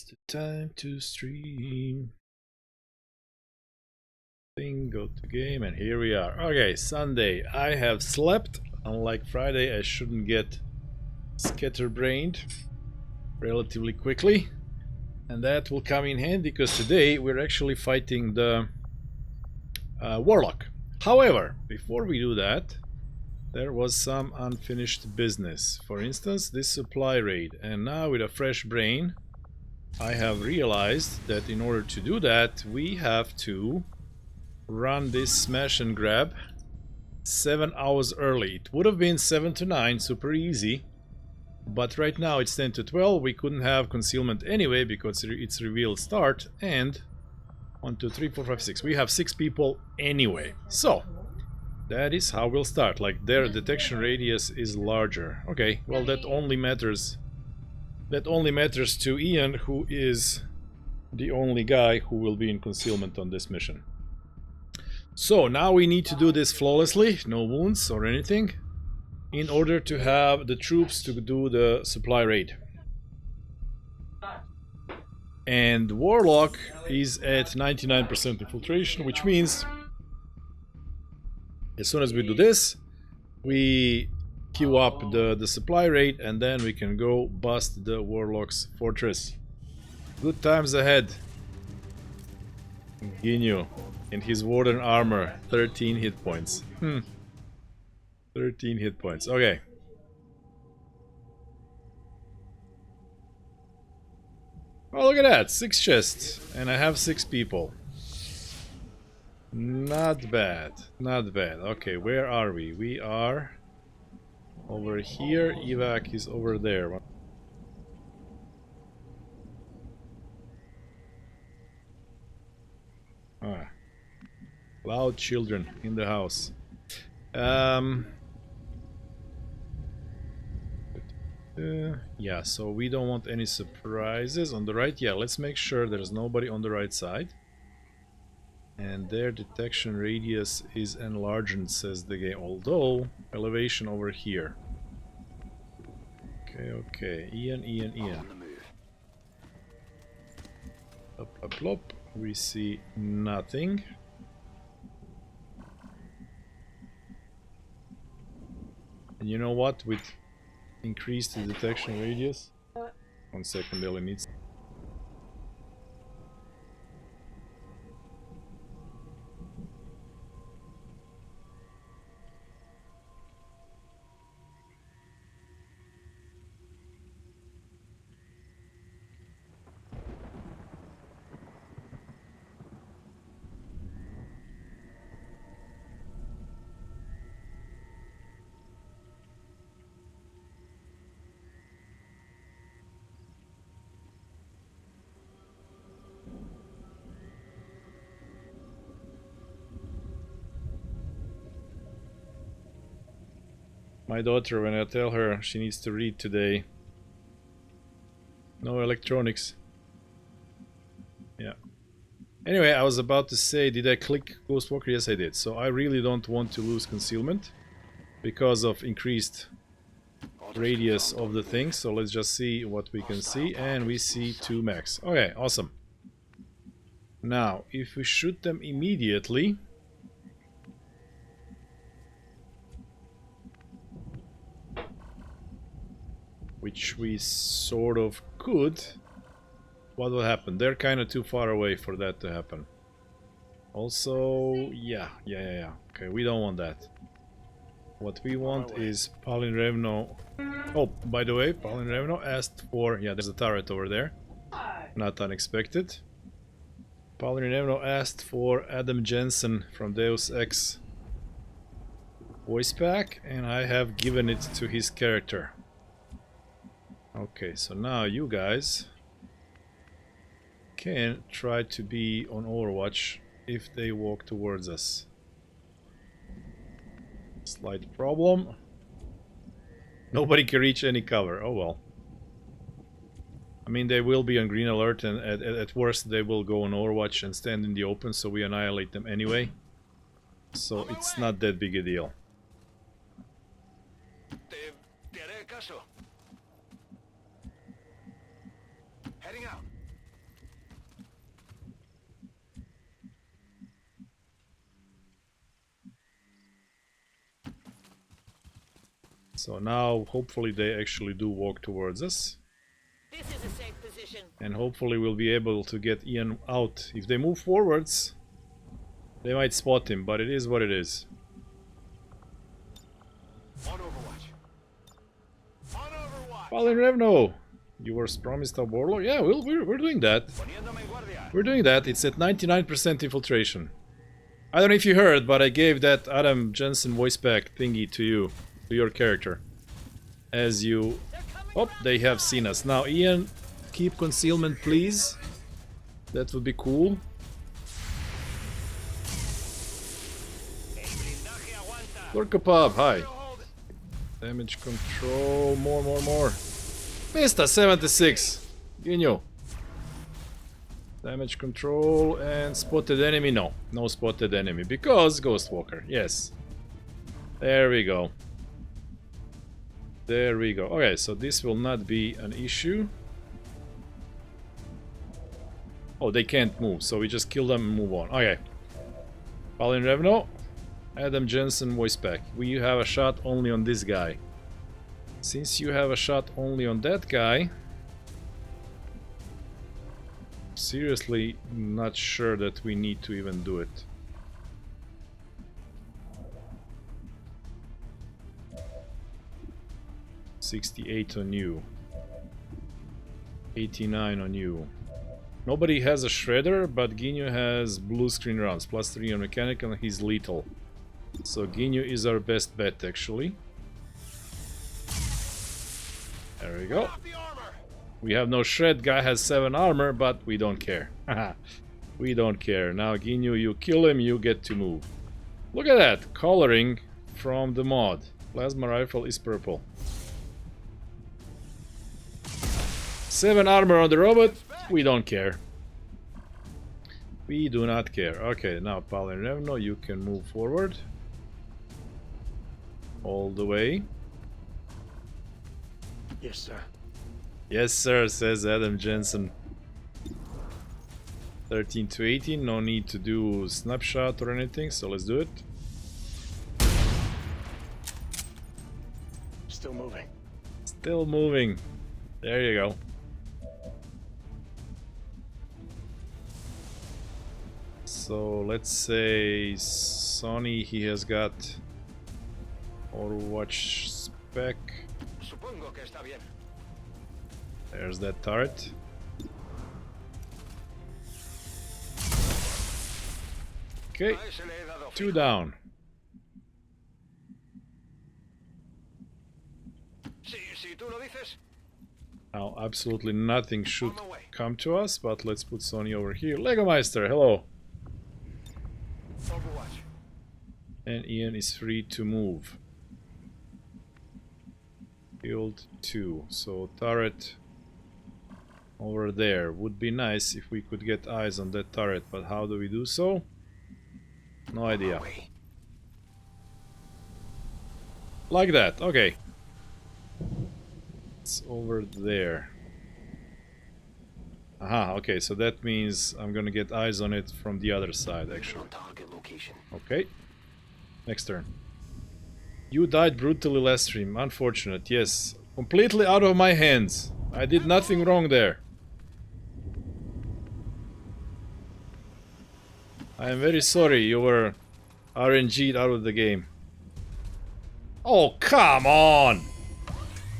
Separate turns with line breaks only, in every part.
the time to stream. Go to game, and here we are. Okay, Sunday. I have slept. Unlike Friday, I shouldn't get scatterbrained relatively quickly. And that will come in handy because today we're actually fighting the Warlock. However, before we do that, there was some unfinished business. For instance, this supply raid. And now with a fresh brain, I have realized that in order to do that, we have to run this smash and grab 7 hours early. It would have been 7 to 9, super easy. But right now it's 10 to 12. We couldn't have concealment anyway because it's revealed start. And 1, 2, 3, 4, 5, 6. We have 6 people anyway. So that is how we'll start. Like their detection radius is larger. Okay, well that only matters. That only matters to Ian, who is the only guy who will be in concealment on this mission. So now we need to do this flawlessly, no wounds or anything, in order to have the troops to do the supply raid. And Warlock is at 99% infiltration, which means as soon as we do this, we queue up the supply raid, and then we can go bust the Warlock's fortress. Good times ahead. Ginyu in his warden armor, 13 hit points. 13 hit points. Okay. Oh, look at that, 6 chests, and I have 6 people. Not bad, not bad. Okay, where are we? We are over here. Evac is over there. Ah, loud children in the house. Yeah, so we don't want any surprises on the right. Yeah, let's make sure there's nobody on the right side. And their detection radius is enlarged, says the game. Although, elevation over here. Okay, okay. Ian. Up, plop. We see nothing. And you know what? With increased detection radius. 1 second, Ellie needs. My daughter, when I tell her she needs to read today, no electronics. Yeah. Anyway, I was about to say, did I click Ghostwalker? Yes, I did. So I really don't want to lose concealment because of increased radius of the thing. So let's just see what we can see. And we see 2 max. Okay, awesome. Now, if we shoot them immediately... which we sort of could, what will happen? They're kind of too far away for that to happen. Also, yeah. Okay, we don't want that. What we want is Palin Revno. Oh, by the way, Palin Revno asked for... yeah, there's a turret over there. Not unexpected. Palin Revno asked for Adam Jensen from Deus Ex voice pack, and I have given it to his character. Okay, so now you guys can try to be on Overwatch if they walk towards us. Slight problem. Nobody can reach any cover. Oh well. I mean, they will be on green alert, and at worst they will go on Overwatch and stand in the open, so we annihilate them anyway. So it's not that big a deal.
Heading out.
So now, hopefully they actually do walk towards us.
This is a safe position.
And hopefully we'll be able to get Ian out. If they move forwards, they might spot him, but it is what it is.
On Overwatch. On Overwatch.
Fallen Revno! You were promised a Warlock? Yeah, we're doing that.
Poniéndome en guardia.
We're doing that. It's at 99% infiltration. I don't know if you heard, but I gave that Adam Jensen voice pack thingy to you, to your character. As you... Oh, they have seen us. Now, Ian, keep concealment, please. That would be cool. Lurkapub, hi. Damage control, more. Mista, 76. Ginyo. Damage control and spotted enemy. No spotted enemy because Ghostwalker. Yes. There we go. There we go. Okay, so this will not be an issue. Oh, they can't move, so we just kill them and move on. Okay. Palin Revno. Adam Jensen voice pack. We have a shot only on this guy. Since you have a shot only on that guy, seriously not sure that we need to even do it. $68 on you. 89 on you. Nobody has a shredder, but Ginyu has blue screen rounds. +3 on mechanical and he's lethal. So Ginyu is our best bet actually. There we go. We have no shred, guy has 7 armor, but we don't care. We don't care. Now Ginyu, you kill him, you get to move. Look at that, coloring from the mod. Plasma rifle is purple. 7 armor on the robot, we don't care. We do not care. Okay, now Palin Revno, you can move forward. All the way.
Yes, sir.
Yes, sir, says Adam Jensen. 13 to 18, no need to do snapshot or anything, so let's do it.
Still moving.
Still moving. There you go. So let's say Sonny, he has got Overwatch spec.
Supongo que está bien.
There's that turret. Okay,
A ese le he dado
2
fijo.
down.
Si tú lo dices.
Now, absolutely nothing should
On my way.
come to us, but let's put Sonny over here. Lego Meister, hello.
Overwatch.
And Ian is free to move. Field 2. So turret over there. Would be nice if we could get eyes on that turret, but how do we do so? No idea. Like that, okay. It's over there. Aha, okay, so that means I'm gonna get eyes on it from the other side, actually.
Target location.
Okay. Next turn. You died brutally last stream. Unfortunate, yes. Completely out of my hands. I did nothing wrong there. I am very sorry you were RNG'd out of the game. Oh, come on!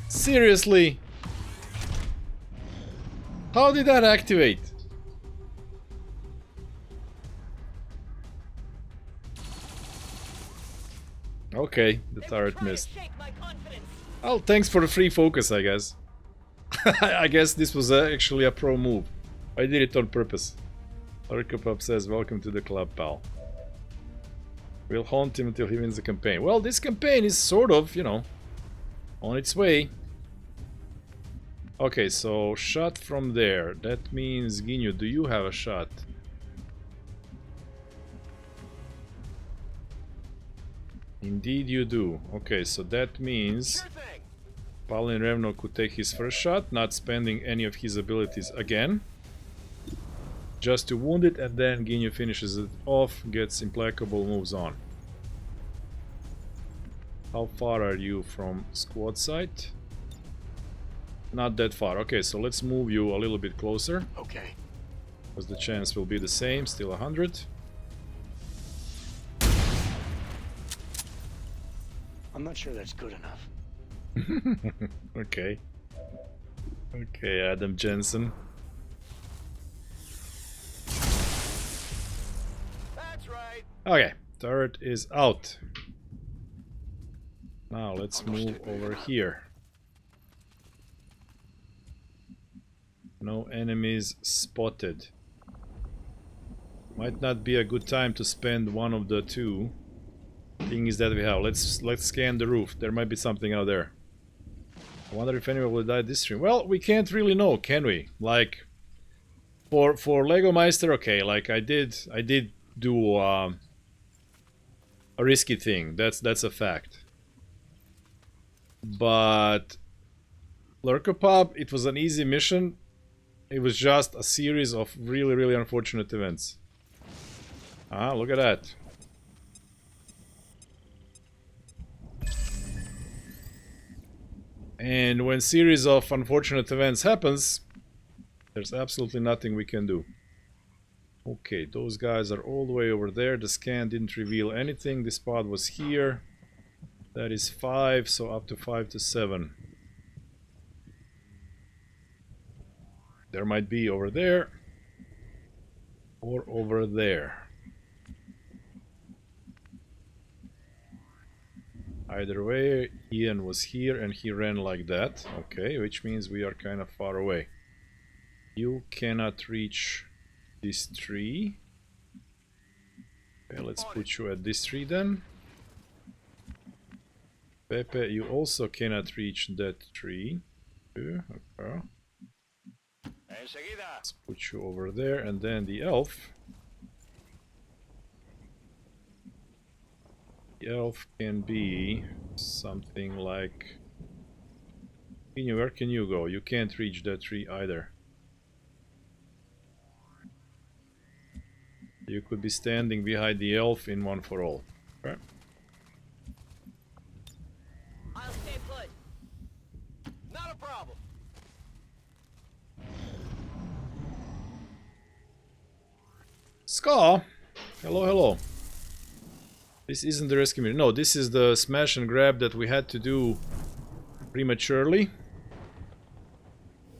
Seriously? How did that activate? Okay, the turret missed. Oh, thanks for the free focus, I guess. I guess this was actually a pro move. I did it on purpose. Lurkapub says, welcome to the club, pal. We'll haunt him until he wins the campaign. Well, this campaign is sort of, you know, on its way. Okay, so shot from there. That means, Ginyu, do you have a shot? Indeed you do. Okay, so that means Palin Revno could take his first shot, not spending any of his abilities again. Just to wound it, and then Ginyu finishes it off, gets implacable, moves on. How far are you from squad site? Not that far. Okay, so let's move you a little bit closer.
Okay.
Because the chance will be the same, still 100.
I'm not sure that's good enough.
Okay. Okay, Adam Jensen.
That's right.
Okay, turret is out. Now let's move over here. No enemies spotted. Might not be a good time to spend one of the two things that we have. Let's scan the roof. There might be something out there. I wonder if anyone will die this stream. Well, we can't really know, can we? Like for Lego Meister, okay, like I did do a risky thing. That's a fact. But Lurkopop, it was an easy mission. It was just a series of really unfortunate events. Ah, look at that. And when series of unfortunate events happens, there's absolutely nothing we can do. Okay, those guys are all the way over there. The scan didn't reveal anything. This spot was here. That is 5, so up to 5 to 7. There might be over there or over there. Either way, Ian was here and he ran like that. Okay, which means we are kind of far away. You cannot reach this tree. Okay, let's put you at this tree then. Pepe, you also cannot reach that tree. Okay. Let's put you over there, and then the elf. The elf can be something like... Where can you go? You can't reach that tree either. You could be standing behind the elf in One for All. Okay.
I'll stay put.
Not a problem.
Ska! Hello, hello. This isn't the rescue mission. No, this is the smash and grab that we had to do prematurely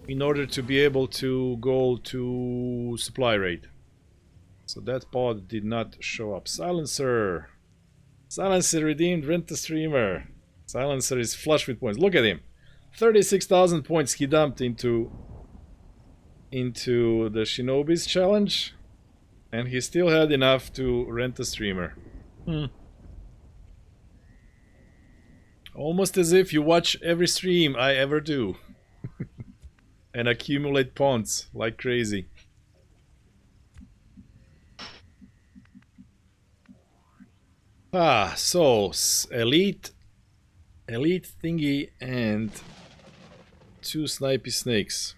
in order to be able to go to supply raid. So that pod did not show up. Silencer! Silencer redeemed, rent the streamer. Silencer is flush with points. Look at him. 36,000 points he dumped into the Shinobi's challenge. And he still had enough to rent a streamer. Almost as if you watch every stream I ever do. And accumulate points like crazy. Ah, so elite thingy and 2 snipey snakes.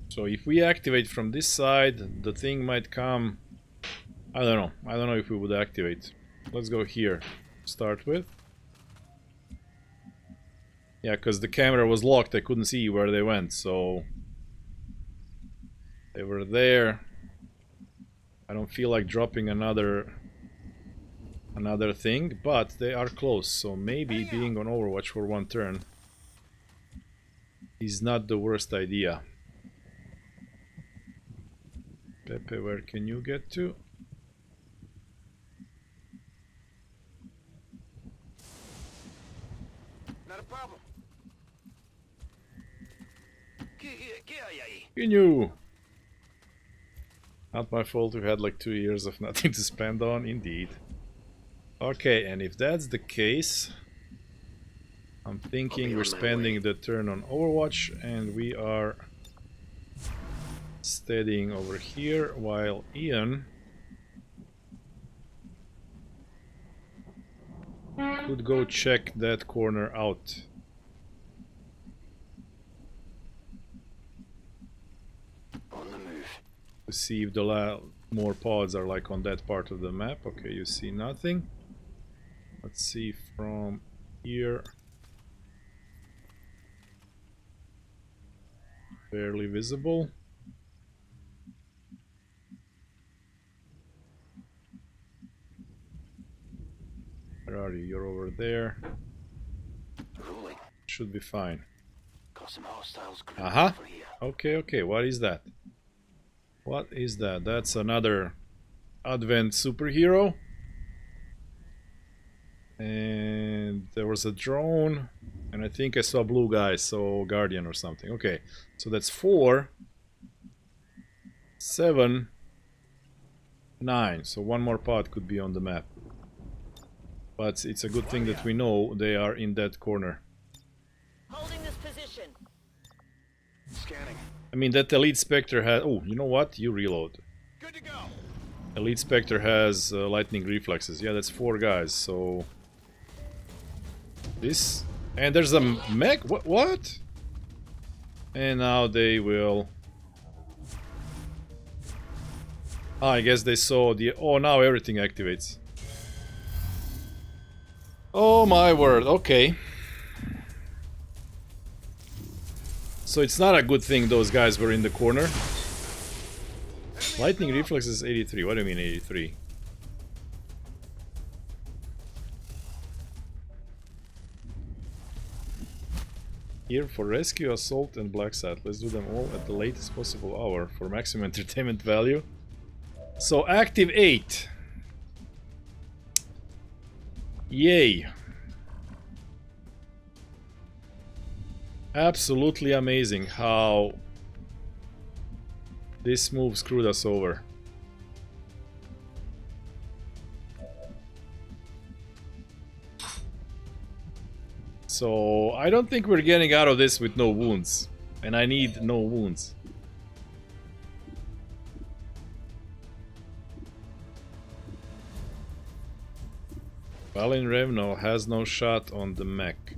So if we activate from this side, the thing might come. I don't know. I don't know if we would activate. Let's go here. Start with. Yeah, because the camera was locked. I couldn't see where they went. So they were there. I don't feel like dropping another thing, but they are close. So maybe being on Overwatch for one turn is not the worst idea. Pepe, where can you get to?
Not a problem.
Can you? Not my fault, we had like 2 years of nothing to spend on, indeed. Okay, and if that's the case, I'm thinking we're spending the turn on Overwatch and we are steadying over here while Ian could go check that corner out.
On the move.
To see if the more pods are like on that part of the map. Okay, you see nothing. Let's see from here. Barely visible. Where are you? You're over there.
Rolling.
Should be fine.
Got some hostiles
Uh-huh.
over here.
Okay, okay. What is that? What is that? That's another Advent superhero. And there was a drone. And I think I saw blue guys, so Guardian or something. Okay, so that's 4, 7, 9. So one more pod could be on the map. But it's a good thing that we know they are in that corner.
Holding this position.
Scanning.
I mean, that Elite Spectre has... Oh, you know what? You reload.
Good to go.
Elite Spectre has lightning reflexes. Yeah, that's 4 guys, so... This... And there's a mech? What? And now they will... Ah, I guess they saw the... Oh, now everything activates. Oh my word, okay. So it's not a good thing those guys were in the corner. Lightning reflex is 83. What do you mean 83? Here for rescue, assault and black sat. Let's do them all at the latest possible hour for maximum entertainment value. So active 8. Yay. Absolutely amazing how this move screwed us over. So I don't think we're getting out of this with no wounds. And I need no wounds. Valin Revno has no shot on the mech.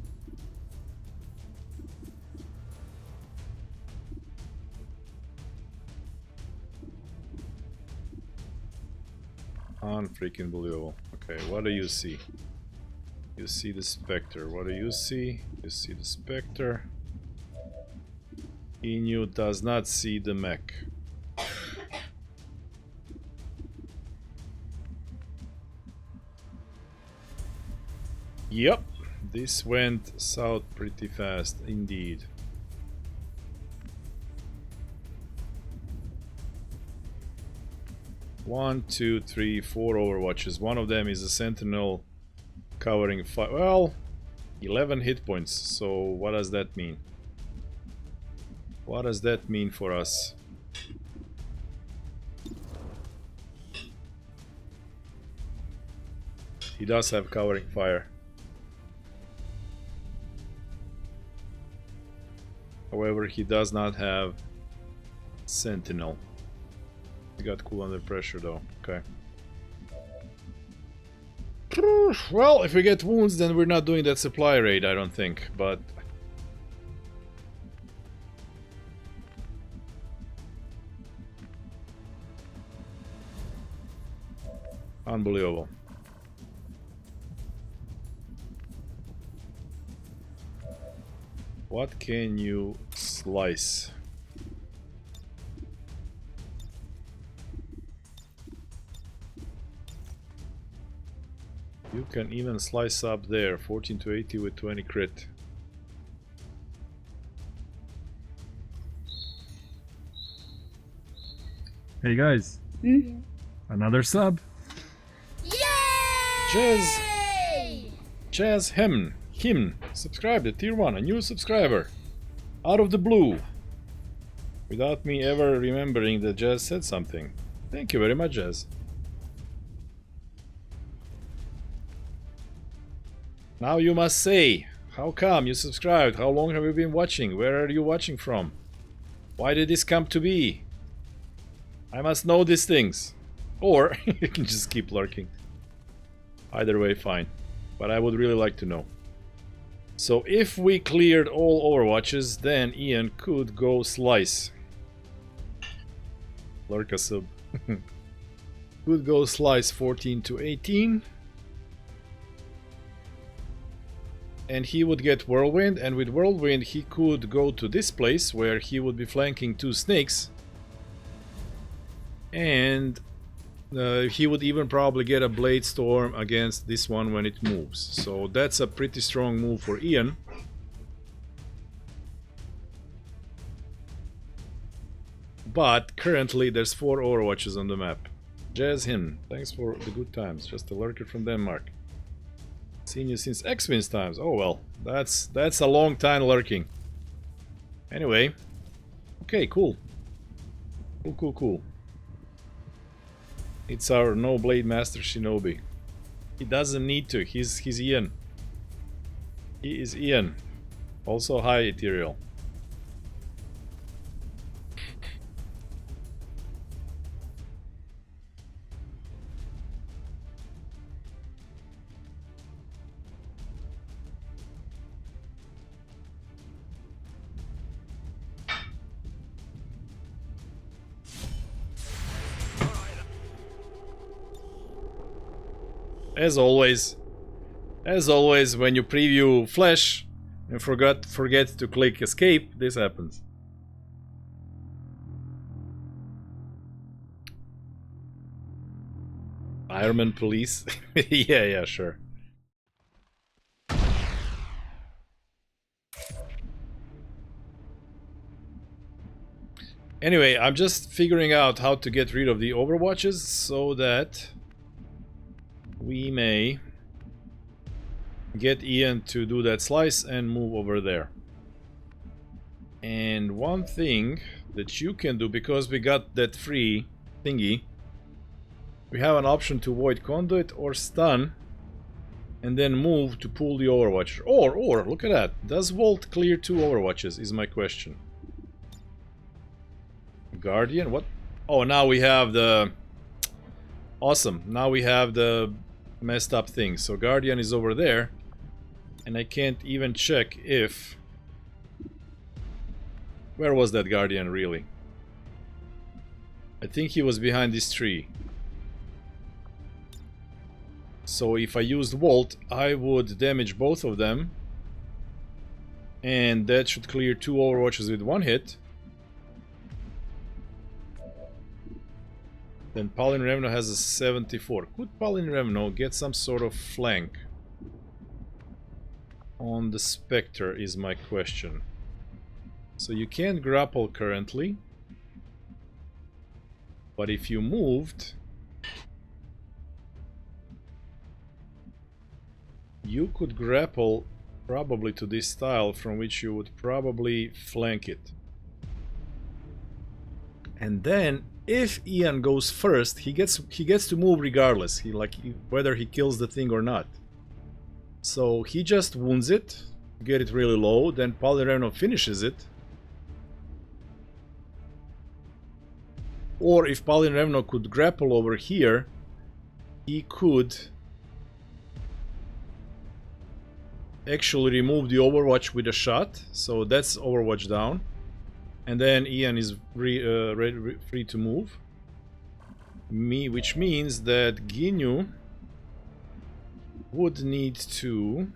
Unfreaking believable. Okay, what do you see? You see the Spectre. What do you see? You see the Spectre. Inu does not see the mech. Yep, this went south pretty fast indeed. One, two, three, 4 overwatches. One of them is a sentinel covering 5. Well, 11 hit points. So what does that mean? What does that mean for us? He does have covering fire. However, he does not have sentinel. He got cool under pressure though. Okay. Well, if we get wounds, then we're not doing that supply raid, I don't think, but... Unbelievable. What can you slice? You can even slice up there, 14 to 80 with 20 crit.
Hey guys, another sub.
Chaz Him, subscribed at tier 1, a new subscriber. Out of the blue. Without me ever remembering that Jazz said something. Thank you very much, Jazz. Now you must say, how come you subscribed? How long have you been watching? Where are you watching from? Why did this come to be? I must know these things. Or you can just keep lurking. Either way, fine. but I would really like to know. So if we cleared all overwatches, then Ian could go slice. Lurk a sub. Could go slice 14 to 18. And he would get Whirlwind, and with Whirlwind he could go to this place where he would be flanking 2 snakes. And he would even probably get a Blade Storm against this one when it moves. So that's a pretty strong move for Ian. But currently there's 4 overwatches on the map. Jazz him, thanks for the good times. Just a lurker from Denmark. Seen you since X-Wings times. Oh well, that's a long time lurking. Anyway, okay, cool. Cool. It's our no Blade Master Shinobi. He doesn't need to. He's Ian. He is Ian. Also hi Ethereal. As always, when you preview Flash and forget to click escape, this happens. Ironman police? yeah, sure. Anyway, I'm just figuring out how to get rid of the overwatches so that we may get Ian to do that slice and move over there. And one thing that you can do, because we got that free thingy, we have an option to void conduit or stun and then move to pull the overwatch. Or look at that, does Volt clear 2 overwatches is my question. Guardian, what? Oh, now we have the... Awesome, now we have the messed up thing. So Guardian is over there, and I can't even check if... Where was that Guardian really? I think he was behind this tree. So if I used Volt, I would damage both of them, and that should clear 2 overwatches with 1 hit. Then Palin Revno has a 74. Could Palin Revno get some sort of flank on the Spectre is my question. So you can't grapple currently, but if you moved, you could grapple probably to this tile from which you would probably flank it. And then if Ian goes first, he gets to move regardless. Whether he kills the thing or not. So he just wounds it, get it really low, then Palin Revno finishes it. Or if Palin Revno could grapple over here, he could actually remove the overwatch with a shot. So that's overwatch down. And then Ian is free to move. Which means that Ginyu would need to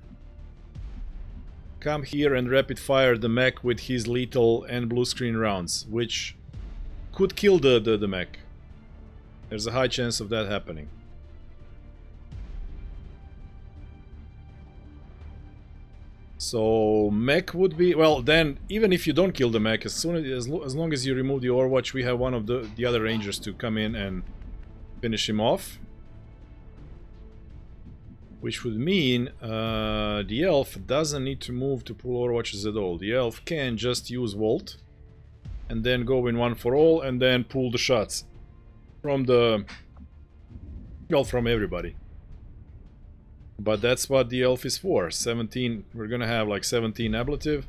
come here and rapid fire the mech with his lethal and blue screen rounds, which could kill the mech. There's a high chance of that happening. So mech would be, well, then even if you don't kill the mech, as long as you remove the overwatch, we have one of the other rangers to come in and finish him off. Which would mean the elf doesn't need to move to pull overwatches at all. The elf can just use Volt and then go in one for all and then pull the shots from from everybody. But that's what the elf is for. 17, we're gonna have like 17 ablative.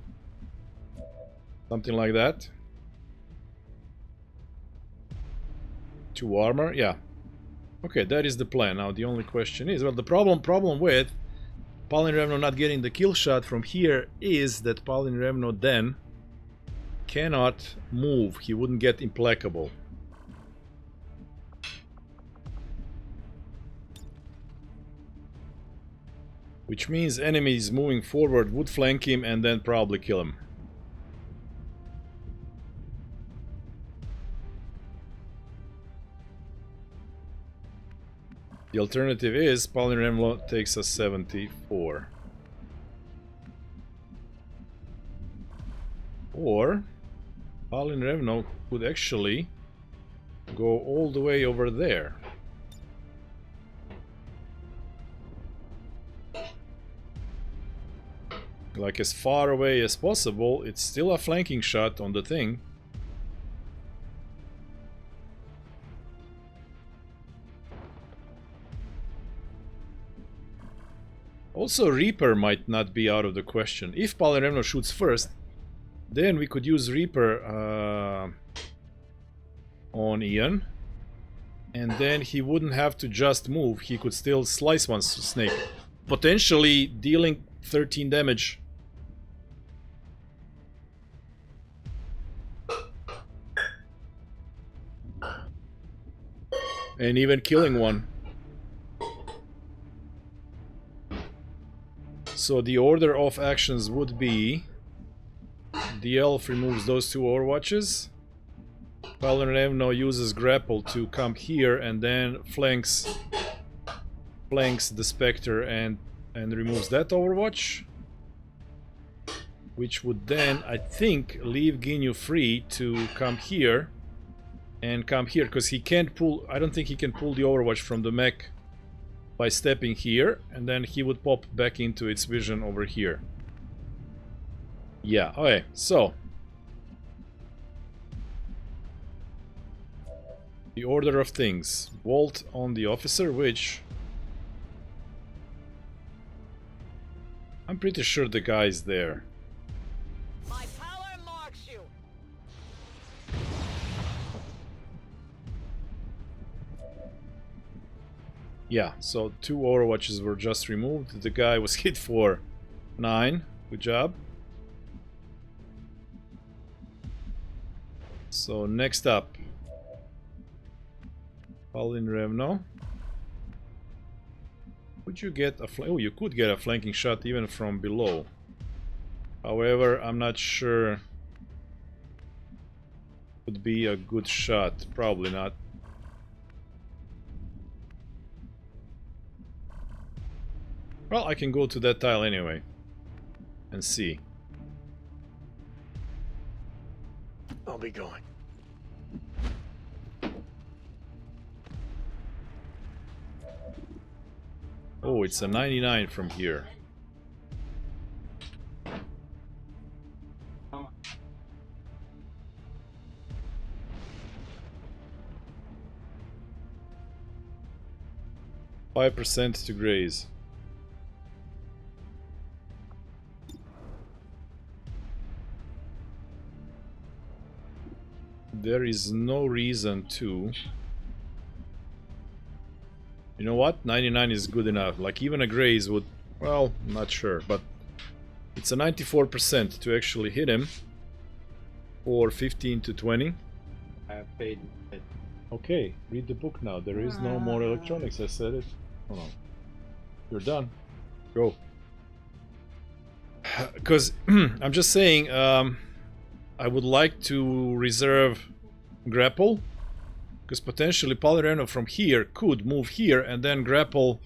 Something like that. 2 armor, yeah. Okay, that is the plan. Now the only question is, well, the problem with Palin Revno not getting the kill shot from here is that Palin Revno then cannot move. He wouldn't get implacable. Which means enemies moving forward would flank him and then probably kill him. The alternative is Palin Revno takes a 74. Or Palin Revno could actually go all the way over there. Like as far away as possible. It's still a flanking shot on the thing. Also, Reaper might not be out of the question. If Palin Revno shoots first, then we could use Reaper on Ian. And then he wouldn't have to just move. He could still slice one snake. Potentially dealing 13 damage. And even killing one. So the order of actions would be... The elf removes those two overwatches. Palin Revno uses grapple to come here and then flanks the Spectre and removes that overwatch. Which would then, I think, leave Ginyu free to come here. And come here, because he can't pull... I don't think he can pull the overwatch from the mech by stepping here, and then he would pop back into its vision over here. Yeah, okay, so... The order of things. Bolt on the officer, which... I'm pretty sure the guy's there.
My power marks you.
Yeah, so 2 overwatches were just removed. The guy was hit for 9. Good job. So next up, Palin Revno. Could you get a oh, you could get a flanking shot even from below. However, I'm not sure would be a good shot. Probably not. Well, I can go to that tile anyway and see.
I'll be going.
Oh, it's a 99 from here. %5 to graze. There is no reason to... You know what? 99 is good enough. Like, even a graze would... Well, I'm not sure, but... It's a 94% to actually hit him. For 15 to 20.
I have paid it.
Okay, read the book now. There is no more electronics, I said it. Hold on. You're done. Go. Because, I'm just saying, I would like to reserve grapple. Because potentially Palin Revno from here could move here and then grapple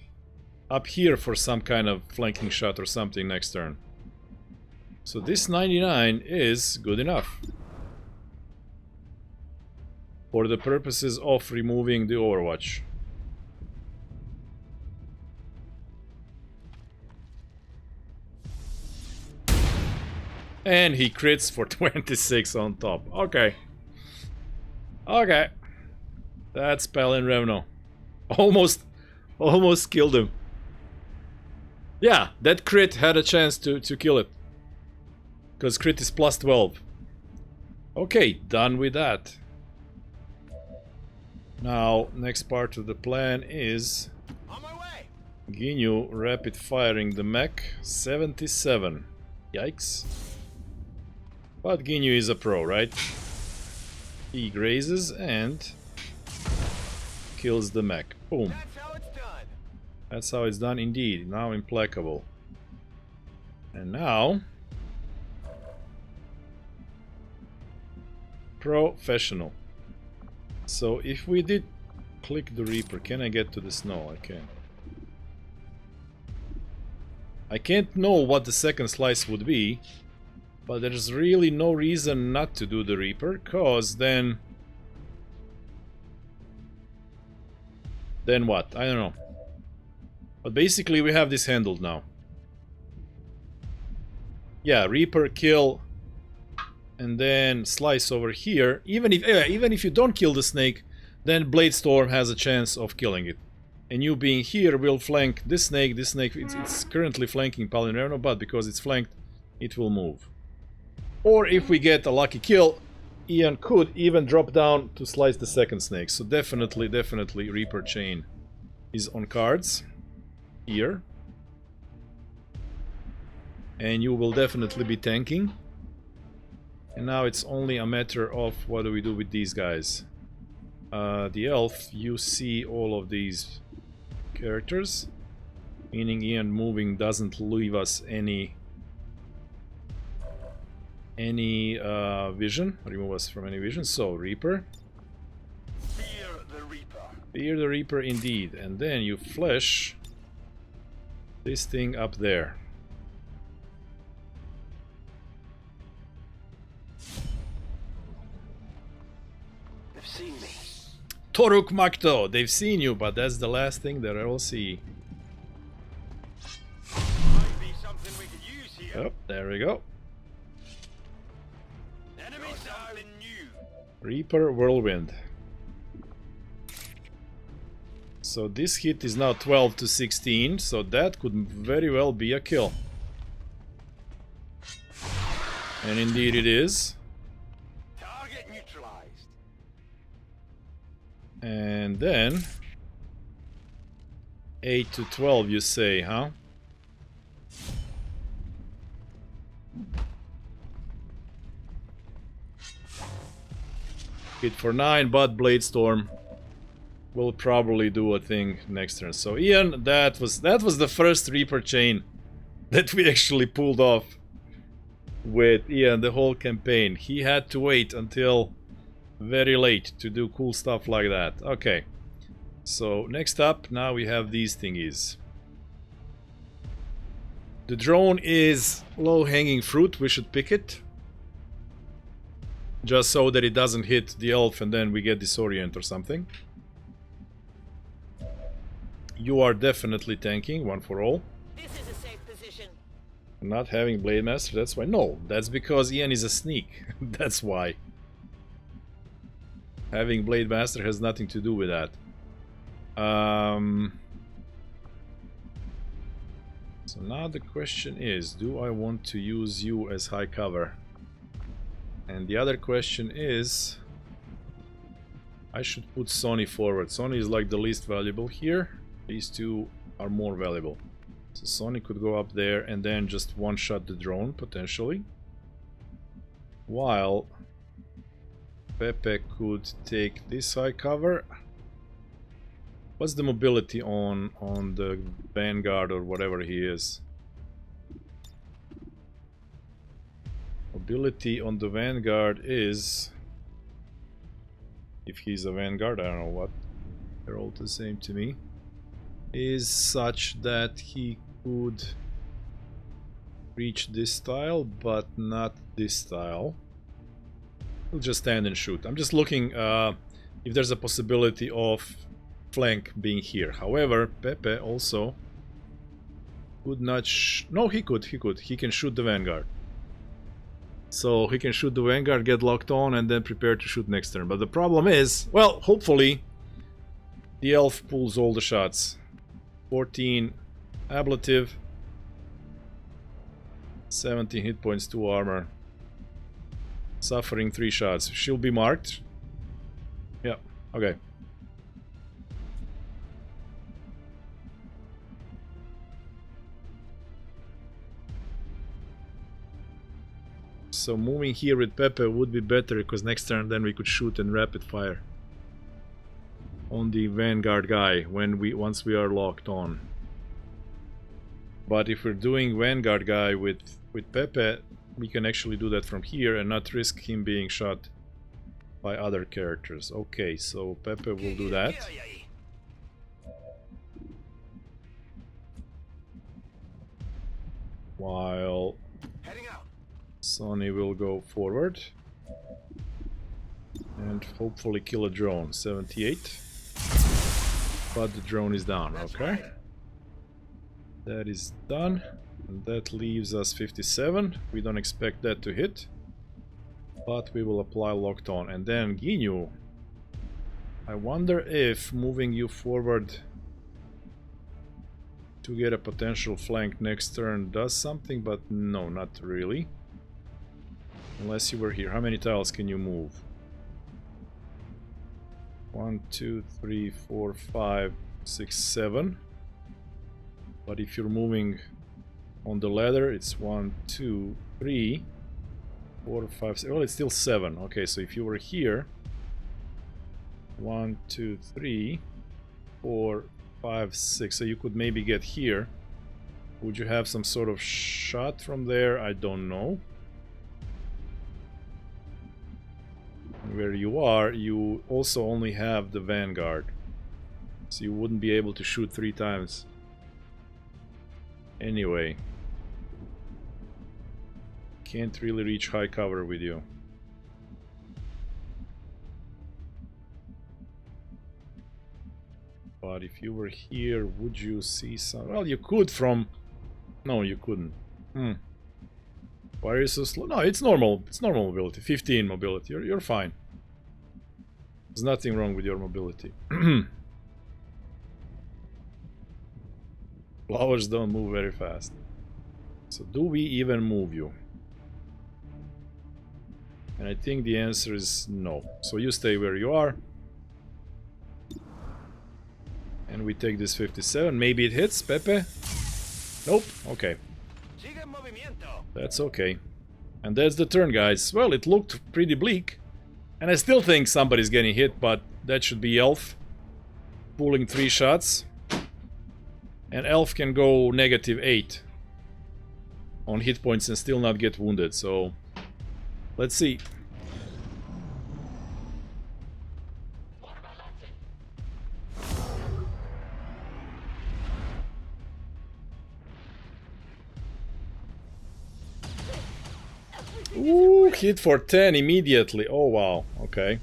up here for some kind of flanking shot or something next turn. So this 99 is good enough. For the purposes of removing the overwatch. And he crits for 26 on top. Okay. Okay. That's Palin Revno. Almost killed him. Yeah, that crit had a chance to kill it. Because crit is plus 12. Okay, done with that. Now, next part of the plan is...
On my way!
Ginyu rapid firing the mech. 77. Yikes. But Ginyu is a pro, right? He grazes and kills the mech. Boom.
That's how it's done.
That's how it's done indeed. Now implacable. And now... professional. So if we did click the Reaper, can I get to the snow? I can. I can't know what the second slice would be, but there's really no reason not to do the Reaper, cause then what? I don't know. But basically we have this handled now. Yeah, Reaper, kill, and then slice over here. Even if you don't kill the snake, then Blade Storm has a chance of killing it. And you being here will flank this snake. This snake, it's currently flanking Palinurno, but because it's flanked, it will move. Or if we get a lucky kill, Ian could even drop down to slice the second snake. So definitely Reaper Chain is on cards here. And you will definitely be tanking. And now it's only a matter of what do we do with these guys. The elf, you see all of these characters, meaning Ian moving doesn't leave us any vision, remove us from any vision. So Reaper.
Fear the Reaper.
Fear the Reaper indeed. And then you flash this thing up there.
They've seen me.
Toruk Makto, they've seen you, but that's the last thing that I'll see.
Might be something we could use here.
Oh, there we go.
Enemy something new.
Reaper Whirlwind. So this hit is now 12 to 16, so that could very well be a kill. And indeed it is.
Target neutralized.
And then 8 to 12 you say, huh? Hit for 9, but Blade Storm will probably do a thing next turn. So Ian, that was the first Reaper chain that we actually pulled off with Ian the whole campaign. He had to wait until very late to do cool stuff like that. Okay, so next up, now we have these thingies. The drone is low-hanging fruit. We should pick it, just so that it doesn't hit the elf and then we get disorient or something. You are definitely tanking, one for all.
This is a safe position.
Not having Blade Master, that's why. No, that's because Ian is a sneak. That's why. Having Blade Master has nothing to do with that. So now the question is, do I want to use you as high cover? And the other question is, I should put Sonny forward. Sonny is like the least valuable here. These two are more valuable. So Sonny could go up there and then just one-shot the drone, potentially. While Pepe could take this high cover. What's the mobility on the Vanguard or whatever he is? Mobility on the Vanguard is... if he's a Vanguard, I don't know what. They're all the same to me. Is such that he could reach this style, but not this style. We'll just stand and shoot. I'm just looking if there's a possibility of flank being here. However, Pepe also could not no, he could. He can shoot the Vanguard. So he can shoot the Vanguard, get locked on, and then prepare to shoot next turn. But the problem is, well, hopefully the elf pulls all the shots. 14 ablative, 17 hit points, 2 armor, suffering 3 shots. She'll be marked. Yeah, okay. So moving here with Pepe would be better, because next turn then we could shoot and rapid fire on the Vanguard guy once we are locked on. But if we're doing Vanguard guy with Pepe, we can actually do that from here and not risk him being shot by other characters. Okay, so Pepe will do that. While Sonny will go forward and hopefully kill a drone. 78. But the drone is down, okay. That is done. And that leaves us 57. We don't expect that to hit. But we will apply locked on. And then Ginyu. I wonder if moving you forward to get a potential flank next turn does something, but no, not really. Unless you were here. How many tiles can you move? 1, 2, 3, 4, 5, 6, 7. But if you're moving on the ladder, it's 1, 2, 3, 4, 5, 6. Well, it's still 7. Okay, so if you were here, 1, 2, 3, 4, 5, 6. So you could maybe get here. Would you have some sort of shot from there? I don't know. Where you are, you also only have the Vanguard. So you wouldn't be able to shoot 3 times. Anyway. Can't really reach high cover with you. But if you were here, would you see some... Well, you could from... No, you couldn't. Why are you so slow? No, it's normal. It's normal mobility. 15 mobility. You're fine. There's nothing wrong with your mobility. Flowers don't move very fast. So do we even move you? And I think the answer is no. So you stay where you are. And we take this 57. Maybe it hits, Pepe? Nope. Okay. That's okay. And that's the turn, guys. Well, it looked pretty bleak. And I still think somebody's getting hit, but that should be Elf. Pulling 3 shots. And Elf can go -8 on hit points and still not get wounded, so... Let's see. Ooh, hit for 10 immediately. Oh wow, okay.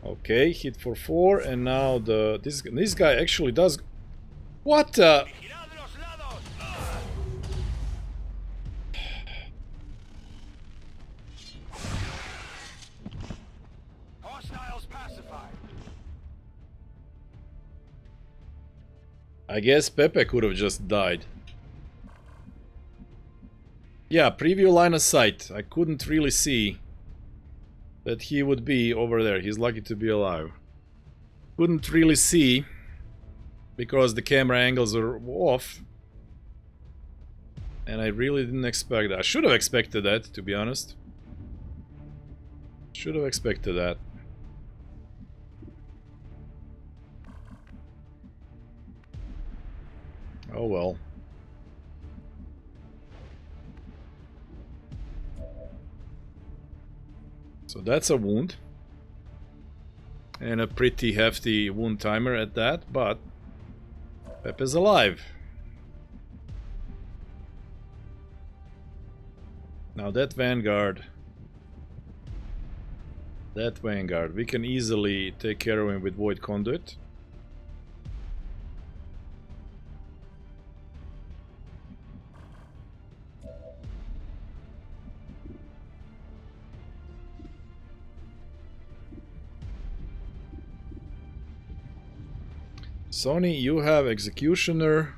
Okay, hit for 4, and now this guy actually does... What? I guess Pepe could have just died. Yeah, preview line of sight. I couldn't really see that he would be over there. He's lucky to be alive. Couldn't really see because the camera angles are off. And I really didn't expect that. I should have expected that, to be honest. Should have expected that. Oh well. So that's a wound. And a pretty hefty wound timer at that, but Pepe's alive. Now that Vanguard, we can easily take care of him with Void Conduit. Sony, you have Executioner,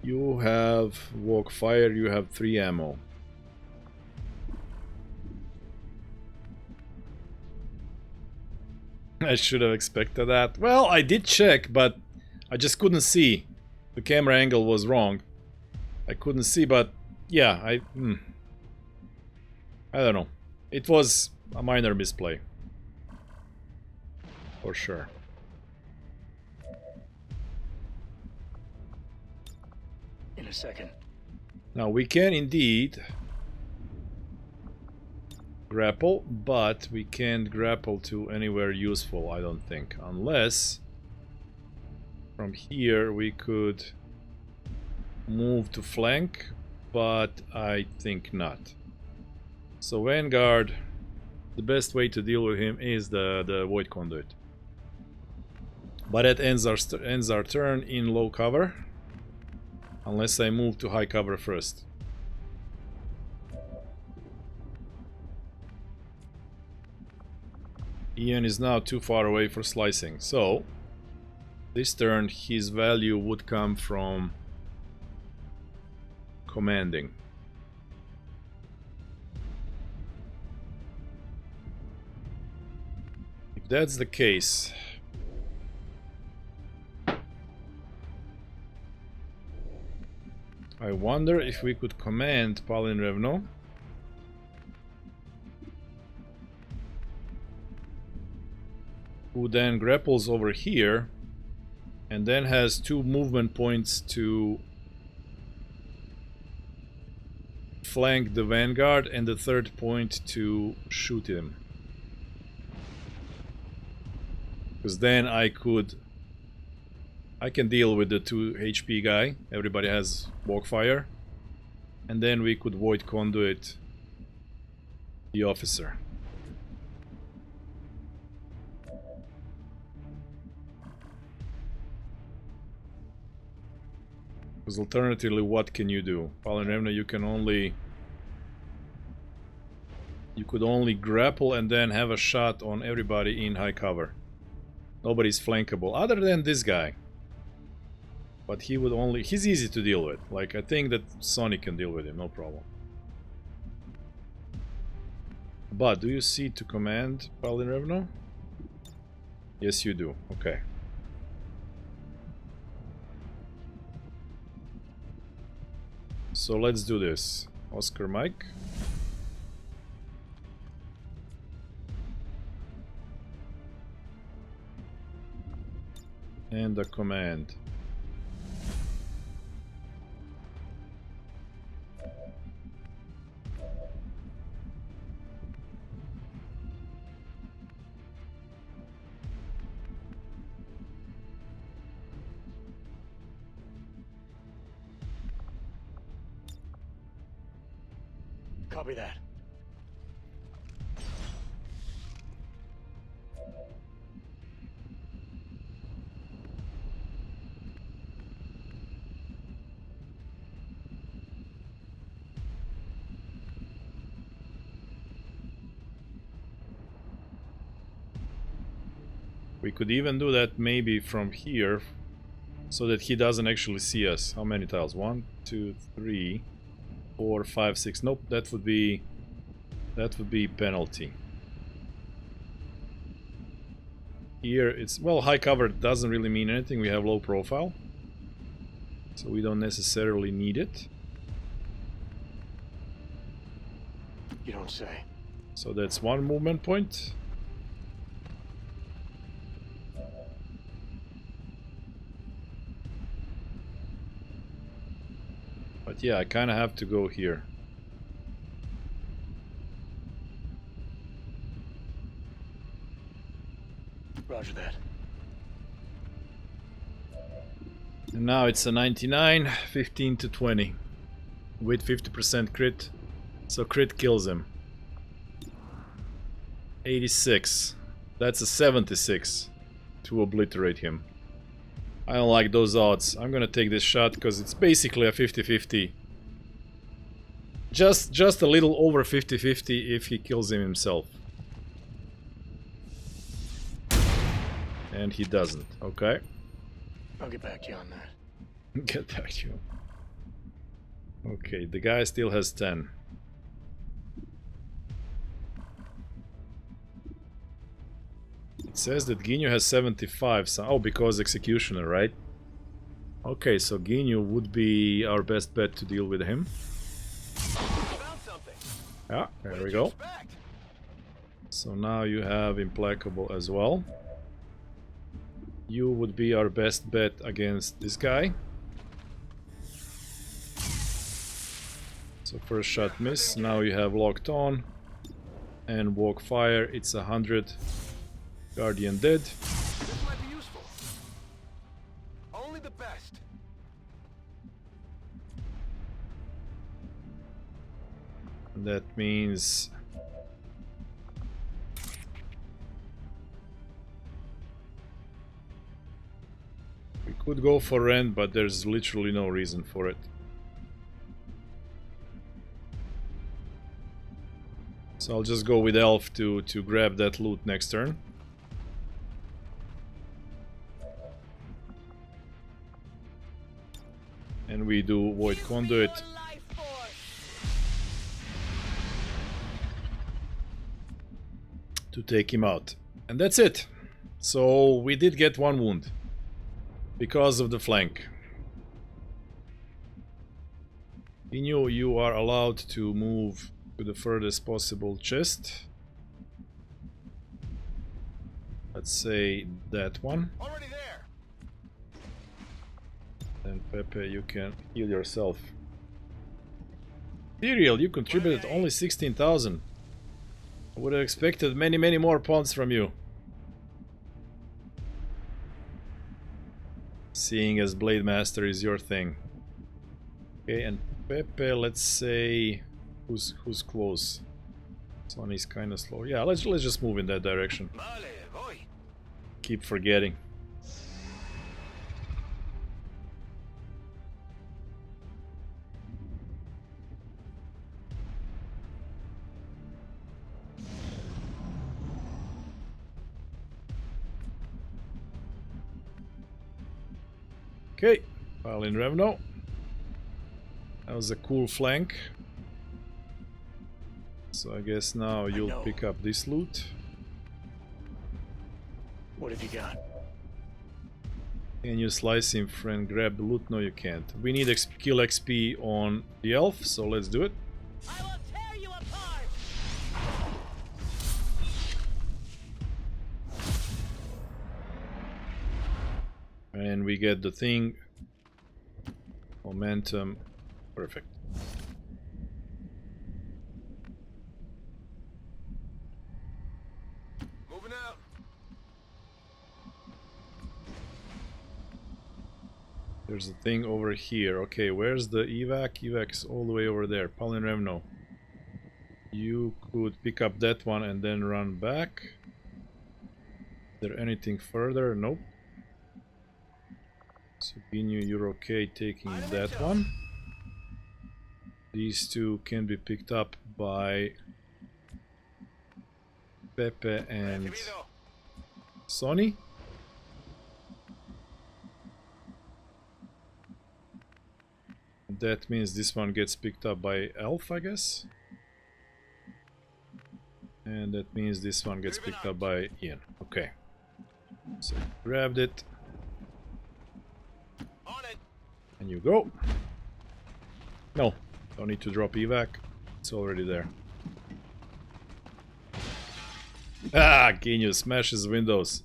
you have Walk Fire, you have 3 ammo. I should have expected that. Well, I did check, but I just couldn't see. The camera angle was wrong. I couldn't see, but yeah, I don't know. It was a minor misplay. For sure.
In a second.
Now we can indeed grapple, but we can't grapple to anywhere useful, I don't think. Unless from here we could move to flank, but I think not. So Vanguard, the best way to deal with him is the Void Conduit. But it ends our turn in low cover. Unless I move to high cover first. Ian is now too far away for slicing, so this turn his value would come from commanding. If that's the case, I wonder if we could command Palin Revno. Who then grapples over here and then has 2 movement points to flank the Vanguard and the 3rd point to shoot him. Because then I can deal with the 2 HP guy. Everybody has Walkfire. And then we could Void Conduit the officer. Because alternatively, what can you do? Palin Revno, you could only grapple and then have a shot on everybody in high cover. Nobody's flankable, other than this guy. But he's easy to deal with. Like, I think that Sonic can deal with him, no problem. But, do you see to command Palin Revno? Yes, you do. Okay. So let's do this. Oscar Mike. And a command.
Copy that.
We could even do that maybe from here, so that he doesn't actually see us. How many tiles? 1, 2, 3, 4, 5, 6. Nope, that would be penalty. Here it's, well, high cover doesn't really mean anything. We have low profile, so we don't necessarily need it.
You don't say.
So that's 1 movement point. But yeah, I kind of have to go here.
Roger that.
And now it's a 99, 15 to 20. With 50% crit. So crit kills him. 86. That's a 76 to obliterate him. I don't like those odds. I'm gonna take this shot because it's basically a 50-50. Just a little over 50-50 if he kills him himself. And he doesn't. Okay.
I'll get back to you on that.
Get back to you. Okay, the guy still has 10. It says that Ginyu has 75. So, oh, because Executioner, right? Okay, so Ginyu would be our best bet to deal with him. Yeah, there
What
we
did you
go.
expect?
So now you have Implacable as well. You would be our best bet against this guy. So first shot miss, now you have Locked On. And Walk Fire, it's 100. Guardian dead.
This might be useful. Only the best.
And that means... we could go for Rend, but there's literally no reason for it. So I'll just go with Elf to grab that loot next turn. And we do Void Conduit.
Your life force.
To take him out. And that's it. So we did get one wound. Because of the flank. Inyo, you are allowed to move to the furthest possible chest. Let's say that one.
Already there.
And Pepe, you can heal yourself. Serial, you contributed only 16,000. I would have expected many, many more points from you. Seeing as Blade Master is your thing. Okay, and Pepe, let's say who's close. Sonny's kind of slow. Yeah, let's just move in that direction.
Vale, voy.
Keep forgetting. Okay, pile in Revno. That was a cool flank. So I guess now you'll pick up this loot.
What have you got?
Can you slice him, friend? Grab the loot? No, you can't. We need kill XP on the elf, so let's do it.
I will tear you apart.
And we get the thing. Momentum. Perfect.
Moving out.
There's a thing over here. Okay, where's the evac? Evac's all the way over there. Palin Revno. You could pick up that one and then run back. Is there anything further? Nope. Sabinu, you're okay taking that one. These two can be picked up by Pepe and
Recibido.
Sonny. That means this one gets picked up by Elf, I guess. And that means this one gets picked up by Ian. Okay. So grabbed it.
On it.
And you go. No, don't need to drop evac. It's already there. Ah, Genius smashes windows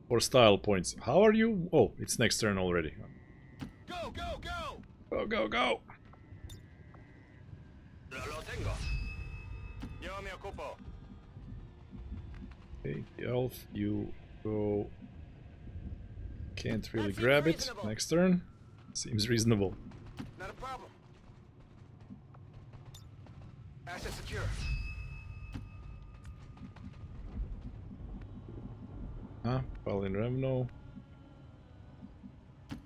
for style points. How are you? Oh, it's next turn already.
Go, go, go.
Go, go, go.
Lo tengo. Yo me ocupo.
Okay, the elf, you go. Can't really
That seems
grab it.
reasonable.
Next turn. Seems reasonable.
Not a problem. Asset secure.
Huh? Palin Revno.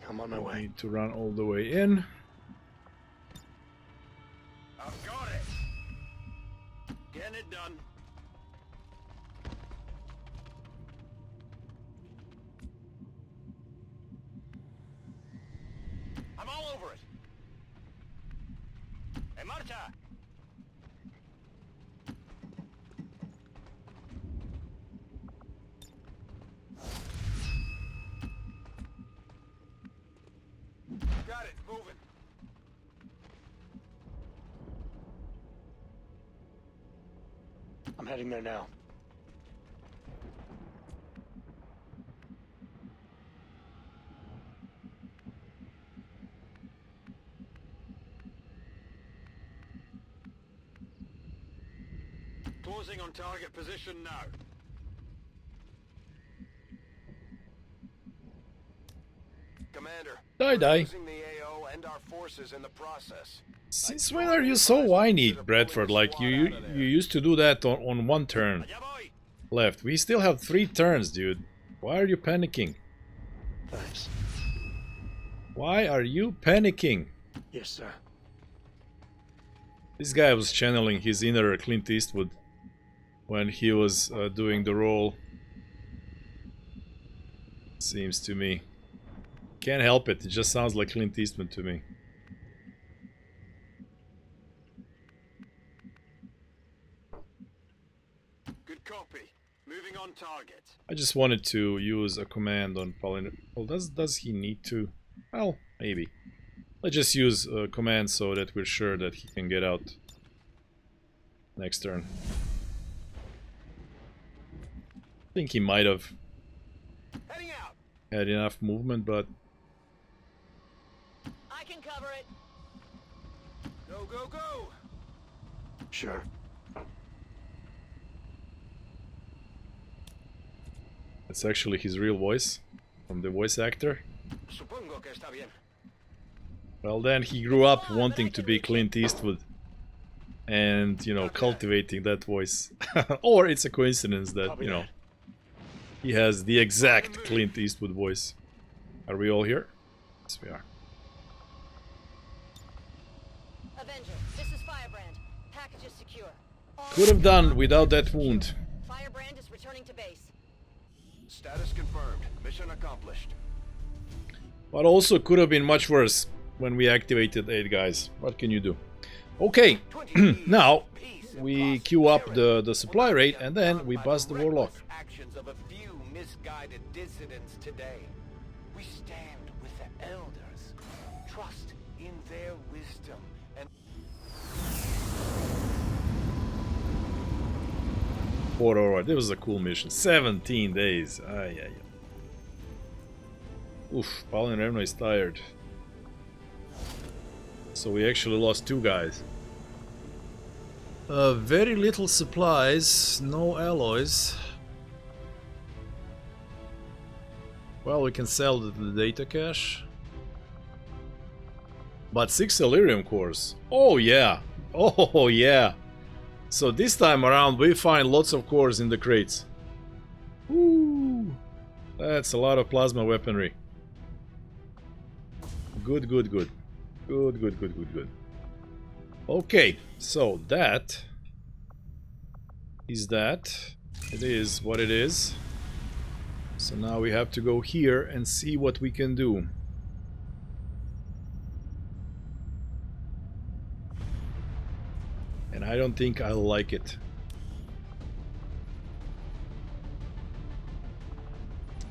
I'm on my way.
Need to run all the way in.
I've got it. Getting it done. I'm all over it. En marcha. Got it. Moving.
heading there now.
Closing on target position now. Commander,
Die.
losing the AO and our forces in the process.
Since when are you so whiny, Bradford? Like, you used to do that on one turn
Yeah, boy.
left. We still have 3 turns, dude. Why are you panicking?
Thanks.
Why are you panicking?
Yes, sir.
This guy was channeling his inner Clint Eastwood when he was doing the role. Seems to me. Can't help it, it just sounds like Clint Eastwood to me.
Good copy. Moving on target.
I just wanted to use a command on Pauline. Well, does he need to? Well, maybe. Let's just use a command so that we're sure that he can get out next turn. I think he might have
Heading out.
had enough movement, but
I can cover it.
Go, go, go.
Sure.
that's actually his real voice from the voice actor.
Supongo que está bien.
Well, then he grew up wanting to be Clint Eastwood and, you know, cultivating that voice. Or it's a coincidence that, you know, he has the exact Clint Eastwood voice. Are we all here? Yes, we are.
Avenger, this is Firebrand. Package is secure.
Could have done without that wound.
Firebrand is returning to base.
Status confirmed. Mission accomplished.
But also could have been much worse when we activated 8 guys. What can you do? Okay, now we queue up the supply rate and then we bust the Warlock.
Actions of a few misguided dissidents today. We stand with the elders. Trust in their wisdom and
Alright, this was a cool mission. 17 days. Oof, Paladin Revno is tired. So we actually lost 2 guys. Very little supplies, no alloys. Well, we can sell the data cache. But 6 Elerium cores. Oh yeah! Oh yeah! So this time around we find lots of cores in the crates. Woo! That's a lot of plasma weaponry. Good. Okay, so that is that. It is what it is. So now we have to go here and see what we can do. And I don't think I'll like it.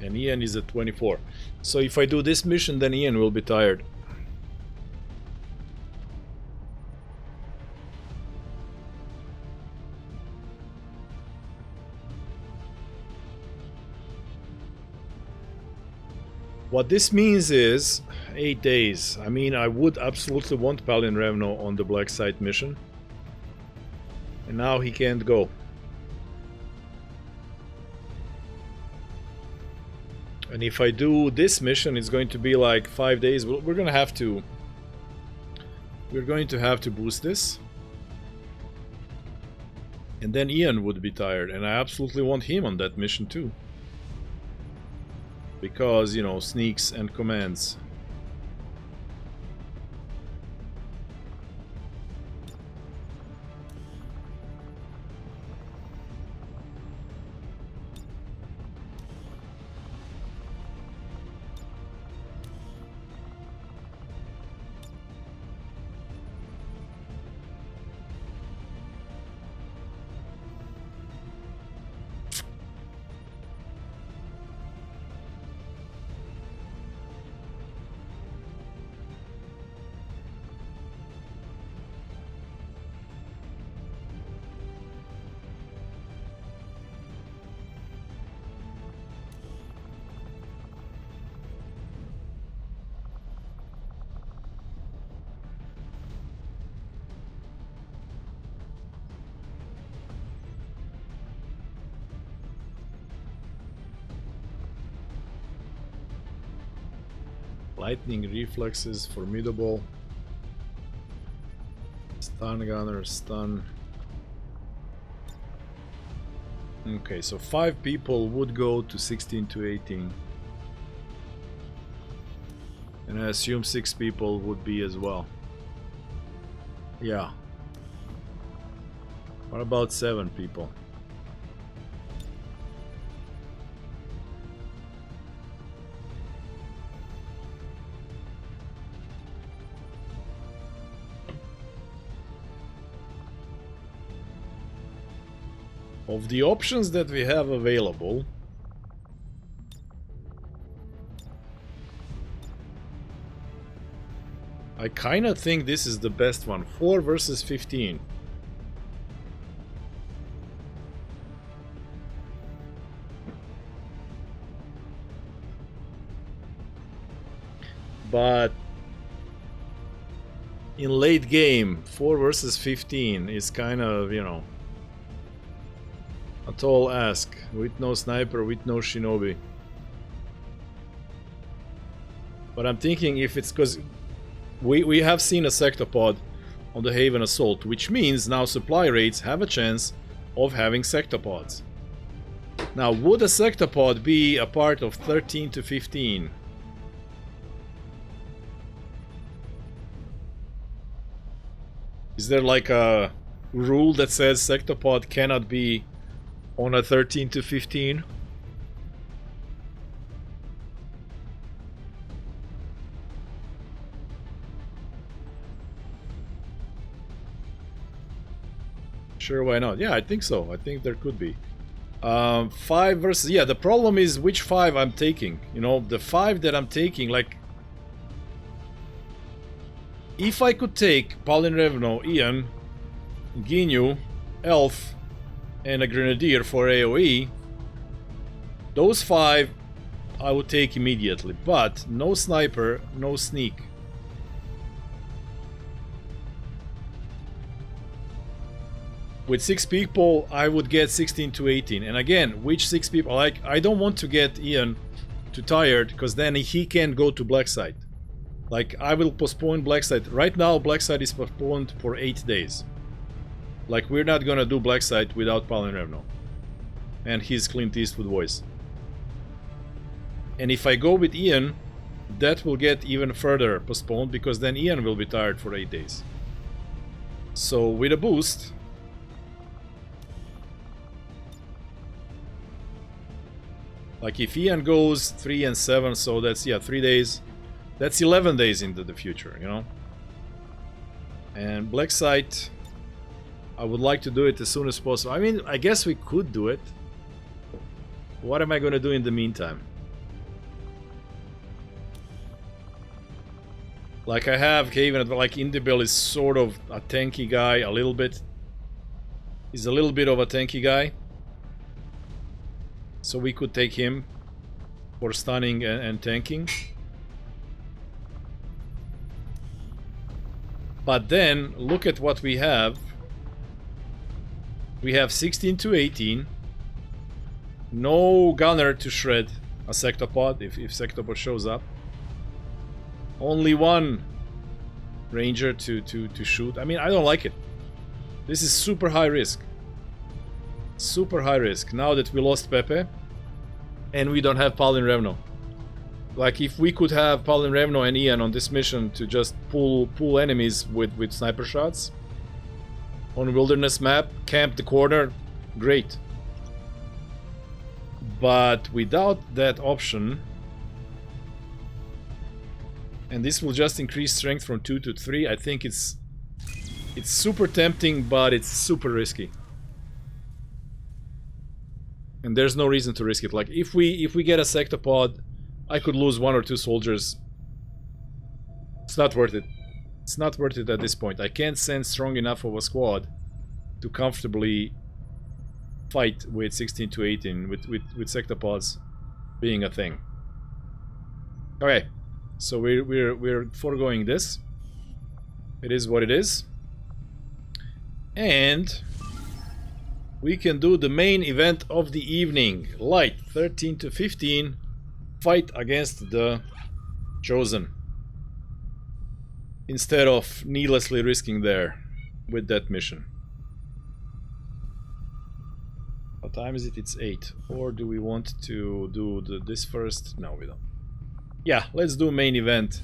And Ian is at 24. So if I do this mission, then Ian will be tired. What this means is 8 days. I mean, I would absolutely want Paladin Revno on the Black Site mission. And now he can't go. And if I do this mission, it's going to be like 5 days. We're gonna have to... We're going to have to boost this. And then Ian would be tired. And I absolutely want him on that mission too. Because, you know, sneaks and commands. Lightning reflexes, formidable. Stun gunner, stun. Okay, so 5 people would go to 16 to 18. And I assume 6 people would be as well. Yeah. What about 7 people? Of the options that we have available, I kinda think this is the best one. 4 versus 15. But in late game, 4 versus 15 is kind of, you know, a tall ask, with no sniper, with no shinobi. But I'm thinking if it's because we have seen a sectopod on the Haven Assault, which means now supply rates have a chance of having sectopods. Now, would a sectopod be a part of 13 to 15? Is there like a rule that says sectopod cannot be on a 13 to 15? Sure, why not? Yeah, I think so. I think there could be. 5 versus... Yeah, the problem is which 5 I'm taking. You know, the 5 that I'm taking, like... If I could take Palin Revno, Ian, Ginyu, Elf, and a Grenadier for AoE, those 5 I would take immediately, but no sniper, no sneak. With 6 people, I would get 16 to 18. And again, which 6 people? Like, I don't want to get Ian too tired, because then he can't go to Black Site. Like, I will postpone Black Site. Right now, Black Site is postponed for 8 days. Like, we're not gonna do Black Site without Palin Revno and his Clint Eastwood voice. And if I go with Ian, that will get even further postponed, because then Ian will be tired for 8 days. So with a boost, like if Ian goes 3 and 7, so that's, yeah, 3 days. That's 11 days into the future, you know. And Black Site, I would like to do it as soon as possible. I mean, I guess we could do it. What am I going to do in the meantime? Like, I have Haven, like Indibel is sort of a tanky guy, a little bit. He's a little bit of a tanky guy. So we could take him for stunning and tanking. But then, look at what we have. We have 16 to 18. No gunner to shred a sectopod if sectopod shows up. Only 1 ranger to shoot. I mean, I don't like it. This is super high risk. Super high risk. Now that we lost Pepe and we don't have Palin Revno. Like, if we could have Palin Revno and Ian on this mission to just pull enemies with sniper shots on wilderness map, camp the corner, great. But without that option, and this will just increase strength from 2 to 3, I think it's super tempting, but it's super risky. And there's no reason to risk it. Like, if we get a sectopod, I could lose 1 or 2 soldiers. It's not worth it. It's not worth it at this point. I can't send strong enough of a squad to comfortably fight with 16 to 18 with sectopods being a thing. Okay, so we're foregoing this. It is what it is. And we can do the main event of the evening. Light 13 to 15. Fight against the Chosen. Instead of needlessly risking there with that mission. What time is it? It's 8. Or do we want to do this first? No, we don't. Yeah, let's do main event.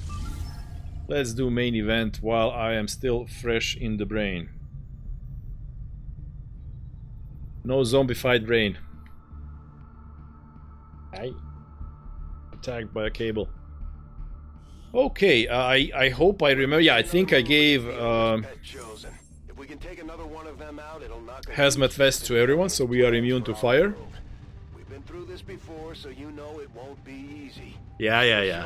Let's do main event while I am still fresh in the brain. No zombified brain. Aye. Attacked by a cable. Okay, I hope I remember. Yeah, I think I gave hazmat vest to everyone, so we are immune to fire.
We've been through this before, so you know it won't be easy.
Yeah.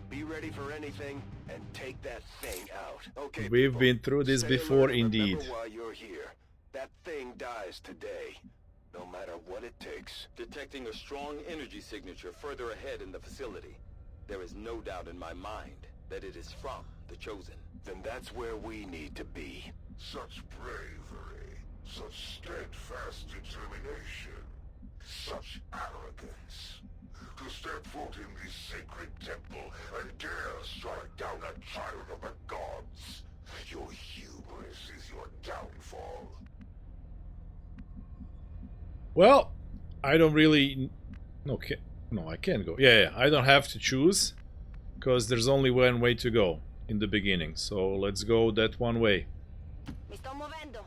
Be ready for anything and take that thing out. Okay.
We've been through this before, indeed.
While you're here, that thing dies today. No matter what it takes.
Detecting a strong energy signature further ahead in the facility. There is no doubt in my mind that it is from the Chosen.
Then that's where we need to be.
Such bravery, such steadfast determination, such arrogance. To step foot in this sacred temple and dare strike down a child of the gods. Your hubris is your downfall.
Well, I don't really... Okay. No, I can't go. Yeah, I don't have to choose. Because there's only one way to go in the beginning. So let's go that one way.
Mi sto muovendo.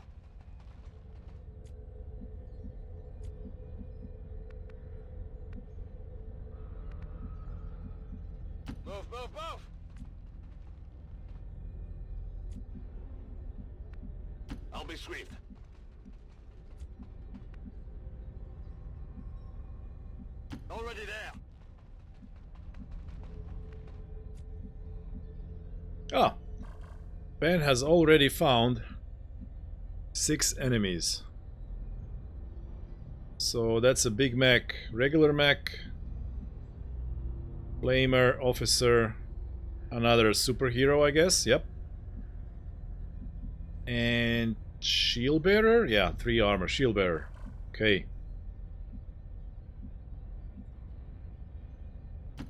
Move! I'll be swift. Already there.
Ah, Ben has already found 6 enemies. So that's a big mech, regular mech, flamer, officer, another superhero, I guess. Yep. And shield bearer? Yeah, 3 armor, shield bearer. Okay.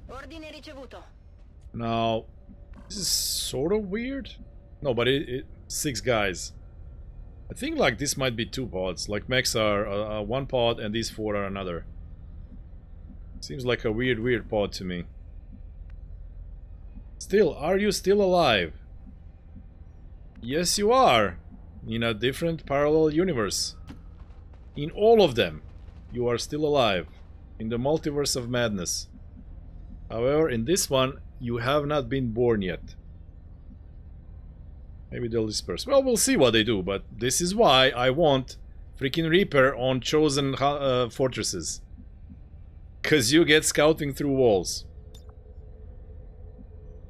Ordine ricevuto.
Now, this is sort of weird. No, but 6 guys. I think like this might be 2 pods. Like mechs are 1 pod and these 4 are another. Seems like a weird pod to me. Still, are you still alive? Yes, you are. In a different parallel universe. In all of them, you are still alive. In the multiverse of madness. However, in this one, you have not been born yet. Maybe they'll disperse. Well, we'll see what they do, but this is why I want freaking Reaper on chosen fortresses. Because you get scouting through walls.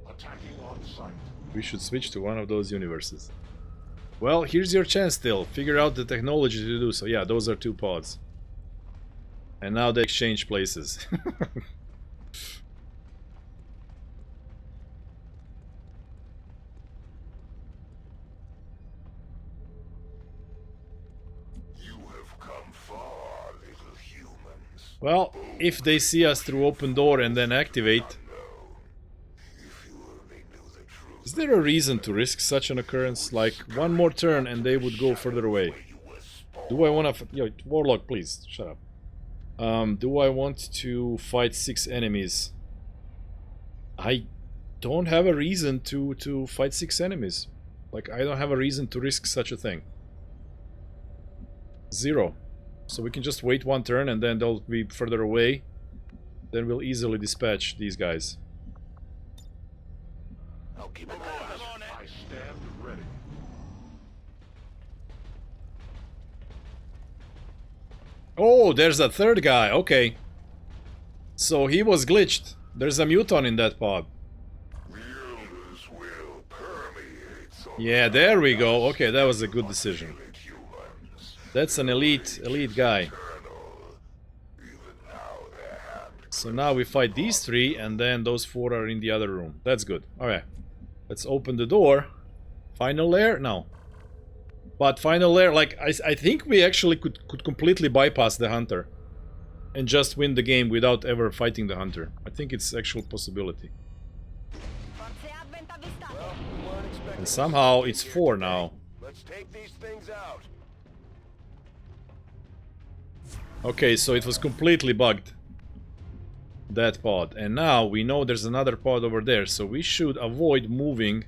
Attacking on sight.
We should switch to one of those universes. Well, here's your chance still. Figure out the technology to do so. Yeah, those are 2 pods. And now they exchange places. Well, if they see us through open door and then activate... Is there a reason to risk such an occurrence? Like, one more turn and they would go further away. Do I want to... Yo, Warlock, please, shut up. Do I want to fight 6 enemies? I don't have a reason to fight 6 enemies. Like, I don't have a reason to risk such a thing. 0. So we can just wait 1 turn and then they'll be further away. Then we'll easily dispatch these guys.
I'll keep an eye on it.
I stand ready.
Oh, there's a 3rd guy. Okay. So he was glitched. There's a muton in that pod. Yeah, there we go. Okay, that was a good decision. That's an elite guy. So now we fight these 3 and then those 4 are in the other room. That's good. Alright. Let's open the door. Final lair? No. But final lair, like, I think we actually could completely bypass the hunter. And just win the game without ever fighting the hunter. I think it's actual possibility. And somehow it's 4 now.
Let's take these things out.
Okay, so it was completely bugged. That pod. And now we know there's another pod over there, so we should avoid moving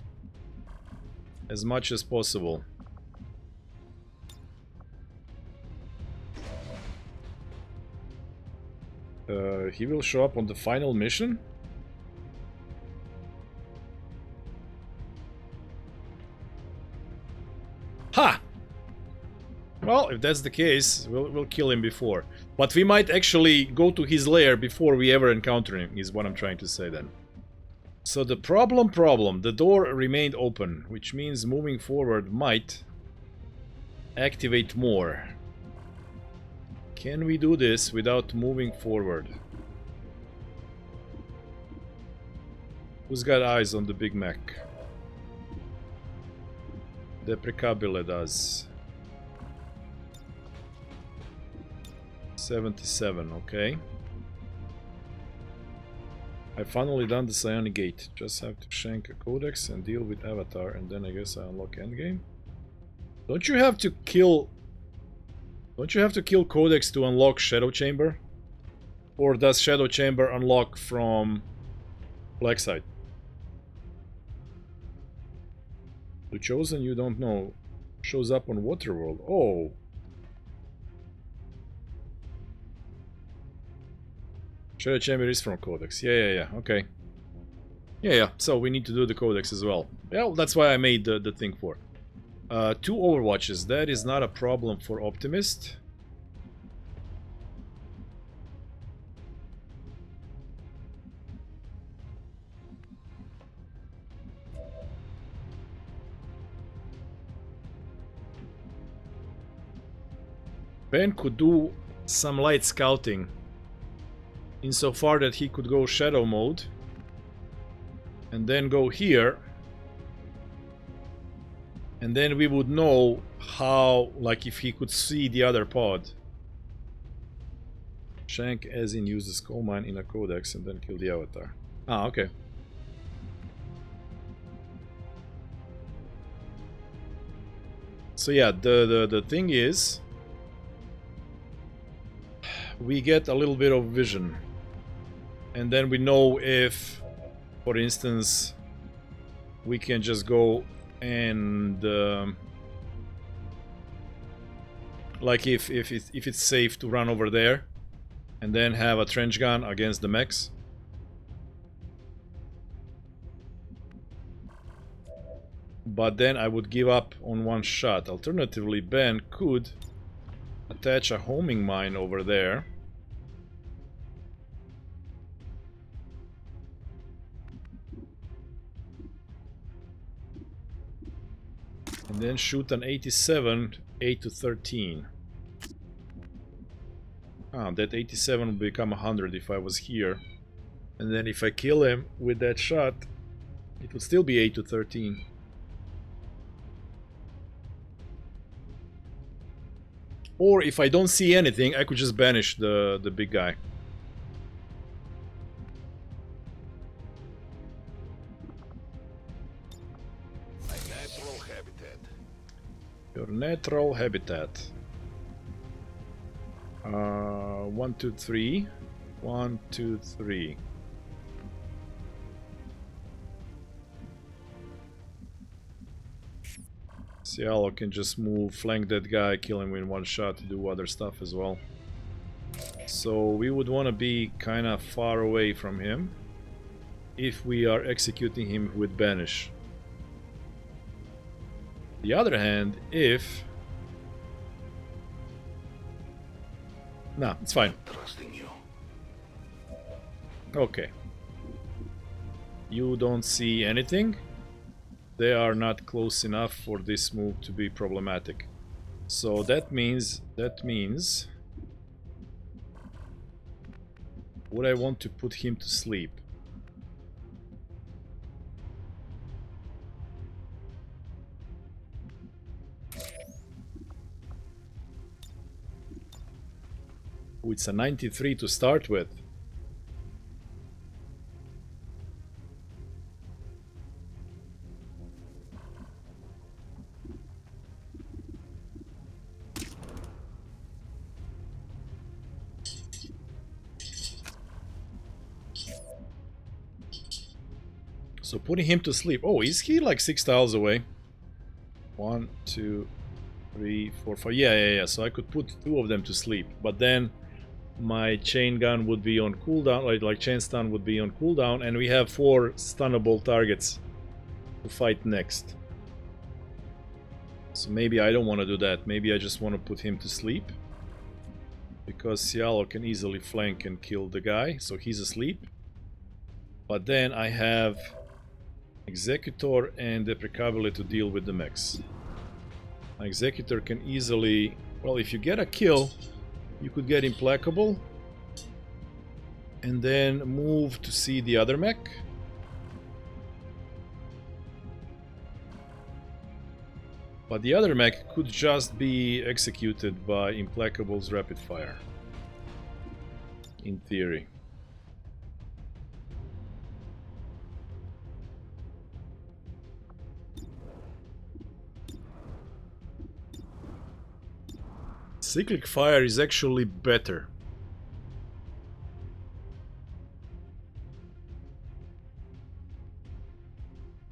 as much as possible. He will show up on the final mission? Ha! Well, if that's the case, we'll kill him before. But we might actually go to his lair before we ever encounter him, is what I'm trying to say then. So the problem, the door remained open, which means moving forward might activate more. Can we do this without moving forward? Who's got eyes on the Big Mac? Deprecabile does. 77, okay. I finally done the Psionic Gate. Just have to shank a codex and deal with Avatar, and then I guess I unlock endgame. Don't you have to kill codex to unlock Shadow Chamber? Or does Shadow Chamber unlock from Black Side? The Chosen, you don't know, shows up on Waterworld. Oh. Shadow Chamber is from Codex. Yeah, okay. Yeah, so we need to do the Codex as well. Well, that's why I made the thing for. 2 Overwatches, that is not a problem for Optimist. Ben could do some light scouting, insofar that he could go shadow mode and then go here, and then we would know how, like, if he could see the other pod. Shank as in uses coal mine in a codex and then kill the Avatar. Ah, okay. So yeah, the thing is, we get a little bit of vision, and then we know if, for instance, we can just go and like if it's safe to run over there and then have a trench gun against the mechs. But then I would give up on one shot. Alternatively, Ben could attach a homing mine over there. And then shoot an 87, 8 to 13. Ah, that 87 would become 100 if I was here. And then if I kill him with that shot, it would still be 8 to 13. Or if I don't see anything, I could just banish the big guy.
My natural habitat.
Your natural habitat. 1, 2, 3. 1, 2, 3. Cialo can just move, flank that guy, kill him in one shot, do other stuff as well. So we would want to be kind of far away from him if we are executing him with banish. The other hand, if... Nah, it's fine.
Trusting you.
Okay. You don't see anything? They are not close enough for this move to be problematic. So that means would I want to put him to sleep? Oh, it's a 93 to start with. So putting him to sleep. Oh, is he like 6 tiles away? 1, 2, 3, 4, 5. Yeah. So I could put 2 of them to sleep. But then my chain gun would be on cooldown. Like chain stun would be on cooldown. And we have 4 stunnable targets to fight next. So maybe I don't want to do that. Maybe I just want to put him to sleep. Because Cialo can easily flank and kill the guy. So he's asleep. But then I have Executor and Deprecability to deal with the mechs. My Executor can easily... Well, if you get a kill, you could get Implacable. And then move to see the other mech. But the other mech could just be executed by Implacable's rapid fire. In theory. Cyclic fire is actually better.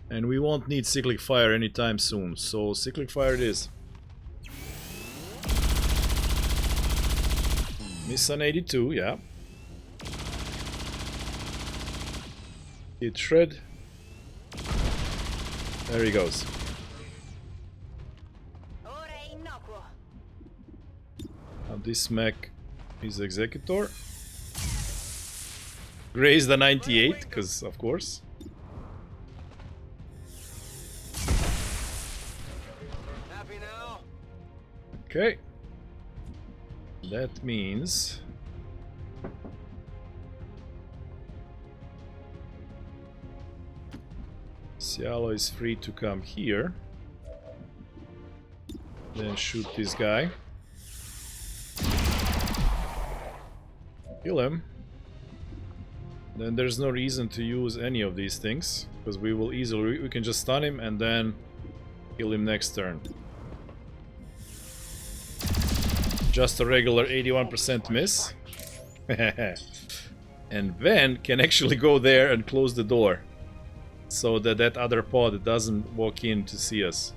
And we won't need cyclic fire anytime soon, so cyclic fire it is. Miss on 82, yeah. Hit shred. There he goes. Now this mech is Executor. Graze the 98, because of course. Okay. That means Cialo is free to come here. Then shoot this guy. Kill him. Then there's no reason to use any of these things, because we will easily, we can just stun him and then kill him next turn. Just a regular 81% miss. And then can actually go there and close the door, so that that other pod doesn't walk in to see us.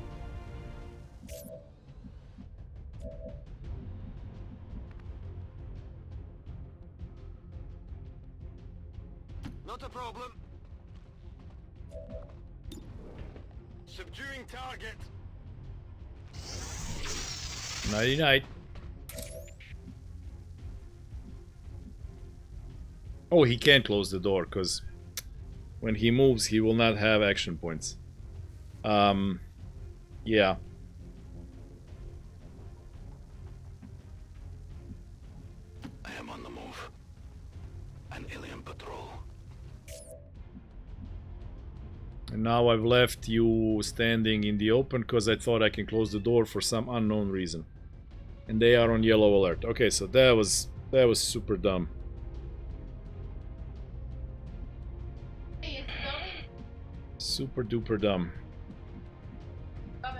Not a problem. Subduing target.
Nighty night. Oh, he can't close the door, because when he moves, he will not have action points. Yeah.
I am on the move. An alien patrol.
And now I've left you standing in the open, because I thought I can close the door for some unknown reason. And they are on yellow alert. Okay, so that was super dumb. Super duper dumb.
I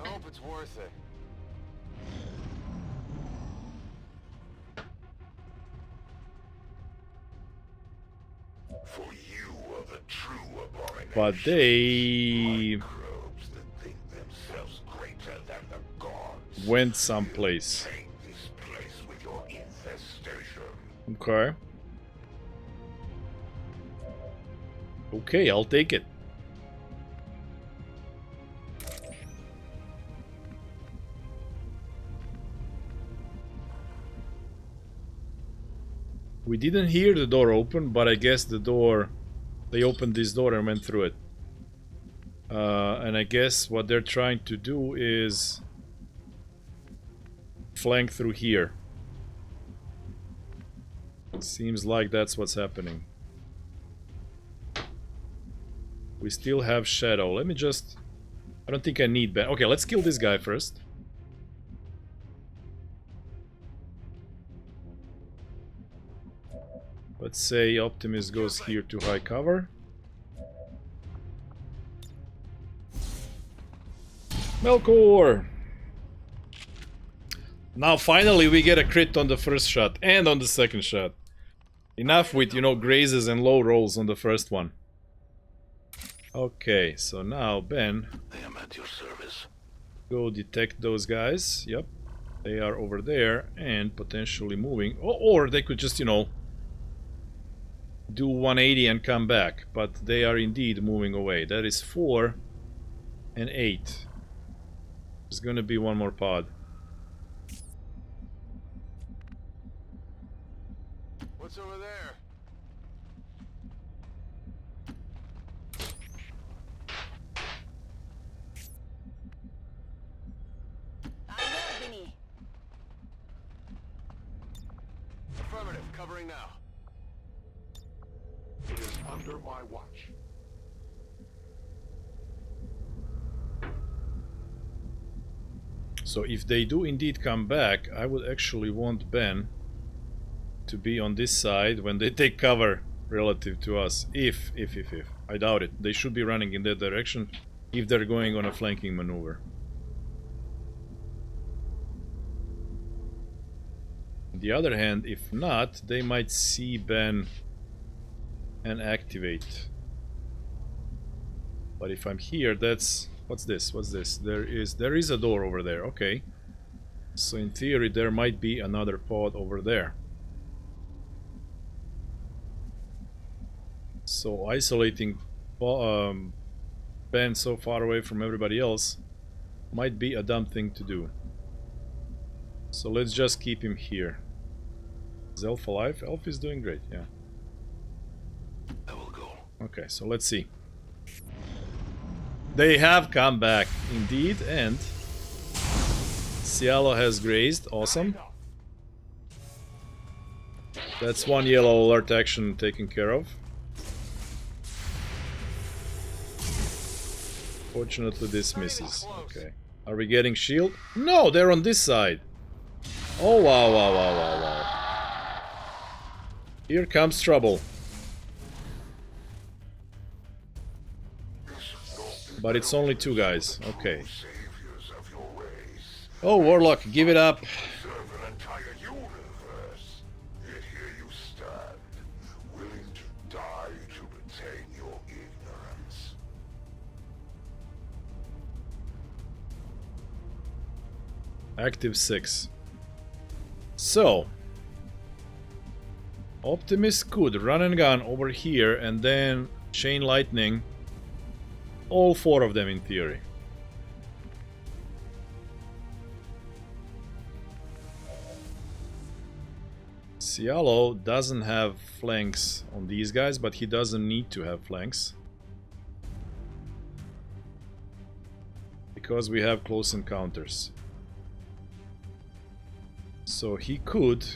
hope it's worth it.
For you are the true abomination.
But they
Microbes that think themselves greater than the gods.
went someplace.
Take this place with your infestation.
Okay. Okay, I'll take it. We didn't hear the door open, but I guess the door... They opened this door and went through it. And I guess what they're trying to do is flank through here. Seems like that's what's happening. We still have Shadow. Let me just... I don't think I need Ben. Okay, let's kill this guy first. Let's say Optimus goes here to high cover. Melkor! Now finally we get a crit on the first shot and on the second shot. Enough with, you know, grazes and low rolls on the first one. Okay, so now, Ben,
I am at your service.
go detect those guys. Yep, they are over there and potentially moving. Or they could just, you know, do 180 and come back. But they are indeed moving away. That is 4 and 8. There's gonna be one more pod.
What's over there? Affirmative, covering now.
It is under my watch.
So if they do indeed come back, I would actually want Ben to be on this side when they take cover relative to us. If. I doubt it. They should be running in that direction if they're going on a flanking maneuver. On the other hand, if not, they might see Ben and activate. But if I'm here, that's... What's this? What's this? There is a door over there. Okay. So in theory, there might be another pod over there. So isolating Ben so far away from everybody else might be a dumb thing to do. So let's just keep him here. Is Elf alive? Elf is doing great, yeah.
I will go.
Okay, so let's see. They have come back, indeed, and Cialo has grazed. Awesome. That's one yellow alert action taken care of. Fortunately, this misses. Okay. Are we getting shield? No, they're on this side. Oh, wow. Here comes trouble. But it's only 2 guys. Okay.
Saviors of your race.
Oh, Warlock, give it up.
Serve an entire universe. Yet here you stand, willing to die to retain your ignorance.
Active 6. So, Optimus could run and gun over here and then chain lightning all 4 of them in theory. Cialo doesn't have flanks on these guys, but he doesn't need to have flanks. Because we have close encounters. So he could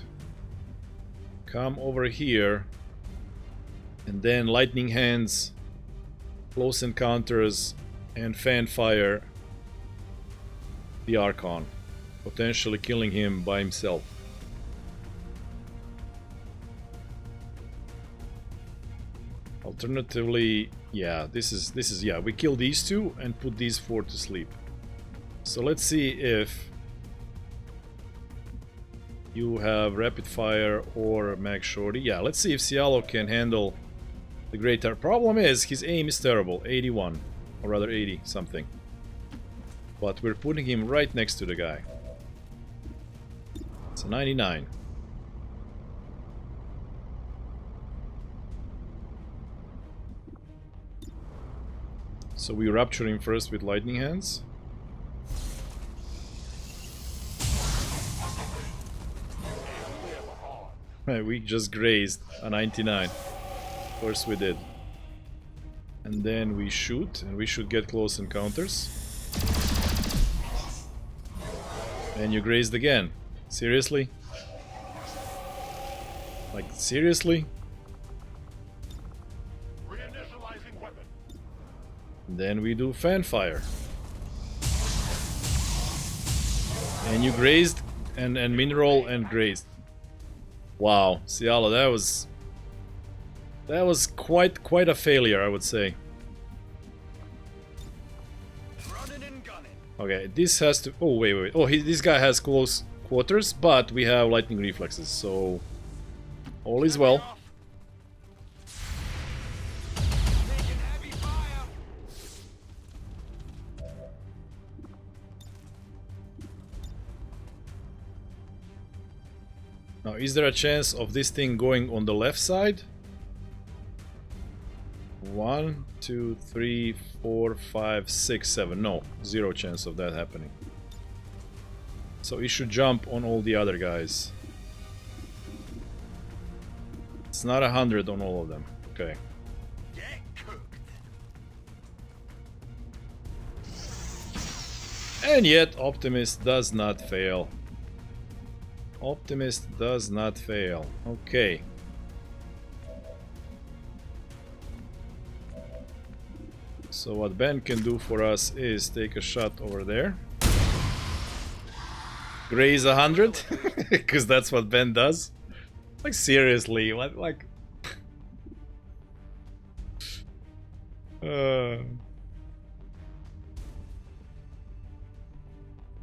come over here and then lightning hands, close encounters, and fan fire the Archon, potentially killing him by himself. Alternatively, yeah, this is yeah, we kill these 2 and put these 4 to sleep. So let's see if you have rapid fire or mag shorty. Yeah, let's see if Cialo can handle the great problem is his aim is terrible, 81, or rather 80 something. But we're putting him right next to the guy. It's a 99. So we rupture him first with lightning hands. We just grazed a 99. Of course we did. And then we shoot, and we should get close encounters. And you grazed again. Seriously? Like, seriously?
Reinitializing weapon.
Then we do fan fire. And you grazed, and mineral and grazed. Wow, Cialo, that was quite a failure, I would say. Okay, this has to... Oh, wait. Oh, this guy has close quarters, but we have lightning reflexes, so... all is well. Now, is there a chance of this thing going on the left side? 1, 2, 3, 4, 5, 6, 7. No, zero chance of that happening. So it should jump on all the other guys. It's not 100 on all of them. Okay. And yet, Optimist does not fail. Optimist does not fail. Okay. So what Ben can do for us is take a shot over there. Graze 100, because that's what Ben does. Like, seriously, what, like...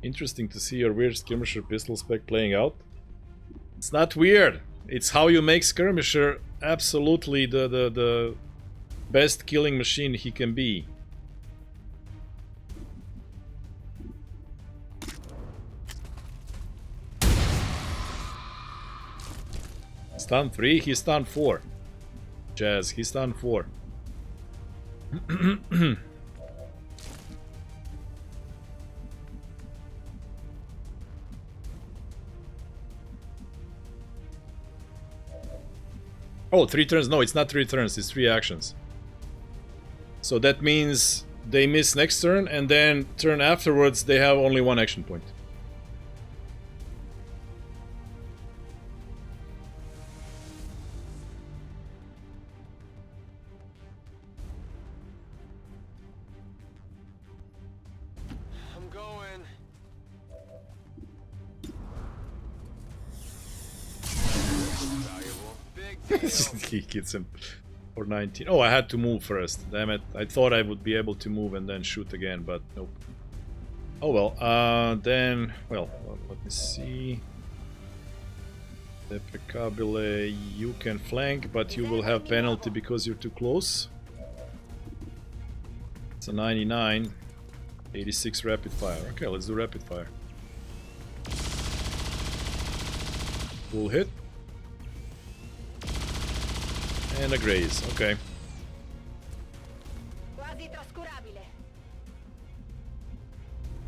Interesting to see your weird skirmisher pistol spec playing out. It's not weird. It's how you make skirmisher absolutely the best killing machine he can be. Stun 3, he stunned 4. Jazz, he stunned 4. Oh, 3 turns. No, it's not 3 turns, it's 3 actions. So that means they miss next turn, and then turn afterwards they have only 1 action point.
I'm going. Valuable. Big deal.
He hits him for 19. Oh, I had to move first. Damn it. I thought I would be able to move and then shoot again, but nope. Oh well. Then, well, let me see. Deprecabile, you can flank, but you will have penalty because you're too close. It's a 99. 86 rapid fire. Okay, let's do rapid fire. Full hit. And a graze. Okay.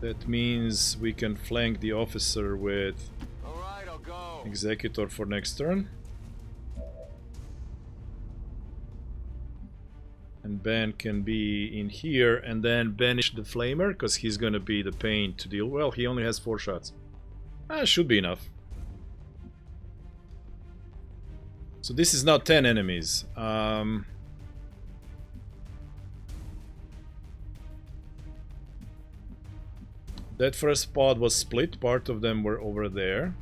That means we can flank the officer with
Alright, I'll go.
Executor for next turn. And Ben can be in here and then banish the Flamer, because he's gonna be the pain to deal. Well, he only has 4 shots. Should be enough. So this is not 10 enemies. That first pod was split. Part of them were over there.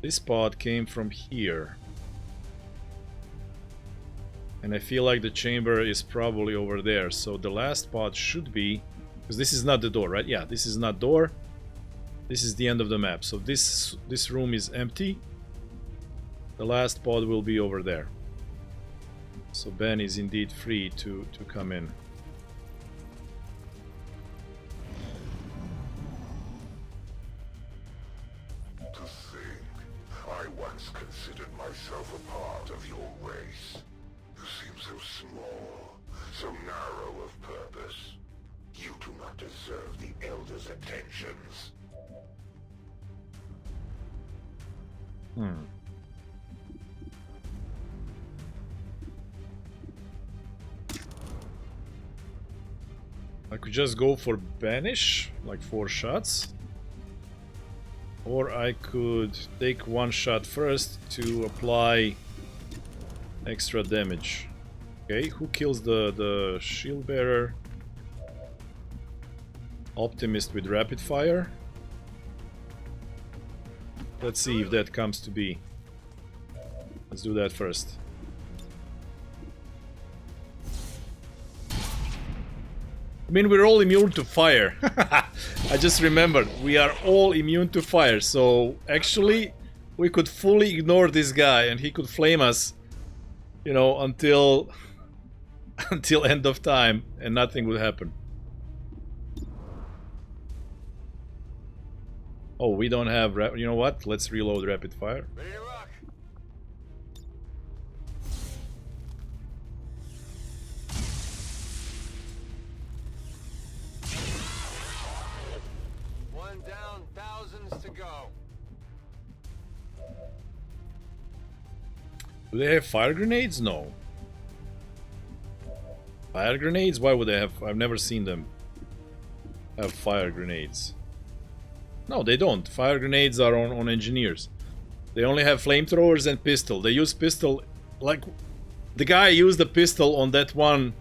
This pod came from here. And I feel like the chamber is probably over there. So the last pod should be... Because this is not the door, right? Yeah, this is not door. This is the end of the map. So this room is empty. The last pod will be over there. So Ben is indeed free to come in.
To think, I once considered myself a part of your race. You seem so small, so narrow of purpose. You do not deserve the Elder's attentions.
I could just go for banish, like 4 shots. Or I could take 1 shot first to apply extra damage. Okay, who kills the shield bearer? Optimist with rapid fire. Let's see if that comes to be. Let's do that first. I mean, we're all immune to fire. I just remembered, we are all immune to fire, so actually we could fully ignore this guy and he could flame us, you know, until end of time and nothing would happen. Oh, we don't have... You know what? Let's reload rapid fire.
Ready to rock. One down, thousands to go.
Do they have fire grenades? No. Fire grenades? Why would they have... I've never seen them have fire grenades. No, they don't. Fire grenades are on engineers. They only have flamethrowers and pistol. They use pistol... Like, the guy used a pistol on that one...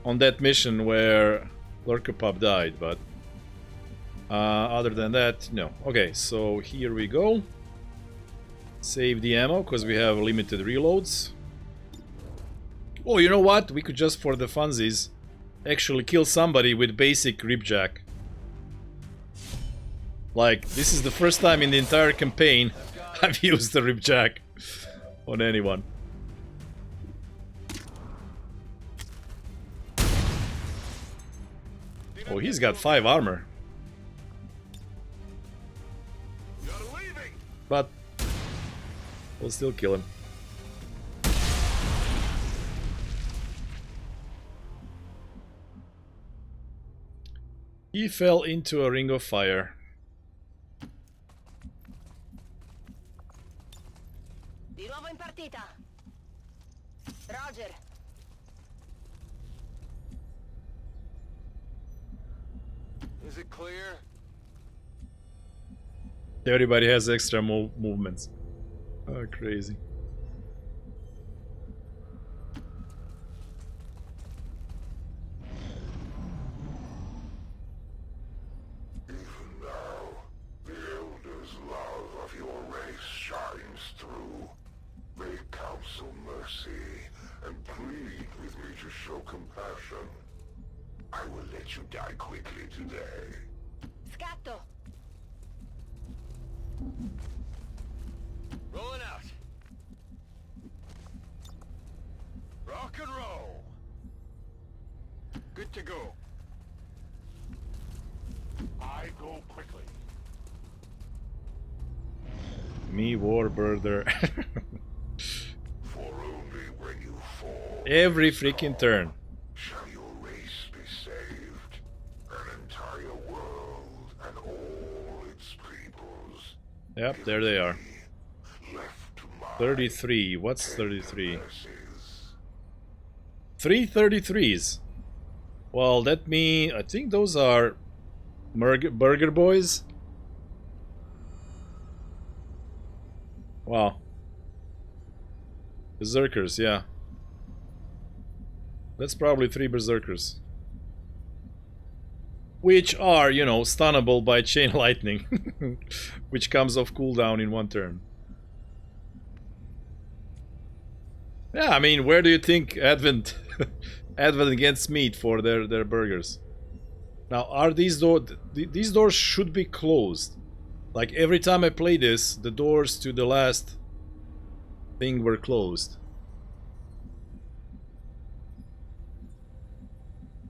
On that mission where Lurker Pup died, but... other than that, no. Okay, so here we go. Save the ammo, because we have limited reloads. Oh, you know what? We could just, for the funsies, actually kill somebody with basic ripjack. Like, this is the first time in the entire campaign I've used the ripjack on anyone. Oh, he's got 5 armor. But we'll still kill him. He fell into a ring of fire.
Di nuovo in partita. Roger.
Is it clear?
Everybody has extra movements. Oh, crazy.
Even now, the Elder's love of your race shines through. They counsel mercy and plead with me to show compassion. I will let you die quickly today.
Scatto.
Rolling out. Rock and roll. Good to go.
I go quickly.
Me, Warbirder.
For only when you fall.
Every freaking turn.
Shall your race be saved? An entire world and all its peoples.
Yep, there they are.
Left to my
33. What's 33?
mercies.
3 33s. Well, that means... I think those are... Burger Boys? Wow. Berserkers, yeah. That's probably 3 Berserkers. Which are, you know, stunnable by Chain Lightning. Which comes off cooldown in 1 turn. Yeah, I mean, where do you think Advent Advent gets meat for their burgers? Now, are these doors... These doors should be closed. Like, every time I play this, the doors to the last thing were closed.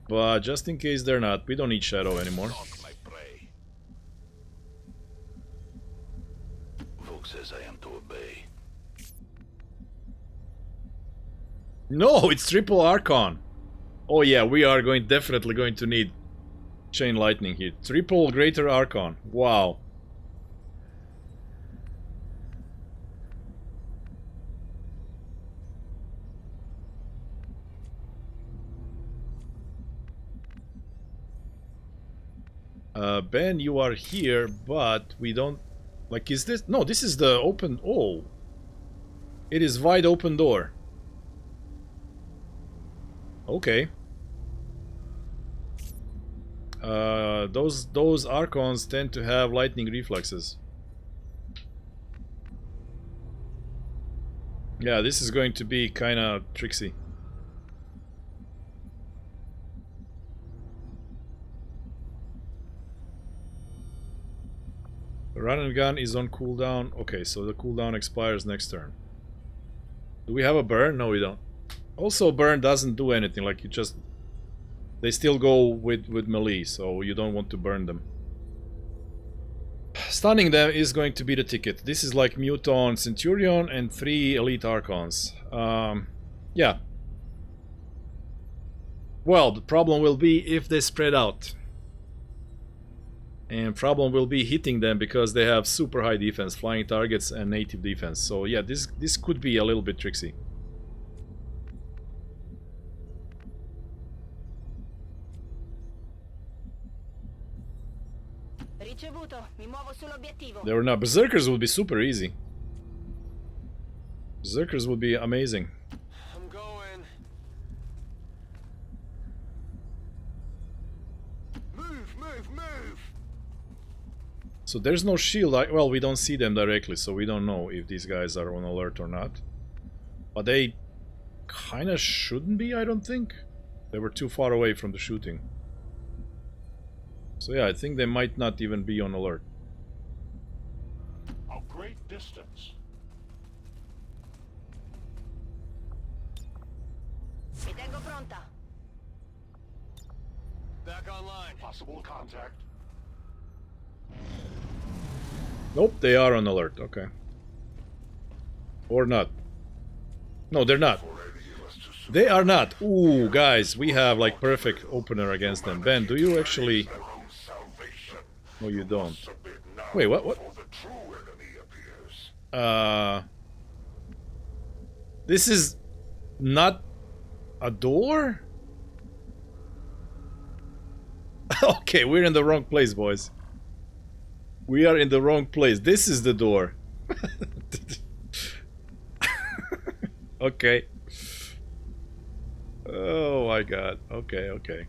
But just in case they're not, we don't need Shadow anymore.
My prey. Volk says I am to obey.
No, it's triple Archon. Oh yeah, we are definitely going to need Chain Lightning here. Triple Greater Archon. Wow. Ben, you are here, but we don't... Like, is this... No, this is the open... Oh. It is wide open door. Okay. Those Archons tend to have lightning reflexes. Yeah, this is going to be kinda tricksy. The run and gun is on cooldown. Okay, so the cooldown expires next turn. Do we have a burn? No, we don't. Also, burn doesn't do anything. Like, you just... They still go with melee, so you don't want to burn them. stunning them is going to be the ticket. This is like Muton Centurion and 3 Elite Archons. Yeah. Well, the problem will be if they spread out. And problem will be hitting them because they have super high defense, flying targets and native defense. So yeah, this could be a little bit tricksy.
Ricevuto, mi muovo sull'obiettivo.
They were not. Berserkers would be super easy. Berserkers would be amazing.
I'm going. Move!
So there's no shield. Well, we don't see them directly, so we don't know if these guys are on alert or not. But they kind of shouldn't be, I don't think. They were too far away from the shooting. So yeah, I think they might not even be on alert.
A great distance.
Mi tengo pronta.
Back online.
Possible contact.
Nope, they are on alert. Okay. Or not. No, they're not. They are not. Ooh, guys, we have like perfect opener against them. Ben, do you actually... No, you don't. Wait, what? This is not a door? Okay, we're in the wrong place, boys. We are in the wrong place. This is the door. Okay. Oh my god. Okay, okay.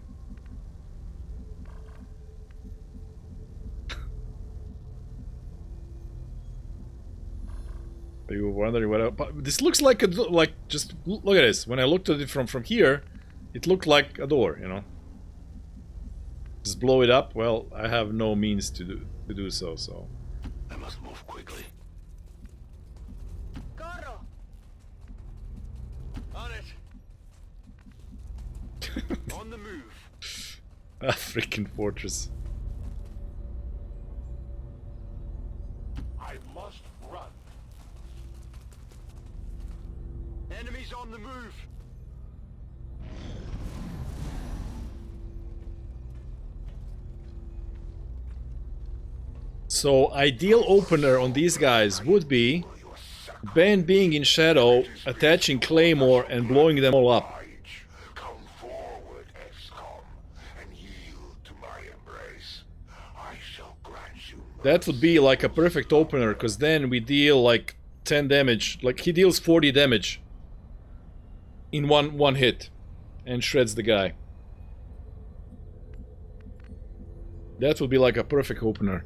Are you wondering what? But this looks like a just look at this. When I looked at it from here, it looked like a door. You know. Just blow it up. Well, I have no means to do so. So.
I must move quickly.
Corro.
On it. On the move.
Ah, freaking fortress.
I must run.
Enemies on the move.
So ideal opener on these guys would be Ben being in shadow, attaching Claymore and blowing them all up.
Come forward, XCOM, and yield to my embrace. I shall grant you.
That would be like a perfect opener, because then we deal like 10 damage. Like he deals 40 damage in one hit and shreds the guy. That would be like a perfect opener.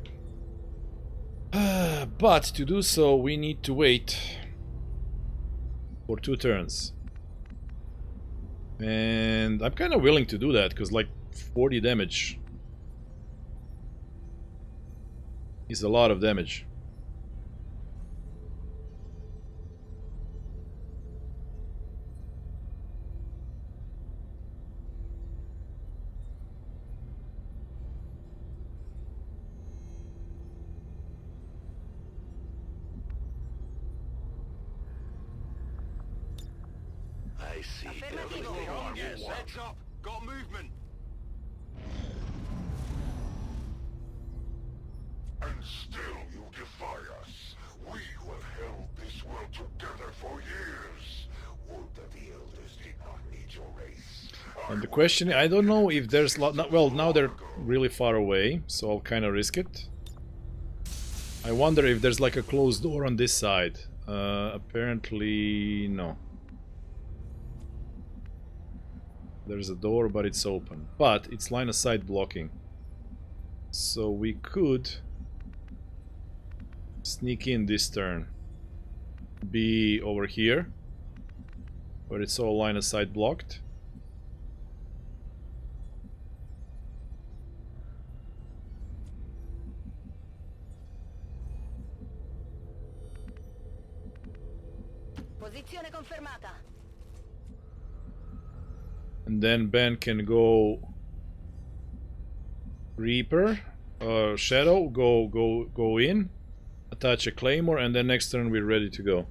But to do so, we need to wait for 2 turns. And I'm kind of willing to do that, because like 40 damage is a lot of damage.
I see
Affermativo.
Yes, heads up. Got movement.
And still you defy us. We who have held this world together for years. Would that the elders did not need your race.
And the question, I don't know if there's well, now they're really far away, so I'll kind of risk it. I wonder if there's like a closed door on this side. Apparently no. There's a door, but it's open. But it's line of sight blocking. So we could sneak in this turn. Be over here, where it's all line of sight blocked.
Posizione confermata.
And then Ben can go Reaper Shadow, go in, attach a claymore, and then next turn we're ready to go.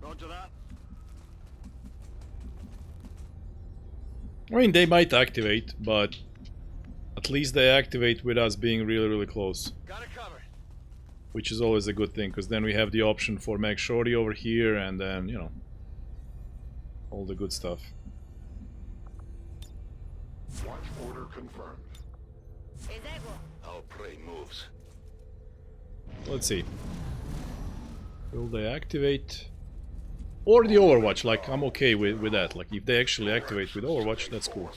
Roger that.
I mean, they might activate, but at least they activate with us being really close.
Got it covered.
Which is always a good thing, because then we have the option for Mag Shorty over here, and then, you know, all the good stuff.
Watch order confirmed.
Our prey moves.
Let's see. Will they activate? Or the Overwatch, like, I'm okay with that. Like, if they actually activate with Overwatch, that's cool.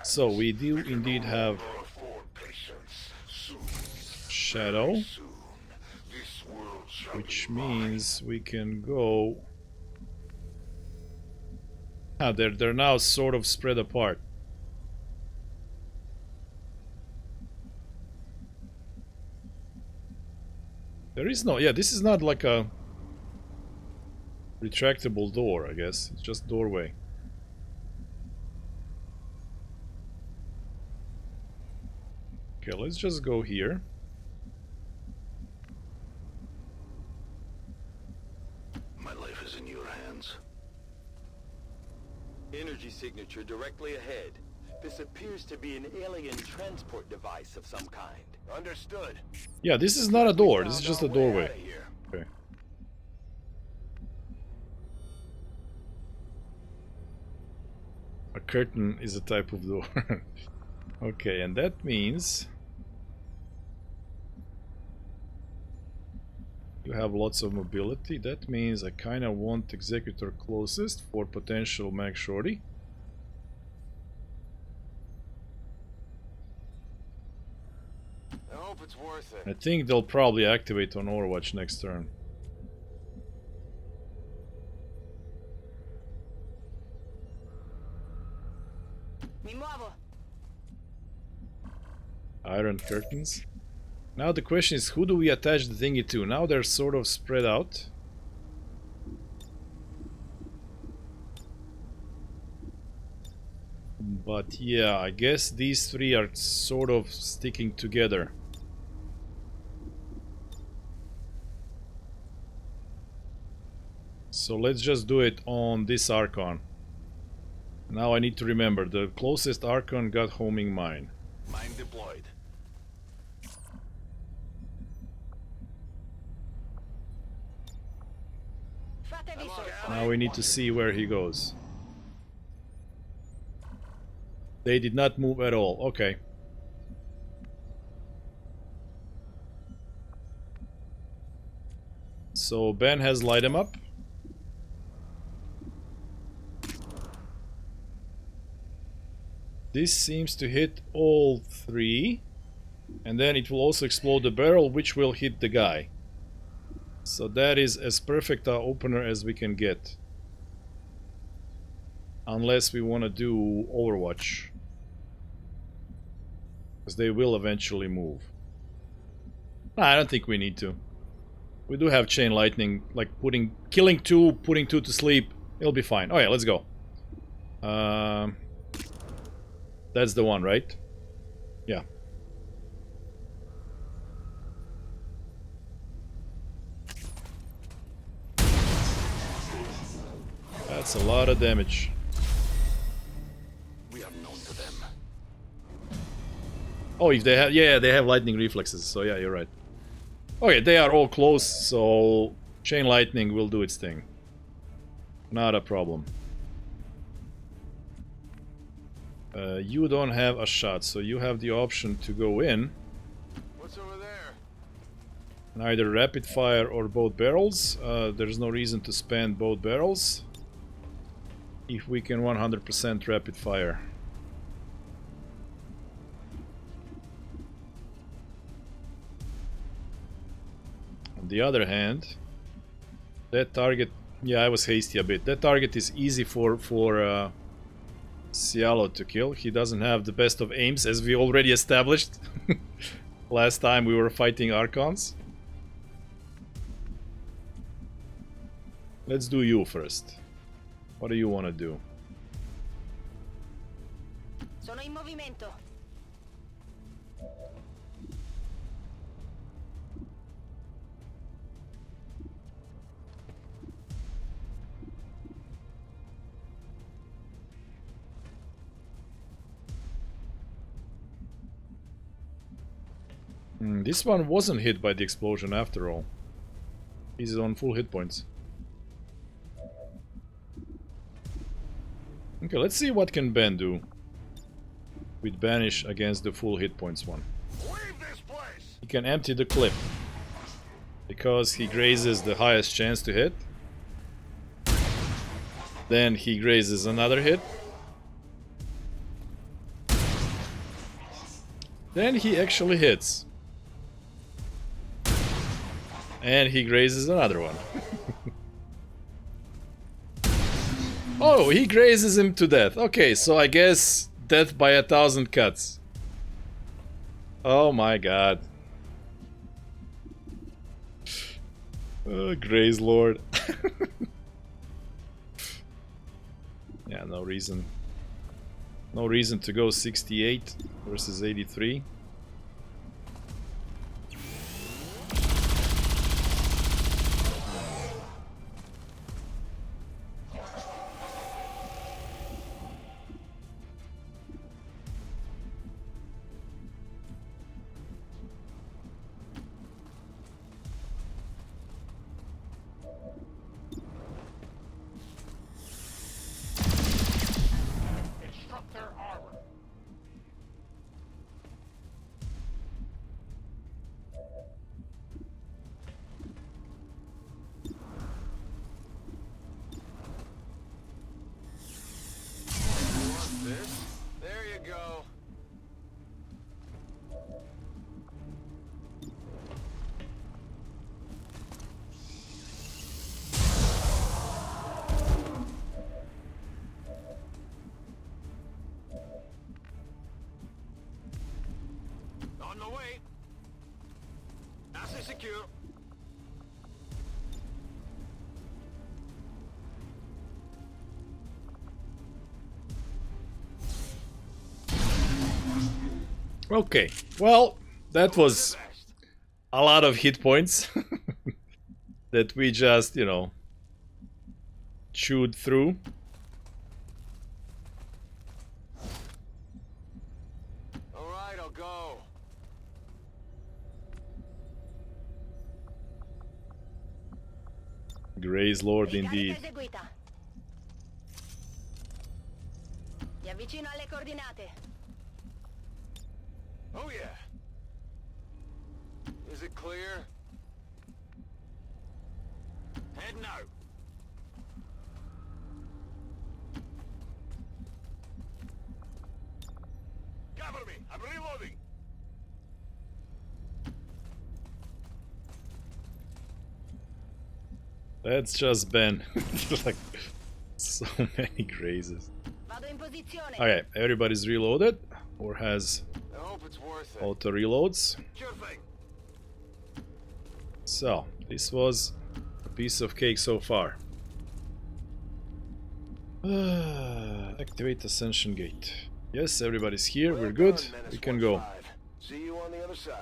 So, we do indeed have Shadow, which means we can go... Ah, they're now sort of spread apart. There is no... Yeah, this is not like a retractable door, I guess. It's just doorway. Okay, let's just go here.
My life is in your hands. Energy signature directly ahead. This appears to be an alien transport device of some kind.
Understood.
Yeah, this is not a door. This is just a doorway. Okay. A curtain is a type of door. Okay, and that means you have lots of mobility. That means I kind of want Executor closest for potential Mag Shorty.
I hope it's worth it.
I think they'll probably activate on Overwatch next turn. Iron curtains. Now the question is, who do we attach the thingy to? Now they're sort of spread out. But yeah, I guess these three are sort of sticking together. So let's just do it on this Archon. Now I need to remember, the closest Archon got homing mine.
Mine deployed.
Now we need to see where he goes. They did not move at all. Okay. So Ben has light him up. This seems to hit all three. And then it will also explode the barrel, which will hit the guy. So that is as perfect an opener as we can get. Unless we want to do Overwatch. Because they will eventually move. I don't think we need to. We do have Chain Lightning, like killing two, putting two to sleep. It'll be fine. Oh yeah, let's go. That's the one, right? Yeah. That's a lot of damage.
We are known to them.
Oh, if they have, yeah, they have lightning reflexes. So yeah, you're right. Okay, they are all close, so Chain Lightning will do its thing. Not a problem. You don't have a shot, so you have the option to go in.
What's over there?
And either rapid fire or both barrels. There's no reason to spend both barrels if we can 100% rapid fire. On the other hand, that target, yeah, I was hasty a bit. That target is easy for Cialo to kill. He doesn't have the best of aims, as we already established last time we were fighting Archons. Let's do you first. What do you want to do?
Sono in movimento.
This one wasn't hit by the explosion after all. He's on full hit points. Okay, let's see what can Ben do with Banish against the full hit points one.
Leave this place!
He can empty the clip because he grazes the highest chance to hit. Then he grazes another hit. Then he actually hits. And he grazes another one. Oh, he grazes him to death. Okay, so I guess death by 1,000 cuts. Oh my god. Grazelord. Yeah, no reason. No reason to go 68 versus 83.
There you go. On the way. Asset secure.
Okay, well, that was a lot of hit points that we just, you know, chewed through.
Alright, I'll go.
Grazelord indeed.
Ricarica eseguita. Mi avvicino alle coordinate.
Oh yeah. Is it clear? Heading out. Cover me. I'm reloading.
That's just Ben. Like, so many grazes.
Vado in posizione.
Okay, everybody's reloaded or has
I hope it's worth it.
auto reloads.
Sure thing.
So, this was a piece of cake so far. Activate Ascension Gate. Yes, everybody's here, we're good,
Well done,
we can go.
1-5. See you on the other side.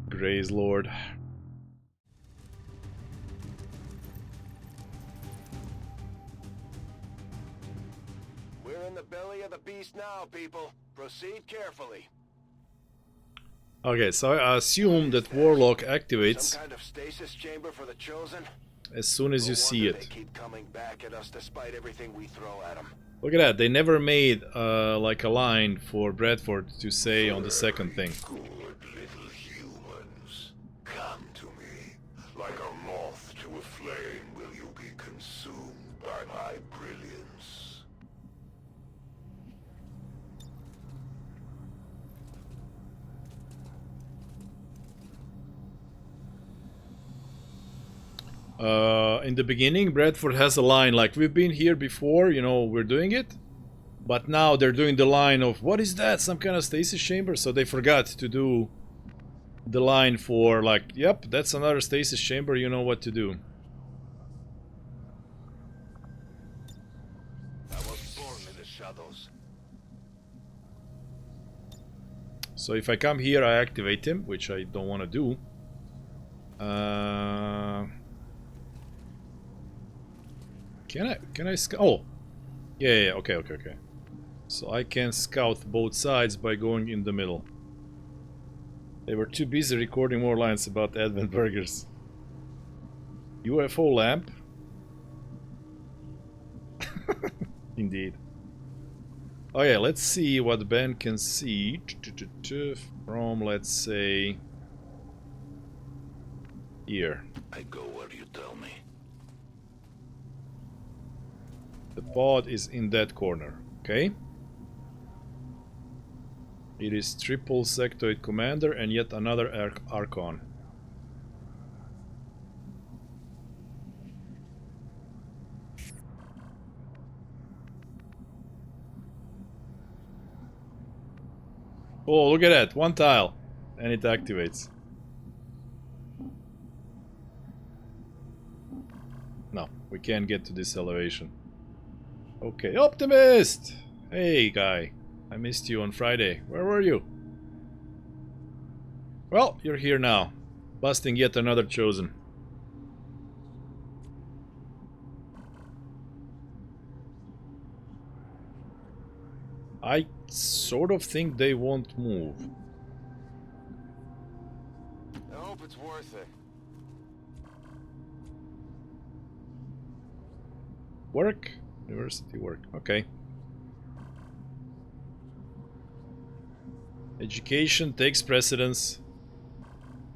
Grazelord.
We're in the belly of the beast now, people. Proceed carefully.
Okay, so I assume that Warlock activates
Some kind of stasis chamber for the chosen?
as soon as you
No
see
wonder
it.
They keep coming back at us despite everything we throw at them.
Look at that, they never made like a line for Bradford to say on the second thing.
Good little humans. Come to me. Like a moth to a flame will you be consumed by my brilliance.
In the beginning, Bradford has a line like, we've been here before, you know, we're doing it. But now they're doing the line of, what is that? Some kind of stasis chamber? So they forgot to do the line for like, yep, that's another stasis chamber, you know what to do.
I was born in the shadows.
So if I come here, I activate him, which I don't want to do. Can I scout? Oh, yeah, okay. So I can scout both sides by going in the middle. They were too busy recording more lines about Advent burgers. UFO lamp. Indeed. Oh yeah, let's see what Ben can see from, let's say, here.
I go where you tell me.
The pod is in that corner, okay? It is triple sectoid commander and yet another Archon. Oh, look at that, one tile, and it activates. No, we can't get to this elevation. Okay, Optimist! Hey, guy. I missed you on Friday. Where were you? Well, you're here now. Busting yet another chosen. I sort of think they won't move.
I hope it's worth it.
Work? University work. Okay. Education takes precedence.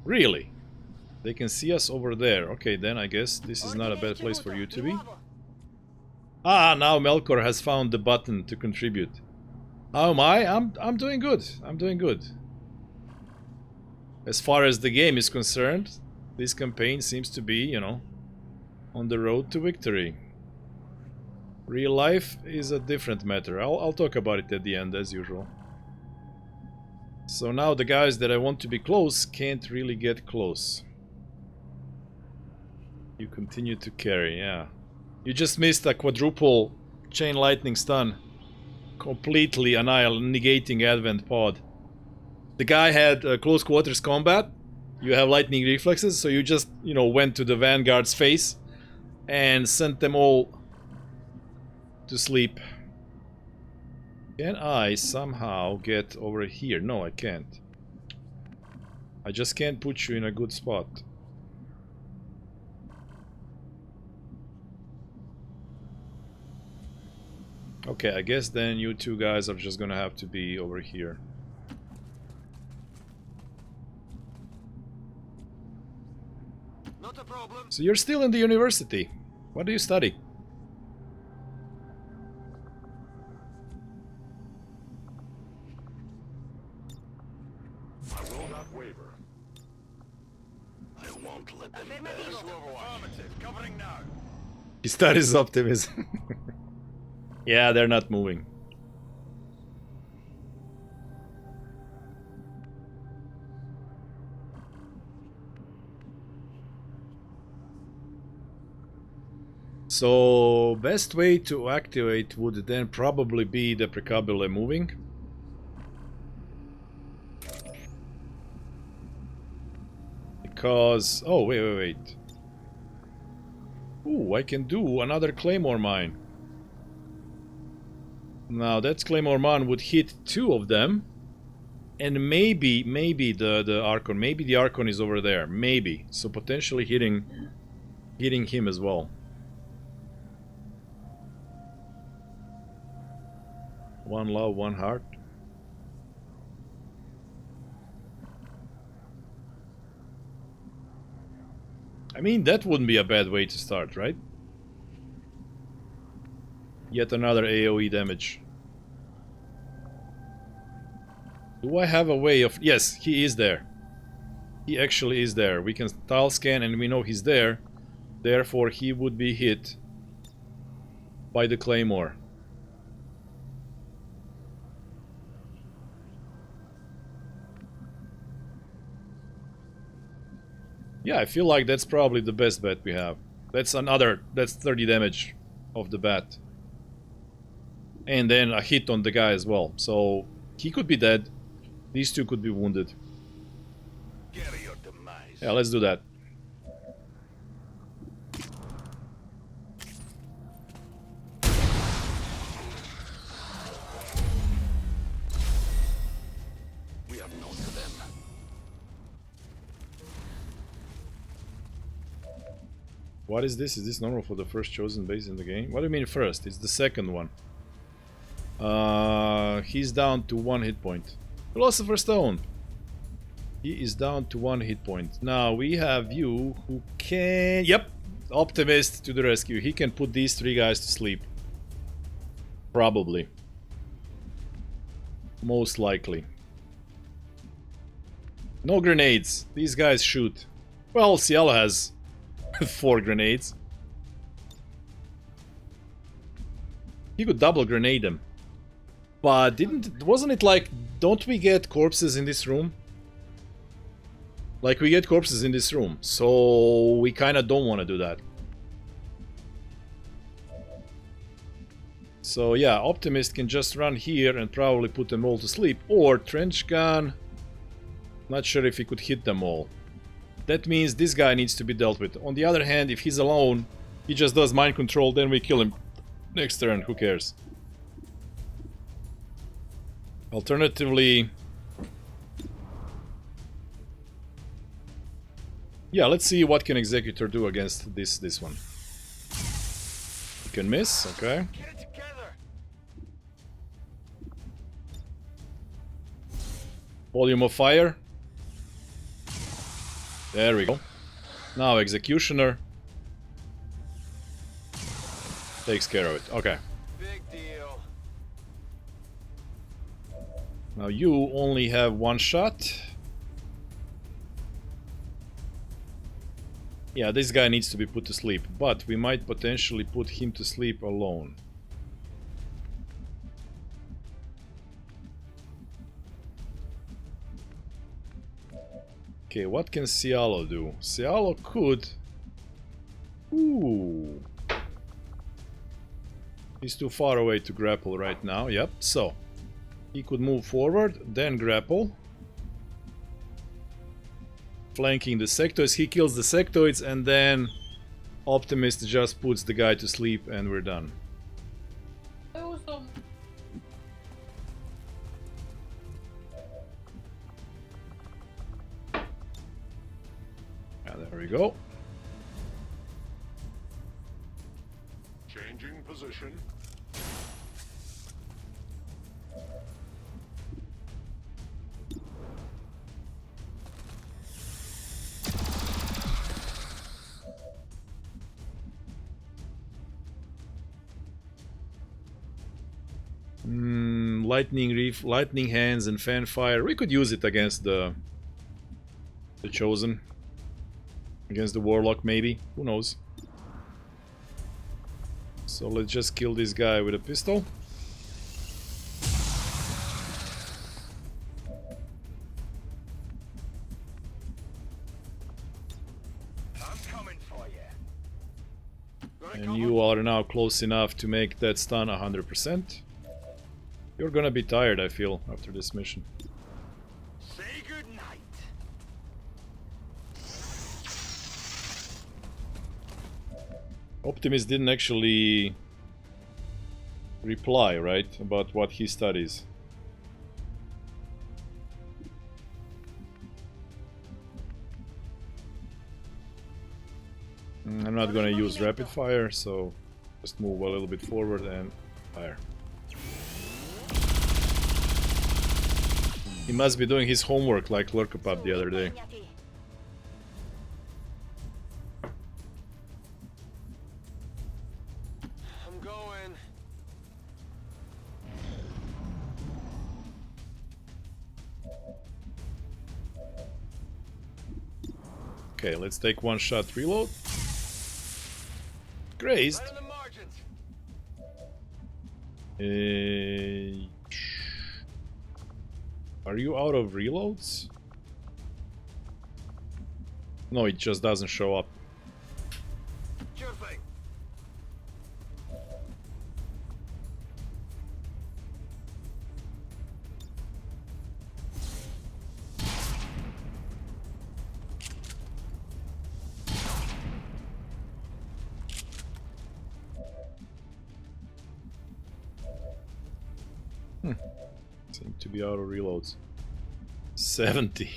Really? They can see us over there. Okay, then I guess this is not a bad place for you to be. Ah, now Melkor has found the button to contribute. How am I? I'm doing good. I'm doing good. As far as the game is concerned, this campaign seems to be, you know, on the road to victory. Real life is a different matter. I'll talk about it at the end, as usual. So now the guys that I want to be close can't really get close. You continue to carry, yeah. You just missed a quadruple chain lightning stun. Completely negating Advent pod. The guy had close quarters combat. You have lightning reflexes, so you just, you know, went to the Vanguard's face and sent them all to sleep. Can I somehow get over here? No, I can't. I just can't put you in a good spot. Okay, I guess then you two guys are just gonna have to be over here.
Not a problem.
So you're still in the university. What do you study?
I will not waver. I won't let them pass.
Affirmative. Covering now.
He studies optimism. Yeah, they're not moving. So, best way to activate would then probably be the Precabile moving. Because... oh, wait. Ooh, I can do another Claymore mine. Now that Claymore Man would hit 2 of them. And maybe the Archon. Maybe the Archon is over there. Maybe. So potentially hitting him as well. One love, one heart. I mean, that wouldn't be a bad way to start, right? Yet another AoE damage. Do I have a way of... Yes, he is there. He actually is there. We can tile scan and we know he's there. Therefore, he would be hit by the Claymore. Yeah, I feel like that's probably the best bet we have. That's 30 damage of the bat. And then a hit on the guy as well. So, he could be dead. These two could be wounded.
Your demise.
Yeah, let's do that.
We are known to them.
What is this? Is this normal for the first chosen base in the game? What do you mean first? It's the second one. He's down to 1 hit point. Philosopher's Stone. He is down to 1 hit point. Now we have you who can... Yep! Optimist to the rescue. He can put these 3 guys to sleep. Probably. Most likely. No grenades. These guys shoot. Well, Cielo has 4 grenades. He could double grenade them. But wasn't it like, don't we get corpses in this room? Like, we get corpses in this room, so we kinda don't want to do that. So yeah, Optimist can just run here and probably put them all to sleep. Or Trench Gun, not sure if he could hit them all. That means this guy needs to be dealt with. On the other hand, if he's alone, he just does mind control, then we kill him next turn, who cares? Alternatively... Yeah, let's see what can Executor do against this one. You can miss, okay.
Get it together.
Volume of Fire. There we go. Now Executioner takes care of it. Okay.
Big deal.
Now you only have 1 shot. Yeah, this guy needs to be put to sleep, but we might potentially put him to sleep alone. Okay, what can Cialo do? Cialo could... Ooh. He's too far away to grapple right now, yep, so... He could move forward, then grapple. Flanking the sectoids, he kills the sectoids, and then Optimist just puts the guy to sleep and we're done.
Awesome.
Yeah, there we go.
Changing position.
Lightning Reef, Lightning Hands and Fanfire. We could use it against the Chosen. Against the Warlock maybe. Who knows? So let's just kill this guy with a pistol.
I'm coming for you.
And you are now close enough to make that stun 100%. You're gonna be tired, I feel, after this mission.
Say goodnight.
Optimist didn't actually reply, right, about what he studies. I'm not gonna use rapid fire, so just move a little bit forward and fire. He must be doing his homework like Lurkapap the other day.
I'm going.
Okay, let's take one shot reload. Grazed.
Right on the margins.
Are you out of reloads? No, it just doesn't show up.
Sure thing.
Seem to be out of reloads. 70.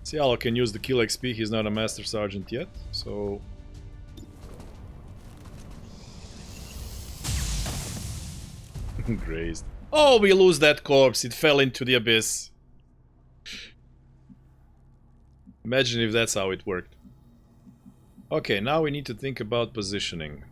Cialo can use the kill XP, he's not a Master Sergeant yet, so... Grazed. Oh, we lose that corpse, it fell into the abyss. Imagine if that's how it worked. Okay, now we need to think about positioning.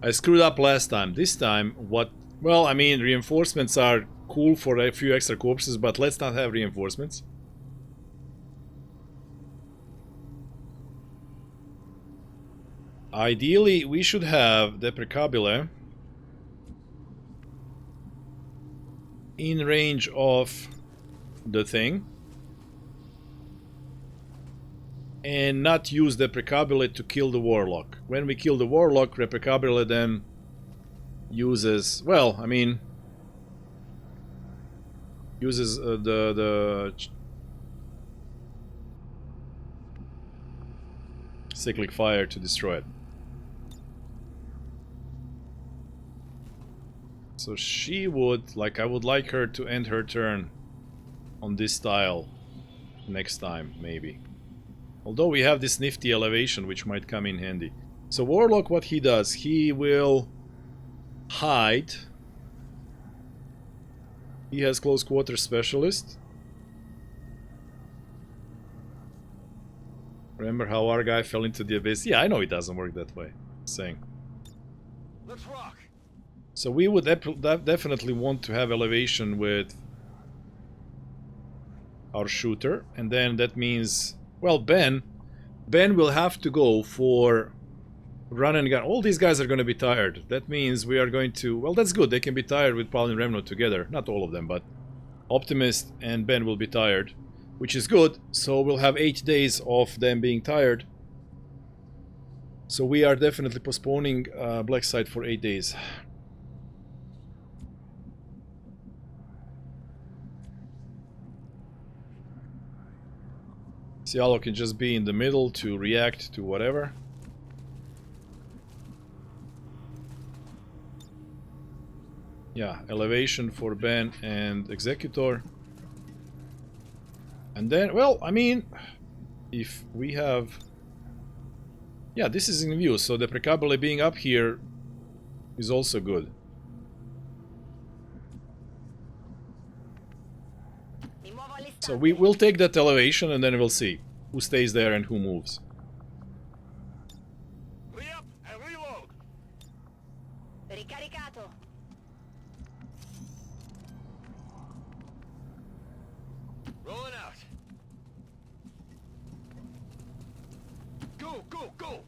I screwed up last time. This time, what... Well, I mean, reinforcements are cool for a few extra corpses, but let's not have reinforcements. Ideally, we should have Deprecabile in range of the thing. And not use Deprecabile to kill the Warlock. When we kill the Warlock, Deprecabile then uses... Well, I mean... Uses the cyclic fire to destroy it. So she would... Like, I would like her to end her turn on this tile next time, maybe. Although we have this nifty elevation, which might come in handy. So Warlock, what he does, he will hide. He has close quarter specialist. Remember how our guy fell into the abyss? Yeah, I know it doesn't work that way. Saying.
Let's rock.
So we would definitely want to have elevation with our shooter, and then that means... Well, Ben will have to go for run and gun. All these guys are going to be tired. That means we are going to... Well, that's good. They can be tired with Paul and Remno together. Not all of them, but Optimist and Ben will be tired, which is good. So we'll have 8 days of them being tired. So we are definitely postponing Black Site for 8 days. Cialo can just be in the middle to react to whatever. Yeah, elevation for Ben and Executor. And then, well, I mean, if we have... Yeah, this is in view, so the Precabile being up here is also good. So we will take that elevation and then we'll see who stays there and who moves.
Re-up and reload.
Ricaricato.
Rolling out. Go, go, go.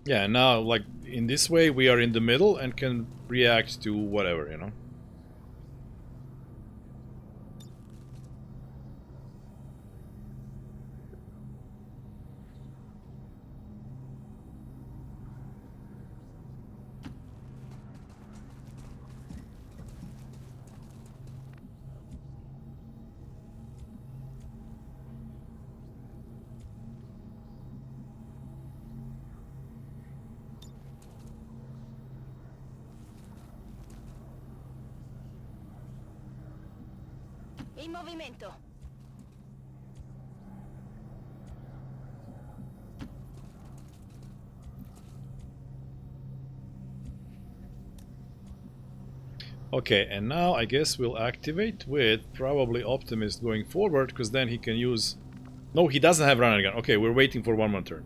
Yeah, now, like, in this way we are in the middle and can react to whatever, you know.
In movimento.
Okay, and now I guess we'll activate with probably Optimist going forward, because then he can use... No, he doesn't have run and gun. Okay, we're waiting for one more turn.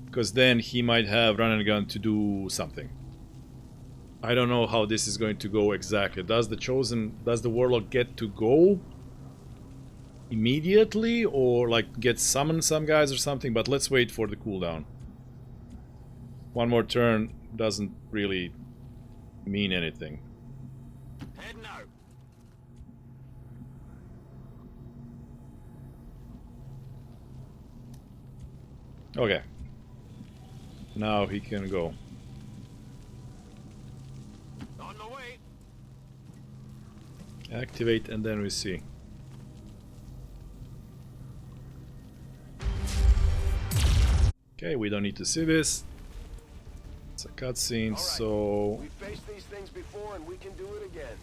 Because then he might have run and gun to do something. I don't know how this is going to go exactly. Does the Warlock get to go immediately, or like get summon some guys or something? But let's wait for the cooldown. One more turn doesn't really mean anything.
Head now.
Okay. Now he can go.
On the way.
Activate and then we see. Okay, we don't need to see this. It's a cutscene, so
We faced these things before and we can do it again.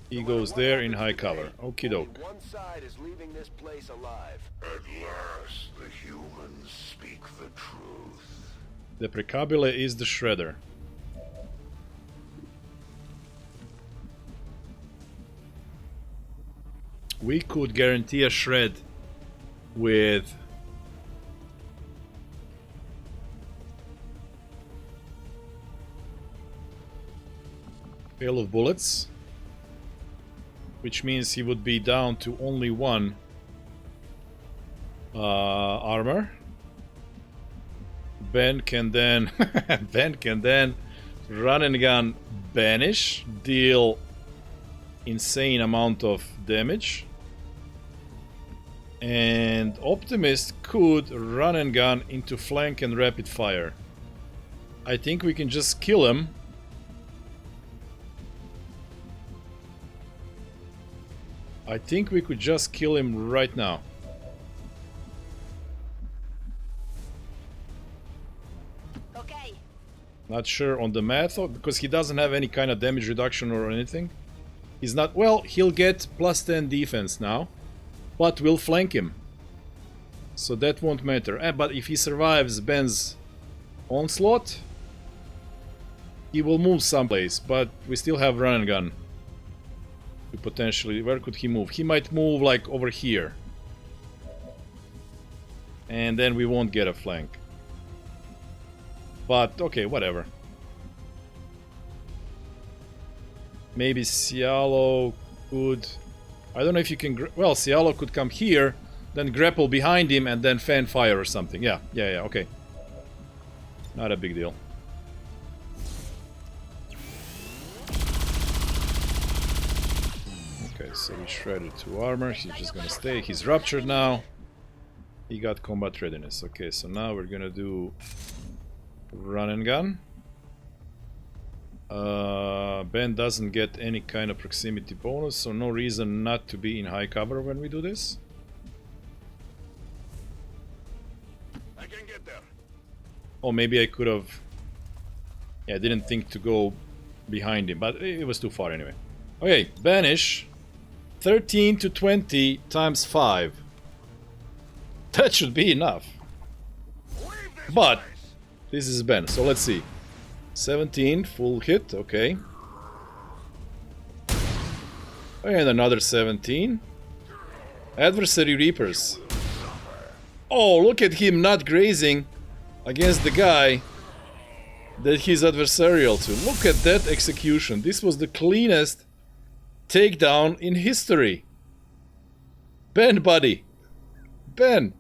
he goes there in high cover. Okie doke.
Only one side is leaving this place alive.
At last, the humans speak the truth.
The Precabile is the Shredder. We could guarantee a shred with hail of bullets, which means he would be down to only one armor. Ben can then run and gun banish, deal insane amount of damage, and Optimist could run and gun into flank and rapid fire. I think we can just kill him. I think we could just kill him right now.
Okay.
Not sure on the math, because he doesn't have any kind of damage reduction or anything. He's not... Well, he'll get plus 10 defense now, but we'll flank him. So that won't matter. But if he survives Ben's onslaught, he will move someplace, but we still have run and gun. To potentially... Where could he move? He might move like over here. And then we won't get a flank. But, okay, whatever. Maybe Cialo could... I don't know if you can... Well, Cialo could come here, then grapple behind him, and then fan fire or something. Yeah, okay. Not a big deal. Okay, so we shredded 2 armor. He's just gonna stay. He's ruptured now. He got combat readiness. Okay, so now we're gonna do run and gun. Ben doesn't get any kind of proximity bonus, so no reason not to be in high cover when we do this.
I can get there.
Oh, maybe I could have... Yeah, I didn't think to go behind him, but it was too far anyway. Okay, banish. 13 to 20 times 5. That should be enough. But this is Ben, so let's see. 17, full hit, okay. And another 17. Adversary Reapers. Oh, look at him not grazing against the guy that he's adversarial to. Look at that execution. This was the cleanest takedown in history. Ben, buddy. Ben.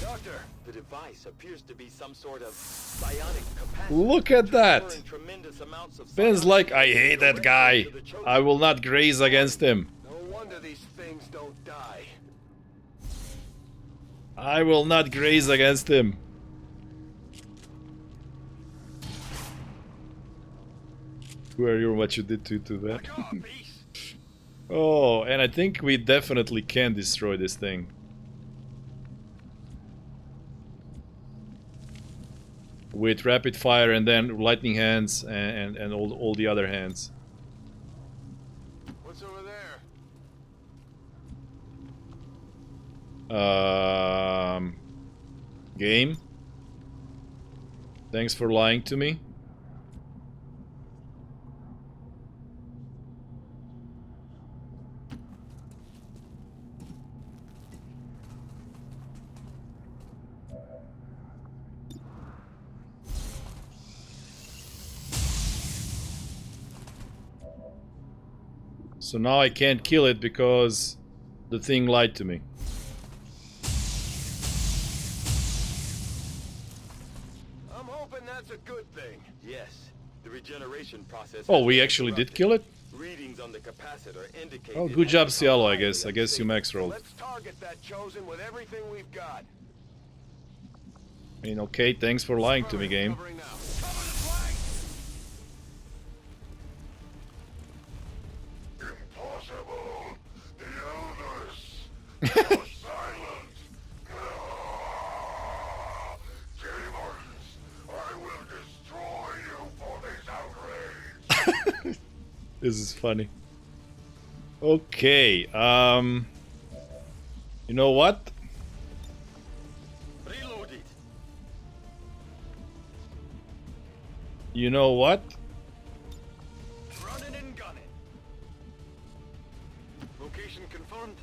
Doctor, the device appears to be some sort of psionic capacity.
Look at that.
Tremendous amounts of
Ben's like, I hate that guy. I will not graze against him.
No wonder these things don't die.
I will not graze against him. Who are you and what you did to that? Oh, and I think we definitely can destroy this thing. With rapid fire and then lightning hands and all the other hands.
What's over there?
Game. Thanks for lying to me. So now I can't kill it because the thing lied to me.
I'm hoping that's a good thing. Yes, the regeneration process.
Oh, we actually did kill it?
Readings on the capacitor indicate.
Oh, good job, Cielo, I guess. I guess you max rolled.
Let's target that chosen with everything we've got.
I mean, okay, thanks for lying to me, game.
Covering now. Cover the flanks!
Impossible! The elders! You're silent! Demons! I will destroy you for this outrage!
This is funny. Okay, you know what?
Reload it.
You know what?
Running and gunning. Location confirmed.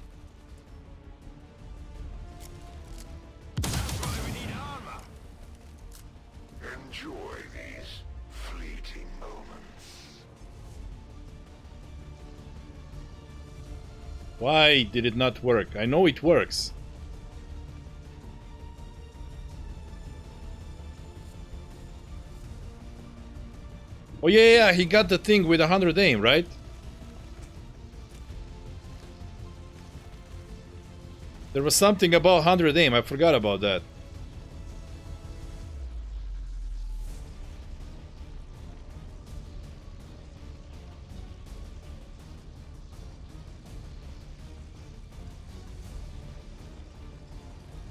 That's why we need armor.
Enjoy these fleeting moments.
Why did it not work? I know it works. Oh yeah, he got the thing with 100 aim, right? There was something about 100 aim, I forgot about that.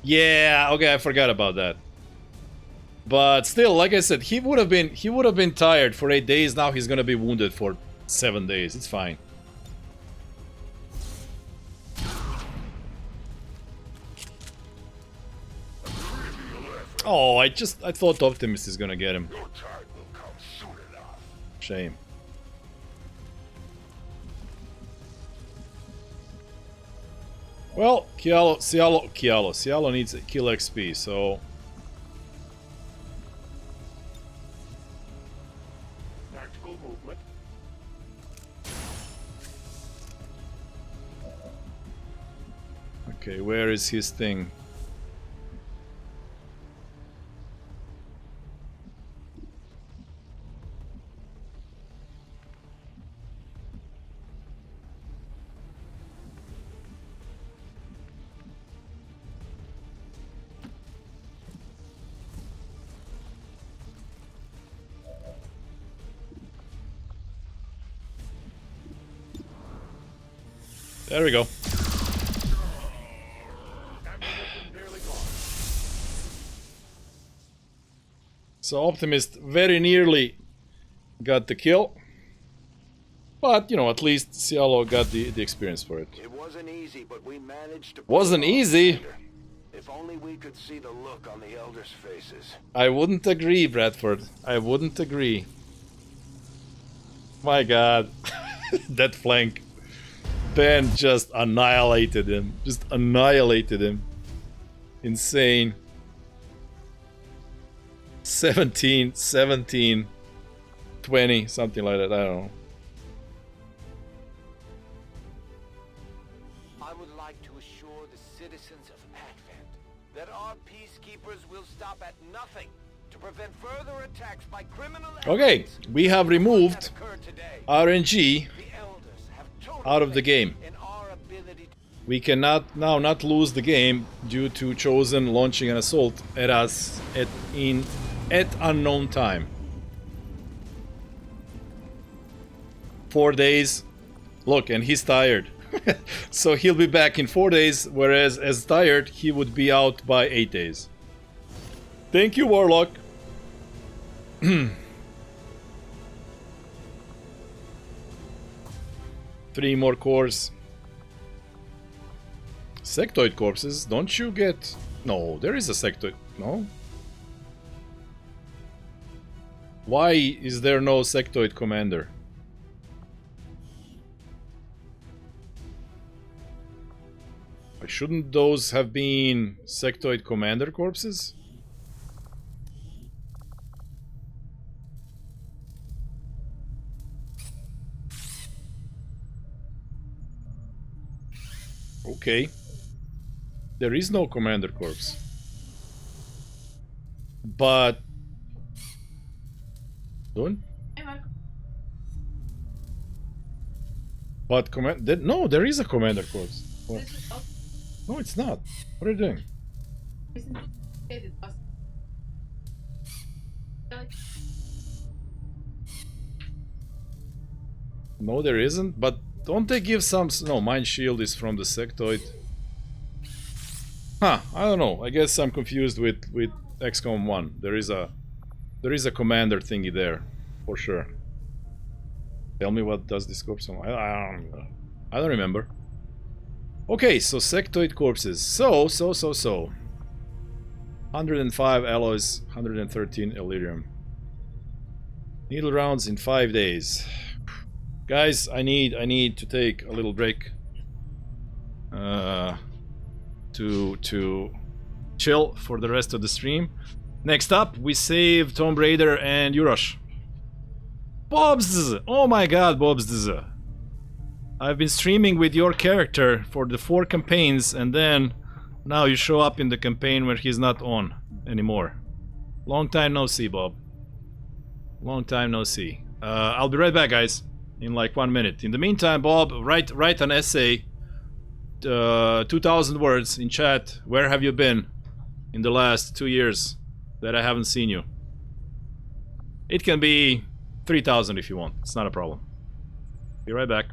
Yeah, okay, I forgot about that. But still, like I said, he would have been tired for 8 days. Now he's gonna be wounded for 7 days. It's fine. Oh, I thought Optimist is gonna get him.
Your time will come soon enough.
Shame. Well, Cielo needs a kill XP, so
Tactical movement.
okay, where is his thing? There we go. So Optimist very nearly got the kill. But, you know, at least Cielo got the experience for it.
It wasn't easy, but we managed to.
Wasn't easy?
If only we could see the look on the elders' faces.
I wouldn't agree, Bradford. I wouldn't agree. My god. That flank. Ben just annihilated him. Just annihilated him. Insane. 17, 20, something like that. I don't know.
I would like to assure the citizens of Advent that our peacekeepers will stop at nothing to prevent further attacks by criminal
Okay,
elements.
we have removed
That occurred today.
RNG
The elders have total
out of the
faith
game.
in our ability to
We cannot now not lose the game due to Chosen launching an assault at us at unknown time. 4 days. Look, and he's tired. So he'll be back in 4 days, whereas as tired, he would be out by 8 days. Thank you, Warlock. 3 more cores. Sectoid corpses, don't you get... No, there is a sectoid... No? Why is there no sectoid commander? Shouldn't those have been sectoid commander corpses? Okay. There is no commander corpse. But... Don't... But no, there is a commander corpse. What? No, it's not. What are you doing? No, there isn't. But don't they give some... No, Mind Shield is from the sectoid. Huh, I don't know. I guess I'm confused with XCOM 1. There is a commander thingy there, for sure. Tell me what does this corpse... I don't remember. Okay, so sectoid corpses. So. 105 alloys, 113 Illyrium. Needle rounds in 5 days. Guys, I need to take a little break. To chill for the rest of the stream. Next up, we save Tomb Raider and Yurosh. Bobs! Oh my god, Bobs! I've been streaming with your character for the 4 campaigns, and then now you show up in the campaign where he's not on anymore. Long time no see, Bob. Long time no see. I'll be right back, guys, in like 1 minute. In the meantime, Bob, write an essay, 2,000 words in chat. Where have you been in the last 2 years that I haven't seen you? It can be 3,000 if you want. It's not a problem. Be right back.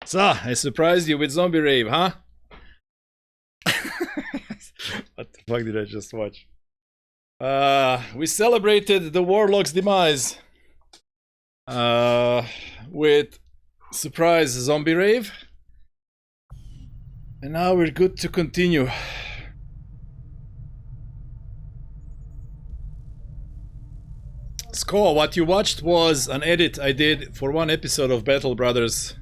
So, I surprised you with Zombie Rave, huh? What the fuck did I just watch? We celebrated the Warlock's demise with surprise Zombie Rave. And now we're good to continue. Sko, what you watched was an edit I did for one episode of Battle Brothers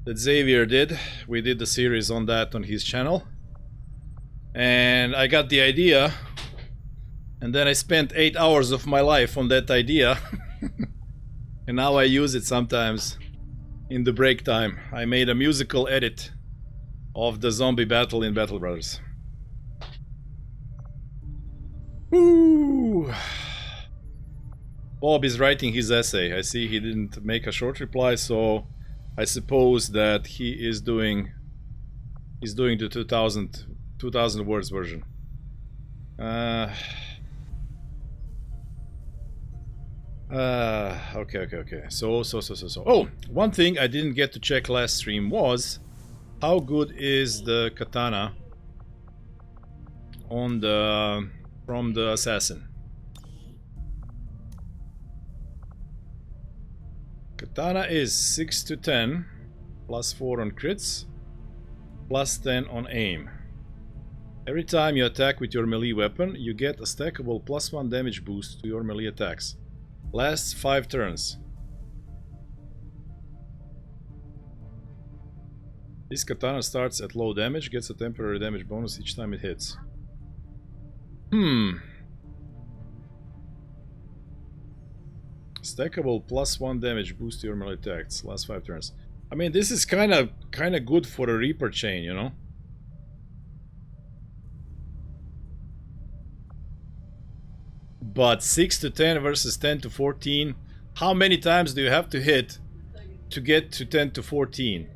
that Xavier did. We did the series on that on his channel. And I got the idea. And then I spent 8 hours of my life on that idea. And now I use it sometimes in the break time. I made a musical edit of the zombie battle in Battle Brothers. Woo! Bob is writing his essay. I see he didn't make a short reply, so I suppose that he is doing the 2000 words version. Okay. So. Oh, one thing I didn't get to check last stream was how good is the katana on the from the assassin. Katana is 6 to 10, plus 4 on crits, plus 10 on aim. Every time you attack with your melee weapon, you get a stackable plus 1 damage boost to your melee attacks. Lasts 5 turns. This katana starts at low damage, gets a temporary damage bonus each time it hits. Stackable plus 1 damage boost to your melee attacks. Last 5 turns. I mean, this is kind of good for a Reaper chain, you know? But 6 to 10 versus 10 to 14. How many times do you have to hit to get to 10 to 14?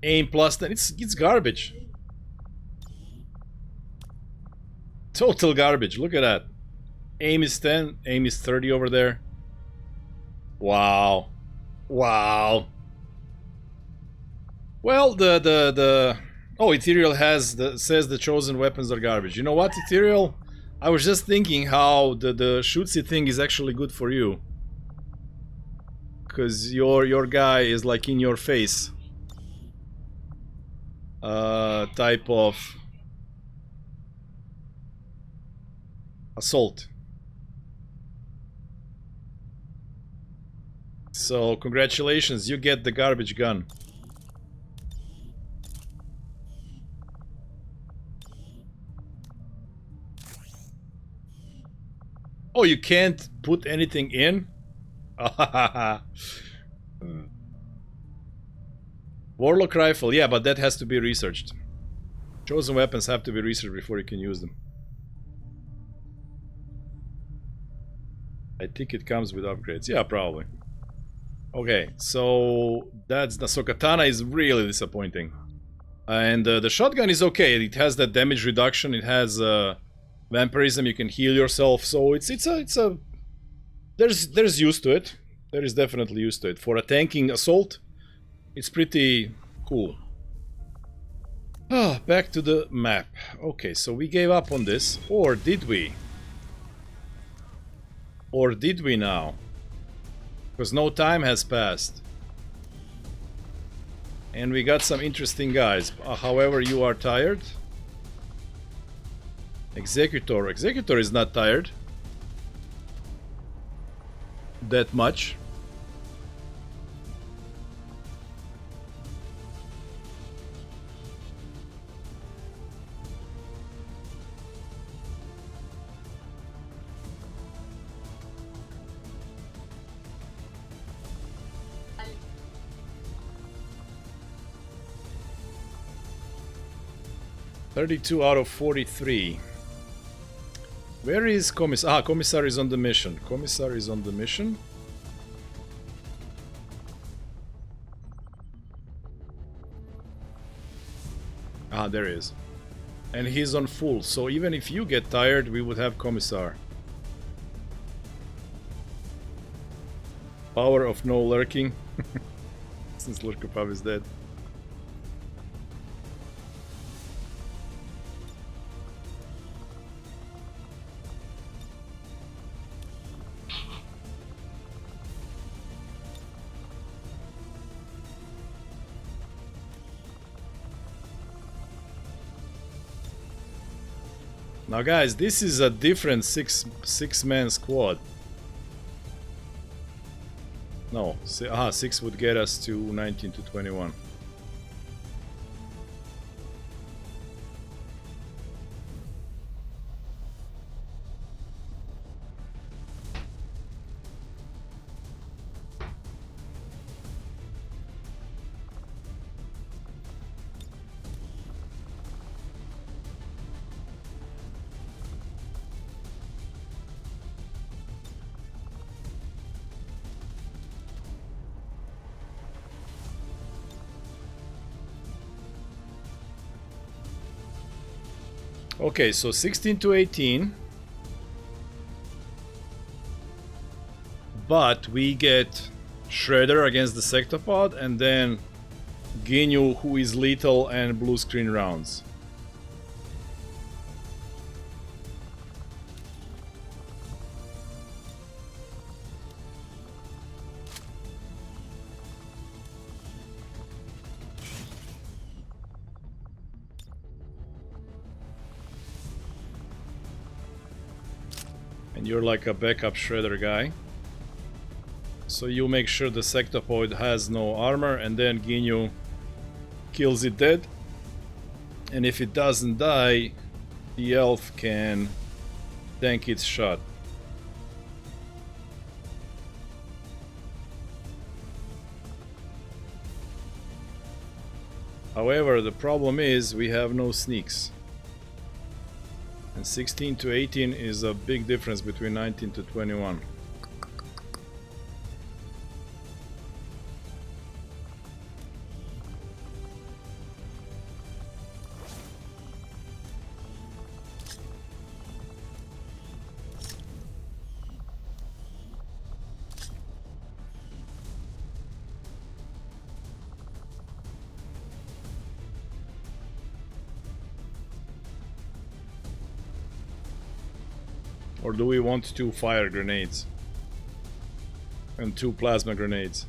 Aim plus 10. It's garbage. Total garbage. Look at that. Aim is 10. Aim is 30 over there. Wow. Wow. Well, oh, Ethereal says the chosen weapons are garbage. You know what, Ethereal? I was just thinking how the shootsie thing is actually good for you. Cause your guy is like in your face. Type of assault. So congratulations, you get the garbage gun. Oh, you can't put anything in? Warlock rifle, yeah, but that has to be researched. Chosen weapons have to be researched before you can use them. I think it comes with upgrades. Yeah, probably. Okay, so so katana is really disappointing. And the shotgun is okay. It has that damage reduction. It has vampirism. You can heal yourself. So it's a there's use to it. There is definitely use to it. For a tanking assault, it's pretty cool. Back to the map. Okay, so we gave up on this, or did we? Or did we now? Because no time has passed. And we got some interesting guys. However, you are tired. Executor. Executor is not tired. That much. (32 out of 43). Where is Commissar? Commissar is on the mission. Commissar is on the mission. There he is. And he's on full, so even if you get tired, we would have Commissar. Power of no lurking. Since Lurkopov is dead. Now guys, this is a different six-man squad. No, 6 would get us to 19 to 21. Okay, so 16 to 18. But we get Shredder against the Sectopod and then Ginyu, who is lethal, and blue screen rounds. And you're like a backup Shredder guy. So you make sure the Sectopod has no armor, and then Ginyu kills it dead. And if it doesn't die, the elf can tank its shot. However, the problem is we have no sneaks. And 16 to 18 is a big difference between 19 to 21. Or do we want 2 fire grenades? And 2 plasma grenades?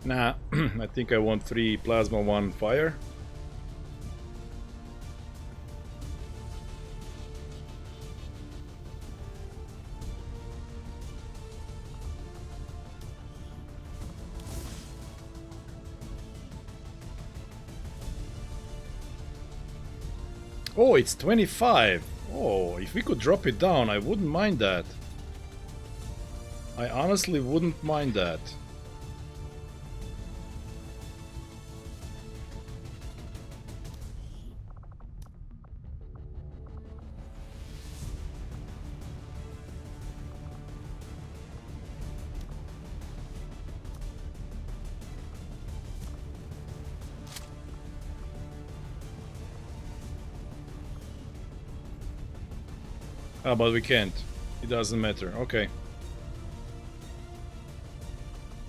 Nah, I think I want 3 plasma, 1 fire. Oh, it's 25. Oh, if we could drop it down, I wouldn't mind that. I honestly wouldn't mind that. Ah, but we can't. It doesn't matter. Okay.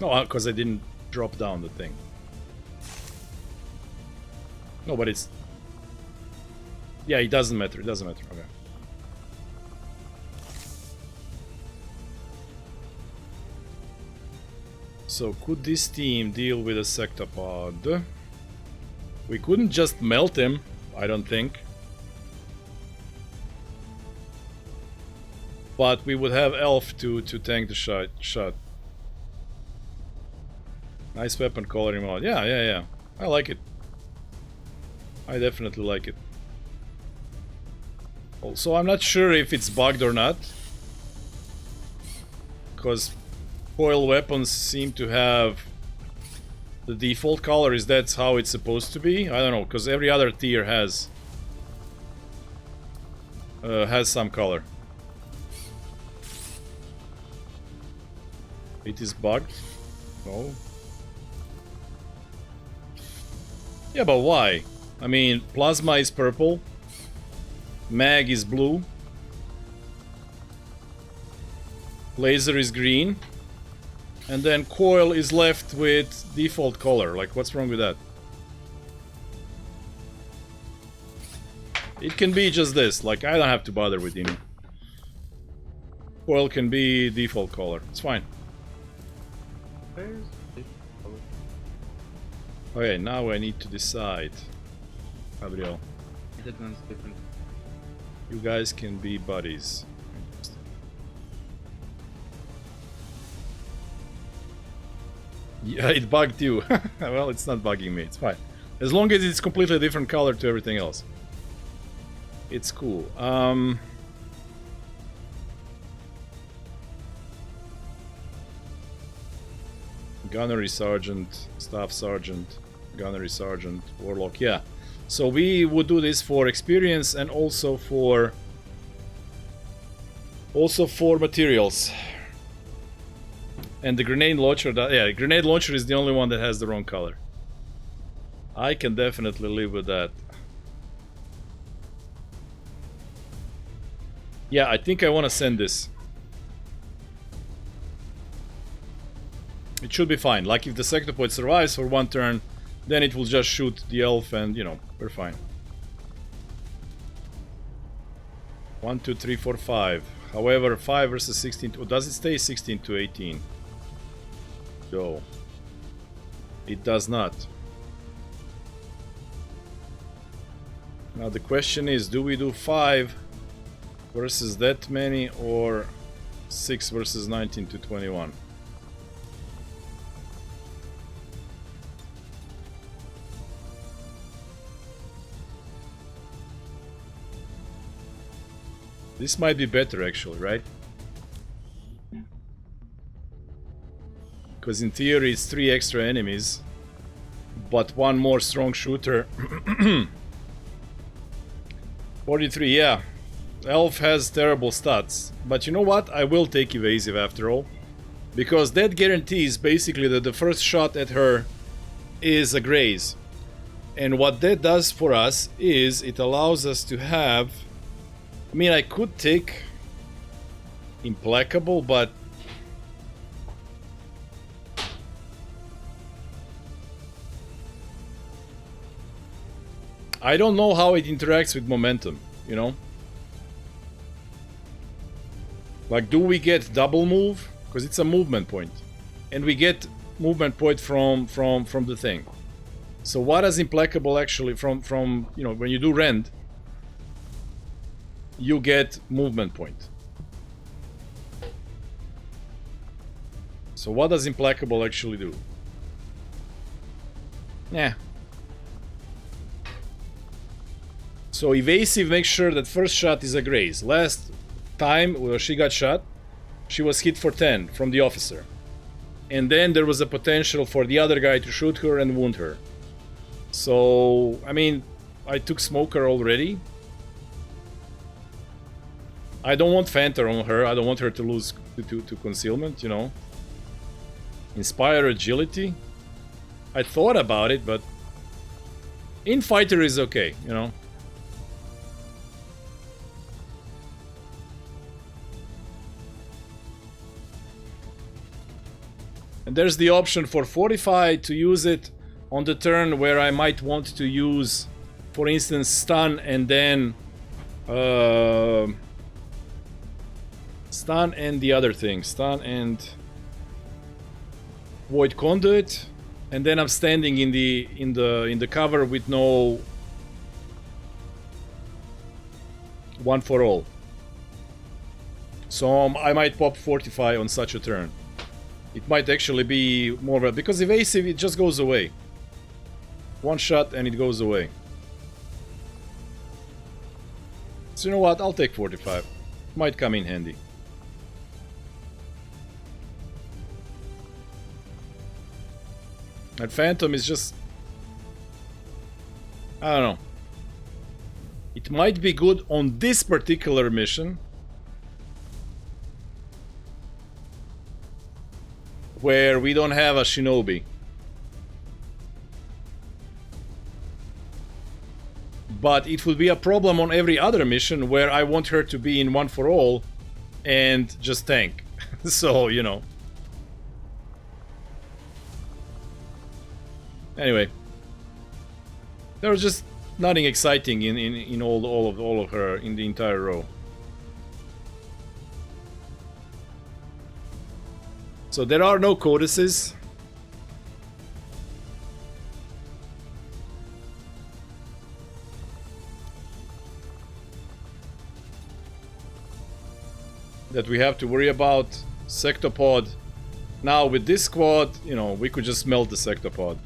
No, because I didn't drop down the thing. No, but it's... Yeah, it doesn't matter. It doesn't matter. Okay. So, could this team deal with a Sectopod? We couldn't just melt him, I don't think. But we would have Elf to tank the shot. Nice weapon coloring mod. Yeah. I like it. I definitely like it. Also, I'm not sure if it's bugged or not. Because foil weapons seem to have the default color. Is that how it's supposed to be? I don't know, because every other tier has some color. It is bugged? No. Yeah, but why? I mean, Plasma is purple. Mag is blue. Laser is green. And then Coil is left with default color. Like, what's wrong with that? It can be just this. Like, I don't have to bother with him. Coil can be default color. It's fine.
Where's it?
Okay, now I need to decide. Gabriel,
That one's different.
you guys can be buddies. Yeah, it bugged you. Well, it's not bugging me. It's fine. As long as it's completely different color to everything else. It's cool. Gunnery Sergeant, Staff Sergeant, Gunnery Sergeant, Warlock, yeah. So we would do this for experience and also for materials. And the grenade launcher, yeah, grenade launcher is the only one that has the wrong color. I can definitely live with that. Yeah, I think I want to send this. It should be fine. Like, if the sectopoid survives for one turn, then it will just shoot the elf and, you know, we're fine. 1, 2, 3, 4, 5. However, 5 versus 16... Oh, does it stay 16 to 18? No. It does not. Now the question is, do we do 5 versus that many, or 6 versus 19 to 21? This might be better, actually, right? Because in theory it's 3 extra enemies, but 1 more strong shooter. 43, yeah. Elf has terrible stats, but you know what? I will take evasive after all. Because that guarantees basically that the first shot at her is a graze. And what that does for us is it allows us to have... I mean, I could take Implacable, but I don't know how it interacts with momentum, you know? Like, do we get double move? Because it's a movement point. And we get movement point from the thing. So what does Implacable actually from you know, when you do rend, you get movement point. So what does Implacable actually do? Yeah. So evasive makes sure that first shot is a graze. Last time where she got shot, she was hit for 10 from the officer. And then there was a potential for the other guy to shoot her and wound her. So, I mean, I took Smoker already. I don't want Phantom on her. I don't want her to lose to concealment, you know. Inspire Agility. I thought about it, but Infighter is okay, you know. And there's the option for Fortify to use it on the turn where I might want to use, for instance, Stun and then... Stun and the other thing. Stun and... Void Conduit. And then I'm standing in the cover with no... One for all. So I might pop Fortify on such a turn. It might actually be more... Because evasive, it just goes away. One shot and it goes away. So you know what? I'll take 45. Might come in handy. And Phantom is just... I don't know. It might be good on this particular mission. Where we don't have a Shinobi. But it would be a problem on every other mission where I want her to be in one for all and just tank. So, you know. Anyway, there was just nothing exciting in all of her in the entire row. So there are no codices. That we have to worry about. Sectopod. Now with this squad, you know, we could just melt the sectopod.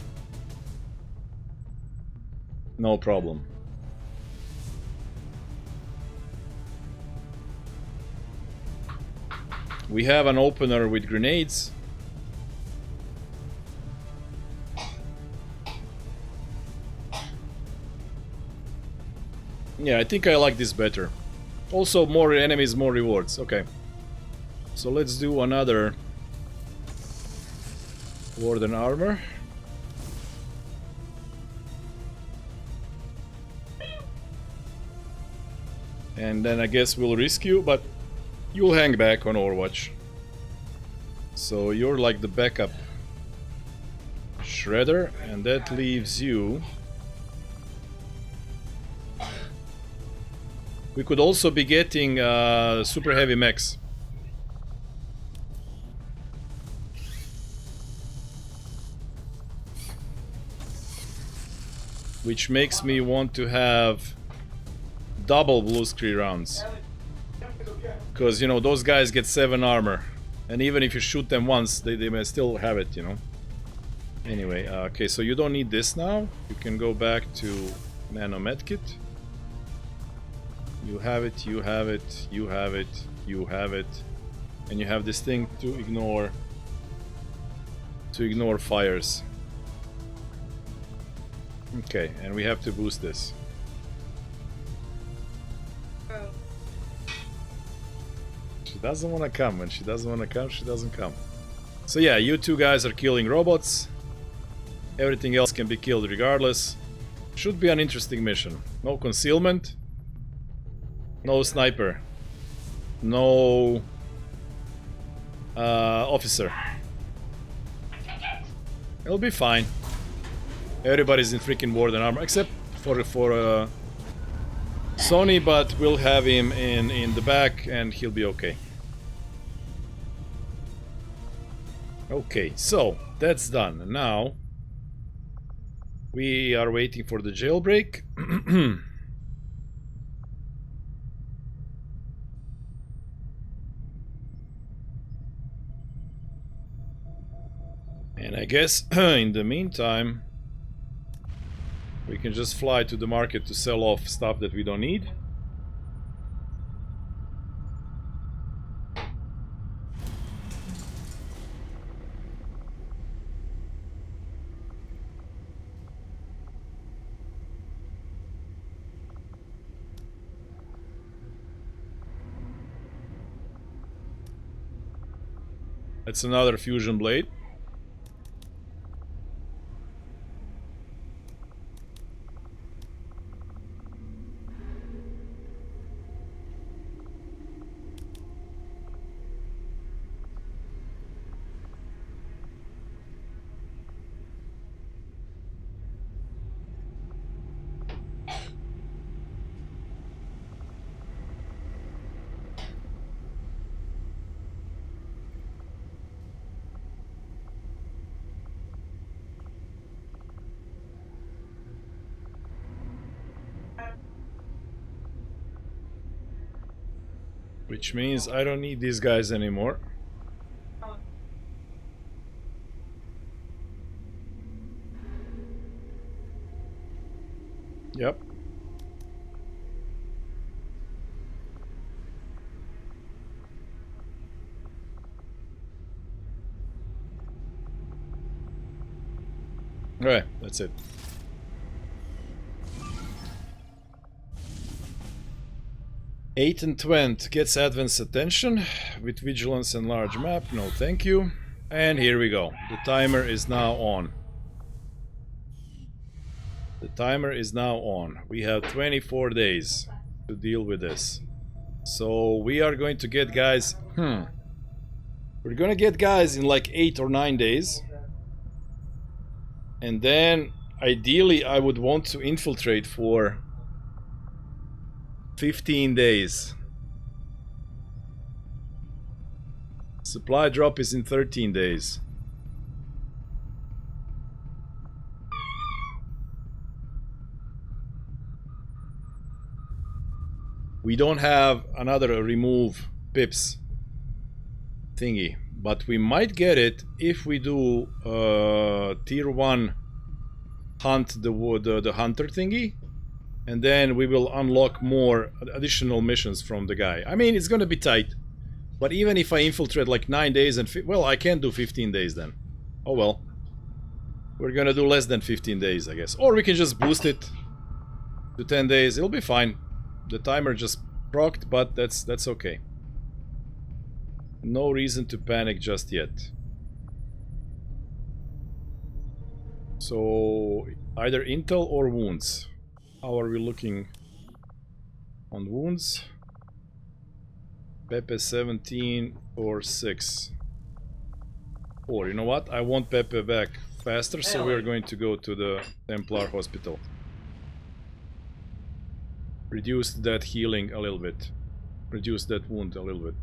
No problem. We have an opener with grenades. Yeah, I think I like this better. Also, more enemies, more rewards. Okay. So let's do another Warden armor. And then I guess we'll risk you, but you'll hang back on Overwatch. So you're like the backup Shredder, and that leaves you. We could also be getting super heavy mechs. Which makes me want to have double blue screen rounds. Because, you know, those guys get 7 armor. And even if you shoot them once, they may still have it, you know. Anyway, okay, so you don't need this now. You can go back to Nano Medkit. You have it, you have it, you have it, you have it. And you have this thing to ignore fires. Okay, and we have to boost this. She doesn't want to come. When she doesn't want to come, she doesn't come. So yeah, you two guys are killing robots. Everything else can be killed regardless. Should be an interesting mission. No concealment. No sniper. No officer. It'll be fine. Everybody's in freaking Warden armor except for Sony, but we'll have him in the back and he'll be okay. Okay, so that's done. Now we are waiting for the jailbreak. And I guess in the meantime we can just fly to the market to sell off stuff that we don't need. That's another fusion blade. Which means I don't need these guys anymore. Yep. Alright, that's it. Eight and Twent gets advanced attention with vigilance and large map. No, thank you. And here we go. The timer is now on. The timer is now on. We have 24 days to deal with this. So we are going to get guys. We're gonna get guys in like 8 or 9 days. And then ideally I would want to infiltrate for 15 days. Supply drop is in 13 days. We don't have another remove pips thingy, but we might get it if we do tier 1 hunt the hunter thingy, and then we will unlock more additional missions from the guy. I mean, it's gonna be tight, but even if I infiltrate like 9 days and well, I can't do 15 days then. Oh well. We're gonna do less than 15 days, I guess. Or we can just boost it to 10 days. It'll be fine. The timer just procced, but that's okay. No reason to panic just yet. So either intel or wounds. How are we looking on wounds? Pepe 17 or 6. Or you know what? I want Pepe back faster, so we're going to go to the Templar Hospital. Reduce that healing a little bit. Reduce that wound a little bit.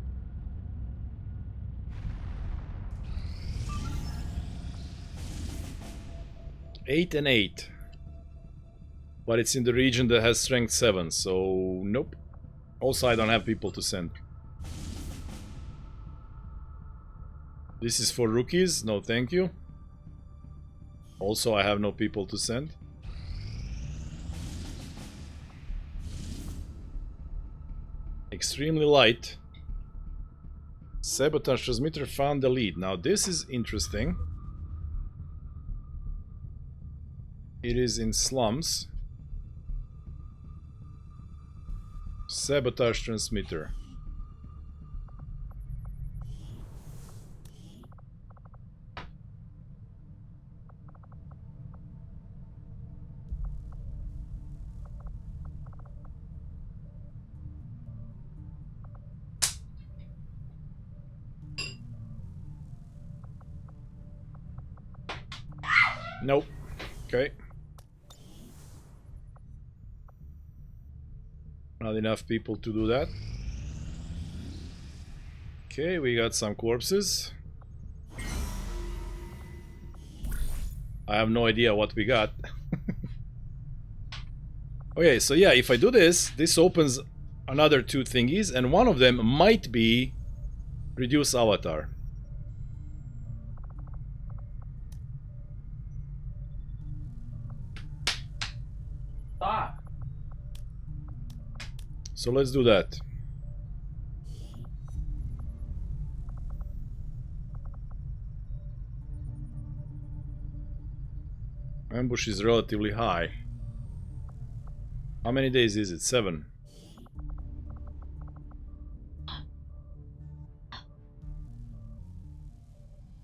Eight and 8. But it's in the region that has strength 7, so nope. Also, I don't have people to send. This is for rookies? No, thank you. Also, I have no people to send. Extremely light. Sabotage transmitter found the lead. Now this is interesting. It is in slums. Sabotage transmitter. Nope. Okay. Not enough people to do that. Okay, we got some corpses. I have no idea what we got. Okay, so yeah, if I do this, this opens another 2 thingies, and one of them might be reduce avatar.
Stop.
So let's do that. Ambush is relatively high. How many days is it? 7.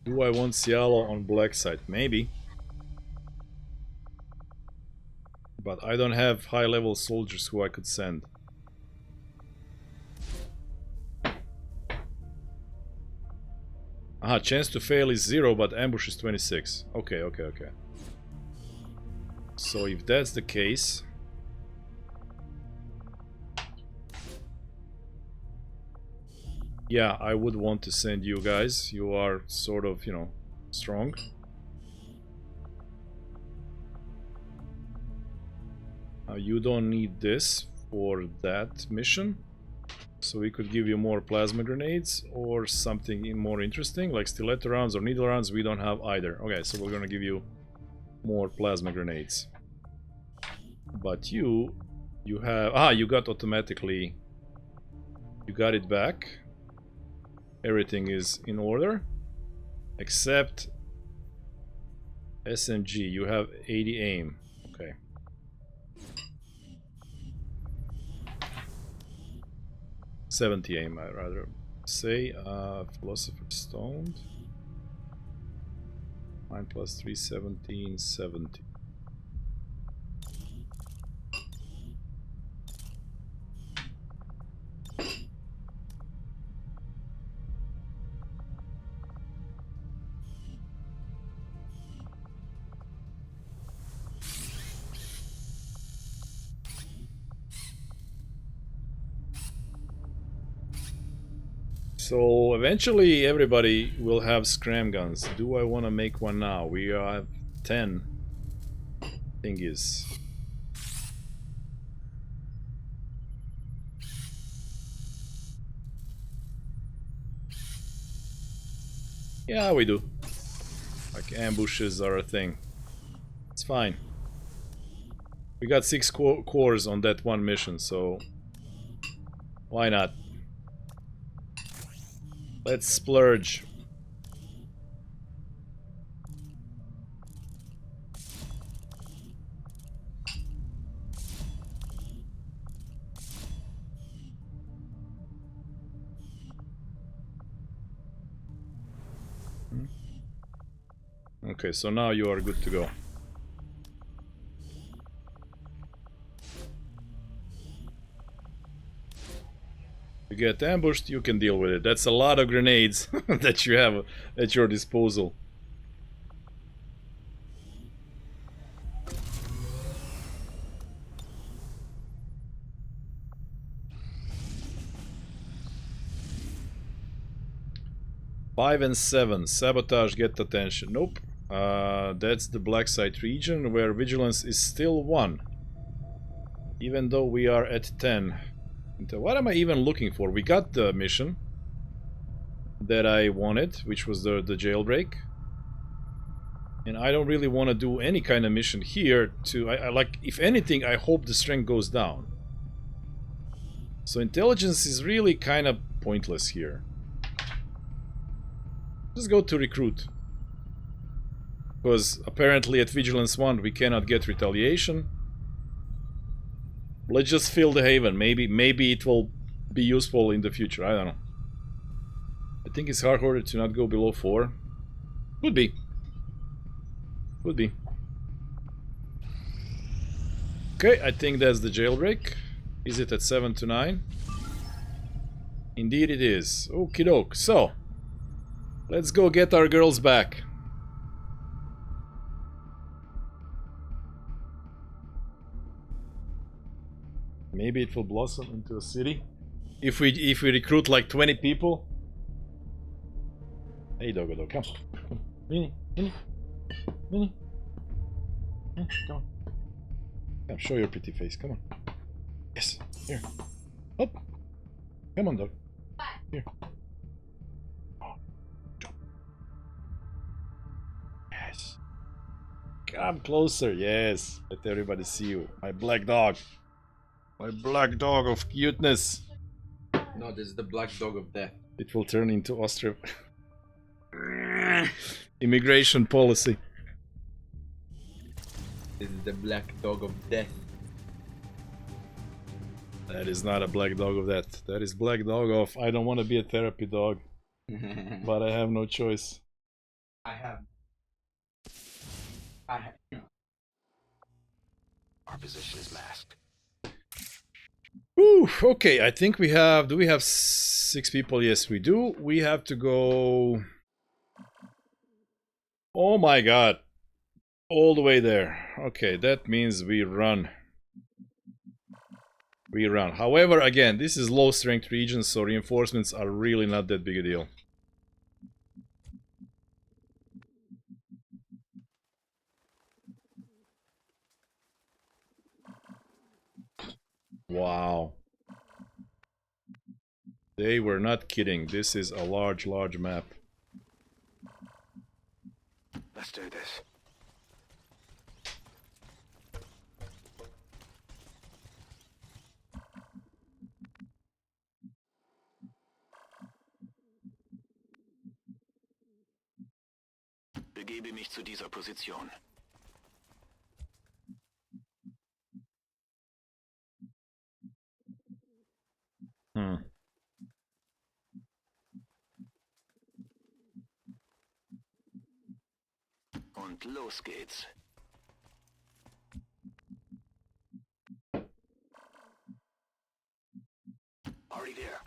Do I want Cialo on black site? Maybe. But I don't have high level soldiers who I could send. Aha, chance to fail is 0, but ambush is 26. Okay. So if that's the case... yeah, I would want to send you guys. You are sort of, you know, strong. You don't need this for that mission. So we could give you more plasma grenades or something more interesting, like stiletto rounds or needle rounds. We don't have either. Okay, so we're gonna give you more plasma grenades. But you have... you got automatically... you got it back. Everything is in order. Except... SMG, you have 80 aim. Okay. $70 aim, I'd rather say. Philosopher's Stone. 9 plus 3, 17, 70. So eventually everybody will have scram guns. Do I want to make one now? We have 10 thingies. Yeah, we do. Like ambushes are a thing. It's fine. We got 6 cores on that one mission, so why not? Let's splurge. Okay, so now you are good to go. You get ambushed, you can deal with it. That's a lot of grenades that you have at your disposal. Five and 7. Sabotage, get attention. Nope. That's the black site region where vigilance is still 1. Even though we are at 10. What am I even looking for? We got the mission that I wanted, which was the jailbreak. And I don't really want to do any kind of mission here to... I like, if anything, I hope the strength goes down. So intelligence is really kind of pointless here. Just go to recruit. Because apparently at Vigilance 1 we cannot get retaliation. Let's just fill the haven. Maybe it will be useful in the future. I don't know. I think it's hard-hearted to not go below 4. Could be. Could be. Okay, I think that's the jailbreak. Is it at 7 to 9? Indeed it is. Okie doke. So, let's go get our girls back. Maybe it will blossom into a city. If we recruit like 20 people. Hey doggo dog, come. Minnie. Yeah, come on. Come, show your pretty face, come on. Yes, here. Up. Come on dog. Here. Oh, jump. Yes. Come closer, yes. Let everybody see you. My black dog. My black dog of cuteness.
No, this is the black dog of death.
It will turn into Austria. Immigration policy.
This is the black dog of death.
That is not a black dog of that. That is black dog of I don't want to be a therapy dog. But I have no choice.
I have.
Our position is masked.
Whew, okay, I think we have... Do we have 6 people? Yes, we do. We have to go... Oh my god. All the way there. Okay, that means we run. We run. However, again, this is low strength region, so reinforcements are really not that big a deal. Wow. They were not kidding. This is a large map.
Let's do this. Begebe mich zu dieser Position. Und los geht's. Already there.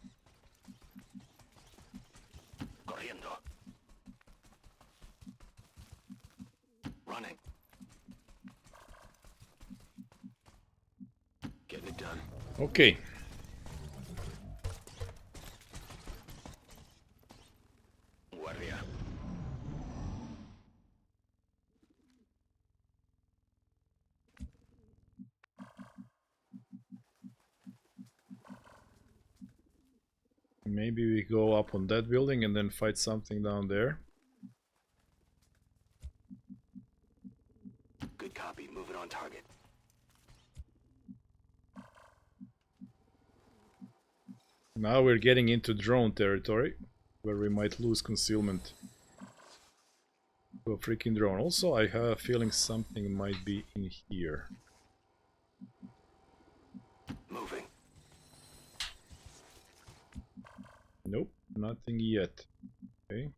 Corriendo. Running. Getting it done.
Okay. Maybe we go up on that building and then fight something down there.
Good copy. Moving on target.
Now we're getting into drone territory, where we might lose concealment to a freaking drone. Also, I have a feeling something might be in here.
Moving.
Nope, nothing yet. Okay.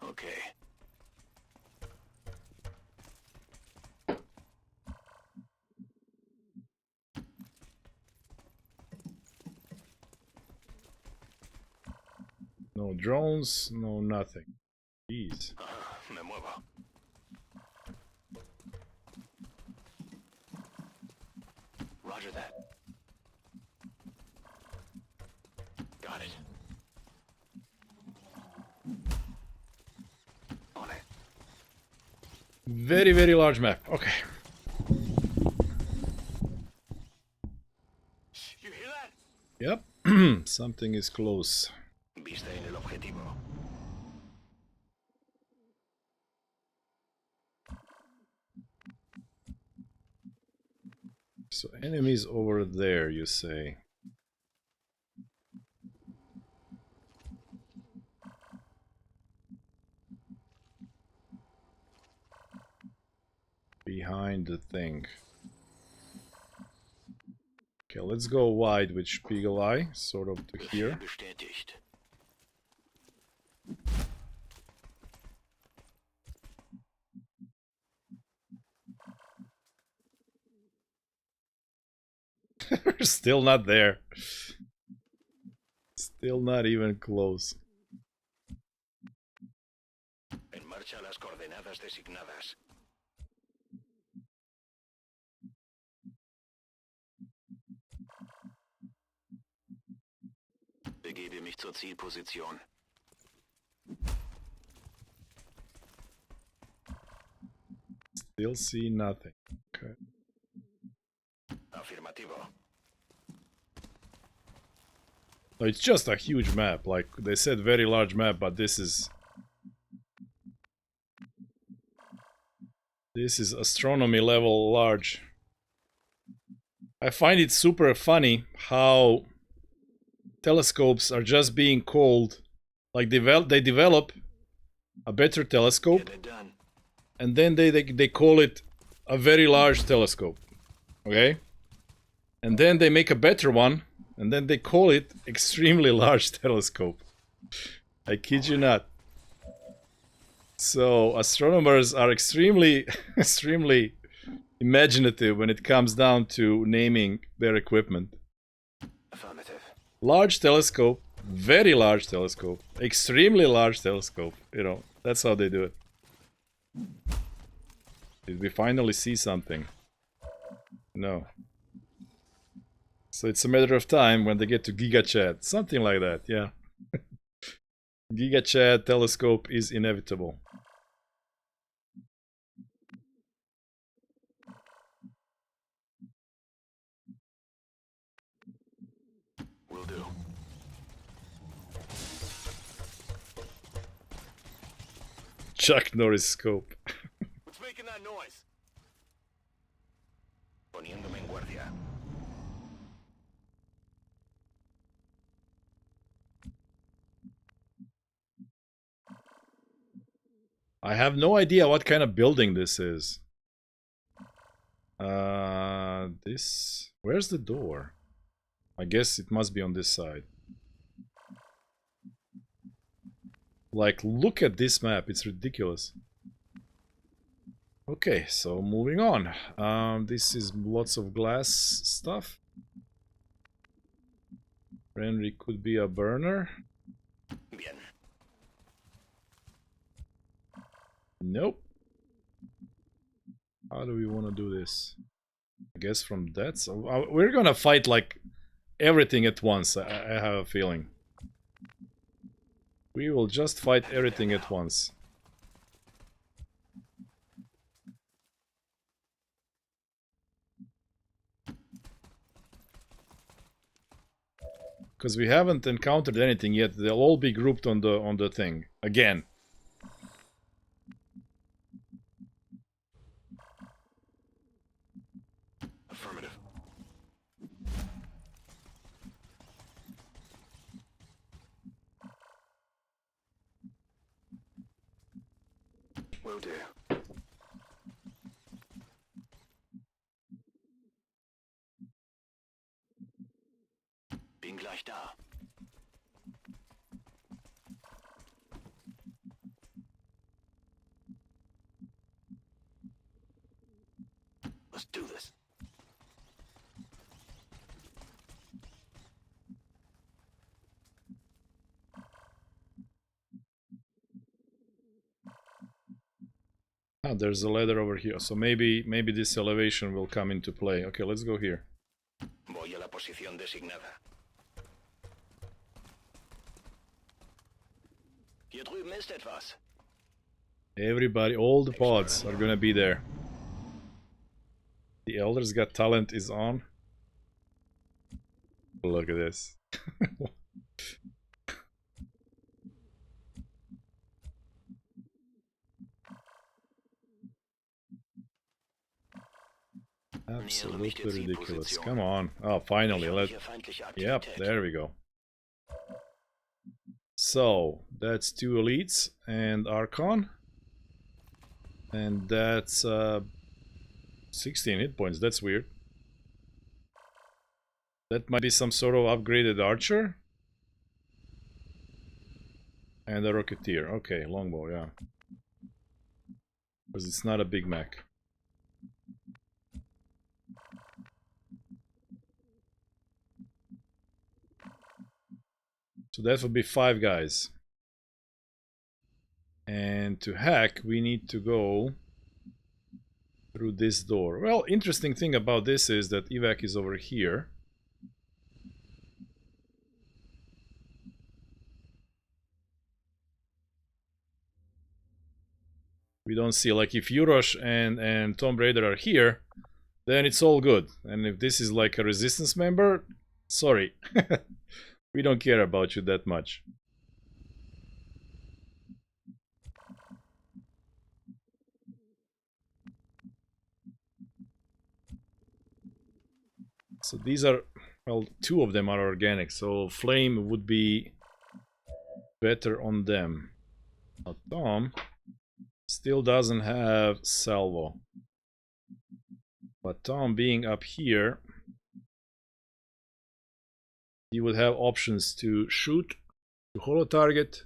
Okay.
No drones, no nothing. Jeez.
Me muevo. Roger that. Got it. On it.
Very, very large map. Okay.
You hear that?
Yep. Something is close.
Vista en el objetivo.
So enemies over there, you say? Behind the thing. Okay, let's go wide with Spiegel Eye, sort of to here.
Bestätigt.
We're still not there. Still not even close.
En marcha las coordenadas designadas. Begebe mich zur Zielposition.
Still see nothing. Okay.
Afirmativo.
No, it's just a huge map. Like they said, very large map, but this is astronomy level large. I find it super funny how telescopes are just being called, like they develop a better telescope,
Get it done.
and then they call it a very large telescope, okay? And then they make a better one, and then they call it extremely large telescope. I kid you not. So astronomers are extremely extremely imaginative when it comes down to naming their equipment.
Affirmative.
Large telescope, very large telescope, extremely large telescope. You know, that's how they do it. Did we finally see something? No. So it's a matter of time when they get to GigaChad. Something like that, yeah. GigaChad telescope is inevitable.
Will do.
Chuck Norris scope.
What's making that noise? Poniéndome en guardia.
I have no idea what kind of building this is. This... Where's the door? I guess it must be on this side. Like, look at this map. It's ridiculous. Okay, so moving on. This is lots of glass stuff. Henry could be a burner.
Bien.
Nope. How do we want to do this? I guess from that. So we're gonna fight like everything at once. I have a feeling. We will just fight everything at once. because we haven't encountered anything yet. They'll all be grouped on the thing again.
Affirmative. Will do. Bin gleich da. Let's do this.
Ah, there's a ladder over here, so maybe this elevation will come into play. Okay, let's go here.
Voy a la posición designada. Hier drüben ist etwas.
Everybody, all the pods are gonna be there. The Elder's Got Talent is on. Look at this. Absolutely ridiculous. Come on. Oh, finally. Yep, there we go. So, that's 2 elites and Archon. And that's 16 hit points. That's weird. That might be some sort of upgraded archer. And a rocketeer. Okay, longbow, yeah. Because it's not a Big Mac. So that would be 5 guys. And to hack, we need to go through this door. Well, interesting thing about this is that evac is over here. We don't see, like, if Yurosh and Tomb Raider are here, then it's all good. And if this is like a resistance member, sorry. We don't care about you that much. So these are, well, 2 of them are organic, so flame would be better on them. Now, Tom still doesn't have salvo. But Tom being up here, he would have options to shoot, to holo target,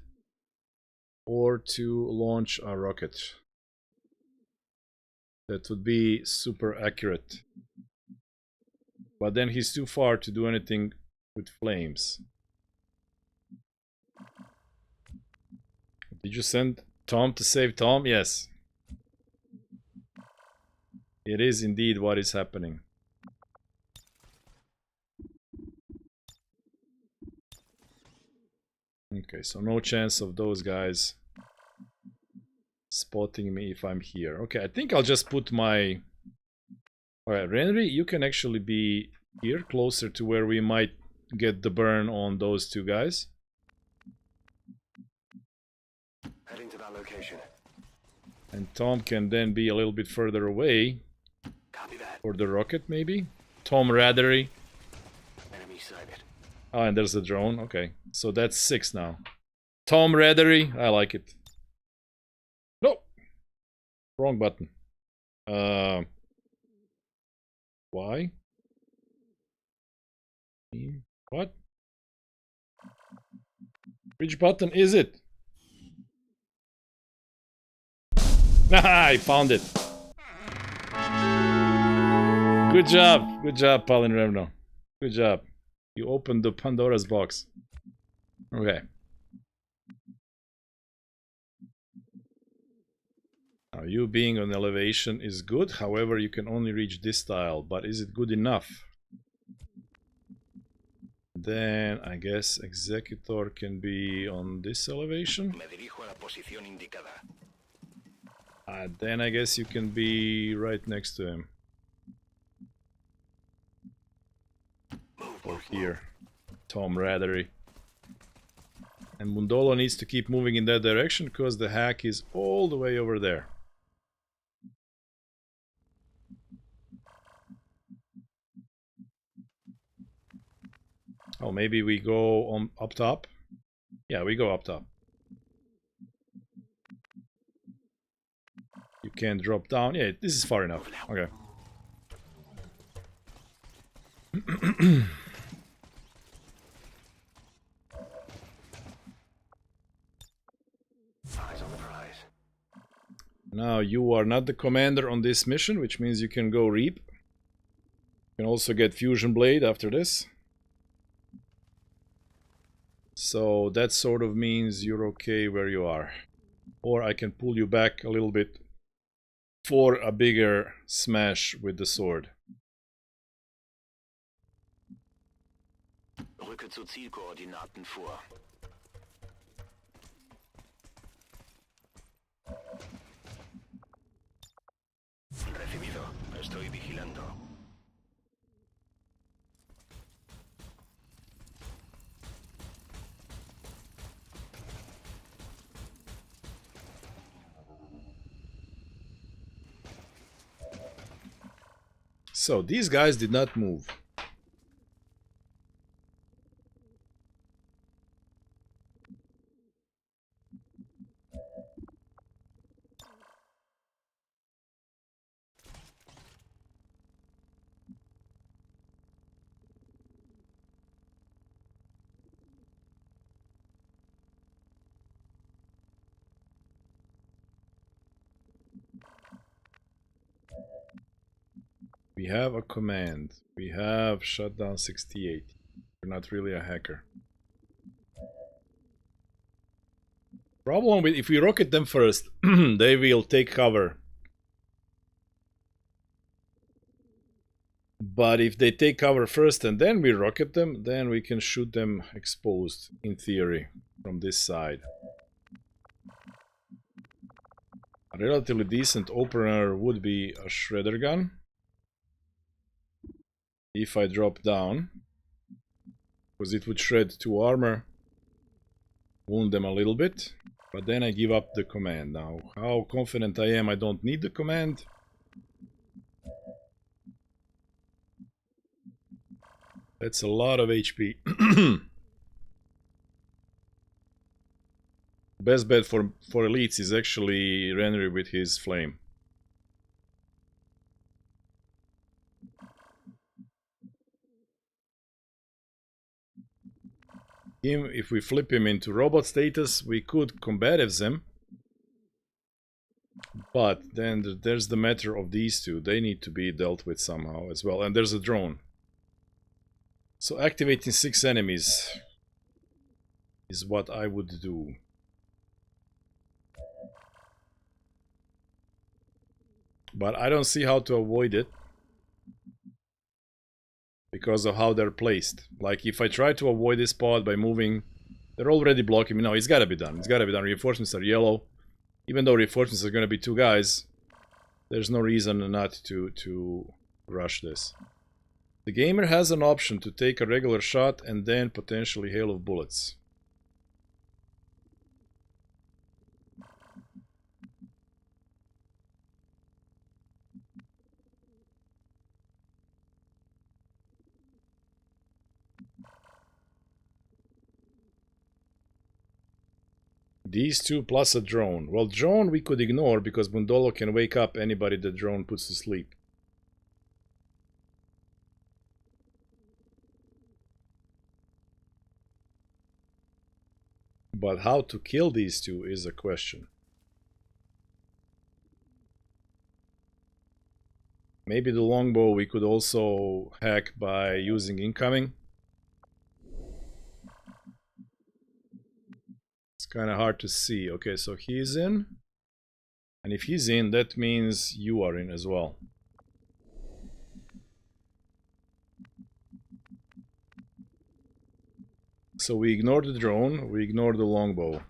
or to launch a rocket. That would be super accurate. But then he's too far to do anything with flames. Did you send Tom to save Tom? Yes. It is indeed what is happening. Okay, so no chance of those guys spotting me if I'm here. Okay, I think I'll just put my... Alright, Renry, you can actually be here, closer to where we might get the burn on those 2 guys.
Heading to that location.
And Tom can then be a little bit further away.
Copy that.
For the rocket, maybe? Tom Radery.
Enemy sighted.
Oh, and there's the drone. Okay, so that's 6 now. Tom Radery, I like it. No! Wrong button. Why? What? Which button is it? Ah, I found it. Good job, Palin Revno. Good job. You opened the Pandora's box. Okay. Now, you being on elevation is good, however, you can only reach this tile, but is it good enough? Then, I guess Executor can be on this elevation.
Me dirijo a la posición indicada.
Then I guess you can be right next to him. Or here. camaraderie. And Mundolo needs to keep moving in that direction because the hack is all the way over there. Oh, maybe we go on up top? Yeah, we go up top. You can't drop down. Yeah, this is far enough. Okay.
Eyes on the prize.
Now, you are not the commander on this mission, which means you can go reap. You can also get Fusion Blade after this. So that sort of means you're okay where you are. Or I can pull you back a little bit for a bigger smash with the sword.
Rücke zu Zielkoordinaten vor. Recibido. Estoy vigilando.
So these guys did not move. We have a command. We have shutdown 68. You're not really a hacker. Problem with if we rocket them first, they will take cover. But if they take cover first and then we rocket them, then we can shoot them exposed, in theory, from this side. A relatively decent opener would be a shredder gun. If I drop down, because it would shred 2 armor, wound them a little bit, but then I give up the command. Now, how confident I am I don't need the command? That's a lot of HP. Best bet for elites is actually Renry with his flame. If we flip him into robot status, we could combatives him. But then there's the matter of these two. They need to be dealt with somehow as well. And there's a drone. So activating 6 enemies is what I would do. But I don't see how to avoid it. Because of how they're placed. Like, if I try to avoid this pod by moving... They're already blocking me. No, it's gotta be done. It's gotta be done. Reinforcements are yellow. Even though reinforcements are gonna be 2 guys, there's no reason not to rush this. The gamer has an option to take a regular shot and then potentially hail of bullets. These 2 plus a drone. Well, drone we could ignore because Bundolo can wake up anybody the drone puts to sleep. But how to kill these 2 is a question. Maybe the longbow we could also hack by using incoming. Kind of hard to see. Okay, so he's in, and if he's in, that means you are in as well. So we ignore the drone, we ignore the longbow.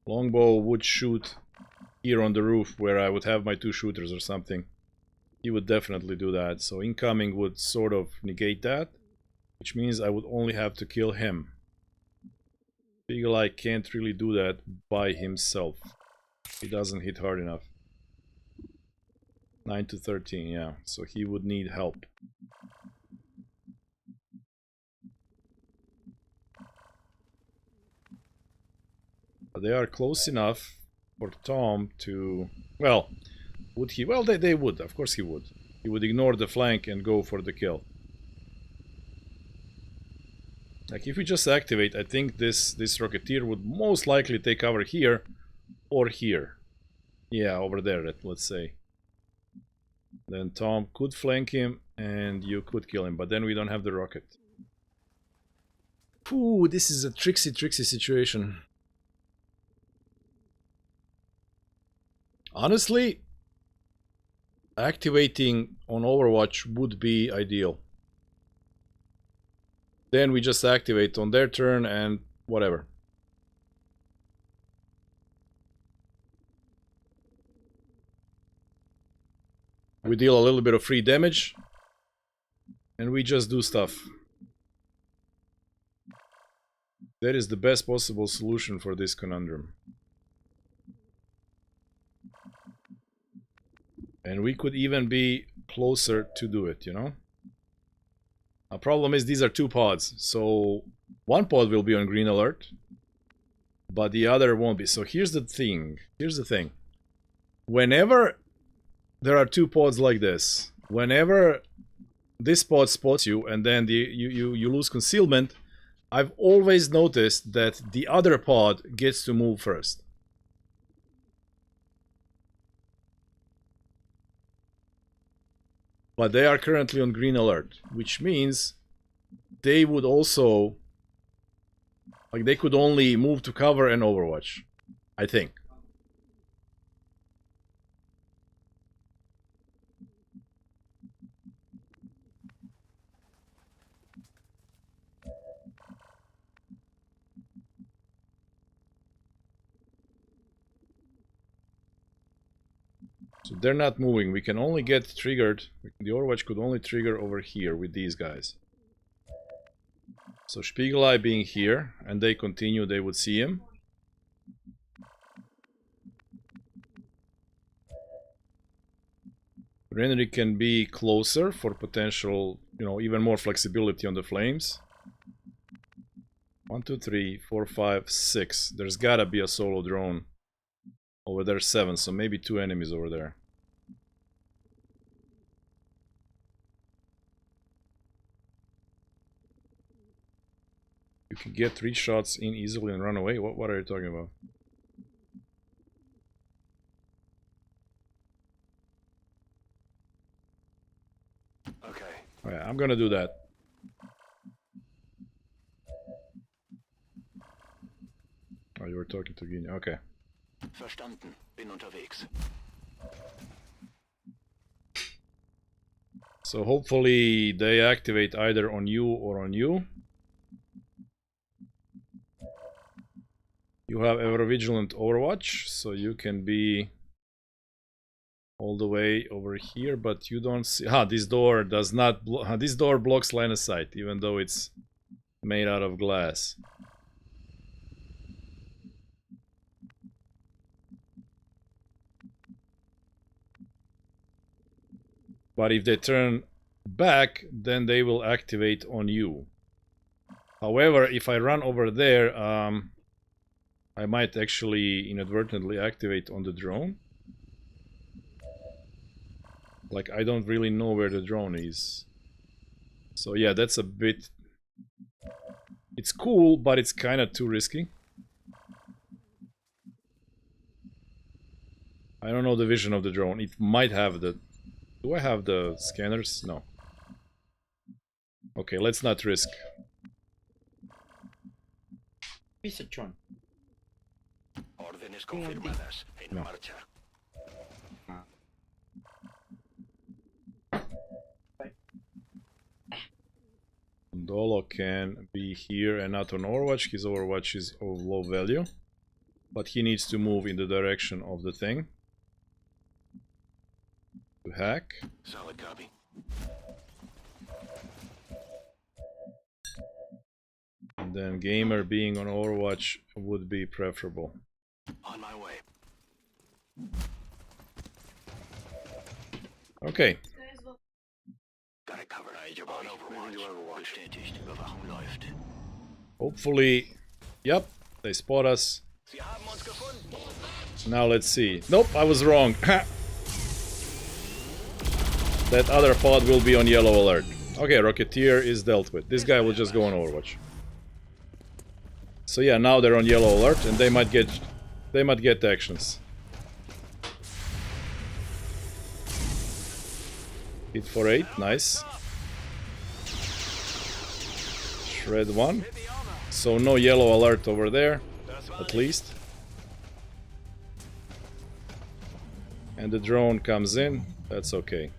Longbow would shoot here on the roof where I would have my 2 shooters or something. He would definitely do that. So incoming would sort of negate that. which means I would only have to kill him. Eagle Eye can't really do that by himself. He doesn't hit hard enough. 9 to 13, yeah. So he would need help. But they are close enough for Tom to... Well, would he? Well, they would. Of course he would. He would ignore the flank and go for the kill. Like, if we just activate, I think this Rocketeer would most likely take cover here or here. Yeah, over there, let's say. Then Tom could flank him and you could kill him, but then we don't have the rocket. Ooh, this is a tricksy situation. Honestly, activating on Overwatch would be ideal. Then we just activate on their turn and whatever. We deal a little bit of free damage and we just do stuff. That is the best possible solution for this conundrum. And we could even be closer to do it, you know? A problem is these are 2 pods, so one pod will be on green alert, but the other won't be. So here's the thing. Whenever there are 2 pods like this, whenever this pod spots you and then you lose concealment, I've always noticed that the other pod gets to move first. But they are currently on green alert, which means they would also... Like, they could only move to cover and Overwatch, I think. So they're not moving. We can only get triggered. The Overwatch could only trigger over here with these guys. So Spiegelei being here, and they continue, they would see him. Renry can be closer for potential, you know, even more flexibility on the flames. 1, 2, 3, 4, 5, 6. There's gotta be a solo drone. Over there 7, so maybe 2 enemies over there. You can get 3 shots in easily and run away? What are you talking about?
Okay.
Oh yeah, I'm gonna do that. Oh, you were talking to Gini. Okay.
Verstanden. Bin unterwegs.
So hopefully they activate either on you or on you. You have Ever Vigilant Overwatch, so you can be all the way over here, but you don't see... this door does not... this door blocks line of sight, even though it's made out of glass. But if they turn back, then they will activate on you. However, if I run over there, I might actually inadvertently activate on the drone. Like, I don't really know where the drone is. So yeah, that's a bit... It's cool, but it's kind of too risky. I don't know the vision of the drone. It might have the... Do I have the scanners? No. Okay, let's not risk.
Pisachon.
Órdenes confirmadas. En
No.
marcha.
Dolo can be here and not on Overwatch. His Overwatch is of low value. But he needs to move in the direction of the thing. To hack.
Solid copy.
And then Gamer being on Overwatch would be preferable.
On my way.
Okay.
Got it covered. On Overwatch. Bestätigt. Überwachung läuft.
Hopefully... Yep, they spot us.
Sie haben uns gefunden.
Now let's see. Nope, I was wrong. That other pod will be on yellow alert. Okay, Rocketeer is dealt with. This guy will just go on Overwatch. So yeah, now they're on yellow alert and they might get actions. Hit for 8, nice. Shred 1. So no yellow alert over there, at least. And the drone comes in, that's okay.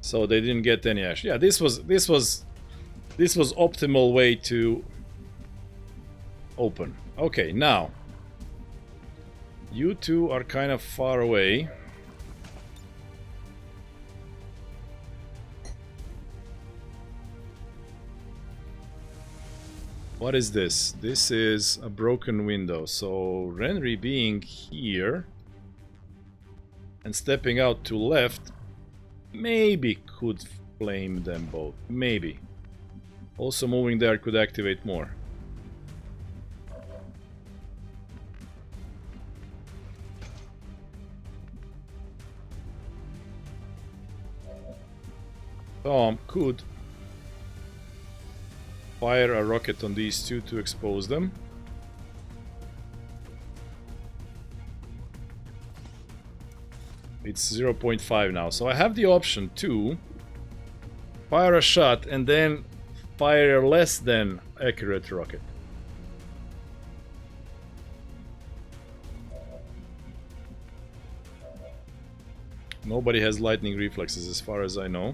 So they didn't get any action. Yeah, this was optimal way to open. Okay, now you two are kind of far away. What is this? This is a broken window. So Renry being here and stepping out to left maybe could flame them both. Maybe. Also moving there could activate more. Tom could fire a rocket on these two to expose them. It's 0.5 now, so I have the option to fire a shot and then fire a less than accurate rocket. Nobody has lightning reflexes as far as I know.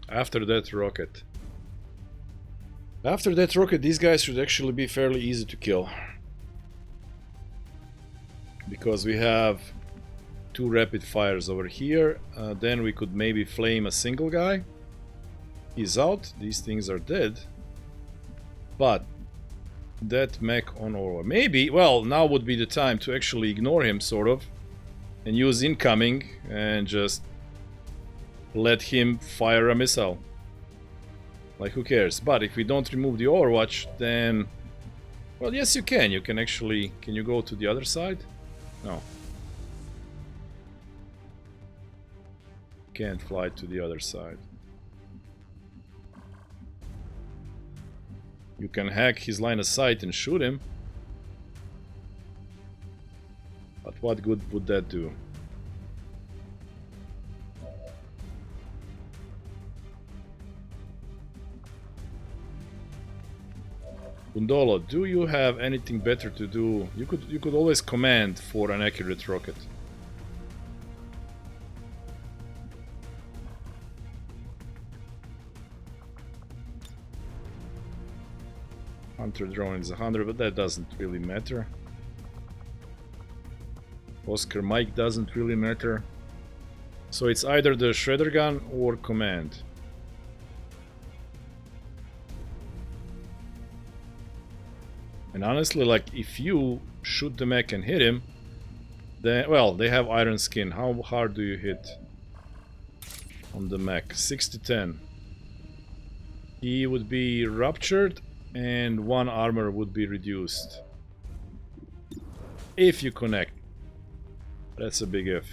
After that rocket. After that rocket, these guys should actually be fairly easy to kill. Because we have two rapid fires over here. Then we could maybe flame a single guy. He's out. These things are dead. But that mech on Orwa. Maybe, well, now would be the time to actually ignore him, sort of. And use incoming and just let him fire a missile. Like, who cares? But if we don't remove the Overwatch, then... Well, yes, you can. You can actually... Can you go to the other side? No. Can't fly to the other side. You can hack his line of sight and shoot him. But what good would that do? Gundolo, do you have anything better to do? You could always command for an accurate rocket. Hunter drone is 100, but that doesn't really matter. Oscar Mike doesn't really matter. So it's either the shredder gun or command. And honestly, like, if you shoot the mech and hit him, then, well, they have iron skin. How hard do you hit on the mech? 6 to 10. He would be ruptured and 1 armor would be reduced. If you connect. That's a big if.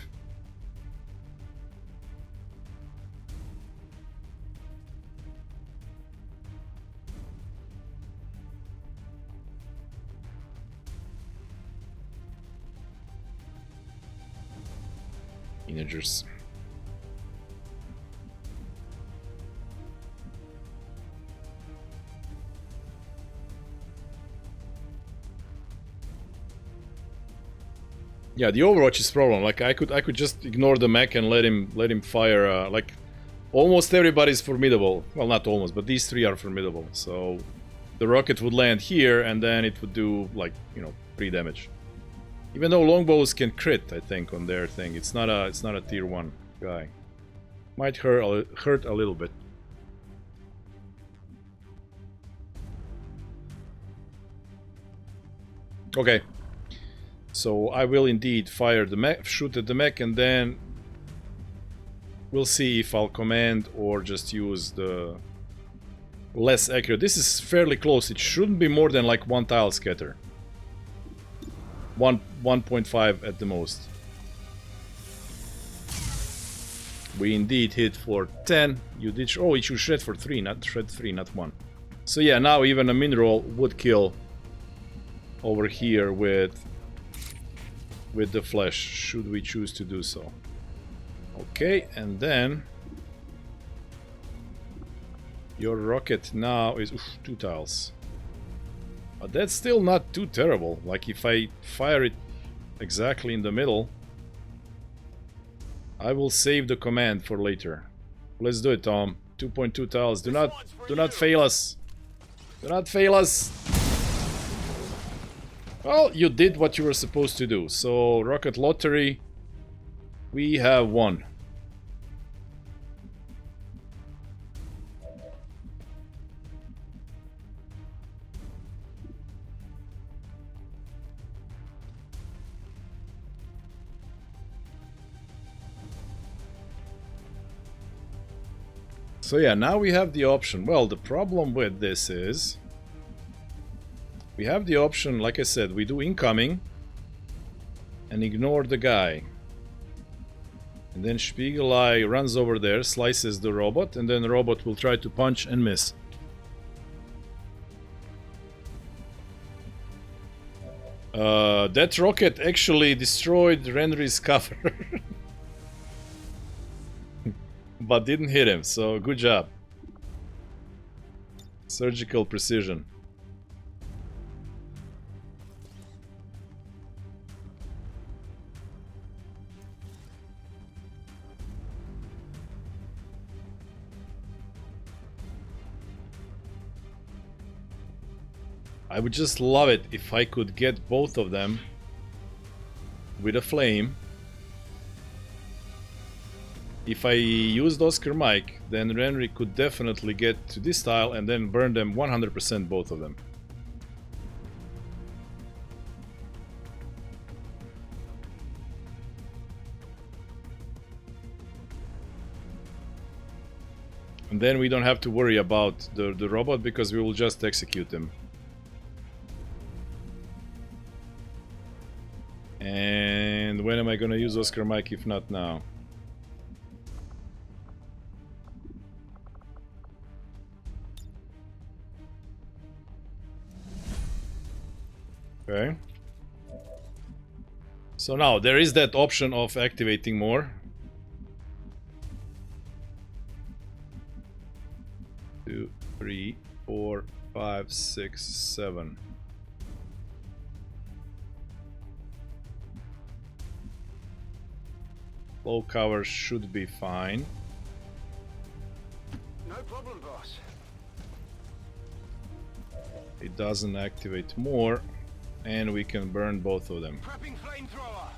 Teenagers. Yeah, the Overwatch is problem. Like I could just ignore the mech and let him fire. Like almost everybody's formidable. Well, not almost, but these three are formidable. So the rocket would land here, and then it would do like 3 damage. Even though longbows can crit, I think on their thing. It's not a tier 1 guy. Might hurt a little bit. Okay. So I will indeed fire the mech, shoot at the mech, and then we'll see if I'll command or just use the less accurate. This is fairly close. It shouldn't be more than like 1 tile scatter. 1.5 at the most. We indeed hit for 10. You did. Oh, it should shred for 3, not shred 3, not 1. So yeah, now even a mineral would kill over here with the flesh, should we choose to do so. Okay, and then your rocket now is 2 tiles. But that's still not too terrible. Like if I fire it exactly in the middle, I will save the command for later. Let's do it, Tom. 2.2 tiles. Do not fail us. Do not fail us. Well, you did what you were supposed to do. So, Rocket Lottery, we have won. So yeah, now we have the option. Well, the problem with this is we have the option, like I said, we do incoming and ignore the guy. And then Spiegelei runs over there, slices the robot, and then the robot will try to punch and miss. That rocket actually destroyed Renry's cover. But didn't hit him, so good job. Surgical precision. I would just love it if I could get both of them with a flame. If I used Oscar Mike, then Renry could definitely get to this tile and then burn them 100%, both of them. And then we don't have to worry about the robot because we will just execute him. And when am I gonna use Oscar Mike if not now? Okay. So now there is that option of activating more. 2, 3, 4, 5, 6, 7. Low cover should be fine.
No problem, boss.
It doesn't activate more, and we can burn both of them.
Prepping flamethrower.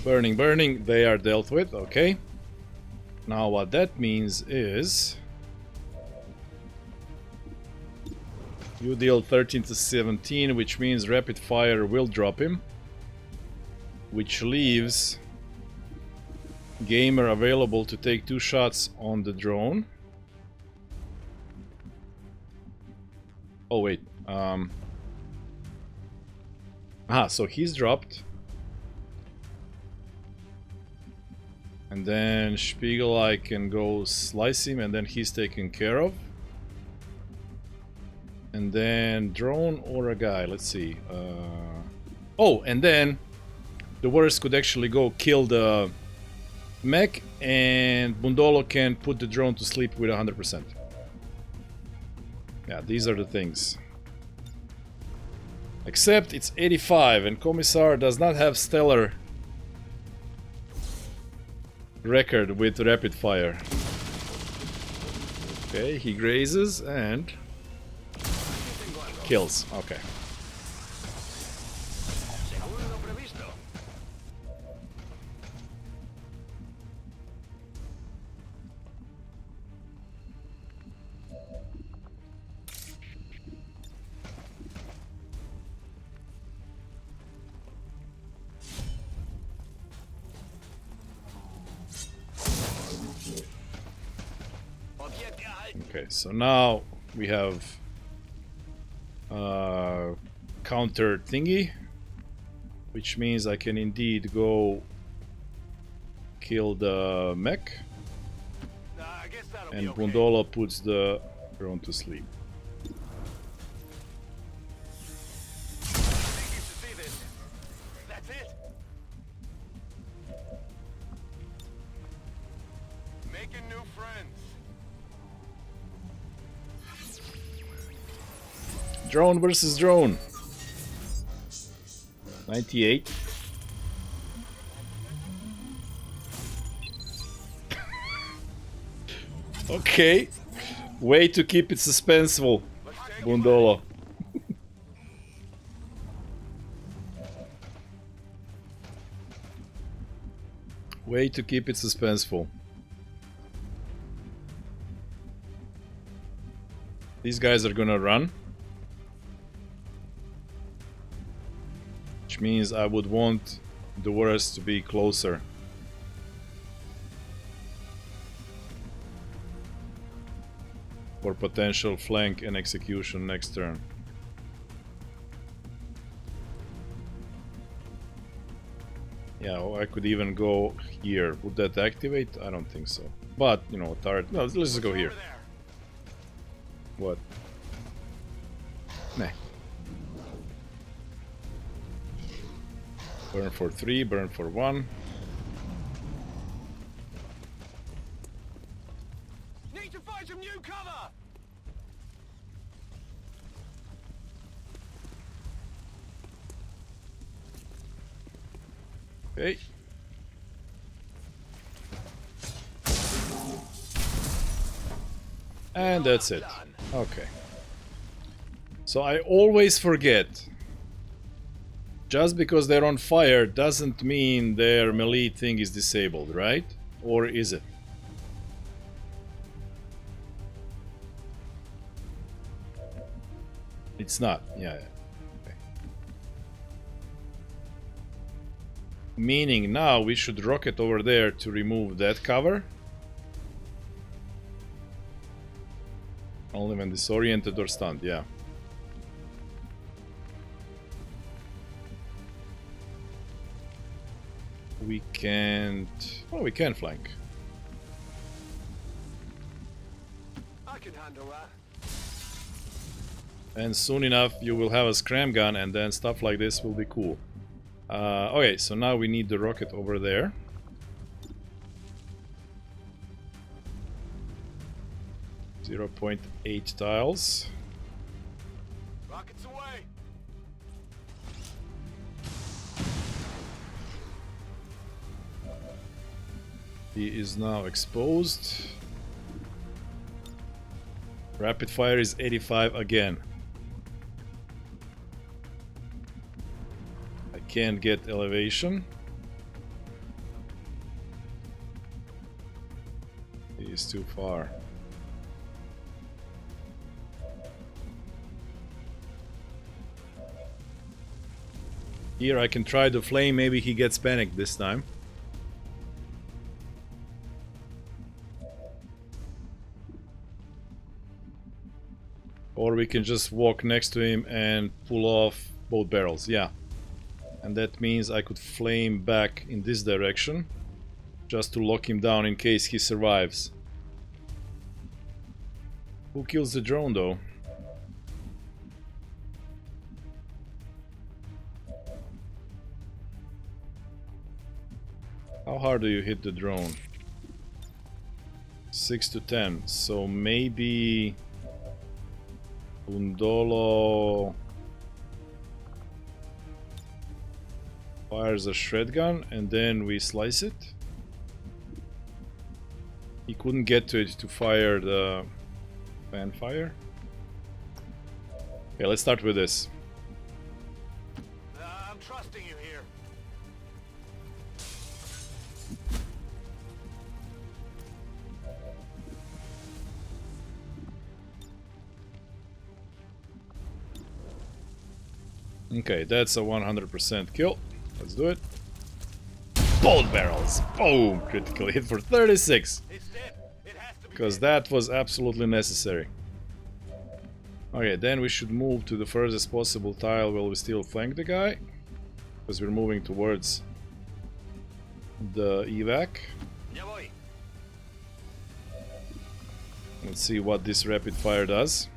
Burning, burning, they are dealt with, okay. Now what that means is you deal 13 to 17, which means rapid fire will drop him, which leaves Gamer available to take 2 shots on the drone. Oh wait, so he's dropped. And then Spiegelei can go slice him and then he's taken care of. And then drone or a guy, let's see. Oh, and then the worst could actually go kill the mech and Bundolo can put the drone to sleep with 100%. Yeah, these are the things. Except it's 85 and Commissar does not have stellar record with rapid fire. Okay, he grazes and kills. Okay. Okay, so now we have counter thingy, which means I can indeed go kill the mech, and Bundolo puts the drone to sleep. Drone versus drone. 98. Okay. Way to keep it suspenseful, Bundolo. Way to keep it suspenseful. These guys are gonna run. Which means I would want the Warriors to be closer. For potential flank and execution next turn. Yeah, or I could even go here. Would that activate? I don't think so. But, you know, turret. No, let's just go here. What? Meh. Burn for 3, burn for 1.
Need to find some new cover.
Okay. And that's it. Okay. So I always forget. Just because they're on fire doesn't mean their melee thing is disabled, right? Or is it? It's not, yeah. Okay. Meaning now we should rocket over there to remove that cover. Only when disoriented or stunned, yeah. We can't... Oh, we can flank.
I can handle that.
And soon enough you will have a scram gun and then stuff like this will be cool. Okay, so now we need the rocket over there. .8 tiles.
Rockets away.
He is now exposed. Rapid fire is 85 again. I can't get elevation. He is too far. Here I can try the flame, maybe he gets panicked this time. Or we can just walk next to him and pull off both barrels, yeah. And that means I could flame back in this direction, just to lock him down in case he survives. Who kills the drone though? How hard do you hit the drone? 6 to 10, so maybe... Bundolo Fires a shred gun and then we slice it. He couldn't get to it to fire the fan fire. Okay, let's start with this.
I'm trusting you here.
Okay, that's a 100% kill. Let's do it. Bolt barrels. Boom! Critical hit for 36.
It's dead. It has to be
Because
dead.
that was absolutely necessary. Okay, then we should move to the furthest possible tile while we still flank the guy. Because we're moving towards the evac.
Ya voy.
Let's see what this rapid fire does.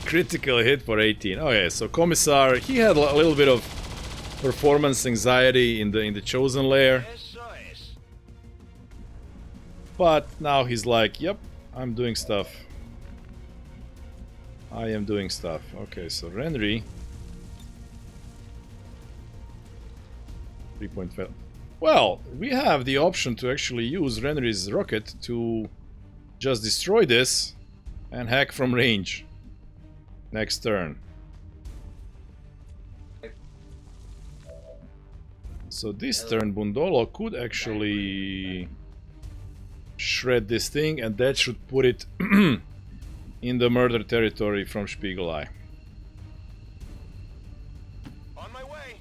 Critical hit for 18. Okay, so Commissar, he had a little bit of performance anxiety in the chosen layer,
Eso es.
but now he's like, yep, I'm doing stuff. I am doing stuff. Okay, so Renry 3.5. Well, we have the option to actually use Renry's rocket to just destroy this and hack from range. Next turn. So this turn Bundolo could actually shred this thing, and that should put it in the murder territory from Spiegelei.
On my way.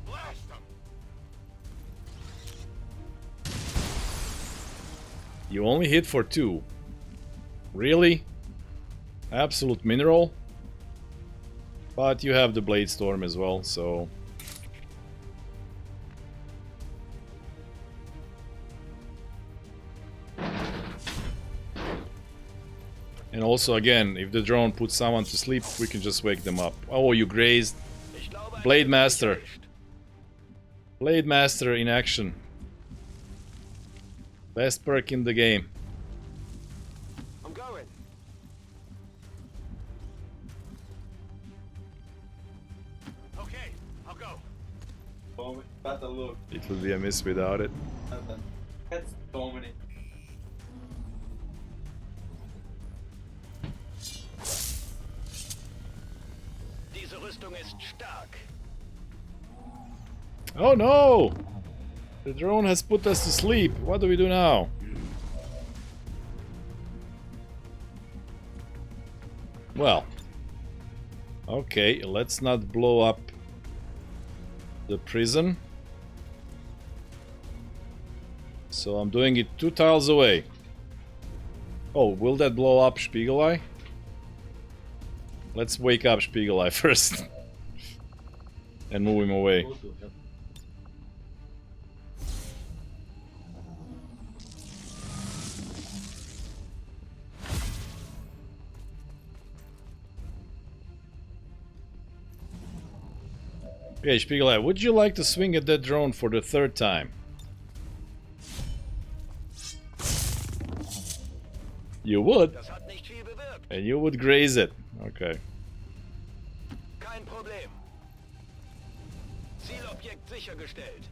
Blast them.
You only hit for 2. Really? Absolute mineral? But you have the Blade Storm as well, so... And also, again, if the drone puts someone to sleep, we can just wake them up. Oh, you grazed.
Ich glaube,
Blade Master. Blade Master in action. Best perk in the game.
I'm going. Okay, I'll go.
Better look.
It would be a miss without it.
That's Dominic.
Diese Rüstung ist stark.
Oh no! The drone has put us to sleep. What do we do now? Well. Okay, let's not blow up the prison. So I'm doing it 2 tiles away. Oh, will that blow up Spiegelei? Let's wake up Spiegelei first. And move him away. Okay, Spiegelei, would you like to swing at that drone for the 3rd time? You would,
Das hat nicht viel bewirkt.
and you would graze it. Okay.
Kein Problem. Zielobjekt sichergestellt.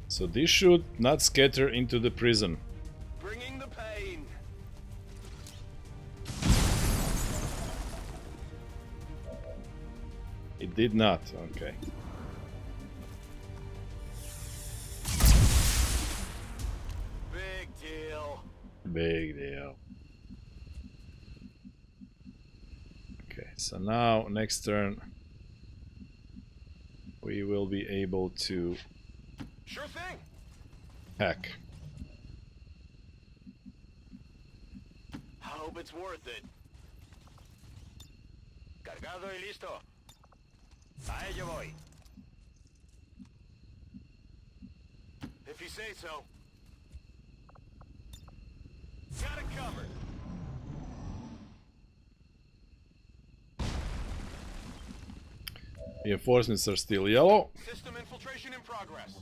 So this should not scatter into the prison.
Bringing the pain.
It did not. Okay.
Big deal.
Big deal. Okay, so now next turn we will be able to
Sure thing.
hack.
I hope it's worth it. Cargado y listo. A ello voy. If you say so. Got it covered.
Reinforcements are still yellow.
System infiltration in progress.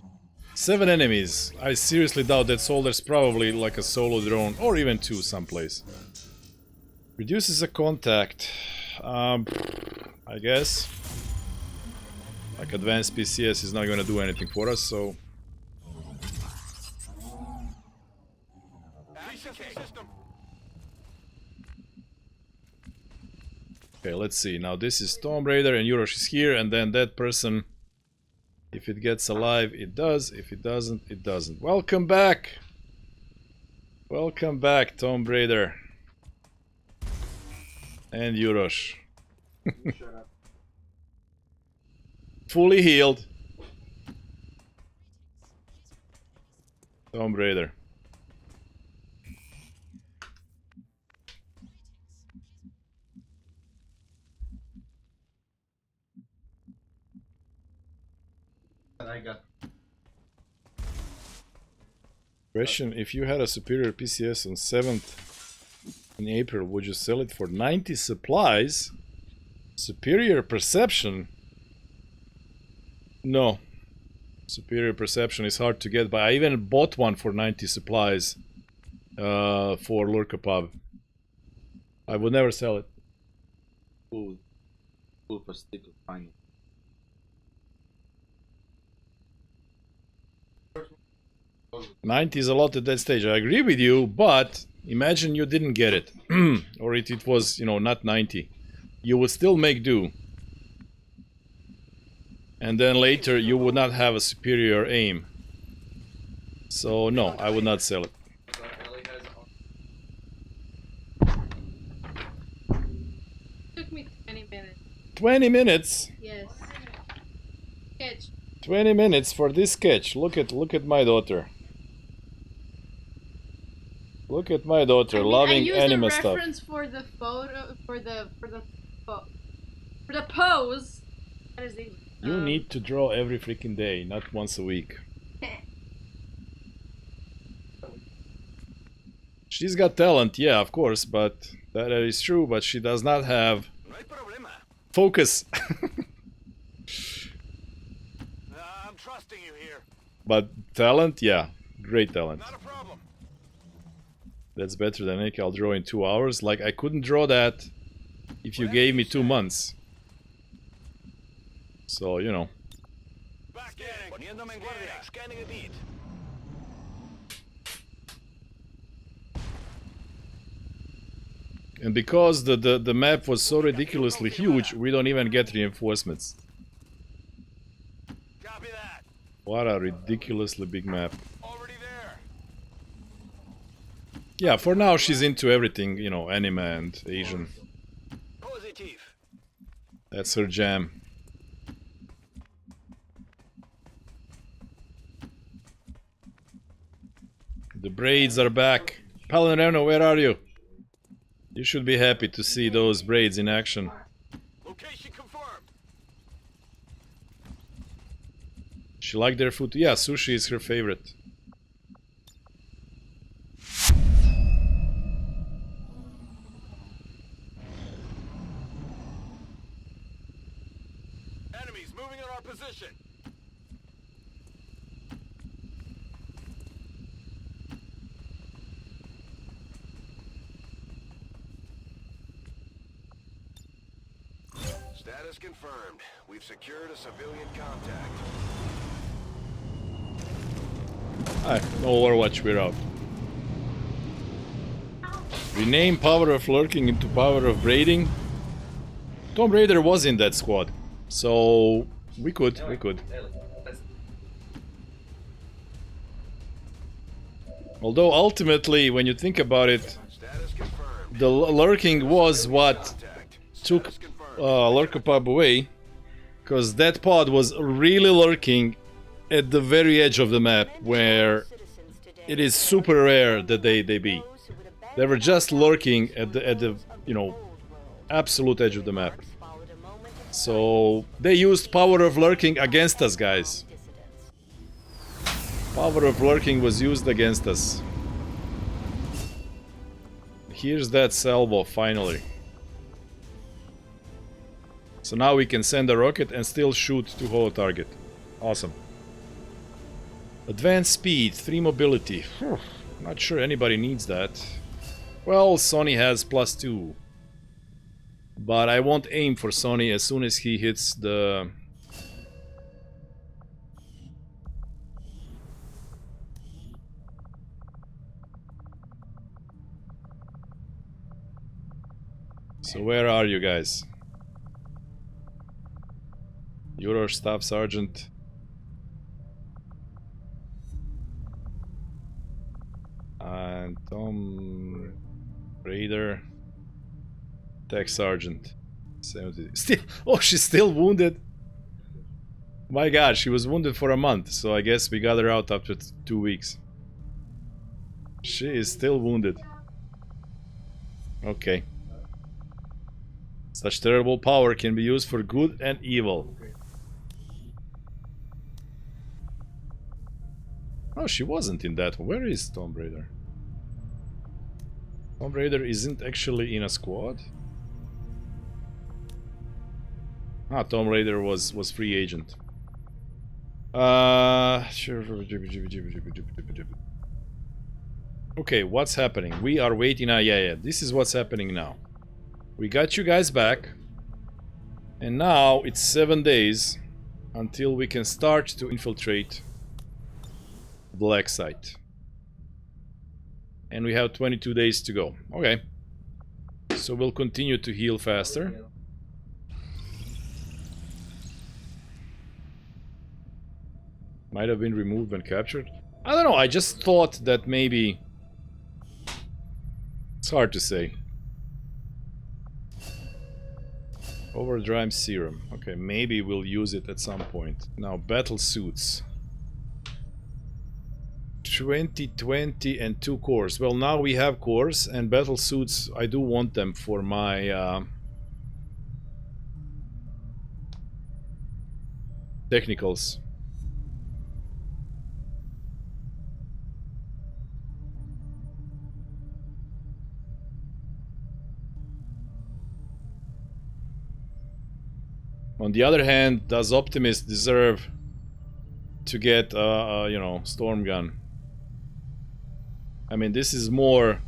7 enemies. I seriously doubt that soldier's probably like a solo drone, or even 2 someplace. Reduces a contact. I guess. Like advanced PCS is not gonna do anything for us, so... Okay, let's see. Now this is Tomb Raider and Yurosh is here, and then that person... If it gets alive, it does. If it doesn't, it doesn't. Welcome back! Welcome back, Tomb Raider. And Yurosh. Fully healed. Tomb Raider.
I got.
Question, if you had a superior PCS on 7th in April, would you sell it for 90 supplies? Superior perception? No. Superior perception is hard to get, but I even bought one for 90 supplies for Lurker Pub. I would never sell it.
Full for stick of fine.
90 is a lot at that stage. I agree with you, but imagine you didn't get it. Or it was, you know, not 90. You would still make do. And then later you would not have a superior aim. So no, I would not sell it.
Took me 20 minutes.
20 minutes?
Yes. Sketch.
20 minutes for this sketch. Look at my daughter. Look at my daughter loving anime stuff.
I used a reference for the photo for the pose. That is the
You need to draw every freaking day, not once a week. She's got talent, yeah, of course, but that is true, but she does not have focus.
I'm trusting you here.
But talent, yeah, great talent.
Not a problem.
That's better than Nick. I'll draw in 2 hours. Like, I couldn't draw that if you gave me 2 months. So, you know.
Poniéndome en guardia. Scanning a beat.
And because the map was so ridiculously huge, we don't even get reinforcements.
Copy that.
What a ridiculously big map.
Already there.
Yeah, for now she's into everything, you know, anime and Asian.
Positive.
That's her jam. The braids are back. Palermo, where are you? You should be happy to see those braids in action.
Location confirmed.
She liked their food. Yeah, sushi is her favorite.
Enemies moving in our position. Status confirmed. We've secured a civilian contact.
Alright, no Overwatch, we're out. Rename Power of Lurking into Power of Braiding. Tomb Raider was in that squad, so we could. Although ultimately, when you think about it, the lurking was what took Lurker Pub away, because that pod was really lurking at the very edge of the map, where it is super rare that they be. They were just lurking at the you know, absolute edge of the map. So they used Power of Lurking against us, guys. Power of Lurking was used against us. Here's that salvo, finally. So now we can send a rocket and still shoot to holo target. Awesome. Advanced speed, 3 mobility. Whew, not sure anybody needs that. Well, Sonny has +2. But I won't aim for Sonny as soon as he hits the... So where are you guys? Your Staff Sergeant. And Tom Raider. Tech Sergeant. 70. Still, oh, she's still wounded. My god, she was wounded for a month, so I guess we got her out after 2 weeks. She is still wounded. Okay. Such terrible power can be used for good and evil. Oh, she wasn't in that one. Where is Tomb Raider? Tomb Raider isn't actually in a squad? Ah, Tomb Raider was free agent. Okay, what's happening? We are waiting. Yeah, this is what's happening now. We got you guys back. And now it's 7 days until we can start to infiltrate Black Site. And we have 22 days to go. Okay. So we'll continue to heal faster. Might have been removed when captured. I don't know, I just thought that maybe... It's hard to say. Overdrive serum. Okay, maybe we'll use it at some point. Now, battle suits. 2020 and 2 cores. Well, now we have cores and battle suits. I do want them for my technicals. On the other hand, does Optimus deserve to get you know, storm gun? I mean, this is more...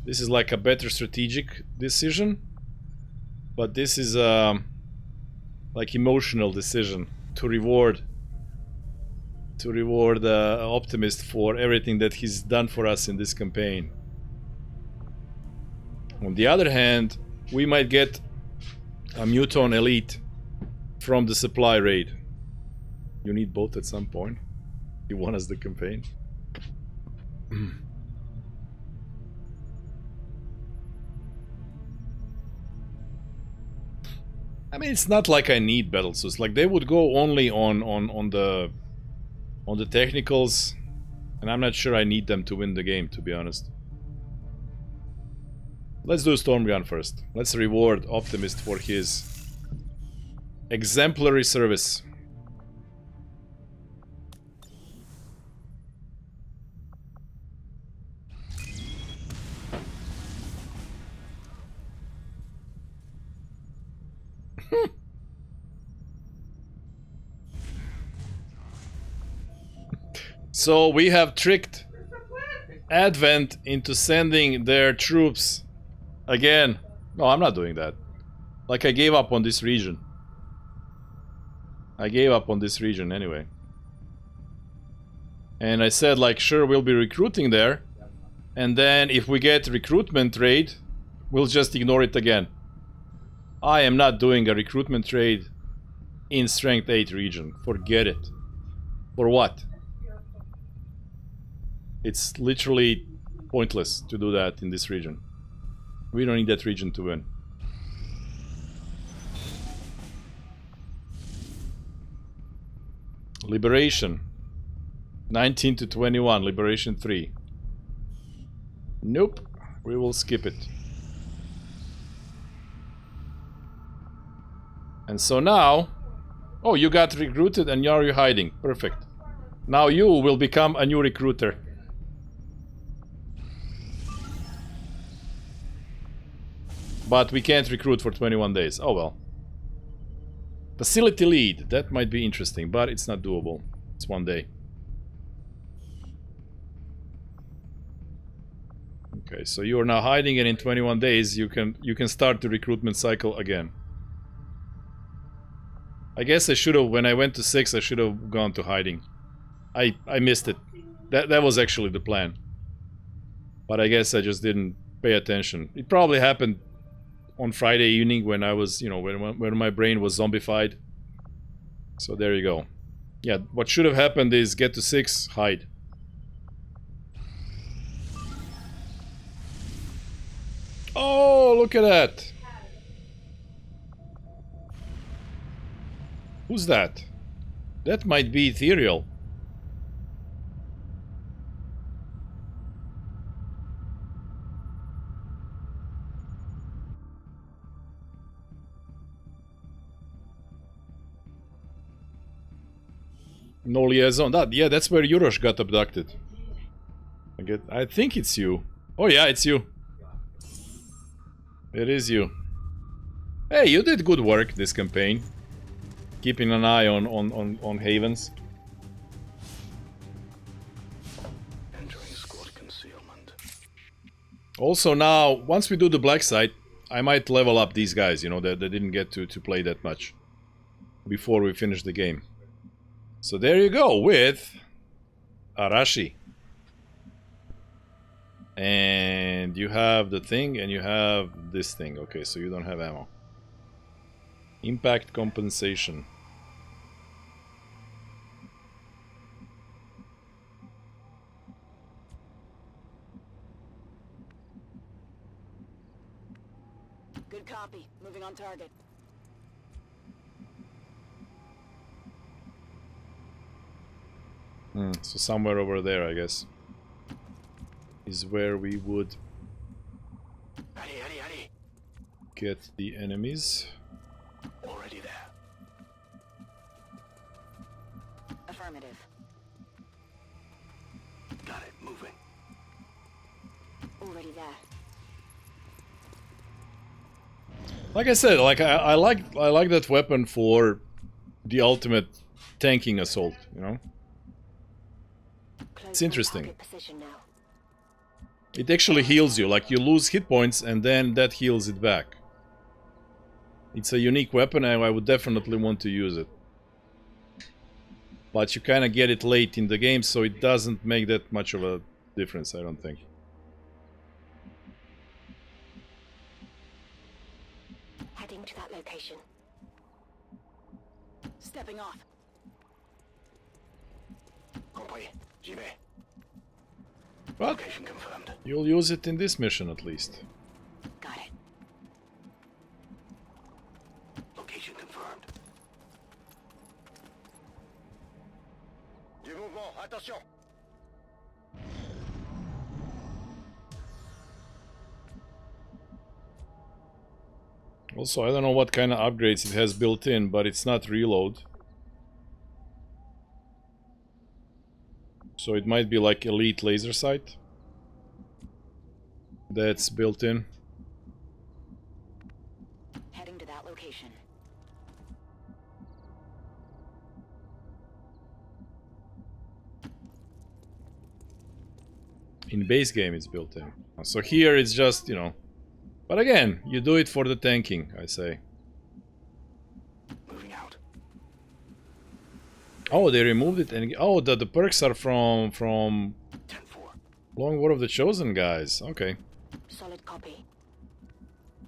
This is like a better strategic decision. But this is like emotional decision to reward Optimus for everything that he's done for us in this campaign. On the other hand, we might get a Muton Elite from the supply raid. You need both at some point. You won us the campaign. I mean, it's not like I need battle suits. Like, they would go only on the technicals, and I'm not sure I need them to win the game, to be honest. Let's do storm gun first. Let's reward Optimist for his exemplary service. So we have tricked Advent into sending their troops again. No, I'm not doing that. Like, I gave up on this region. I gave up on this region anyway. And I said, like, sure, we'll be recruiting there. And then if we get recruitment raid, we'll just ignore it again. I am not doing a recruitment raid in Strength 8 region. Forget it. For what? It's literally pointless to do that in this region. We don't need that region to win. Liberation. 19 to 21. Liberation 3. Nope. We will skip it. And so now... Oh, you got recruited and now you're hiding. Perfect. Now you will become a new recruiter. But we can't recruit for 21 days. Oh well. Facility lead. That might be interesting, but it's not doable. It's one day. Okay, so you are now hiding, and in 21 days you can start the recruitment cycle again. I guess I should have, when I went to 6, I should have gone to hiding. I missed it. That was actually the plan. But I guess I just didn't pay attention. It probably happened on Friday evening when I was, you know, when my brain was zombified. So there you go. Yeah, what should have happened is get to 6, hide. Oh, look at that. Who's that? That might be Ethereal. No liaison. Yeah, that's where Yurosh got abducted. I think it's you. Oh yeah, it's you. It is you. Hey, you did good work this campaign. Keeping an eye on havens.
Entering squad concealment.
Also now, once we do the black site, I might level up these guys, you know, that didn't get to play that much before we finish the game. So there you go with Arashi. And you have the thing and you have this thing. Okay, so you don't have ammo. Impact compensation.
Good copy. Moving on target.
So somewhere over there, I guess, is where we would get the enemies.
Already there.
Affirmative.
Got it. Moving.
Already there.
Like I said, like I like that weapon for the ultimate tanking assault, you know? It's interesting. It actually heals you, like you lose hit points and then that heals it back. It's a unique weapon and I would definitely want to use it. But you kind of get it late in the game, so it doesn't make that much of a difference, I don't think.
Heading to that location. Stepping off.
Compris. J'y vais.
But
Location confirmed.
you'll use it in this mission at least.
Got it.
Location confirmed.
Du mouvement, attention!
Also, I don't know what kind of upgrades it has built in, but it's not reload. So it might be like elite laser sight. That's built in.
Heading to that location.
In base game it's built in. So here it's just, you know... But again, you do it for the tanking, I say.
Moving out.
Oh, they removed it and... Oh, the perks are from
10-4.
Long War of the Chosen guys. Okay.
Solid copy.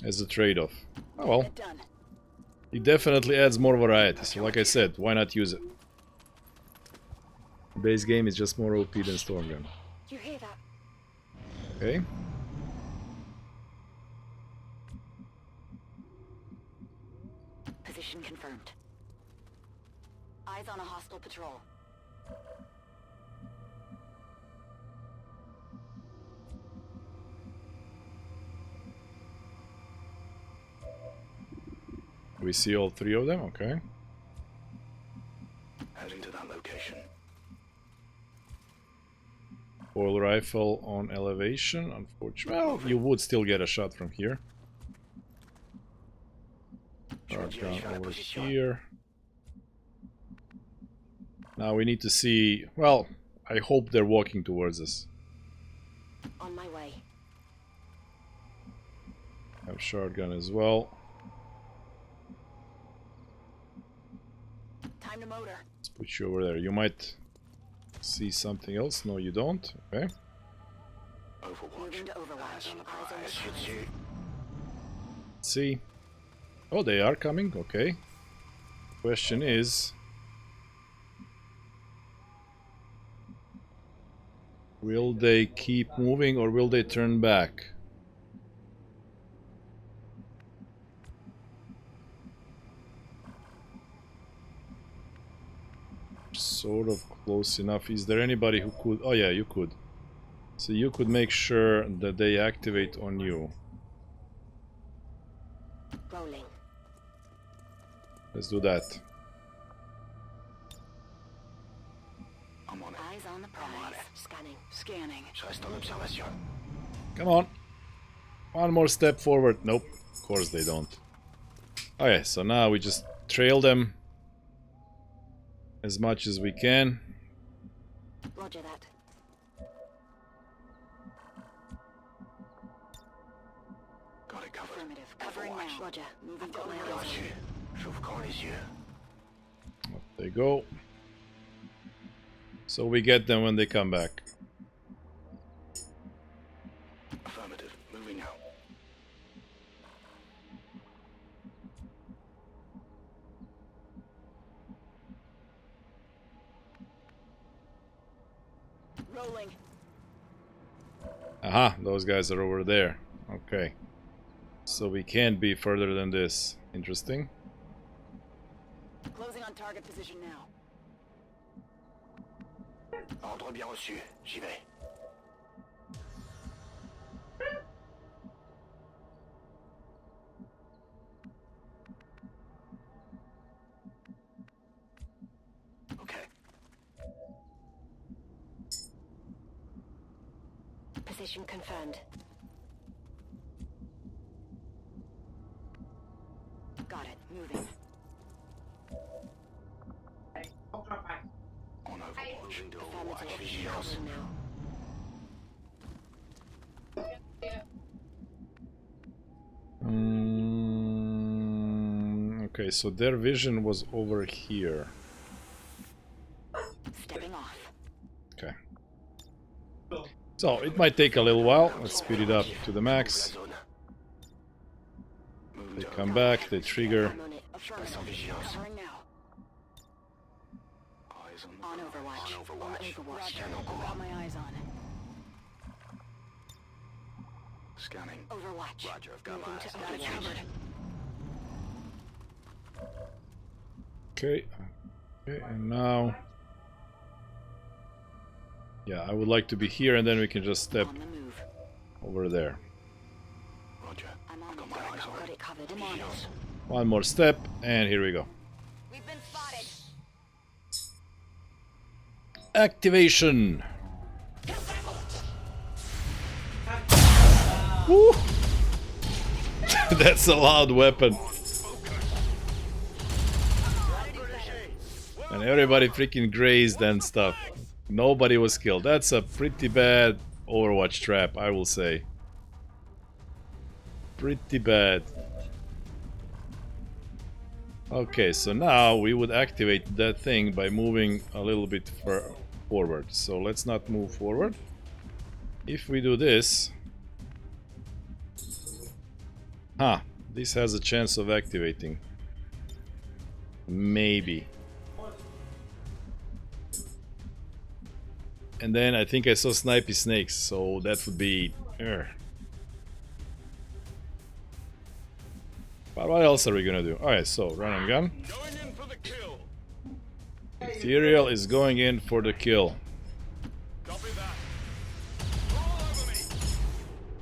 As a trade-off. Oh well.
Get done.
It definitely adds more variety. So like I said, why not use it? Base game is just more OP than Stormgun.
You hear that?
Okay.
Position confirmed. Eyes on a hostile patrol.
We see all three of them, okay.
Heading to that location.
Foil rifle on elevation, unfortunately. Well, you would still get a shot from here. Shotgun over here. Now we need to see... Well, I hope they're walking towards us.
On my way.
I have shotgun as well.
Time to motor.
Let's put you over there. You might see something else. No, you don't. Okay.
Moving to Overwatch. Eyes on the target.
Let's see. Oh, they are coming. Okay. Question is... Will they keep moving or will they turn back? Sort of close enough. Is there anybody who could... Oh yeah, you could. So you could make sure that they activate on you.
Rolling.
Let's do that.
I'm on it. Eyes on the prize. I'm on it. Scanning. Scanning.
Je reste en observation.
Come on. One more step forward. Nope. Of course they don't. Okay, so now we just trail them as much as we can.
Roger that.
Got it covered.
Affirmative. Covering now. Roger. Moving to my eyes.
Reçu. J'ouvre grand les yeux.
Up they go. So we get them when they come back.
Affirmative. Moving now.
Rolling.
Aha, those guys are over there. Okay. So we can't be further than this. Interesting.
Closing on target position now.
Ordre bien reçu. J'y vais. Okay.
Position confirmed. Got it. Moving.
On Overwatch. Moving to Overwatch.
Affirmative.
Vigilance.
Moving now.
Okay, so their vision was over here.
Stepping off.
Okay. So it might take a little while. Let's speed it up to the max. They come back, they trigger.
I'm on it. Affirmative. Covering now.
Eyes on
On Overwatch.
On Overwatch.
Roger. Got my eyes on it.
Scanning.
Overwatch.
Roger, I've got my
Moving
eyes
to
on it.
Overwatch.
Okay. Okay, and now... Yeah, I would like to be here and then we can just step
On the move.
over there.
Roger.
I'm on
Got
it.
my eyes on
Got
it.
it covered. I'm on it.
One more step and here we go.
We've been spotted.
Activation! Woo! That's a loud weapon. And everybody freaking grazed and stuff. Nobody was killed. That's a pretty bad Overwatch trap, I will say. Pretty bad. Okay, so now we would activate that thing by moving a little bit forward. So let's not move forward. If we do this... Huh, this has a chance of activating. Maybe. And then I think I saw snipey snakes, so that would be... But what else are we gonna do? Alright, so run and gun.
Going in for the kill.
Ethereal is going in for the kill.
Copy that. Roll over me.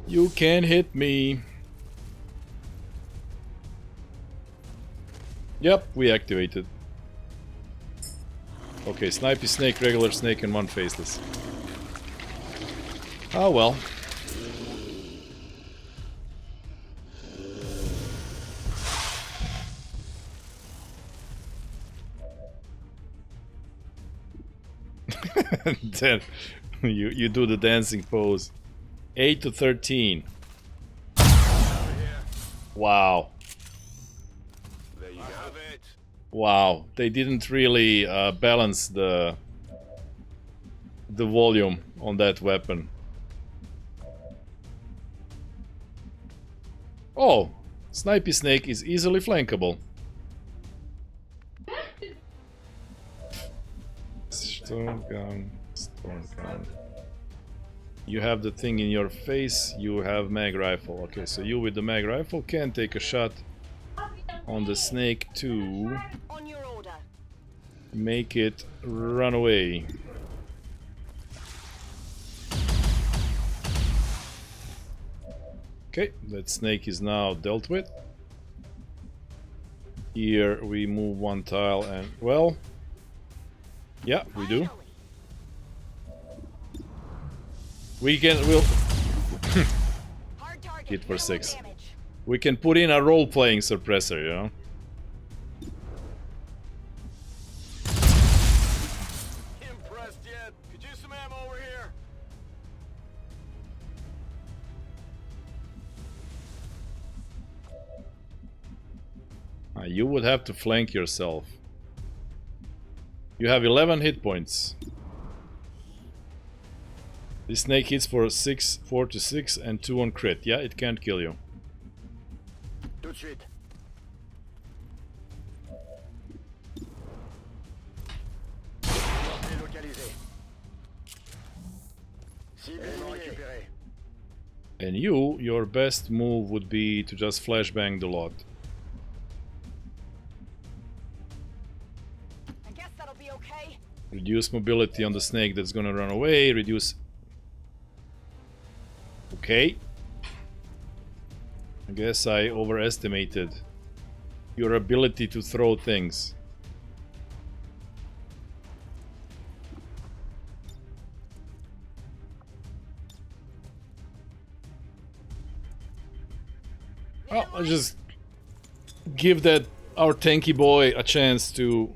You can hit me. Yep, we activated. Okay, snipey snake, regular snake, and one faceless. Oh well. Then you do the dancing pose. 8 to 13. Wow.
There you have it.
Wow. They didn't really balance the volume on that weapon. Oh, Snipey Snake is easily flankable. Storm gun, storm gun. You have the thing in your face, you have mag rifle. Okay, so you with the mag rifle can take a shot on the snake to
On your order.
make it run away. Okay, that snake is now dealt with. Here we move one tile and, well, yeah, we do. We'll hit for 6. We can put in a role-playing suppressor, you know?
Impressed yet? Could use some ammo over here.
You would have to flank yourself. You have 11 hit points. This snake hits for 4 to 6 and 2 on crit. Yeah, it can't kill you.
Tout de suite. Localisé. Cible récupéré.
And your best move would be to just flashbang the lot.
I guess that'll be okay.
Reduce mobility on the snake that's gonna run away. Reduce... Okay. I guess I overestimated your ability to throw things. Oh, I'll just give that our tanky boy a chance to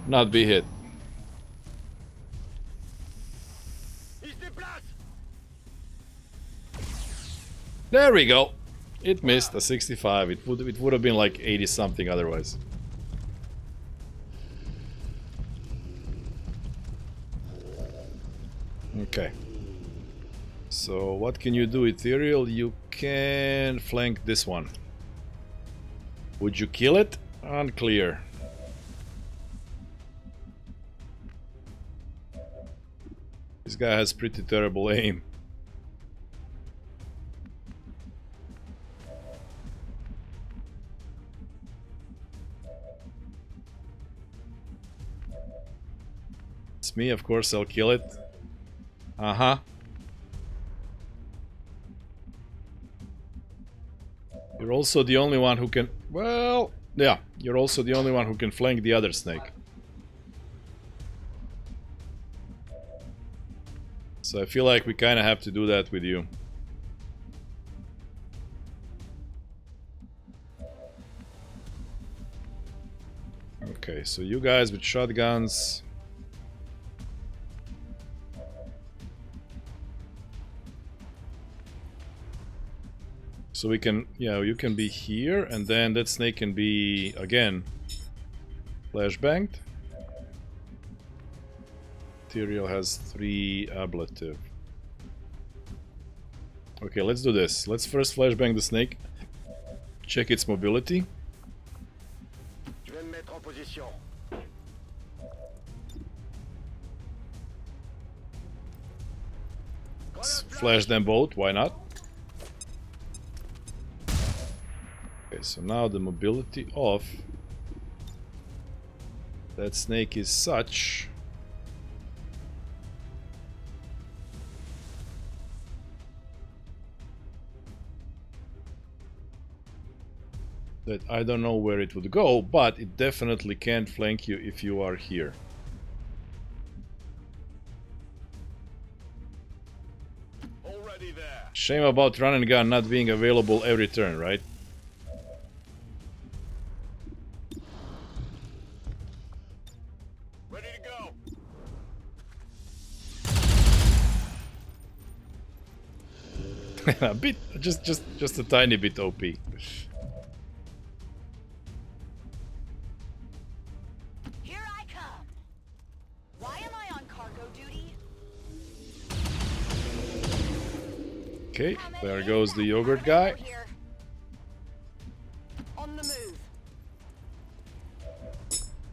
not be hit. There we go. It missed a 65. It would have been like 80 something otherwise. Okay. So what can you do, Ethereal? You can flank this one. Would you kill it? Unclear. This guy has pretty terrible aim. It's me, of course I'll kill it. Uh-huh. You're also the only one who can... Well, yeah, you're also the only one who can flank the other snake. So I feel like we kind of have to do that with you. Okay, so you guys with shotguns... So we can, yeah, you can be here, and then that snake can be, again, flashbanged. Ethereal has 3 ablative. Okay, let's do this. Let's first flashbang the snake. Check its mobility.
Je vais me mettre en position.
Let's flash them both, why not? Okay, so now the mobility off. That snake is such that I don't know where it would go, but it definitely can flank you if you are here.
Already there.
Shame about run and gun not being available every turn, right?
Ready to go.
A bit, just a tiny bit OP.
Here I come. Why am I on cargo duty?
Okay, there goes the yogurt guy.
Here. On the move.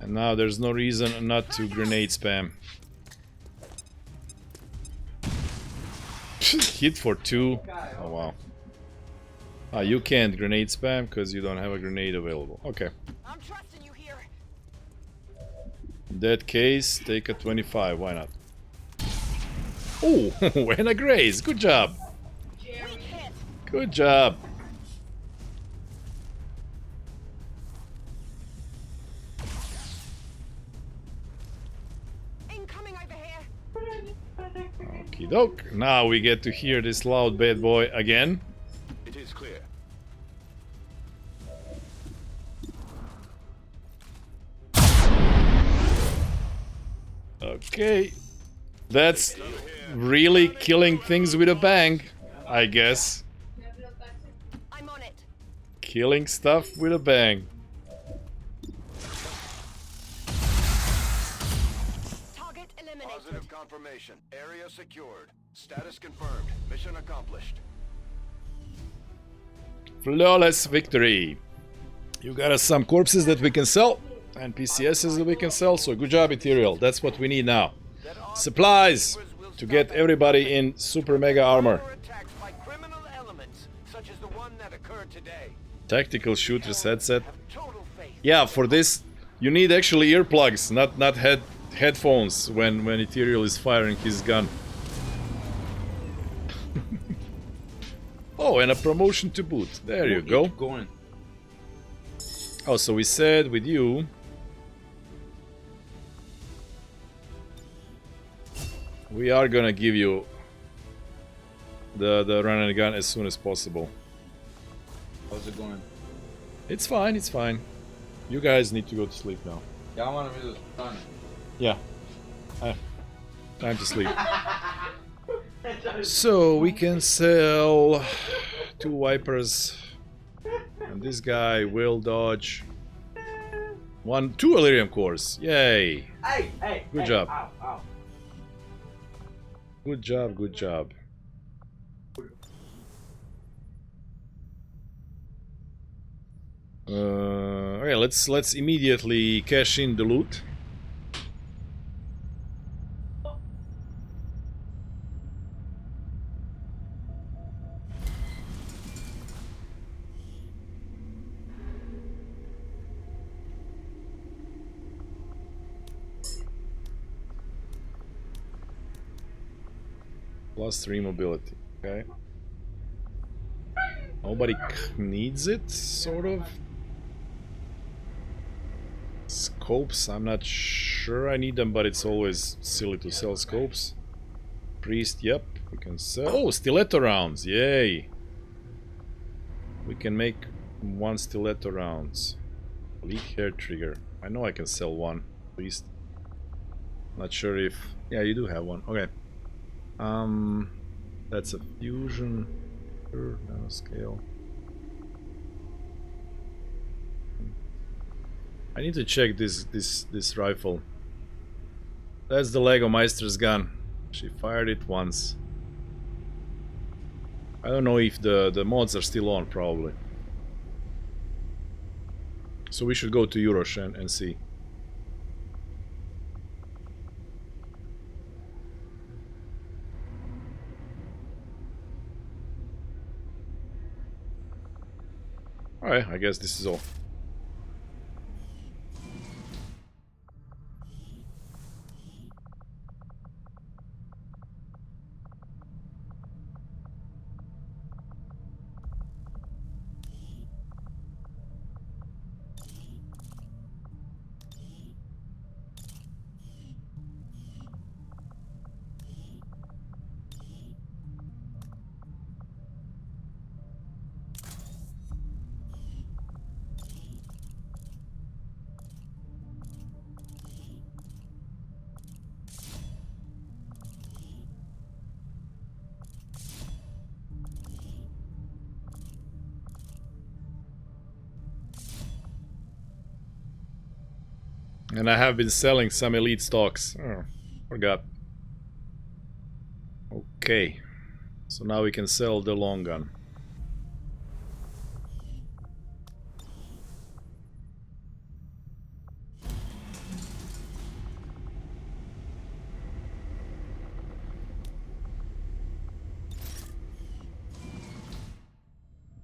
And now there's no reason not to grenade spam. Hit for 2. Oh wow. Ah, you can't grenade spam because you don't have a grenade available. Okay.
I'm trusting you here.
In that case, take a 25. Why not? Oh, and a graze. Good job.
Weak hit.
Good job.
Incoming over here.
Okie doke. Now we get to hear this loud bad boy again.
It is clear.
Okay. That's really killing things with a bang, I guess.
I'm on it.
Killing stuff with a bang.
Target eliminated.
Positive confirmation. Area secured. Status confirmed. Mission accomplished.
Flawless victory. You got us some corpses that we can sell. And PCSs that we can sell. So good job, Ethereal. That's what we need now. Supplies to get everybody in super mega armor.
Attacks by criminal elements, such as the one that occurred today.
Tactical shooters headset.
Have total faith.
Yeah, for this you need actually earplugs, not headphones when Ethereal is firing his gun. Oh, and a promotion to boot. There you go.
Keep going.
Oh, so we said with you. We are gonna give you the run and gun as soon as possible.
How's it going?
It's fine, it's fine. You guys need to go to sleep now.
Yeah, I want to read the sun.
Yeah. Time to sleep. So we can sell 2 wipers. And this guy will dodge 2 Elerium cores. Yay!
Hey!
Good job.
Ow, ow.
Good job, good job. Okay, let's immediately cash in the loot. +3 mobility, okay. Nobody needs it, sort of. Scopes, I'm not sure I need them, but it's always silly to sell scopes. Priest, yep, we can sell. Oh, stiletto rounds, yay! We can make 1 stiletto rounds. Leak hair trigger. I know I can sell 1, at least. Not sure if... Yeah, you do have 1, okay. That's a fusion. Sure, nanoscale. I need to check this rifle. That's the Lego Meister's gun. She fired it once. I don't know if the mods are still on, probably. So we should go to Eurosh and see. Alright, I guess this is all. And I have been selling some elite stocks. Oh, forgot. Okay. So now we can sell the long gun.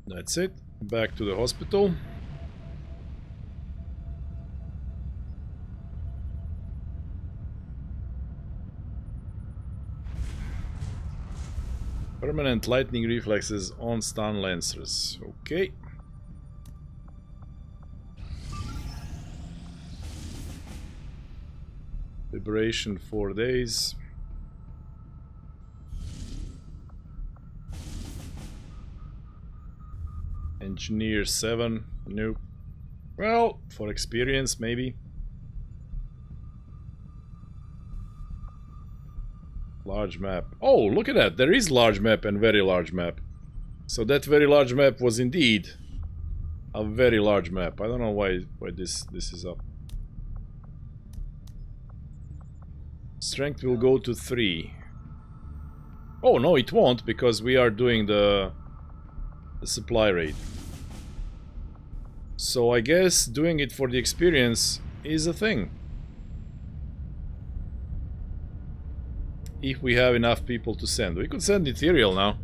That's it. Back to the hospital. Permanent lightning reflexes on stun lancers. Okay. Liberation 4 days. Engineer 7. Nope. Well, for experience, maybe. Large map. Oh, look at that. There is large map and very large map. So that very large map was indeed a very large map. I don't know why this is up. Strength will go to 3. Oh, no, it won't, because we are doing the supply raid. So I guess doing it for the experience is a thing. If we have enough people to send. We could send Ethereal now.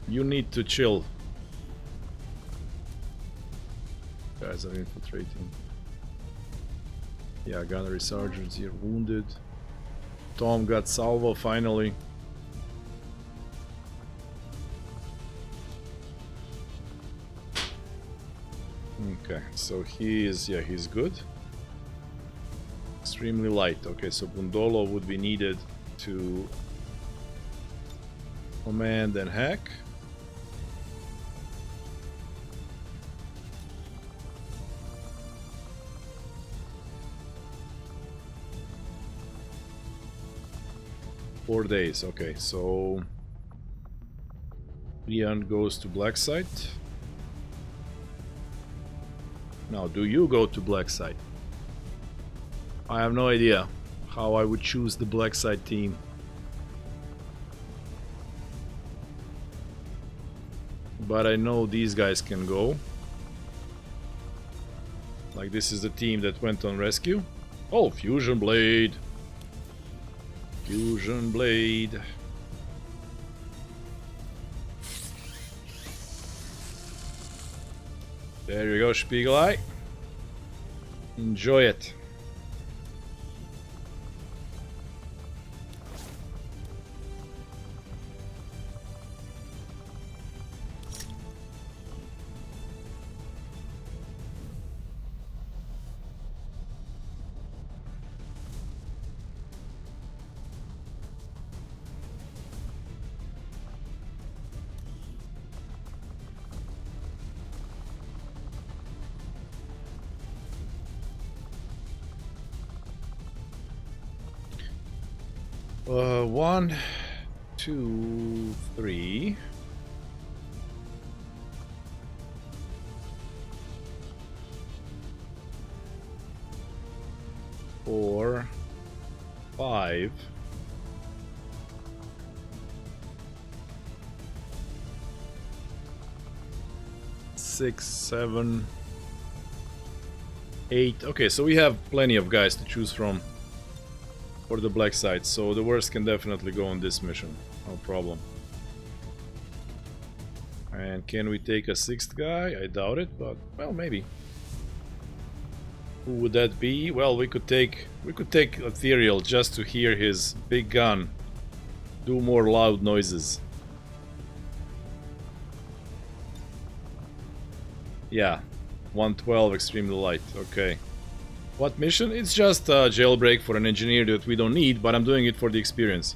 You need to chill. Guys are infiltrating. Yeah, gunnery sergeants here wounded. Tom got salvo finally. Okay, so he is, yeah, he's good. Extremely light. Okay, so Bundolo would be needed to command and hack. Days. Okay, so Leon goes to black site. Now, do you go to black site? I have no idea how I would choose the black site team. But I know these guys can go. Like, this is the team that went on rescue. Oh, Fusion Blade. Fusion Blade. There you go, Spiegel Eye. Enjoy it. One, two, three. Four, 5. 6, 7, 8. Okay, so we have plenty of guys to choose from for the black site, so the worst can definitely go on this mission. No problem. And can we take a 6th guy? I doubt it, but well, maybe. Who would that be? Well, we could take Ethereal just to hear his big gun do more loud noises. Yeah, 112 extremely light. Okay. What mission? It's just a jailbreak for an engineer that we don't need, but I'm doing it for the experience.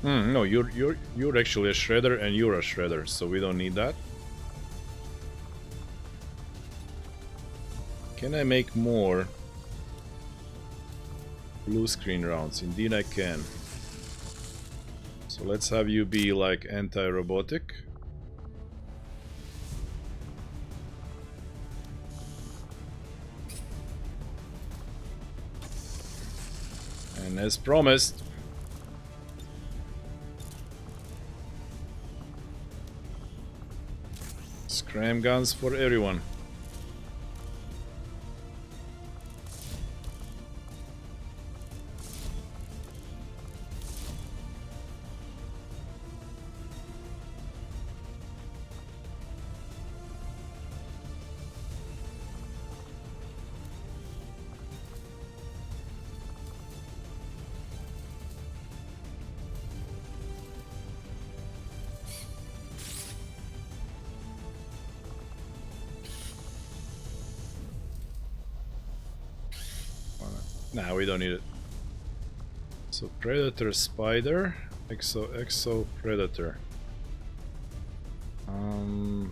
No, you're actually a shredder and you're a shredder, so we don't need that. Can I make more blue screen rounds? Indeed I can. So let's have you be like anti-robotic. And as promised, scram guns for everyone. Nah, we don't need it. So Predator, Spider, Exo Predator.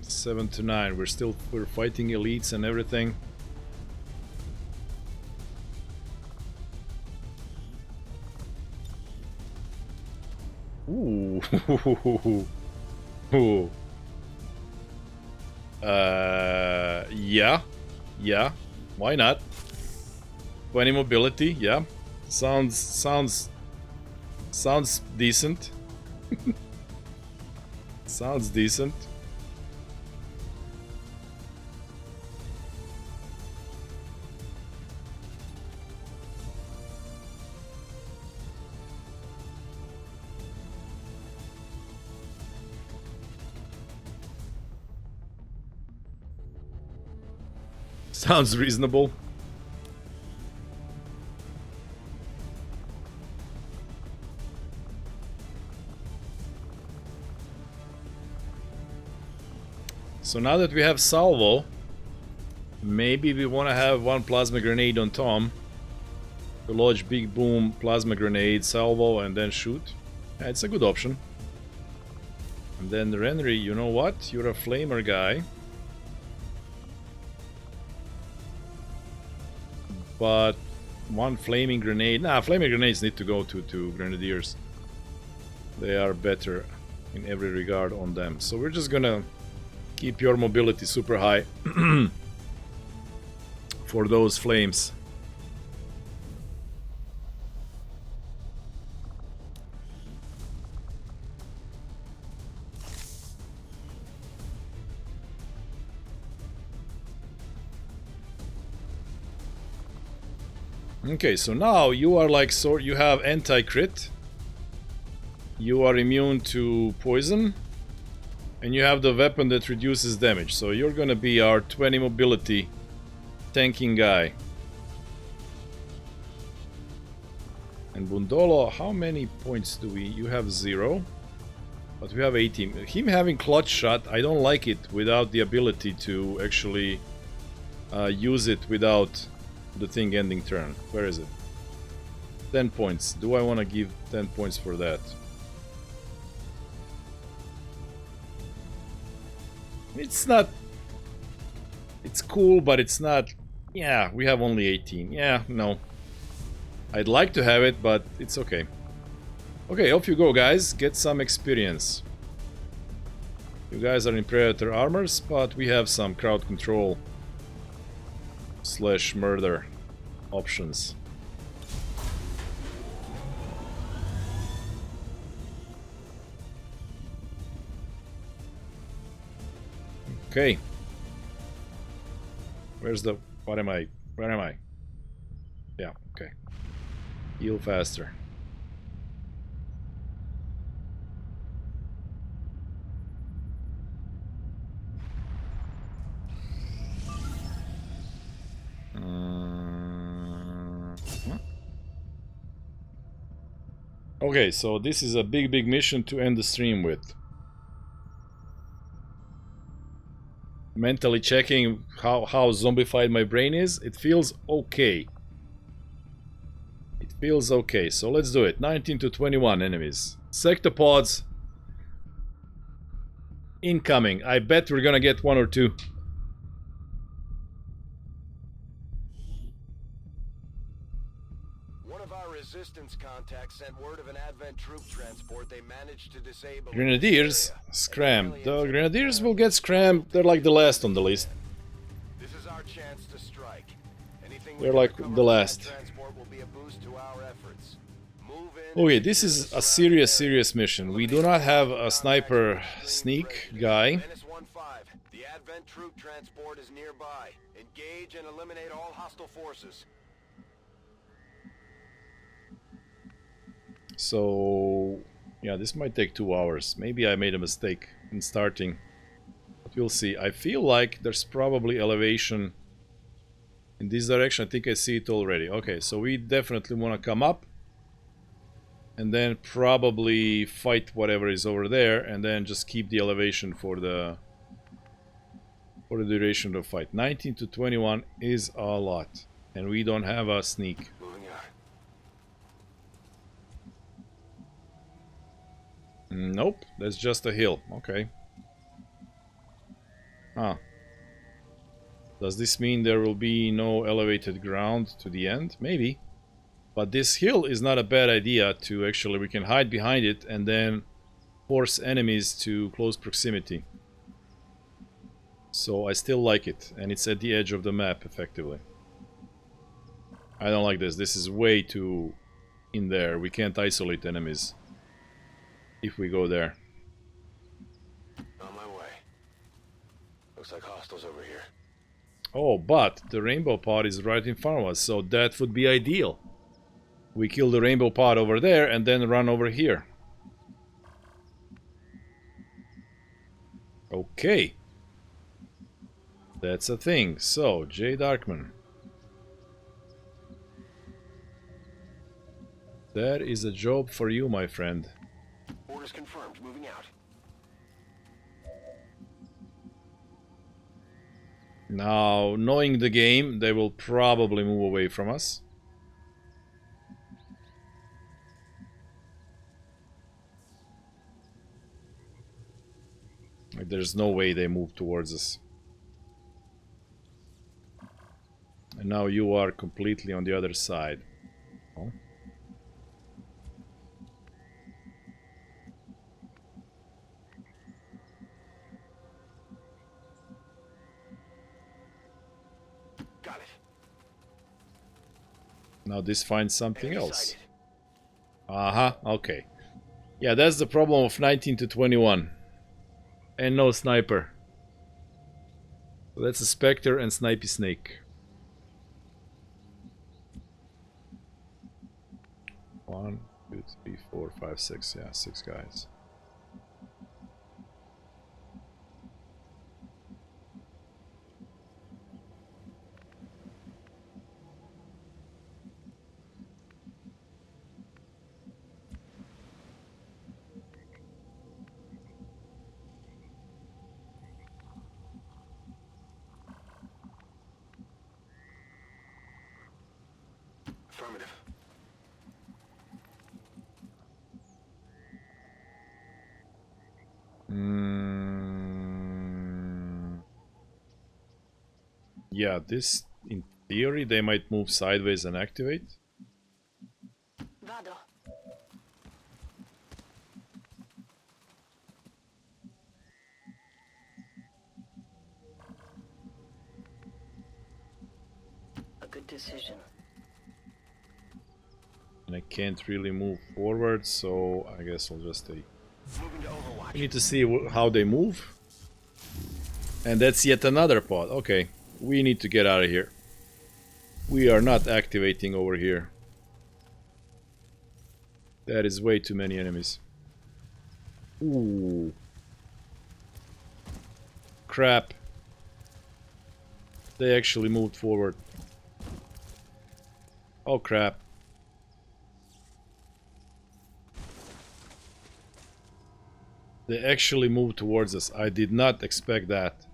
7 to 9. We're fighting elites and everything. Ooh. Ooh. Yeah. Why not? 20 mobility, yeah. Sounds decent. Sounds decent. Sounds reasonable. So now that we have salvo, maybe we want to have one plasma grenade on Tom to lodge big boom plasma grenade, salvo, and then shoot. Yeah, it's a good option. And then Renry, you know what? You're a flamer guy. But one flaming grenade. Nah, flaming grenades need to go to grenadiers. They are better in every regard on them. So we're just gonna keep your mobility super high for those flames. Okay, so now you are like, so you have anti-crit, you are immune to poison, and you have the weapon that reduces damage. So you're gonna be our 20 mobility tanking guy. And Bundolo, how many points do we? You have 0, but we have 18. Him having clutch shot, I don't like it without the ability to actually use it without the thing ending turn. Where is it? 10 points. Do I want to give 10 points for that? It's not... It's cool, but it's not... Yeah, we have only 18. Yeah, no. I'd like to have it, but it's okay. Okay, off you go, guys. Get some experience. You guys are in Predator armors, but we have some crowd control / murder options. Okay. Where's the... What am I? Where am I? Yeah, okay. Heal faster. Okay, so this is a big mission to end the stream with. Mentally checking how zombified my brain is. It feels okay. It feels okay, so let's do it. 19 to 21 enemies. Sectopods incoming. I bet we're gonna get one or two.
One of our resistance contacts sent word of an Advent troop transport they managed to disable.
Grenadiers scrammed. The Grenadiers will get scrammed. They're like the last on the list.
This is our chance to strike. Anything
They're like the last.
transport will be a boost to our efforts. Move in.
Okay, this is a serious mission. We do not have a sniper sneak guy.
Menace 1-5. The Advent troop transport is nearby. Engage and eliminate all hostile forces.
So, yeah, this might take 2 hours. Maybe I made a mistake in starting. But we'll see. I feel like there's probably elevation in this direction. I think I see it already. Okay, so we definitely want to come up. And then probably fight whatever is over there. And then just keep the elevation for the duration of the fight. 19 to 21 is a lot. And we don't have a sneak.
Moving out.
Nope, that's just a hill. Okay. Ah. Does this mean there will be no elevated ground to the end? Maybe. But this hill is not a bad idea to actually... We can hide behind it and then force enemies to close proximity. So I still like it. And it's at the edge of the map, effectively. I don't like this. This is way too in there. We can't isolate enemies if we go there.
On my way. Looks like hostiles over here.
Oh, but the rainbow pod is right in front of us, so that would be ideal. We kill the rainbow pod over there and then run over here. Okay. That's a thing. So, Jay Darkman. That is a job for you, my friend.
Orders confirmed. Moving out.
Now, knowing the game, they will probably move away from us. Like, there's no way they move towards us. And now you are completely on the other side. Oh.
Got it.
Now this finds something
Enemy
else.
sighted.
Uh-huh, okay. Yeah, that's the problem of 19 to 21. And no sniper. So that's a Spectre and Snipey Snake. 1, 2, 3, 4, 5, 6. Yeah, 6 guys.
Affirmative.
Yeah, this, in theory, they might move sideways and activate.
Vado. A good decision.
And I can't really move forward, so I guess I'll just stay.
Moving to Overwatch.
We need to see how they move. And that's yet another pod. Okay, we need to get out of here. We are not activating over here. That is way too many enemies. Ooh. Crap. They actually moved forward. Oh crap. They actually moved towards us. I did not expect that.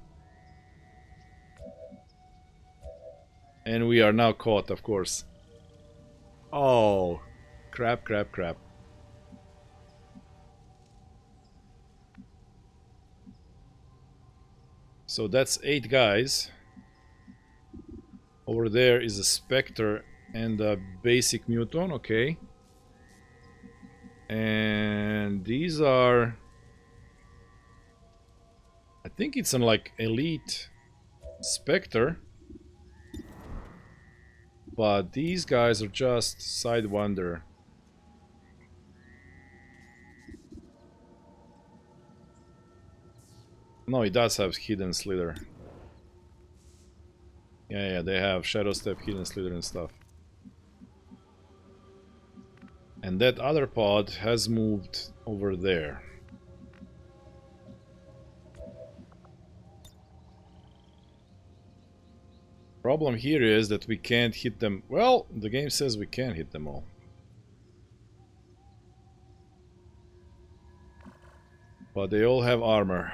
And we are now caught, of course. Oh, crap, crap, crap. So that's 8 guys. Over there is a Spectre and a basic Muton, okay. And these are... I think it's an like elite Spectre. But these guys are just Sidewinder. No, he does have Hidden Slither. Yeah, they have Shadow Step, Hidden Slither and stuff. And that other pod has moved over there. Problem here is that we can't hit them. Well, the game says we can hit them all. But they all have armor.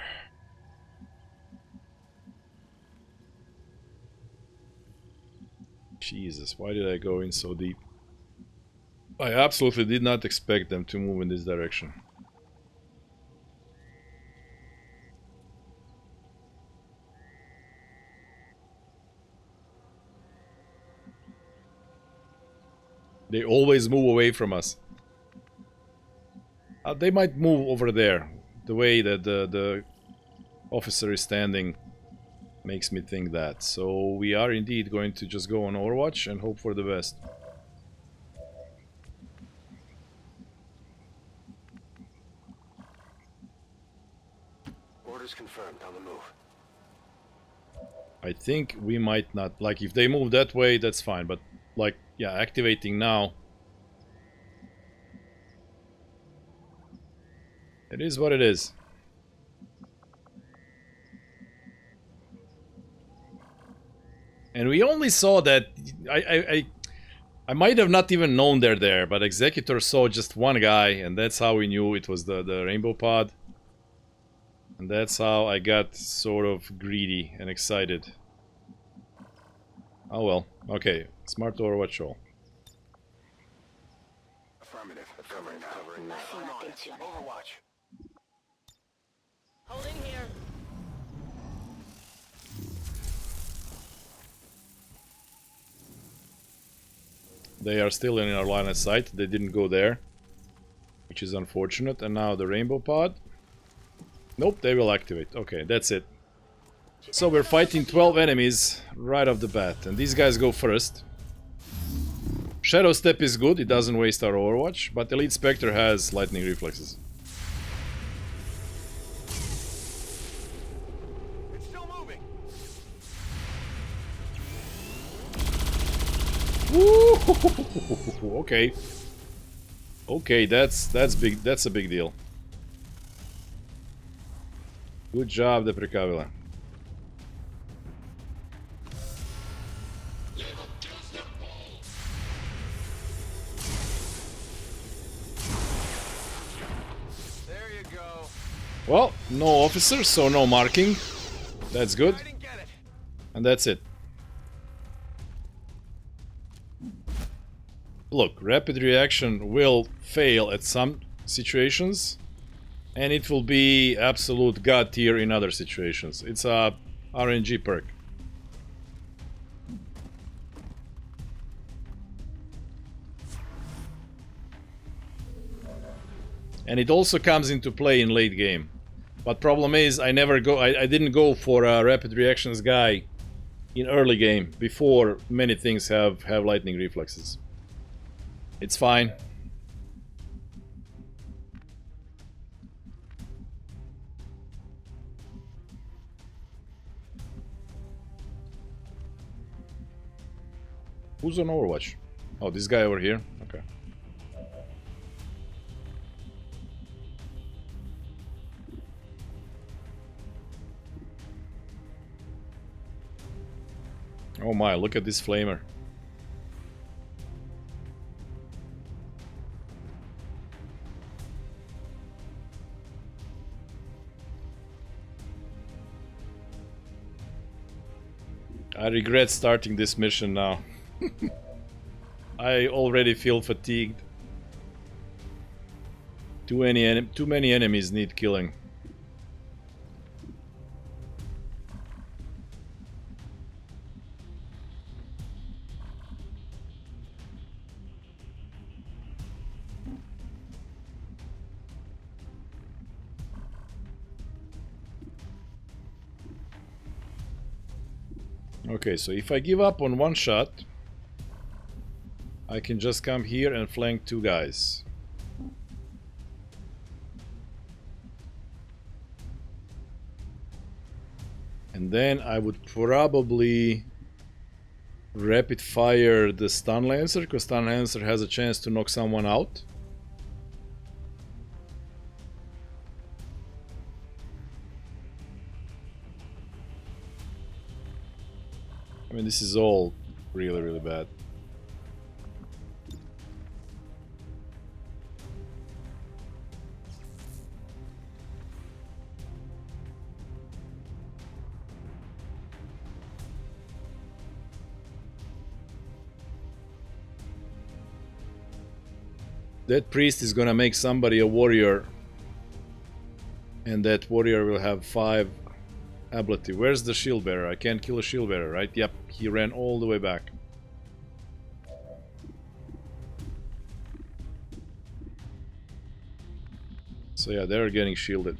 Jesus, why did I go in so deep? I absolutely did not expect them to move in this direction. They always move away from us. They might move over there. The way that the officer is standing makes me think that. So we are indeed going to just go on Overwatch and hope for the best.
Orders confirmed. On the move.
I think we might not... Like, if they move that way, that's fine. But, like, yeah, activating now. It is what it is. And we only saw that... I might have not even known they're there, but Executor saw just one guy, and that's how we knew it was the Rainbow Pod. And that's how I got sort of greedy and excited. Oh well, okay. Smart Overwatch all.
Affirmative. Covering now.
Nothing attention.
Overwatch.
Holding here.
They are still in our line of sight. They didn't go there, which is unfortunate. And now the Rainbow Pod. Nope, they will activate. Okay, that's it. So we're fighting 12 enemies right off the bat. And these guys go first. Shadow Step is good. It doesn't waste our Overwatch. But Elite Spectre has lightning reflexes.
It's still moving.
Woo! Okay. Okay, that's big. That's a big deal. Good job, Deprecavila.
There you go.
Well, no officers, so no marking. That's good.
I didn't get it.
And that's it. Look, rapid reaction will fail at some situations. And it will be absolute god tier in other situations. It's a RNG perk. And it also comes into play in late game. But problem is, I didn't go for a rapid reactions guy in early game before many things have lightning reflexes. It's fine. Who's on Overwatch? Oh, this guy over here? Okay. Oh my, look at this flamer. I regret starting this mission now. I I already feel fatigued. Too many enemies need killing. Okay, so if I give up on one shot, I can just come here and flank two guys. And then I would probably rapid fire the Stun Lancer, because Stun Lancer has a chance to knock someone out. I mean, this is all really, really bad. That priest is gonna make somebody a warrior, and that warrior will have 5 ability. Where's the shield bearer? I can't kill a shield bearer, right? Yep, he ran all the way back. So yeah, they're getting shielded.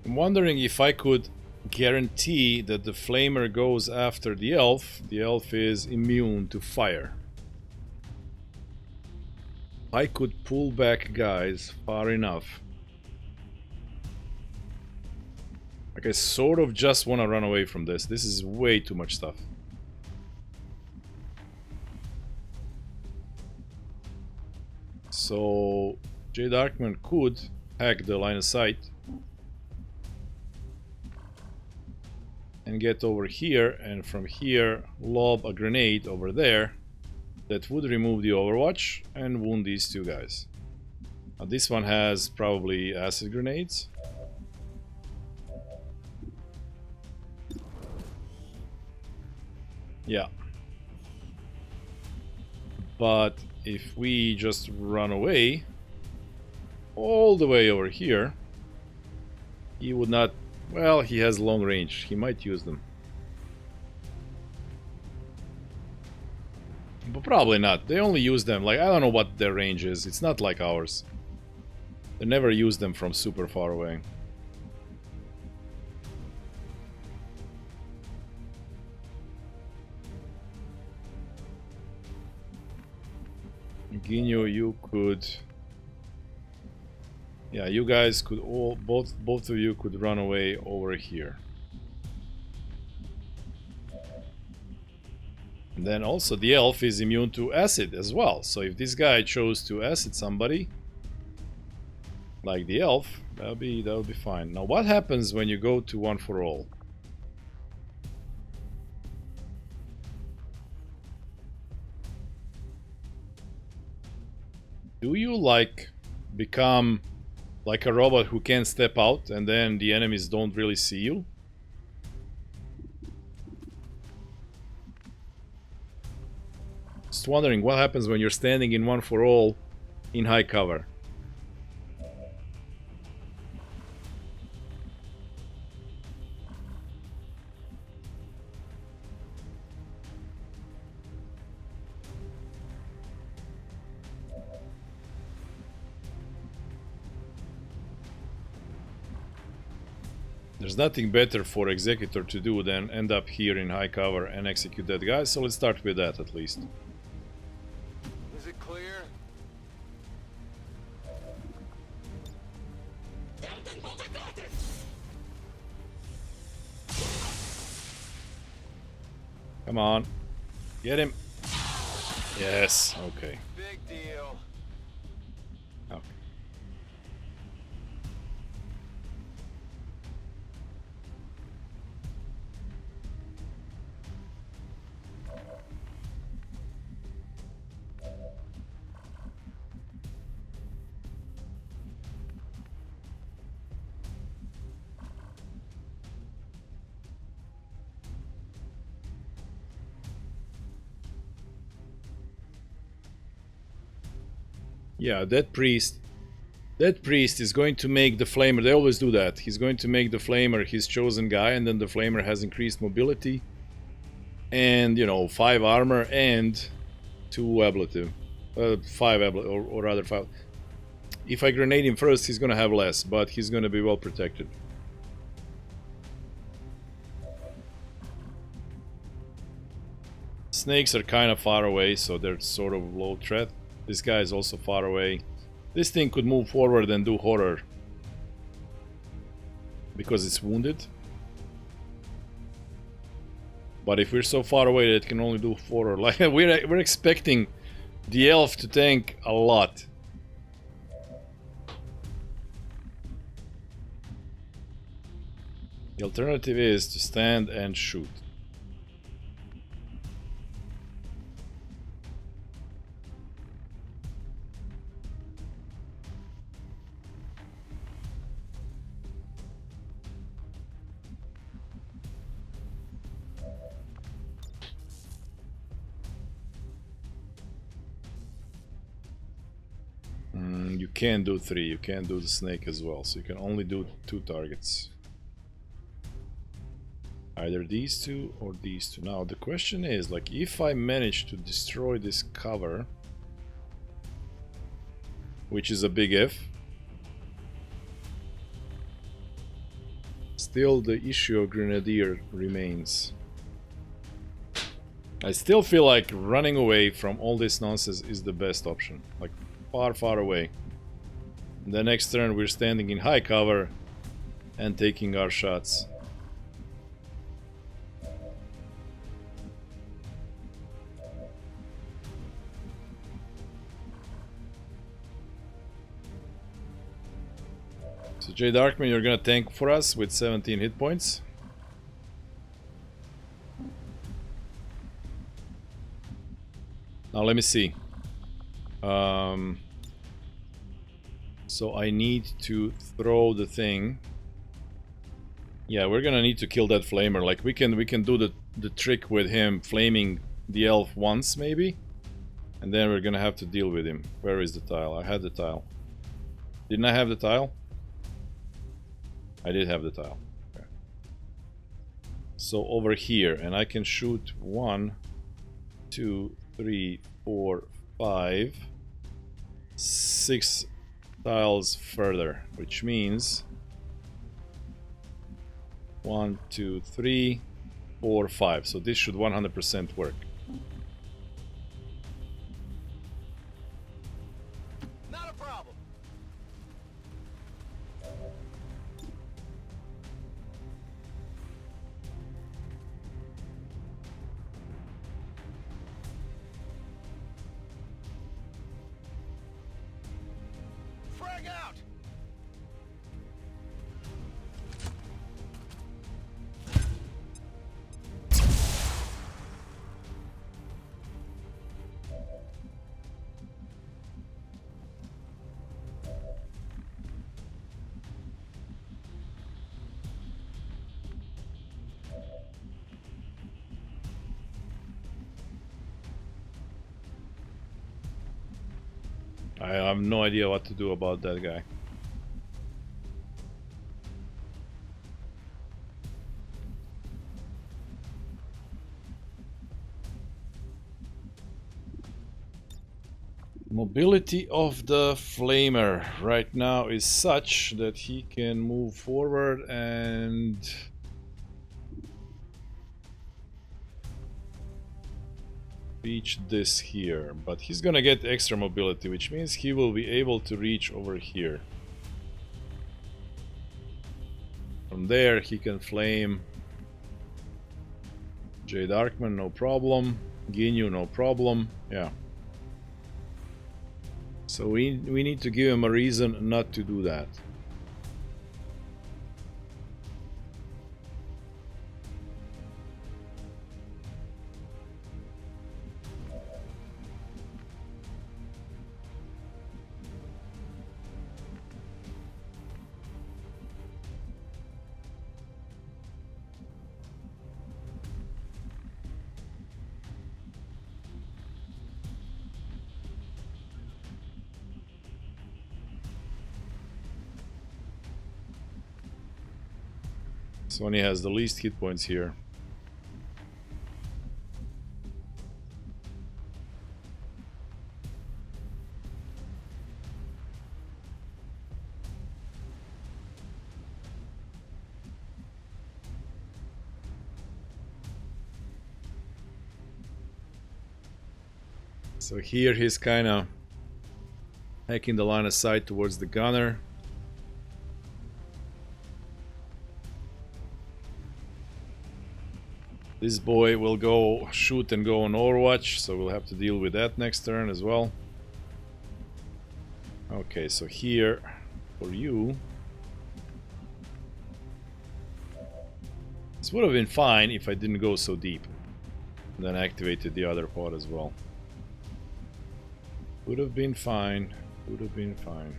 I'm wondering if I could guarantee that the flamer goes after the elf. The elf is immune to fire. I could pull back guys far enough. Like, I sort of just want to run away from this. This is way too much stuff. So J. Darkman could hack the line of sight and get over here, and from here lob a grenade over there that would remove the overwatch and wound these two guys. Now this one has probably acid grenades. Yeah. But if we just run away all the way over here, he would not. Well, he has long range. He might use them. But probably not. They only use them, like, I don't know what their range is. It's not like ours. They never use them from super far away. Ginyu, you could... Yeah, you guys could all, both of you could run away over here. And then also the elf is immune to acid as well. So if this guy chose to acid somebody, like the elf, that'll be fine. Now what happens when you go to one for all? Do you like become like a robot who can't step out and then the enemies don't really see you? Just wondering what happens when you're standing in one for all in high cover. There's nothing better for Executor to do than end up here in high cover and execute that guy, so let's start with that at least.
Is it clear?
Come on. Get him. Yes, okay.
Big deal.
Okay. Yeah, that priest is going to make the flamer, they always do that. He's going to make the flamer his chosen guy, and then the flamer has increased mobility and, you know, 5 armor and 2 ablative. 5 ablative, or rather 5. If I grenade him first, he's gonna have less, but he's gonna be well protected. Snakes are kind of far away, so they're sort of low threat. This guy is also far away. This thing could move forward and do horror because it's wounded. But if we're so far away that it can only do horror, like we're expecting the elf to tank a lot. The alternative is to stand and shoot. You can't do 3, you can't do the snake as well, so you can only do 2 targets. Either these 2 or these 2. Now the question is, like, if I manage to destroy this cover, which is a big if, still the issue of Grenadier remains. I still feel like running away from all this nonsense is the best option, like far, far away. The next turn we're standing in high cover and taking our shots. So J Darkman, you're gonna tank for us with 17 hit points. Now let me see. So I need to throw the thing. Yeah, we're gonna need to kill that flamer. Like we can do the trick with him flaming the elf once maybe, and then we're gonna have to deal with him. Where is the tile? I had the tile. Didn't I have the tile? I did have the tile. Okay. So over here, and I can shoot 1, 2, 3, 4, 5, 6 tiles further, which means 1, 2, 3, 4, 5. So this should 100% work.
Not a problem. Frag out.
I have no idea what to do about that guy. Mobility of the flamer right now is such that he can move forward and reach this here, but he's gonna get extra mobility, which means he will be able to reach over here. From there he can flame J. Darkman, no problem. Ginyu, no problem. Yeah. So we need to give him a reason not to do that. Sony has the least hit points here. So here he's kind of hacking the line of sight towards the gunner. This boy will go shoot and go on Overwatch, so we'll have to deal with that next turn as well. Okay, so here for you, this would have been fine if I didn't go so deep and then activated the other pod as well. Would have been fine, would have been fine.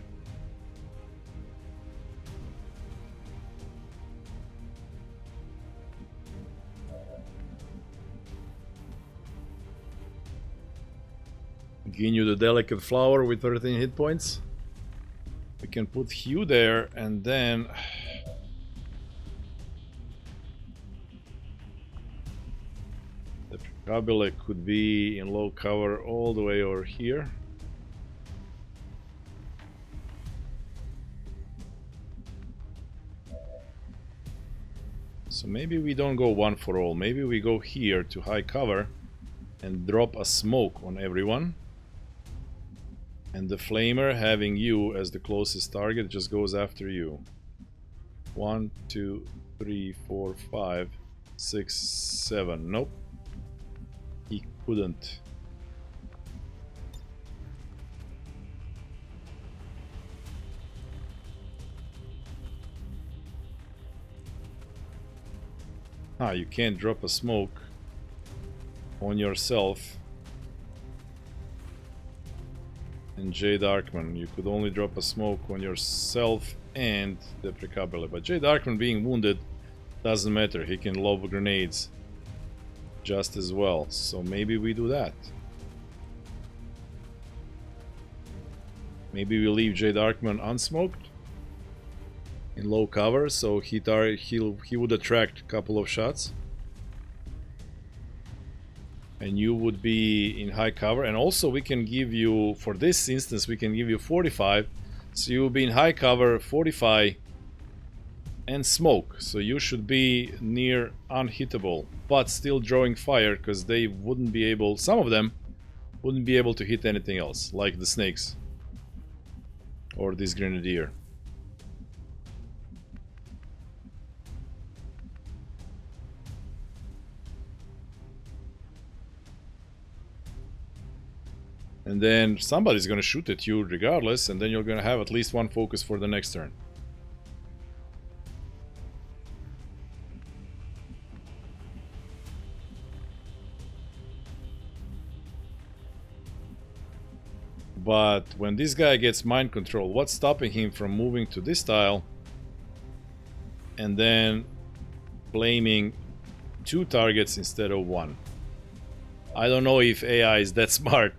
Ginyu the Delicate Flower with 13 hit points. We can put Hugh there and then the Precabile could be in low cover all the way over here. So maybe we don't go one for all. Maybe we go here to high cover and drop a smoke on everyone. And the flamer, having you as the closest target, just goes after you. 1, 2, 3, 4, 5, 6, 7. Nope. He couldn't. Ah, you can't drop a smoke on yourself. And J. Darkman, you could only drop a smoke on yourself and the Precabile. But J. Darkman being wounded doesn't matter, he can lob grenades just as well. So maybe we do that. Maybe we leave J. Darkman unsmoked in low cover, so he would attract a couple of shots. And you would be in high cover, and also we can give you, for this instance, we can give you 45, so you will be in high cover, 45, and smoke, so you should be near unhittable, but still drawing fire, because they wouldn't be able, some of them wouldn't be able to hit anything else, like the snakes, or this grenadier. And then somebody's gonna shoot at you regardless, and then you're gonna have at least one focus for the next turn. But when this guy gets mind control, what's stopping him from moving to this tile and then blaming 2 targets instead of 1? I don't know if AI is that smart.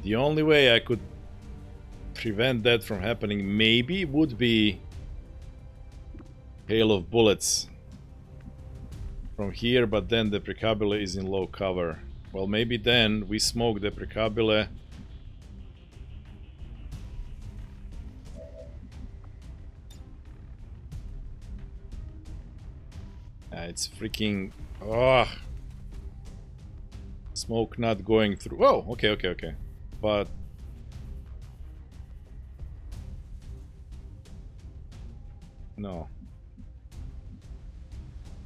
The only way I could prevent that from happening maybe would be hail of bullets from here, but then the Precabile is in low cover. Well, maybe then we smoke the Precabile. It's freaking... Oh. Smoke not going through. Oh, okay. But... No.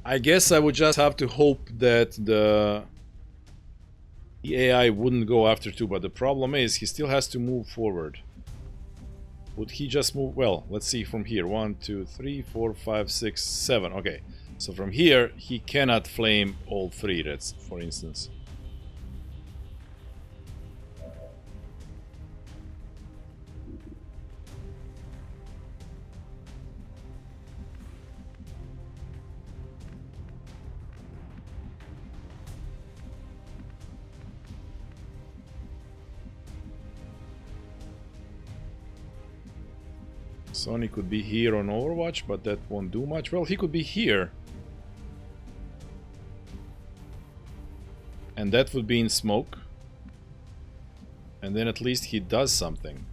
I guess I would just have to hope that the AI wouldn't go after 2, but the problem is he still has to move forward. Would he just move? Well, let's see from here. 1, 2, 3, 4, 5, 6, 7. Okay, so from here he cannot flame all 3. That's for instance. Sonny could be here on Overwatch, but that won't do much. Well, he could be here. And that would be in smoke. And then at least he does something.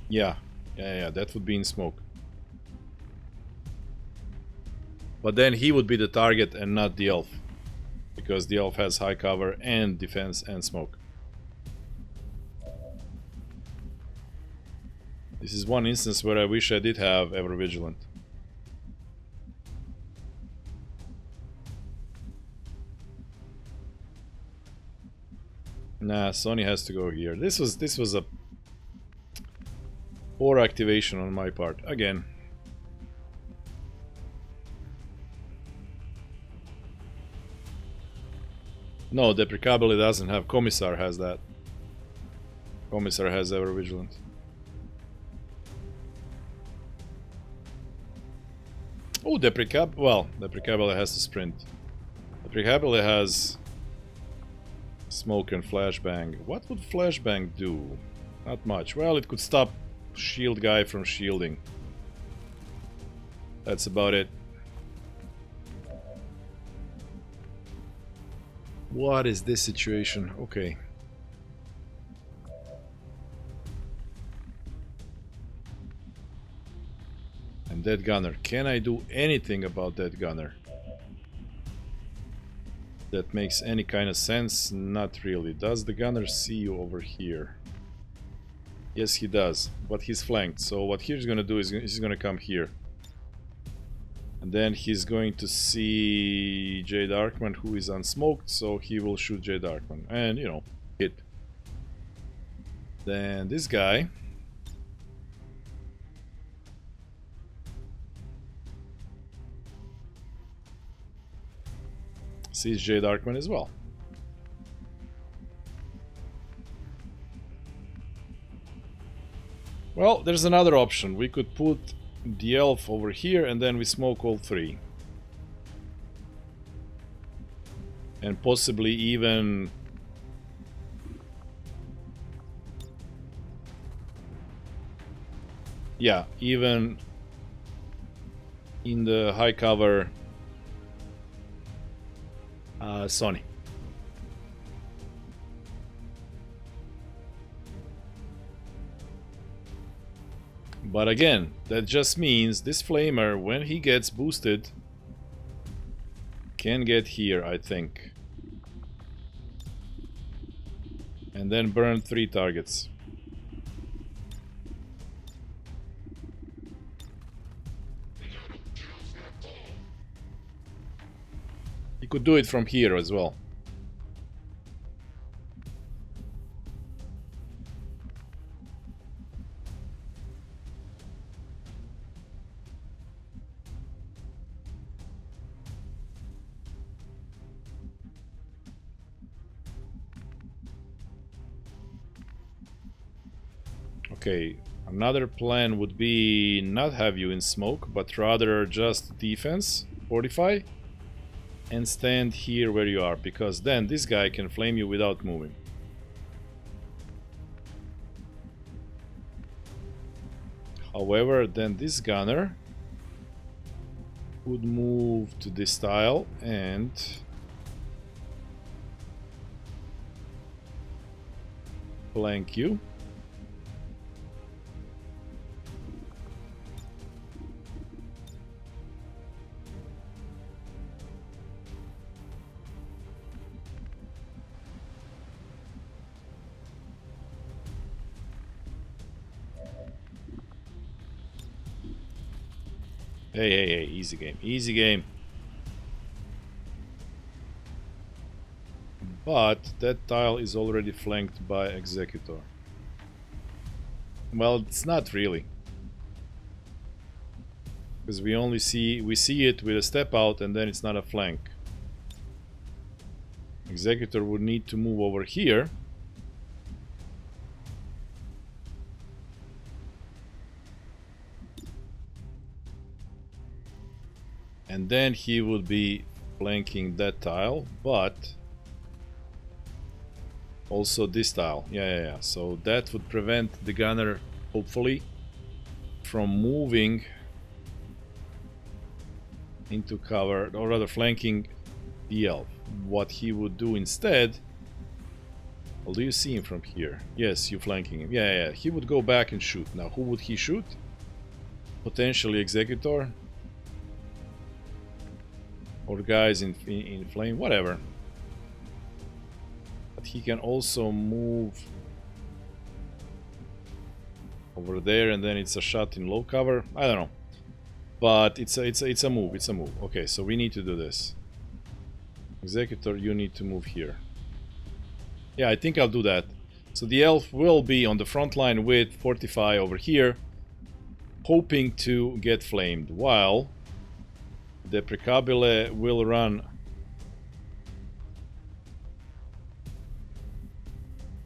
Yeah, that would be in smoke. But then he would be the target and not the elf. Because the elf has high cover and defense and smoke. This is one instance where I wish I did have Ever Vigilant. Nah, Sony has to go here. This was a poor activation on my part again. No, the Precabile doesn't have. Commissar has that. Commissar has Ever Vigilant. Oh, the Precabile. Well, the Precabile has to sprint. The Precabile has smoke and flashbang. What would flashbang do? Not much. Well, it could stop shield guy from shielding. That's about it. What is this situation? Okay. And that gunner. Can I do anything about that gunner? That makes any kind of sense? Not really. Does the gunner see you over here? Yes, he does. But he's flanked. So what he's gonna do is he's gonna come here. And then he's going to see J. Darkman, who is unsmoked, so he will shoot J. Darkman. And, you know, hit. Then this guy... sees J. Darkman as well. Well, there's another option. We could put the elf over here and then we smoke all 3. And possibly even... yeah, even in the high cover Sony. But again, that just means this flamer, when he gets boosted, can get here, I think. And then burn 3 targets. He could do it from here as well. Okay, another plan would be not have you in smoke, but rather just defense, fortify, and stand here where you are, because then this guy can flame you without moving. However, then this gunner would move to this tile and flank you. Hey, easy game, easy game. But that tile is already flanked by Executor. Well, it's not really. Because we see it with a step out and then it's not a flank. Executor would need to move over here. And then he would be flanking that tile, but also this tile. Yeah. So that would prevent the gunner, hopefully, from moving into cover, or rather flanking the elf. What he would do instead... Well, do you see him from here? Yes, you flanking him. Yeah. He would go back and shoot. Now, who would he shoot? Potentially Executor. Or guys in flame, whatever. But he can also move over there, and then it's a shot in low cover. I don't know, but it's a move. It's a move. Okay, so we need to do this. Executor, you need to move here. Yeah, I think I'll do that. So the elf will be on the front line with Fortify over here, hoping to get flamed, while the Precabile will run.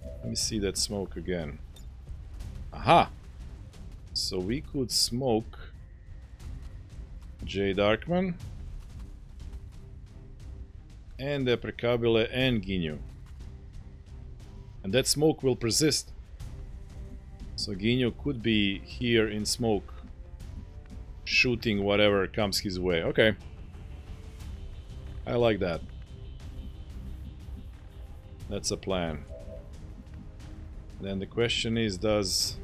Let me see that smoke again. Aha! So we could smoke J. Darkman and the Precabile and Ginyu. And that smoke will persist. So Ginyu could be here in smoke, shooting whatever comes his way. Okay. I like that. That's a plan. Then the question is, does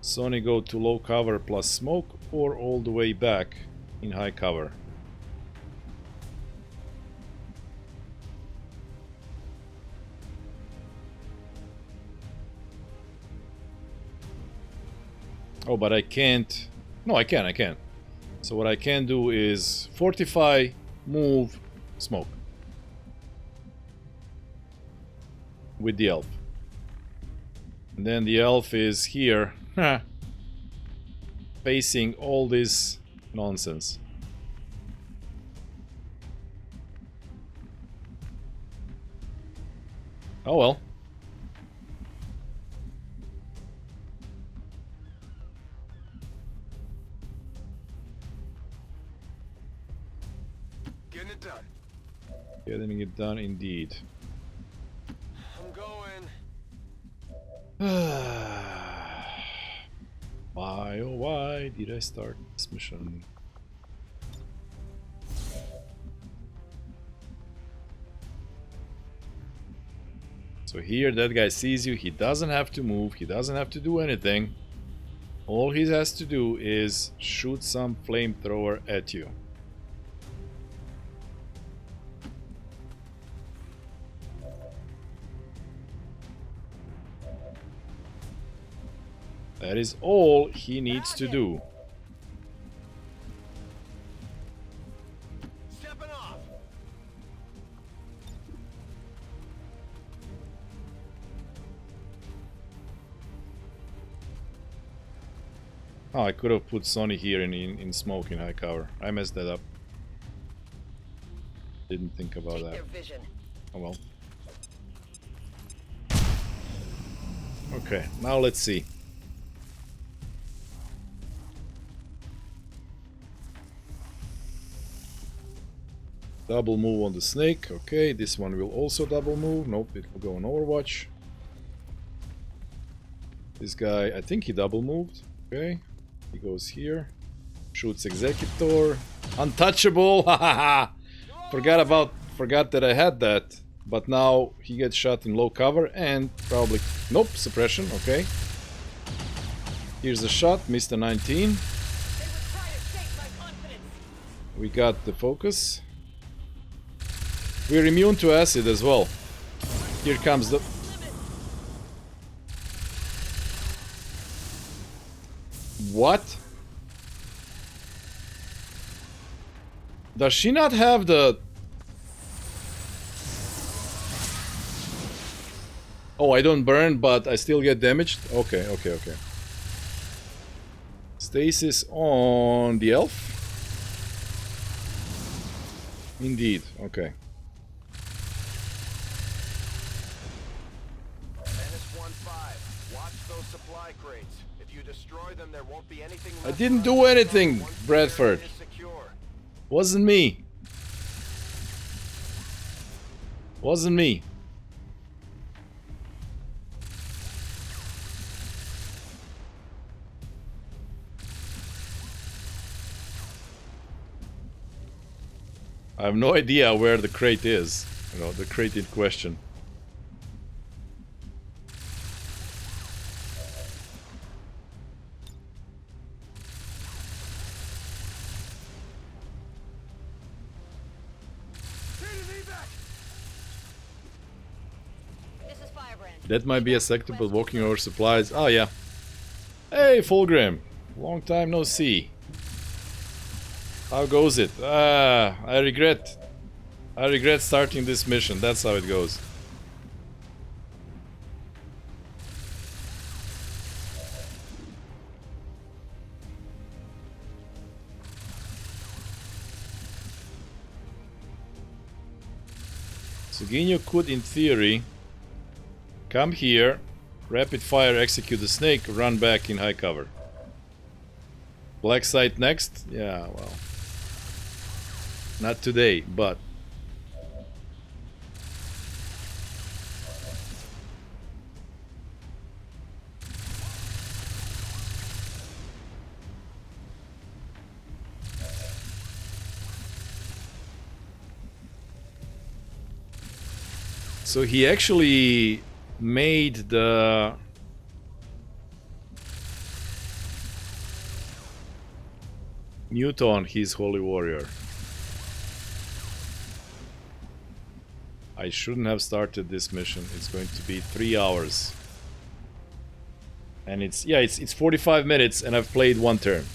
Sony go to low cover plus smoke, or all the way back in high cover? Oh, but I can't. No, I can. So what I can do is Fortify, move, smoke. With the elf. And then the elf is here, facing all this nonsense. Oh well.
Getting it done.
Getting it done indeed.
I'm going.
Why, oh why did I start this mission? So here that guy sees you, he doesn't have to move, he doesn't have to do anything. All he has to do is shoot some flamethrower at you. That is all he needs to do.
Stepping off.
Oh, I could have put Sonny here in smoke in high cover. I messed that up. Didn't think about that. Oh well. Okay, now let's see. Double move on the snake. Okay, this one will also double move. Nope, it will go on Overwatch. This guy, I think he double moved. Okay, he goes here. Shoots Executor. Untouchable! Hahaha! Forgot that I had that. But now he gets shot in low cover and probably... Nope, suppression, okay. Here's a shot, missed a 19. We got the focus. We're immune to acid as well. Here comes the... What? Does she not have the... Oh, I don't burn, but I still get damaged? Okay, okay, okay. Stasis on the elf? Indeed, okay.
Watch those supply crates. If you destroy them, there won't be anything
I didn't do anything, Bradford. Wasn't me. Wasn't me. I have no idea where the crate is. You know, the crate in question. That might be acceptable, walking over supplies. Oh yeah. Hey, Fulgrim. Long time no see. How goes it? I regret starting this mission. That's how it goes. Suginyo could, in theory, come here, rapid fire execute the snake, run back in high cover. Black site next? Yeah, well. Not today, but... So he actually made the... Newton his holy warrior. I shouldn't have started this mission. It's going to be 3 hours. And it's 45 minutes and I've played 1 turn.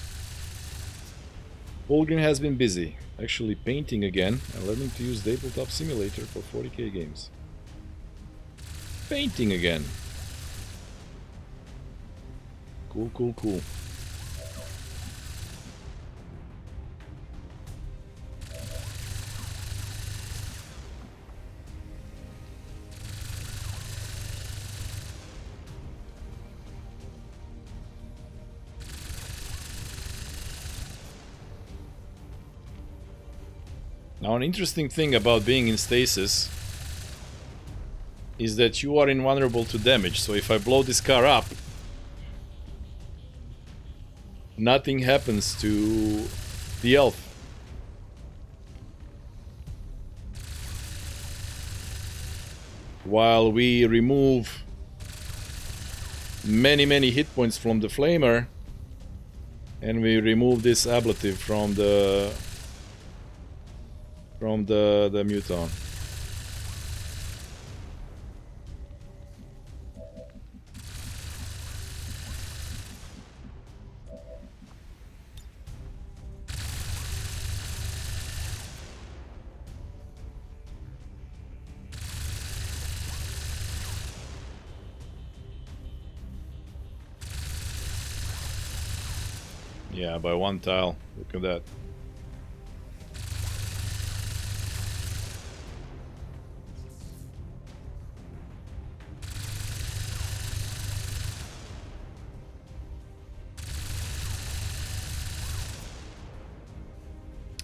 Fulgrim has been busy. Actually painting again and learning to use Tabletop Simulator for 40k games. Painting again. Cool, cool, cool. Now, an interesting thing about being in stasis is that you are invulnerable to damage. So if I blow this car up, nothing happens to the elf. While we remove many hit points from the flamer, and we remove this ablative from the muton. Yeah, by 1 tile. Look at that.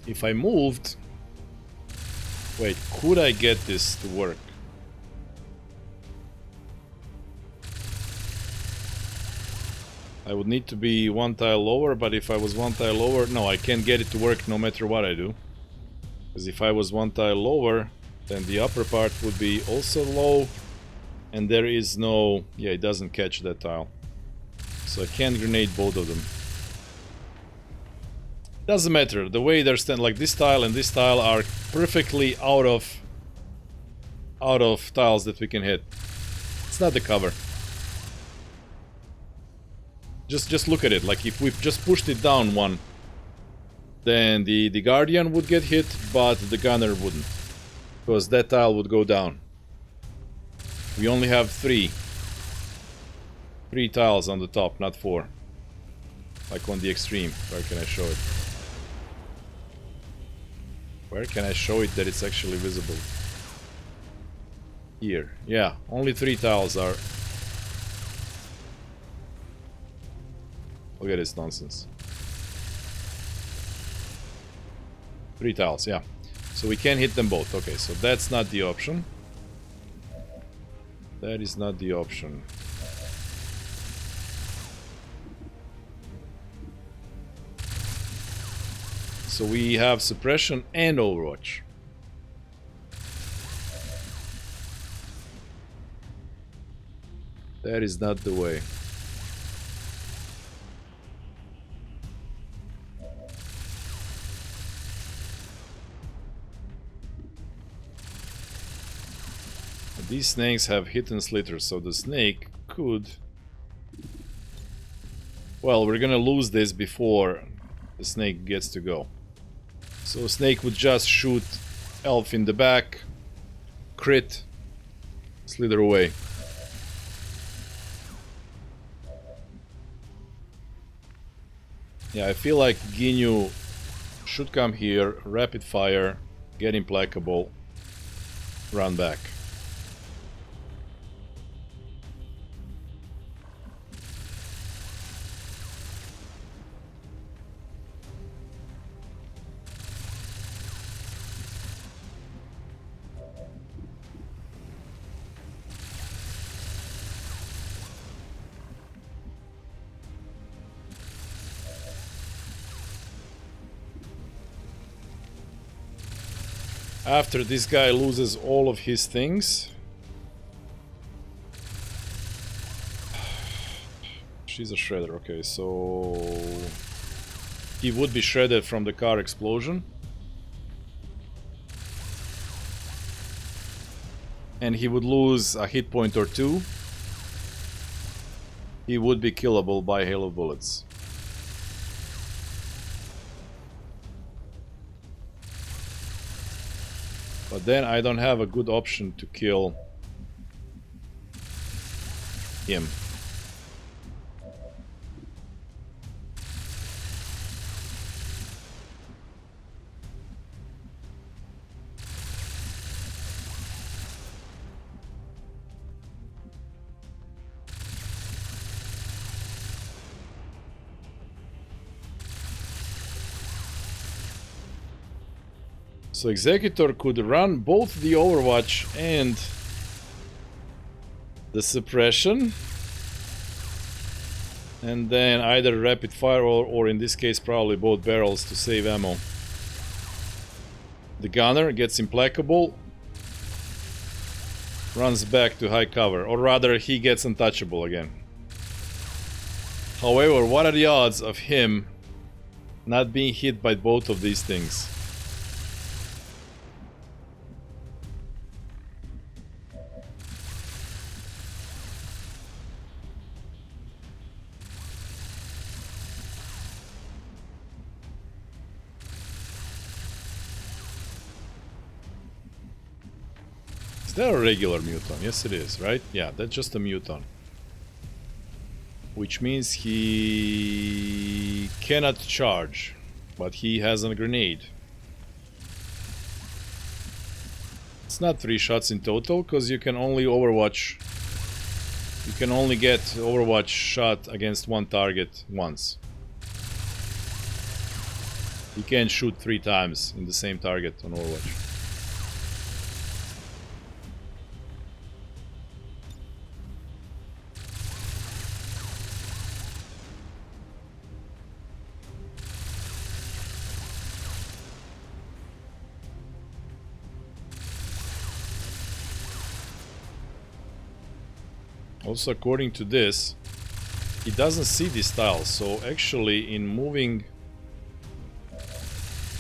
If I moved... Wait, could I get this to work? I would need to be one tile lower, but if I was one tile lower... No, I can't get it to work no matter what I do. Because if I was one tile lower, then the upper part would be also low. And there is no... Yeah, it doesn't catch that tile. So I can't grenade both of them. Doesn't matter. The way they're standing, like this tile and this tile are perfectly out of tiles that we can hit. It's not the cover. Just look at it. Like if we just pushed it down one, then the Guardian would get hit, but the Gunner wouldn't. Because that tile would go down. We only have three tiles on the top, not 4. Like on the extreme. Where can I show it? Where can I show it that it's actually visible? Here. Yeah, only 3 tiles are... Look at this nonsense. 3 tiles, yeah. So we can hit them both. Okay, so that's not the option. That is not the option. So we have suppression and Overwatch. That is not the way. These snakes have hit and slitter, so the snake could... Well, we're gonna lose this before the snake gets to go. So snake would just shoot elf in the back, crit, slither away. Yeah, I feel like Ginyu should come here, rapid fire, get implacable, run back. After this guy loses all of his things... She's a shredder, okay, so... He would be shredded from the car explosion. And he would lose a hit point or 2. He would be killable by hail of bullets. But then I don't have a good option to kill him. So Executor could run both the Overwatch and the suppression, and then either rapid fire or in this case probably both barrels to save ammo. The Gunner gets implacable, runs back to high cover, or rather he gets untouchable again. However, what are the odds of him not being hit by both of these things? Is that a regular muton? Yes it is, right? Yeah, that's just a muton. Which means he cannot charge, but he has a grenade. It's not 3 shots in total, because you can only Overwatch... You can only get Overwatch shot against one target once. You can't shoot 3 times in the same target on Overwatch. Also, according to this, it doesn't see these tiles, so actually in moving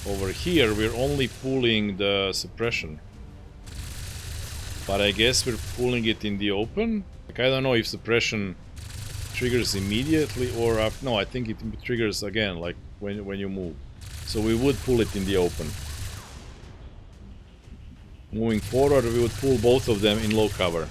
over here we're only pulling the suppression. But I guess we're pulling it in the open? Like, I don't know if suppression triggers immediately or after. No, I think it triggers again, like when you move. So we would pull it in the open. Moving forward, we would pull both of them in low cover.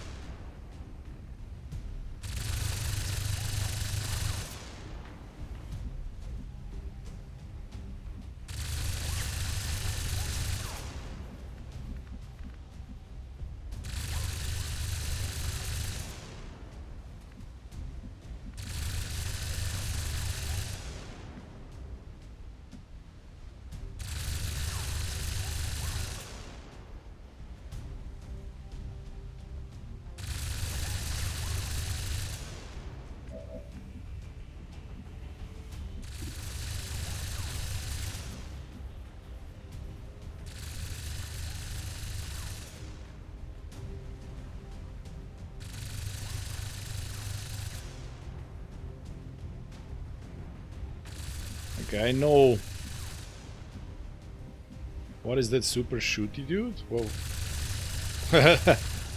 Okay, I know. What is that super shooty dude? Whoa.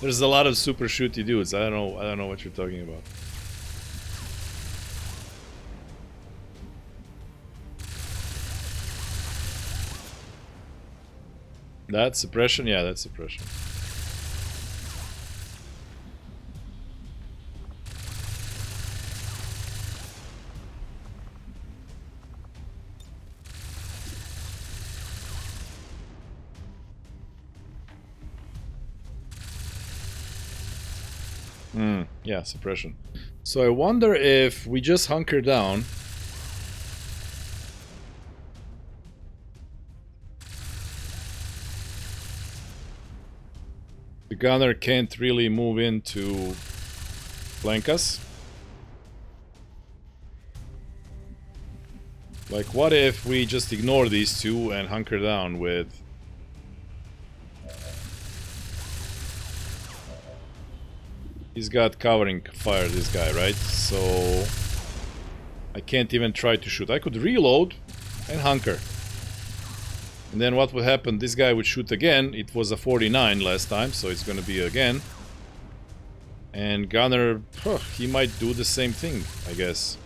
There's a lot of super shooty dudes. I don't know what you're talking about. That's suppression? Yeah, that's suppression. Yeah, suppression. So I wonder if we just hunker down. The gunner can't really move in to flank us. Like, what if we just ignore these two and hunker down with... He's got covering fire, this guy, right? So I can't even try to shoot. I could reload and hunker. And then what would happen? This guy would shoot again. It was a 49 last time, so it's gonna be again. And gunner, he might do the same thing, I guess.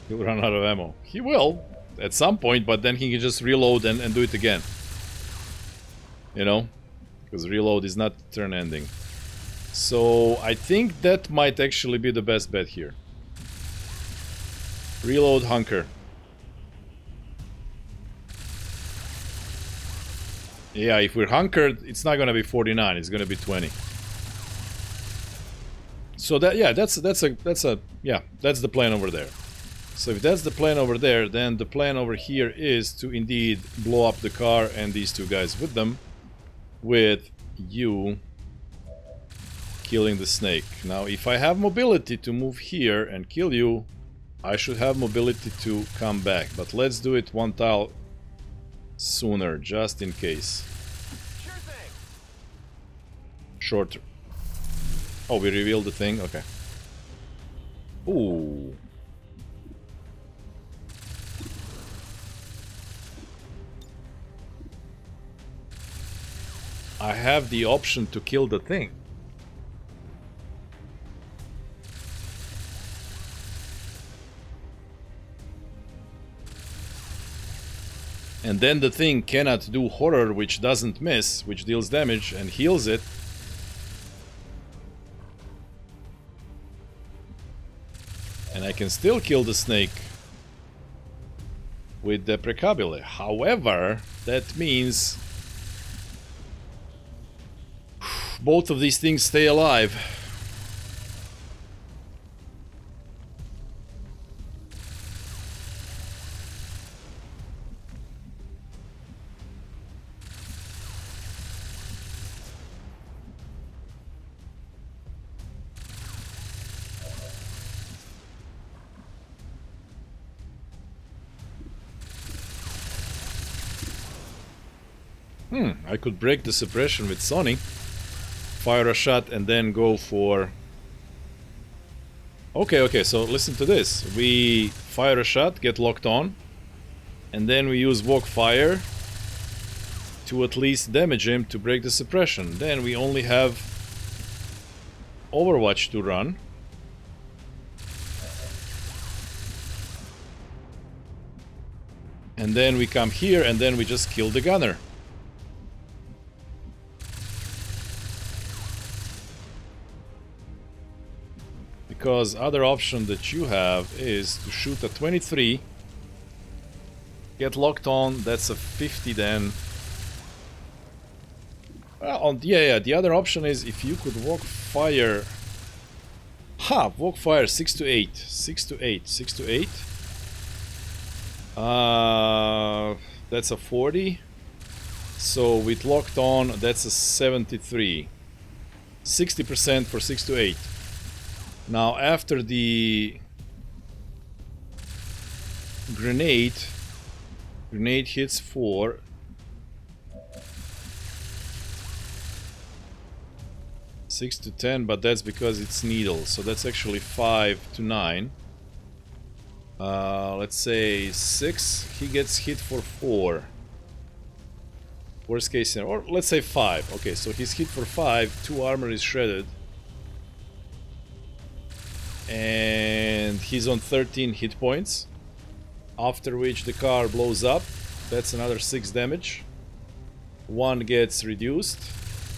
He'll run out of ammo. He will, at some point, but then he can just reload and do it again. You know? Because reload is not turn ending. So I think that might actually be the best bet here. Reload, hunker. Yeah, if we're hunkered, it's not gonna be 49, it's gonna be 20. So that, yeah, that's the plan over there. So if that's the plan over there, then the plan over here is to indeed blow up the car and these two guys with them, with you killing the snake. Now, if I have mobility to move here and kill you, I should have mobility to come back. But let's do it one tile sooner, just in case.
Sure thing.
Shorter. Oh, we revealed the thing? Okay. Ooh. I have the option to kill the thing. And then the thing cannot do horror, which doesn't miss, which deals damage and heals it. And I can still kill the snake with the Precabile. However, that means both of these things stay alive. I could break the suppression with Sonny, fire a shot, and then go for... Okay, so listen to this. We fire a shot, get locked on, and then we use Walk Fire to at least damage him to break the suppression. Then we only have Overwatch to run. And then we come here and then we just kill the gunner. Because other option that you have is to shoot a 23, get locked on, that's a 50 then. Well, the other option is if you could Walk Fire... Walk Fire 6 to 8. 6 to 8. 6 to 8. That's a 40. So with locked on, that's a 73. 60% for 6 to 8. Now after the grenade hits 4. Six to 10, but that's because it's needle, so that's actually 5 to 9. Let's say 6. He gets hit for 4. Worst case scenario, or let's say 5. Okay, so he's hit for 5. 2 armor is shredded, and he's on 13 hit points. After which the car blows up. That's another 6 damage. 1 gets reduced.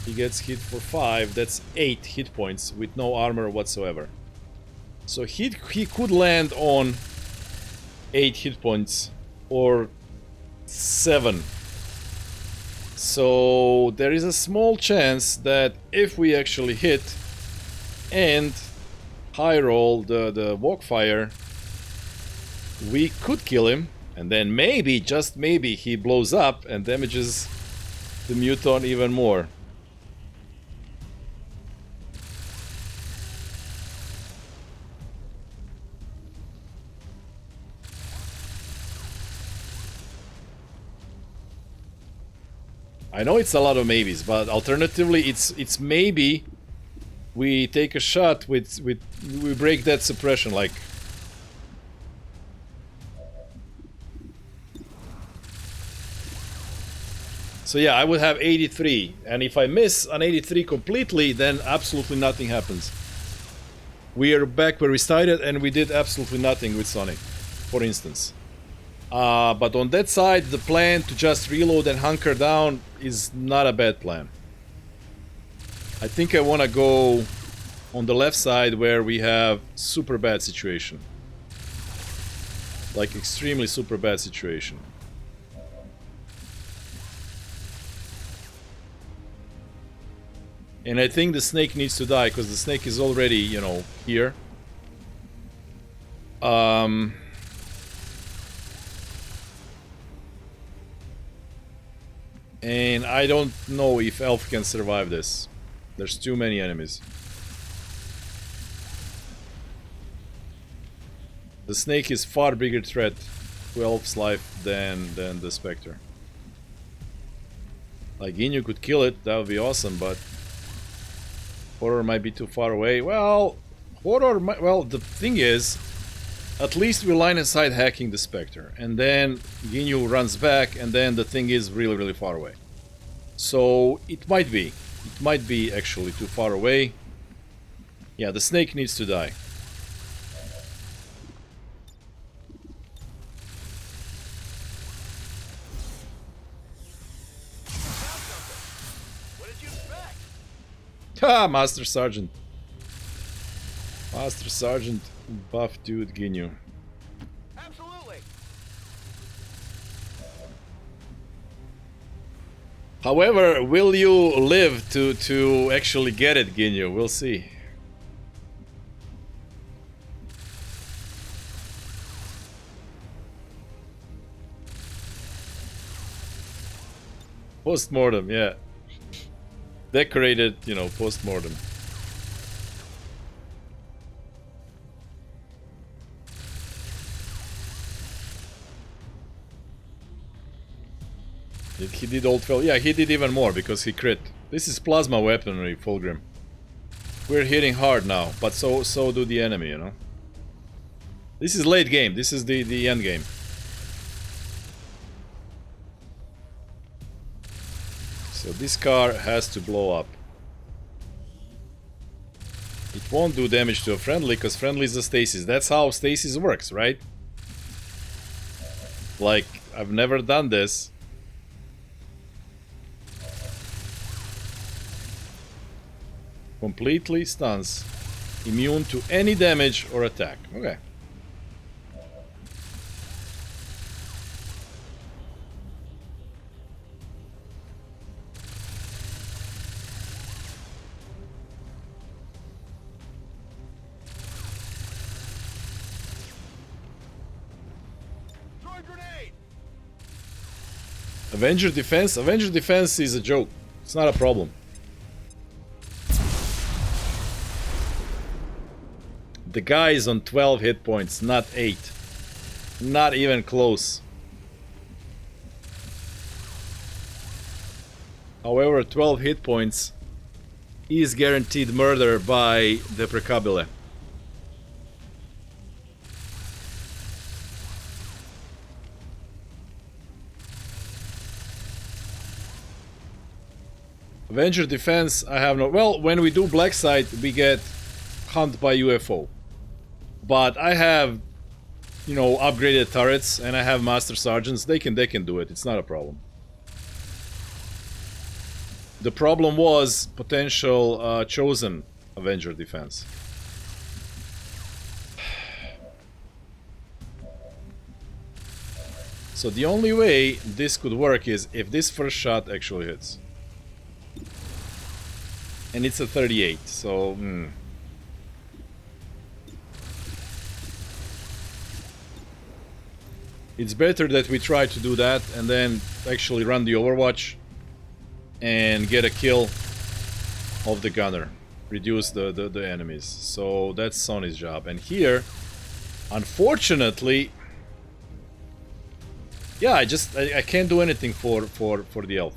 He gets hit for 5. That's 8 hit points with no armor whatsoever. So he could land on 8 hit points or 7. So there is a small chance that if we actually hit and high roll the Walk Fire, we could kill him, and then maybe, just maybe, he blows up and damages the Muton even more. I know it's a lot of maybes, but alternatively it's maybe we take a shot with we break that suppression, like so yeah, I would have 83, and if I miss an 83 completely, then absolutely nothing happens. We are back where we started and we did absolutely nothing with Sonic, for instance. But on that side, the plan to just reload and hunker down is not a bad plan. I think I want to go on the left side where we have super bad situation. Like extremely super bad situation. And I think the snake needs to die because the snake is already, you know, here. And I don't know if Elf can survive this. There's too many enemies. The snake is far bigger threat to Elf's life than the Spectre. Like, Ginyu could kill it, that would be awesome, but Horror might be too far away. Well, Horror might... Well, the thing is, at least we line aside hacking the Spectre, and then Ginyu runs back, and then the thing is really, really far away. So, it might be actually too far away. Yeah, the snake needs to die. Ha! Master Sergeant. Master Sergeant, buff dude Ginyu.
Absolutely.
However, will you live to actually get it, Ginyu? We'll see. Post-mortem, yeah. Decorated, you know, post-mortem. He did all 12. Yeah, he did even more because he crit. This is plasma weaponry, Fulgrim. We're hitting hard now, but so do the enemy, you know. This is late game. This is the end game. So this car has to blow up. It won't do damage to a friendly because friendly is a stasis. That's how stasis works, right? Like, I've never done this. Completely stuns. Immune to any damage or attack. Okay. Avenger defense? Avenger defense is a joke. It's not a problem. The guy is on 12 hit points, not 8. Not even close. However, 12 hit points is guaranteed murder by the Precabile. Avenger defense, I have no... Well, when we do Black Site, we get hunt by UFO. But I have, you know, upgraded turrets, and I have Master Sergeants. They can do it. It's not a problem. The problem was potential chosen Avenger defense. So the only way this could work is if this first shot actually hits. And it's a 38, so... It's better that we try to do that and then actually run the Overwatch and get a kill of the gunner. Reduce the enemies. So that's Sony's job. And here, unfortunately... Yeah, I can't do anything for the elf.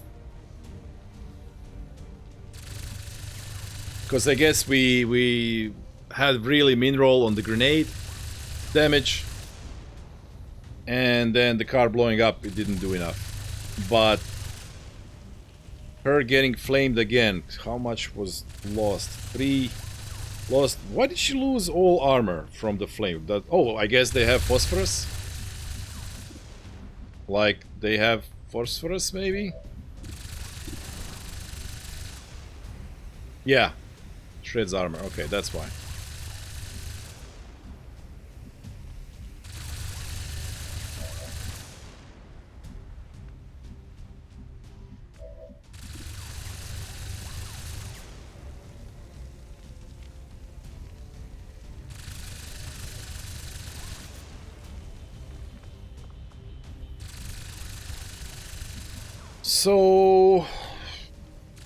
Because I guess we had really min roll on the grenade damage, and then the car blowing up, it didn't do enough. But her getting flamed again, how much was lost? 3 lost. Why did she lose all armor from the flame? Oh, I guess they have phosphorus? Like, they have phosphorus, maybe? Yeah. Shreds armor. Okay, that's why. So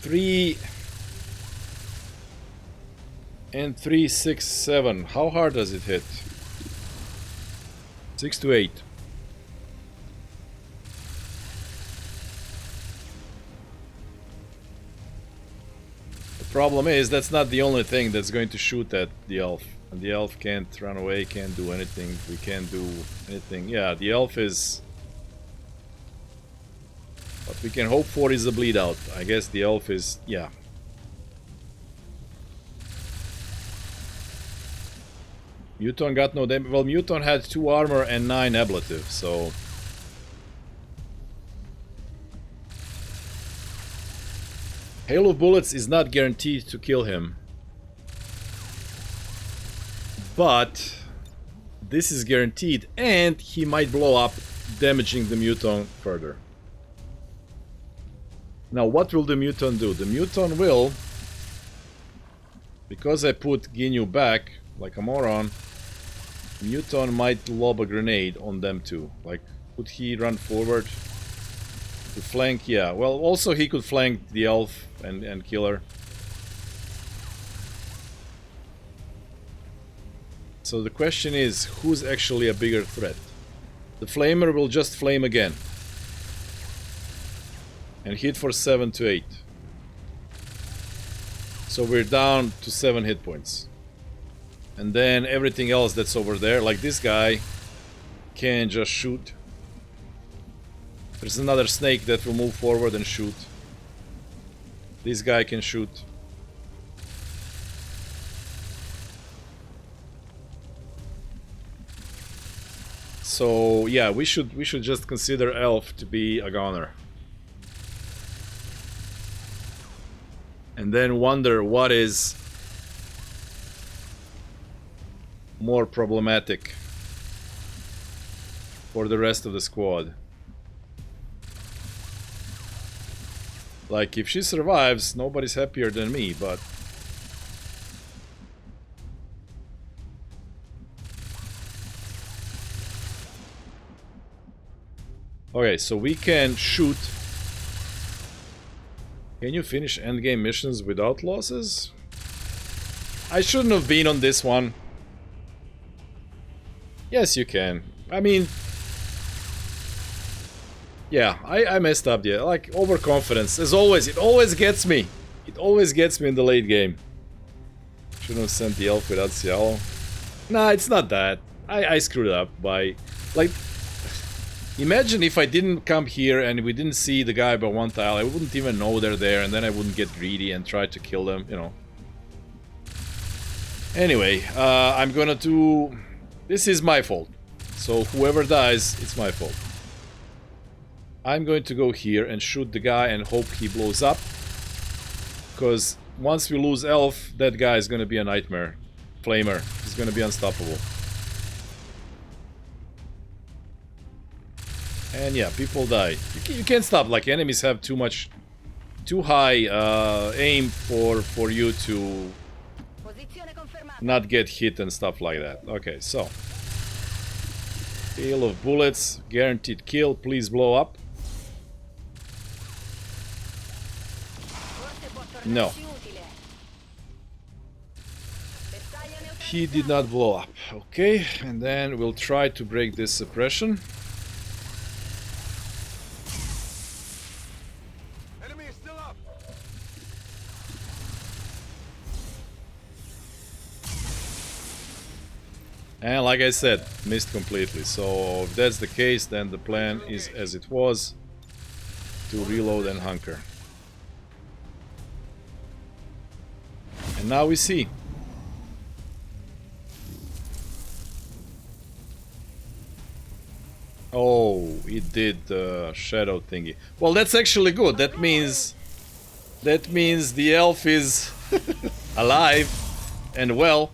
3 and 3, 6, 7. How hard does it hit? 6 to 8. The problem is that's not the only thing that's going to shoot at the elf. And the elf can't run away, can't do anything. We can't do anything. Yeah, the elf is... What we can hope for is a bleed out. I guess the elf is... yeah. Muton got no damage. Well, Muton had 2 armor and 9 ablative, so... Hail of Bullets is not guaranteed to kill him. But... this is guaranteed, and he might blow up, damaging the Muton further. Now, what will the Muton do? The Muton will... because I put Ginyu back, like a moron... Muton might lob a grenade on them too. Like, could he run forward to flank? Yeah, well, also he could flank the elf and kill her. So the question is, who's actually a bigger threat? The flamer will just flame again. and hit for 7 to 8. So we're down to 7 hit points. And then everything else that's over there, like this guy, can just shoot. There's another snake that will move forward and shoot. This guy can shoot. So yeah, we should just consider Elf to be a goner. And then wonder what is more problematic for the rest of the squad. Like, if she survives, nobody's happier than me, but... Okay, so we can shoot. Can you finish endgame missions without losses? I shouldn't have been on this one. Yes, you can. I mean... Yeah, I messed up, yeah. Like, overconfidence. As always, it always gets me. It always gets me in the late game. Shouldn't have sent the elf without Cialo. Nah, it's not that. I screwed up by... Like... Imagine if I didn't come here and we didn't see the guy by one tile. I wouldn't even know they're there, and then I wouldn't get greedy and try to kill them, you know. Anyway, I'm gonna do... This is my fault. So whoever dies, it's my fault. I'm going to go here and shoot the guy and hope he blows up. Because once we lose Elf, that guy is gonna be a nightmare. Flamer. He's gonna be unstoppable. And yeah, people die. You can't stop, like, enemies have too high aim for you to not get hit and stuff like that. Okay, so. Hail of bullets, guaranteed kill, please blow up. No. He did not blow up. Okay, and then we'll try to break this suppression. And like I said, missed completely. So if that's the case, then the plan is as it was, to reload and hunker. And now we see. Oh, it did the shadow thingy. Well, that's actually good. That means the elf is alive and well.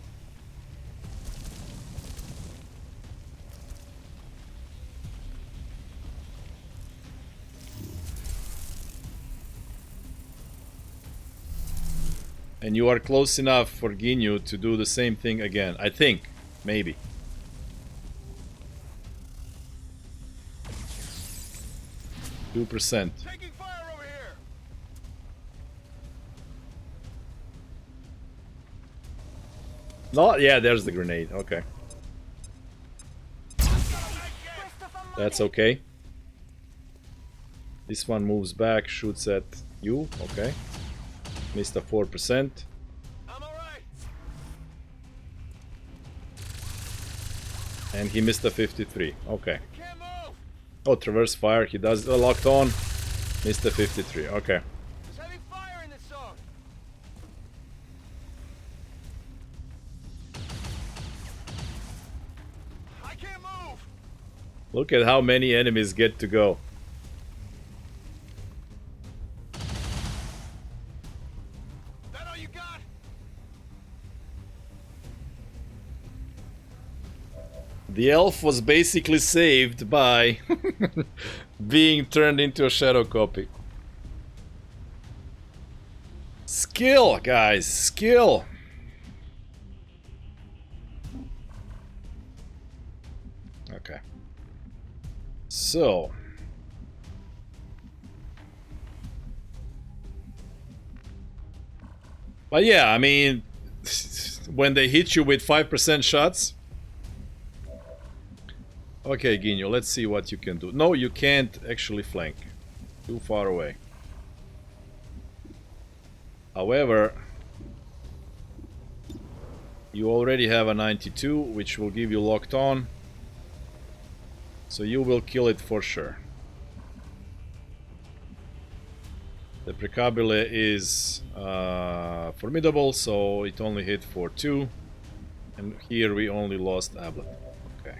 And you are close enough for Ginyu to do the same thing again. I think. Maybe. %.
Taking fire over here.
No, yeah, there's the grenade. Okay. That's okay. This one moves back, shoots at you. Okay. Missed a 4%.
I'm all right.
And he missed a 53. Okay.
Can't move.
Oh, traverse fire. He does locked on. Missed a 53. Okay.
There's heavy fire in this zone. I can't move.
Look at how many enemies get to go.
That all you got?
The elf was basically saved by being turned into a shadow copy. Skill, guys, skill. Okay. So. But yeah, I mean, when they hit you with 5% shots. Okay, Ginyu, let's see what you can do. No, you can't actually flank. Too far away. However, you already have a 92, which will give you locked on. So you will kill it for sure. The Precabile is formidable, so it only hit for 2. And here we only lost Ablet. Okay.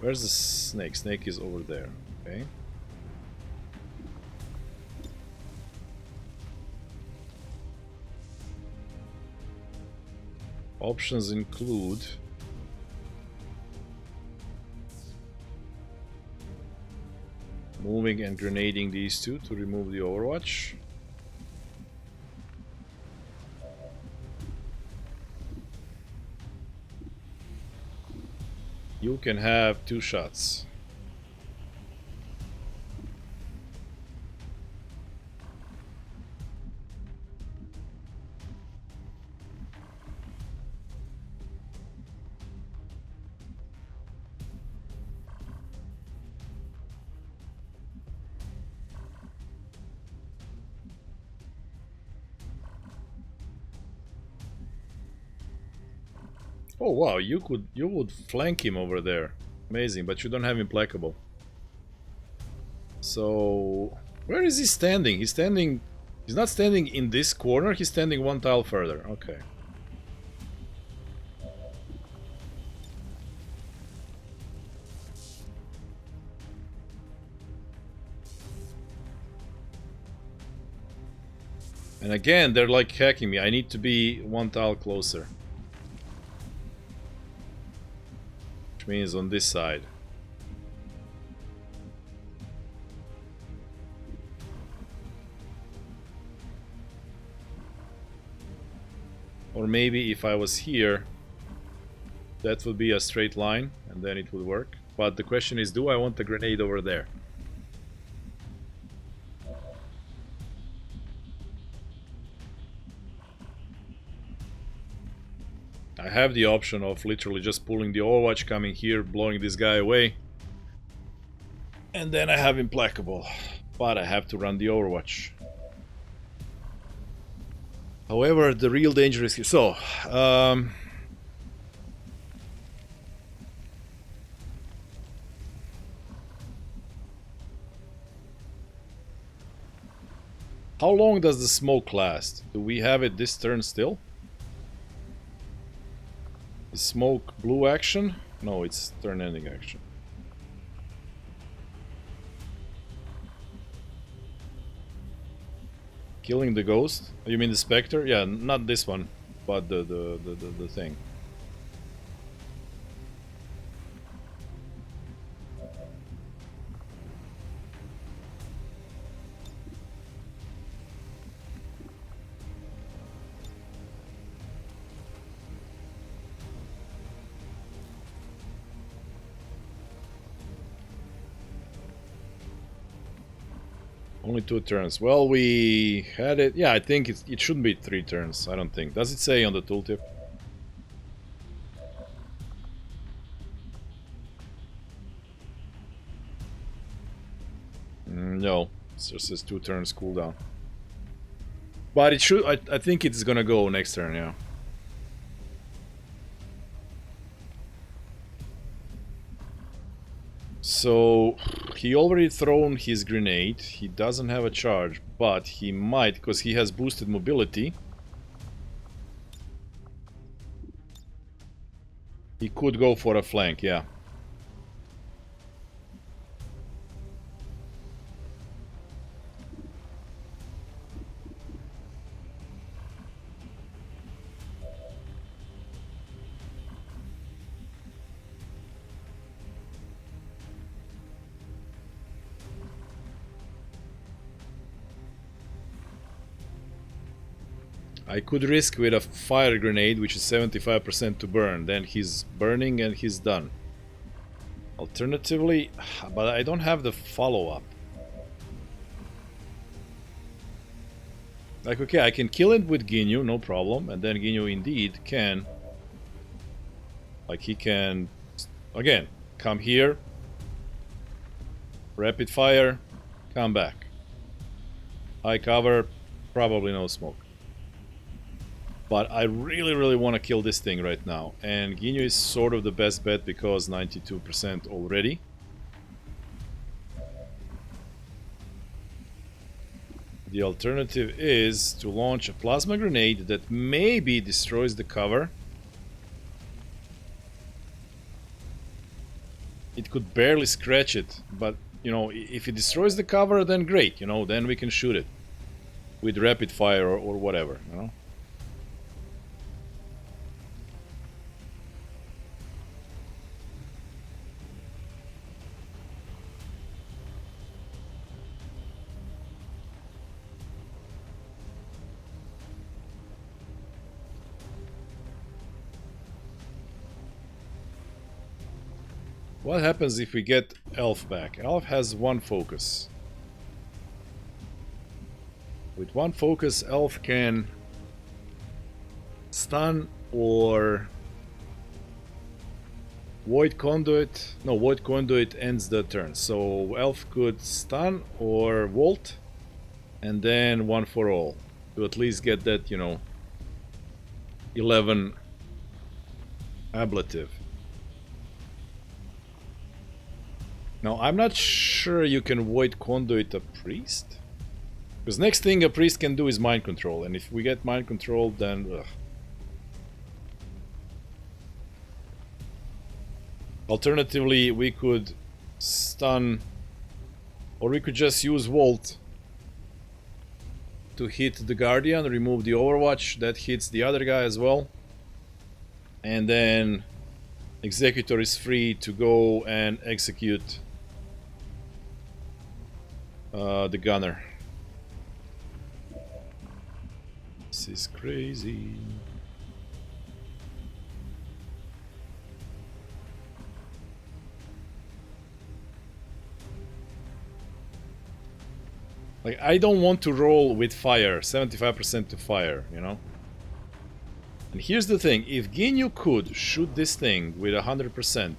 Where's the snake? Snake is over there. Okay. Options include moving and grenading these two to remove the Overwatch. You can have 2 shots. Oh wow, you would flank him over there. Amazing, but you don't have implacable. So where is he standing? He's not standing in this corner, he's standing 1 tile further. Okay. And again, they're like hacking me. I need to be 1 tile closer. Means on this side. Or maybe if I was here, that would be a straight line and then it would work. But the question is, do I want the grenade over there? I have the option of literally just pulling the Overwatch, coming here, blowing this guy away. And then I have Implacable. But I have to run the Overwatch. However, the real danger is here. So, how long does the smoke last? Do we have it this turn still? Is smoke blue action? No, it's turn ending action. Killing the ghost? You mean the specter? Yeah, not this one, but the thing. Only 2 turns. Well, we had it. Yeah, I think it shouldn't be 3 turns. I don't think. Does it say on the tooltip? No, it just says 2 turns cooldown. But it should. I think it's gonna go next turn. Yeah. So he already thrown his grenade. He doesn't have a charge, but he might, because he has boosted mobility. He could go for a flank, yeah. I could risk with a fire grenade, which is 75% to burn. Then he's burning and he's done. Alternatively, but I don't have the follow-up. Like, okay, I can kill it with Ginyu, no problem. And then Ginyu indeed can... Like, he can... Again, come here. Rapid fire. Come back. high cover, probably no smoke. But I really want to kill this thing right now. And Ginyu is sort of the best bet because 92% already. The alternative is to launch a plasma grenade that maybe destroys the cover. It could barely scratch it, but you know, if it destroys the cover, then great, you know, then we can shoot it with rapid fire or whatever, you know. What happens if we get Elf back? Elf has one focus. With one focus, Elf can stun or Void Conduit. No, Void Conduit ends the turn. So Elf could stun or Volt, and then one for all to at least get that, you know, 11 ablative. Now, I'm not sure you can Void Conduit a priest. Because next thing a priest can do is mind control. And if we get mind control, then... Ugh. Alternatively, we could stun... Or we could just use Volt to hit the Guardian, remove the Overwatch. That hits the other guy as well. And then... Executor is free to go and execute... the gunner. This is crazy. Like, I don't want to roll with fire, 75% to fire, you know? And here's the thing, if Ginyu could shoot this thing with 100%,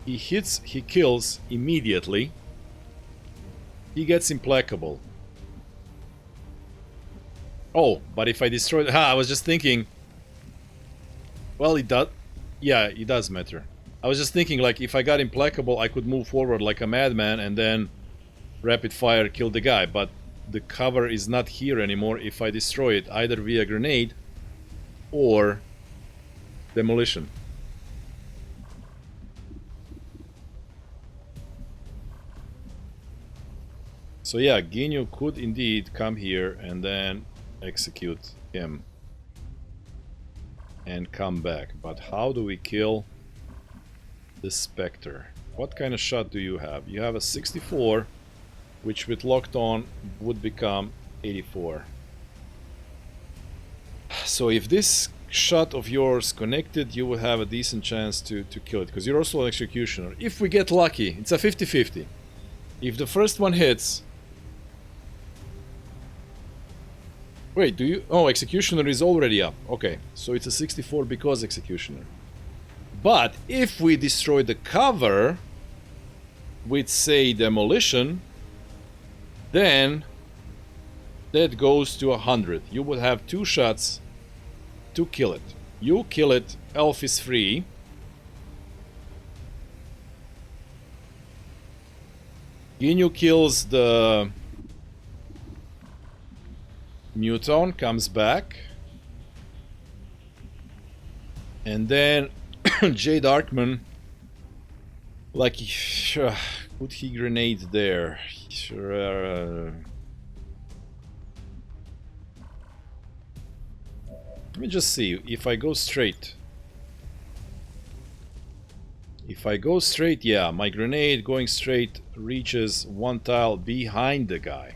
he hits, he kills immediately. He gets implacable. Oh, but if I destroy... I was just thinking... Well, it does... Yeah, it does matter. I was just thinking, like, if I got implacable, I could move forward like a madman and then rapid fire kill the guy. But the cover is not here anymore if I destroy it, either via grenade or demolition. So yeah, Ginyu could indeed come here and then execute him and come back. But how do we kill the Spectre? What kind of shot do you have? You have a 64, which with locked on would become 84. So if this shot of yours connected, you will have a decent chance to kill it, because you're also an Executioner. If we get lucky, it's a 50-50. If the first one hits... Wait, do you... Oh, Executioner is already up. Okay, so it's a 64 because Executioner. But if we destroy the cover with, say, Demolition, then that goes to 100. You would have 2 shots to kill it. You kill it, Elf is free. Ginyu kills the Muton, comes back. And then J. Darkman, like, could he grenade there? Let me just see, if I go straight. If I go straight, yeah, my grenade going straight reaches 1 tile behind the guy.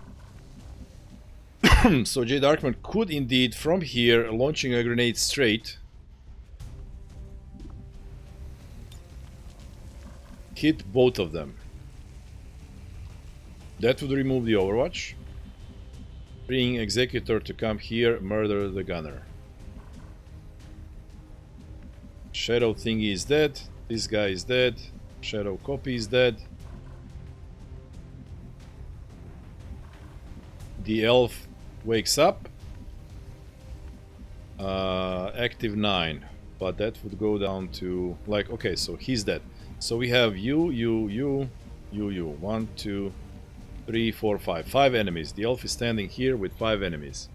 So J. Darkman could indeed, from here, launching a grenade straight, hit both of them. That would remove the Overwatch, freeing Executor to come here, murder the gunner. Shadow thingy is dead, this guy is dead, Shadow copy is dead. the elf wakes up. Active 9. But that would go down to... like, okay, so he's dead. So we have you. 1, 2, 3, 4, 5. 5 enemies. The elf is standing here with 5 enemies.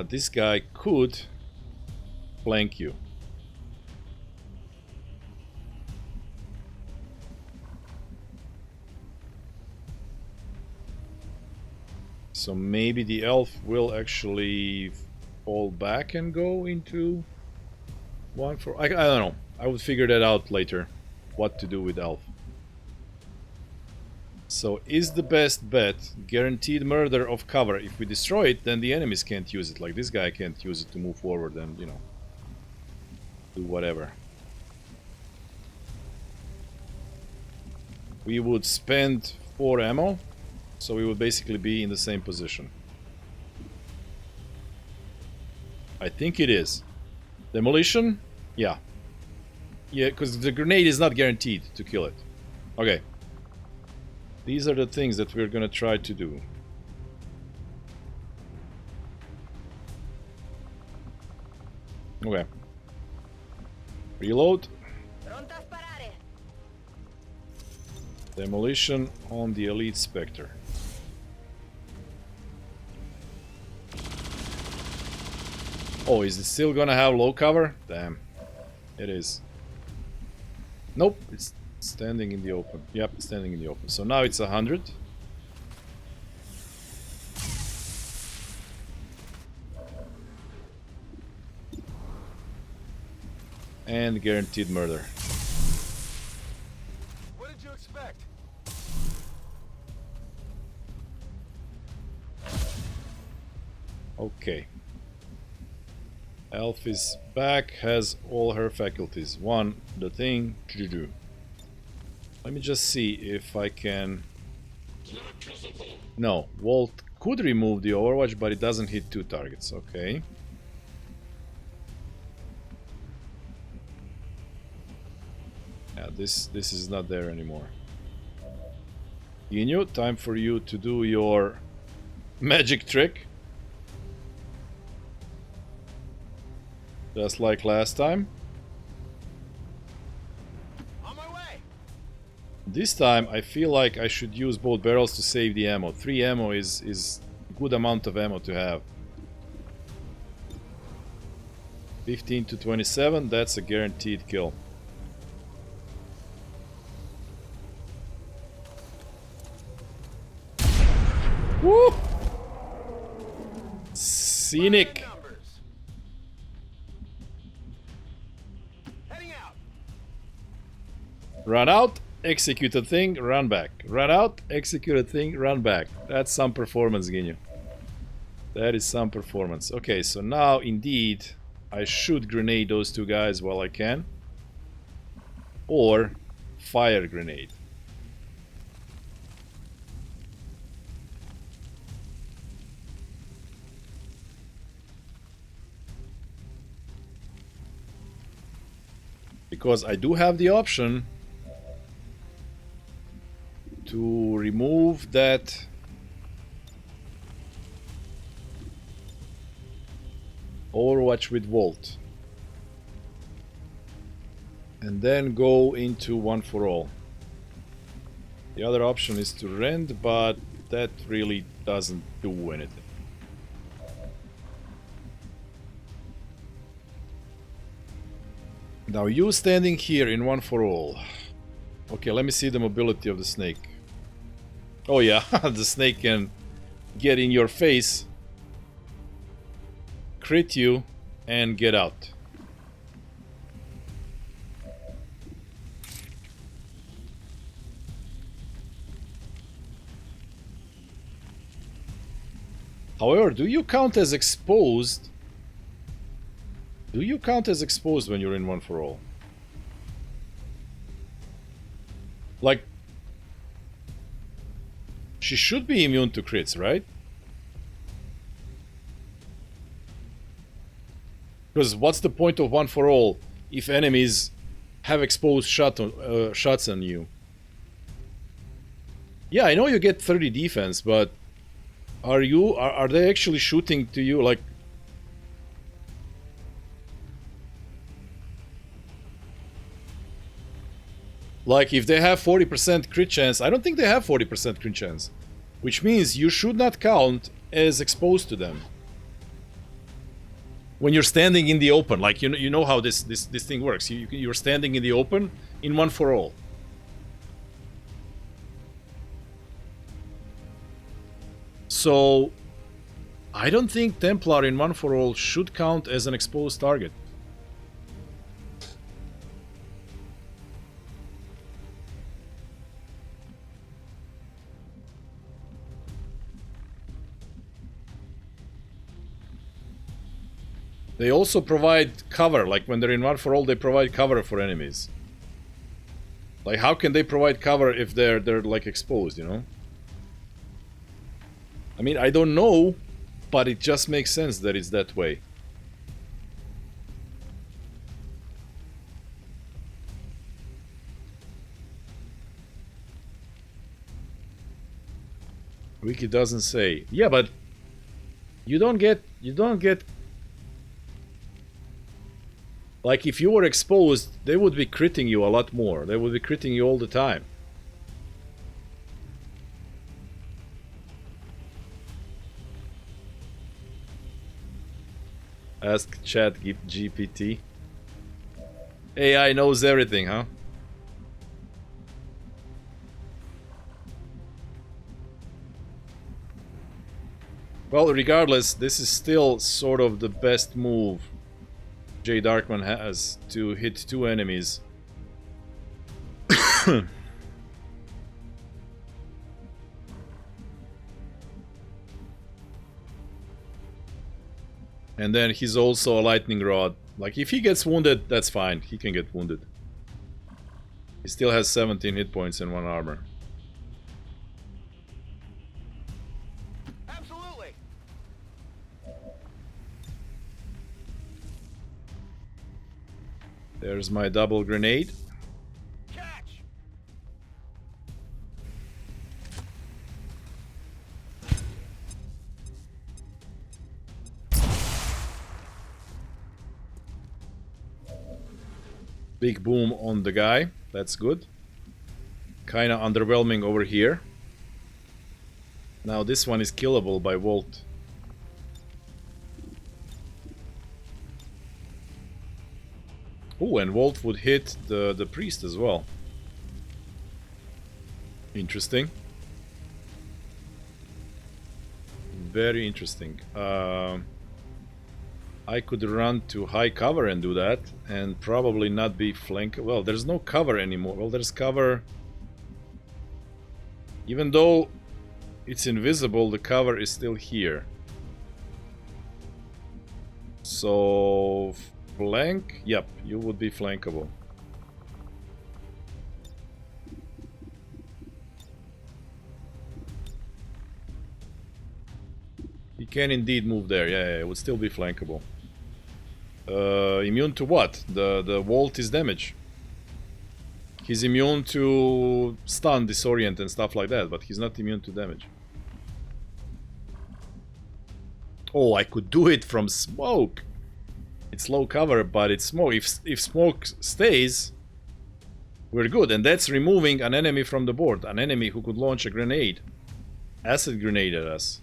This guy could flank you. So maybe the elf will actually fall back and go into 1 for... I don't know. I would figure that out later. What to do with elf. So is the best bet guaranteed murder of cover? If we destroy it, then the enemies can't use it. Like this guy can't use it to move forward and, you know, do whatever. We would spend 4 ammo. So we would basically be in the same position. I think it is. Demolition? Yeah. Yeah, because the grenade is not guaranteed to kill it. Okay. These are the things that we're gonna try to do. Okay. Reload. Demolition on the Elite Spectre. Oh, is it still gonna have low cover? Damn. It is. Nope, it's standing in the open. Yep, standing in the open. So now it's 100. And guaranteed murder.
What did you expect?
Okay. Elf is back, has all her faculties. 1, the thing to do. Let me just see if I can... No, Volt could remove the Overwatch, but it doesn't hit 2 targets. Okay. Yeah, this is not there anymore. Ginyu, time for you to do your magic trick. Just like last time.
On my way.
This time I feel like I should use both barrels to save the ammo. 3 ammo is a good amount of ammo to have. 15 to 27, that's a guaranteed kill. Woo! Scenic! Run out, execute a thing, run back. Run out, execute a thing, run back. That's some performance, Ginyu. That is some performance. Okay, so now indeed I should grenade those 2 guys while I can. Or fire grenade. Because I do have the option to remove that Overwatch with Volt and then go into 1 for all. The other option is to rend, but that really doesn't do anything. Now you standing here in 1 for all. Okay, let me see the mobility of the snake. Oh yeah, the snake can get in your face, crit you, and get out. However, do you count as exposed? Do you count as exposed when you're in 1 for all? Like, she should be immune to crits, right? Because what's the point of 1 for all if enemies have exposed shots on you? Yeah, I know you get 30 defense, but are they actually shooting to you like? Like if they have 40% crit chance, I don't think they have 40% crit chance, which means you should not count as exposed to them. When you're standing in the open, like you know how this thing works. You're standing in the open in one for all. So I don't think Templar in one for all should count as an exposed target. They also provide cover, like when they're in one for all, they provide cover for enemies. Like how can they provide cover if they're like exposed, you know? I mean, I don't know, but it just makes sense that it's that way. Wiki doesn't say. Yeah, but you don't get like if you were exposed, they would be critting you a lot more. They would be critting you all the time. Ask Chat GPT. AI knows everything, huh? Well, regardless, this is still sort of the best move J. Darkman has to hit two enemies. And then he's also a lightning rod. Like if he gets wounded, that's fine. He can get wounded. He still has 17 hit points and 1 armor.
Absolutely.
There's my double grenade.
Catch.
Big boom on the guy. That's good. Kinda underwhelming over here. Now this one is killable by Volt. Oh, and Volt would hit the priest as well. Interesting. Very interesting. I could run to high cover and do that, and probably not be flanked. Well, there's no cover anymore. Well, there's cover. Even though it's invisible, the cover is still here. So, flank? Yep, you would be flankable. He can indeed move there. Yeah, it would still be flankable. Immune to what? The Volt is damage. He's immune to stun, disorient and stuff like that, but he's not immune to damage. Oh, I could do it from smoke. It's low cover, but it's smoke. If smoke stays, we're good. And that's removing an enemy from the board. An enemy who could launch a grenade. Acid grenade at us,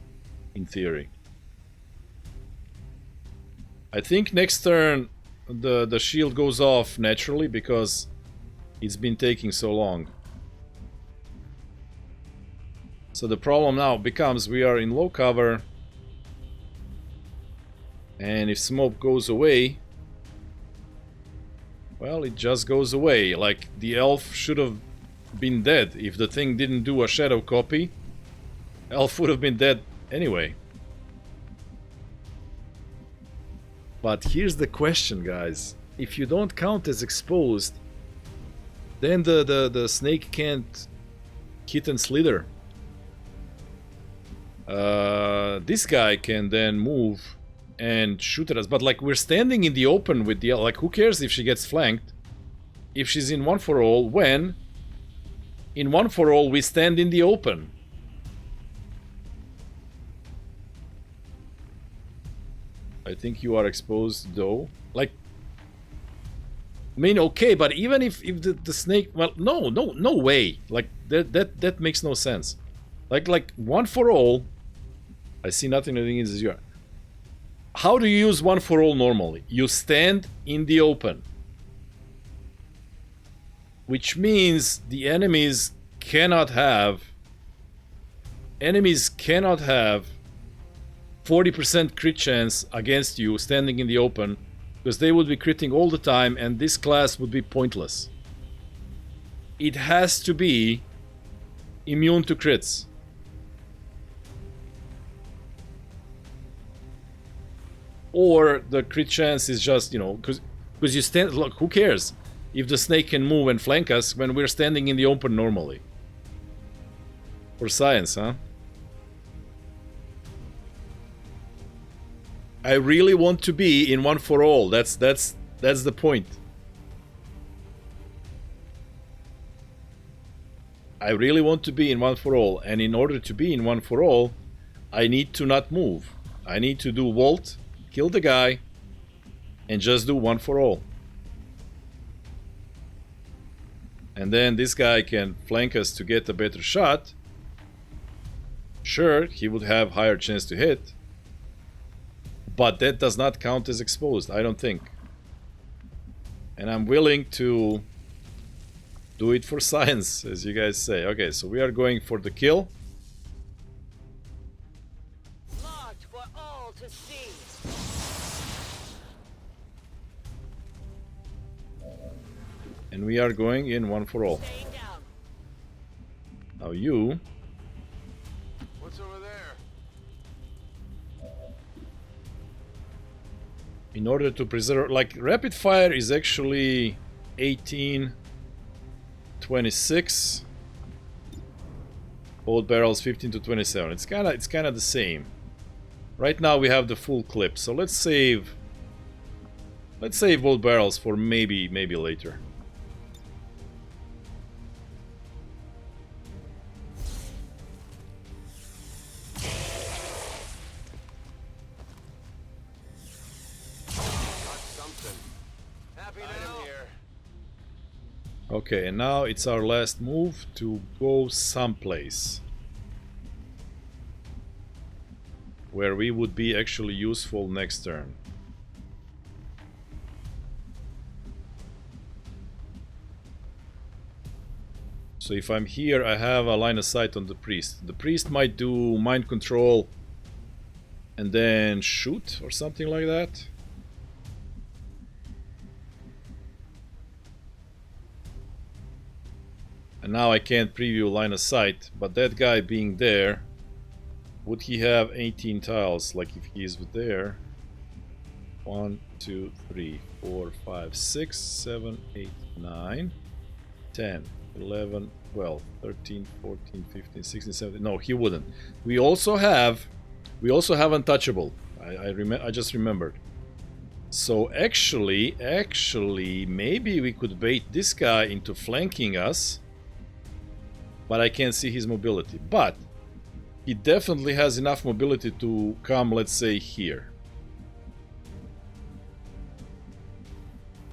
in theory. I think next turn the shield goes off naturally because it's been taking so long. So the problem now becomes we are in low cover, and if smoke goes away, well, it just goes away. Like the elf should have been dead. If the thing didn't do a shadow copy, elf would have been dead anyway. But here's the question, guys. If you don't count as exposed, then the snake can't hit and slither. This guy can then move and shoot at us. But like we're standing in the open with the... Like who cares if she gets flanked? If she's in one for all when In one for all, we stand in the open. I think you are exposed though. Like, I mean, okay, but even if the snake, well, no way. Like that makes no sense. Like one for all. I see nothing. Nothing is zero. How do you use one for all normally? You stand in the open, which means the enemies cannot have 40% crit chance against you standing in the open, because they would be critting all the time and this class would be pointless. It has to be immune to crits. Or the crit chance is just, you know, because you stand, look, who cares if the snake can move and flank us when we're standing in the open normally? For science, huh? I really want to be in one for all. That's the point. I really want to be in one for all, and in order to be in one for all, I need to not move. I need to do Volt, kill the guy, and just do one for all. And then this guy can flank us to get a better shot. Sure, he would have higher chance to hit, but that does not count as exposed, I don't think. And I'm willing to do it for science, as you guys say. Okay, so we are going for the kill.
Locked for all to see.
And we are going in one for all.
Staying down.
Now you...
What's over there?
in order to preserve, like, rapid fire is actually 18-26. Both barrels 15 to 27. It's kind of the same. Right now we have the full clip, so let's save both barrels for maybe later. Okay, and now it's our last move to go someplace where we would be actually useful next turn. So if I'm here, I have a line of sight on the priest. The priest might do mind control and then shoot or something like that. And now I can't preview line of sight, but that guy being there, would he have 18 tiles? Like if he is there, 1, 2, 3, 4, 5, 6, 7, 8, 9, 10, 11, 12, 13, 14, 15, 16, 17. No, he wouldn't. We also have untouchable. I just remembered. So actually, maybe we could bait this guy into flanking us. But I can't see his mobility. But he definitely has enough mobility to come, let's say, here.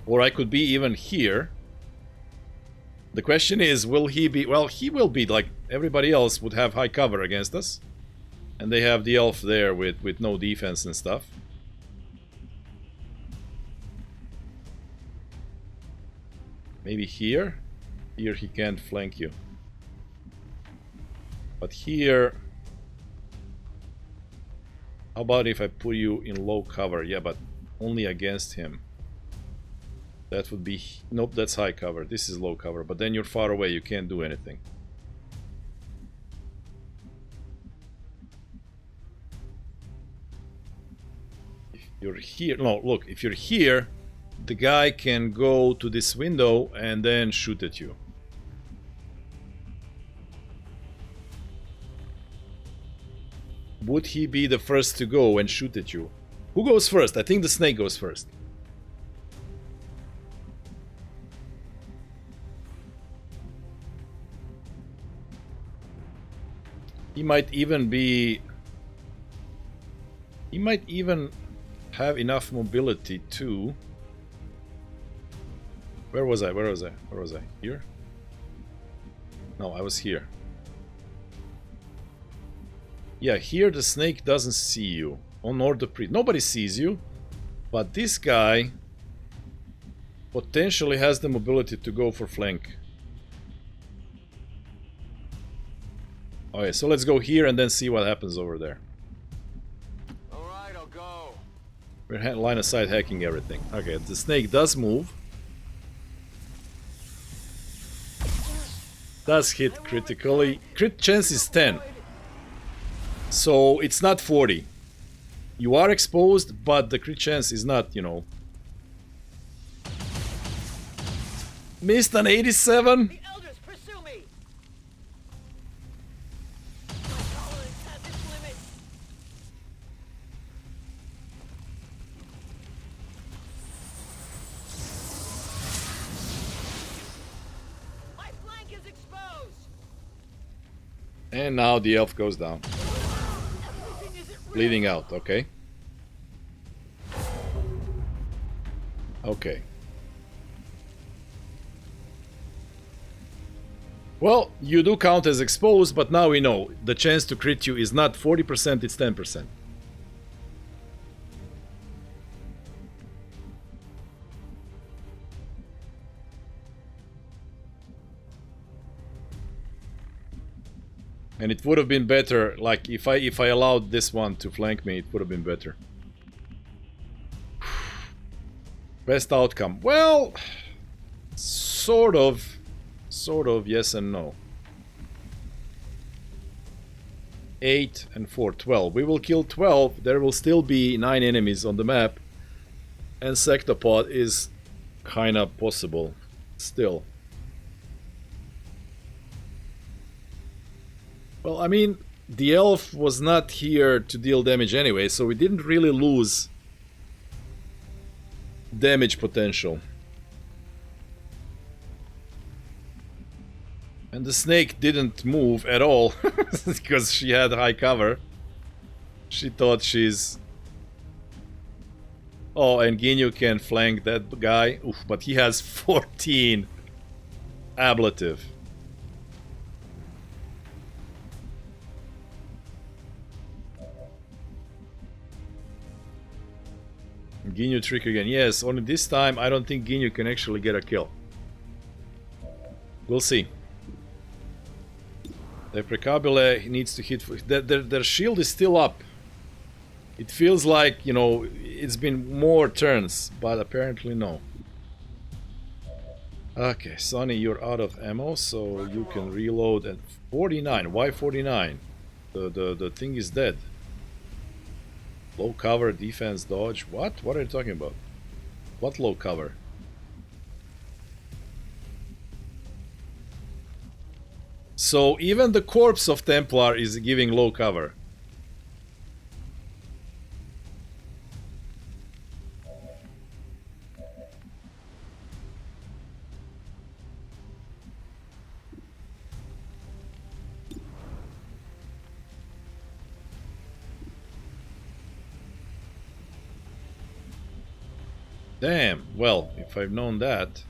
Or I could be even here. The question is, will he be... Well, he will be, like everybody else would have high cover against us. And they have the elf there with no defense and stuff. Maybe here? Here he can't flank you. But here, how about if I put you in low cover? Yeah, but only against him. That would be... Nope, that's high cover. This is low cover. But then you're far away. You can't do anything. If you're here... No, look. If you're here, the guy can go to this window and then shoot at you. Would he be the first to go and shoot at you? Who goes first? I think the snake goes first. He might even be... He might even have enough mobility too. Where was I? Where was I? Where was I? Here? No, I was here. Yeah, here the snake doesn't see you. Oh, nor the priest. Nobody sees you. But this guy potentially has the mobility to go for flank. Okay, so let's go here and then see what happens over there.
Alright, I'll go.
We're line of sight hacking everything. Okay, the snake does move. Does hit critically. Crit chance is 10. So it's not 40. You are exposed, but the crit chance is not, you know. Missed an 87?
The elders pursue me. My tolerance has its limits. My flank is exposed.
And now the elf goes down.
Everything isn't real.
Bleeding out, okay. Okay. Well, you do count as exposed, but now we know the chance to crit you is not 40%, it's 10%. And it would have been better, like, if I allowed this one to flank me, it would have been better. Best outcome. Well, sort of, yes and no. 8 and 4, 12. We will kill 12. There will still be 9 enemies on the map. And Sectopod is kinda possible. Still. Well, I mean, the elf was not here to deal damage anyway, so we didn't really lose damage potential. And the snake didn't move at all because she had high cover. She thought she's... Oh, and Ginyu can flank that guy. Oof, but he has 14 ablative. Ginyu trick again. Yes, only this time I don't think Ginyu can actually get a kill. We'll see. The Precabile needs to hit... Their shield is still up. It feels like, you know, it's been more turns, but apparently no. Okay, Sonny, you're out of ammo, so you can reload at 49. Why 49? The thing is dead. Low cover, defense, dodge. What? What are you talking about? What low cover? So even the corpse of Templar is giving low cover. Damn, well, if I've known that,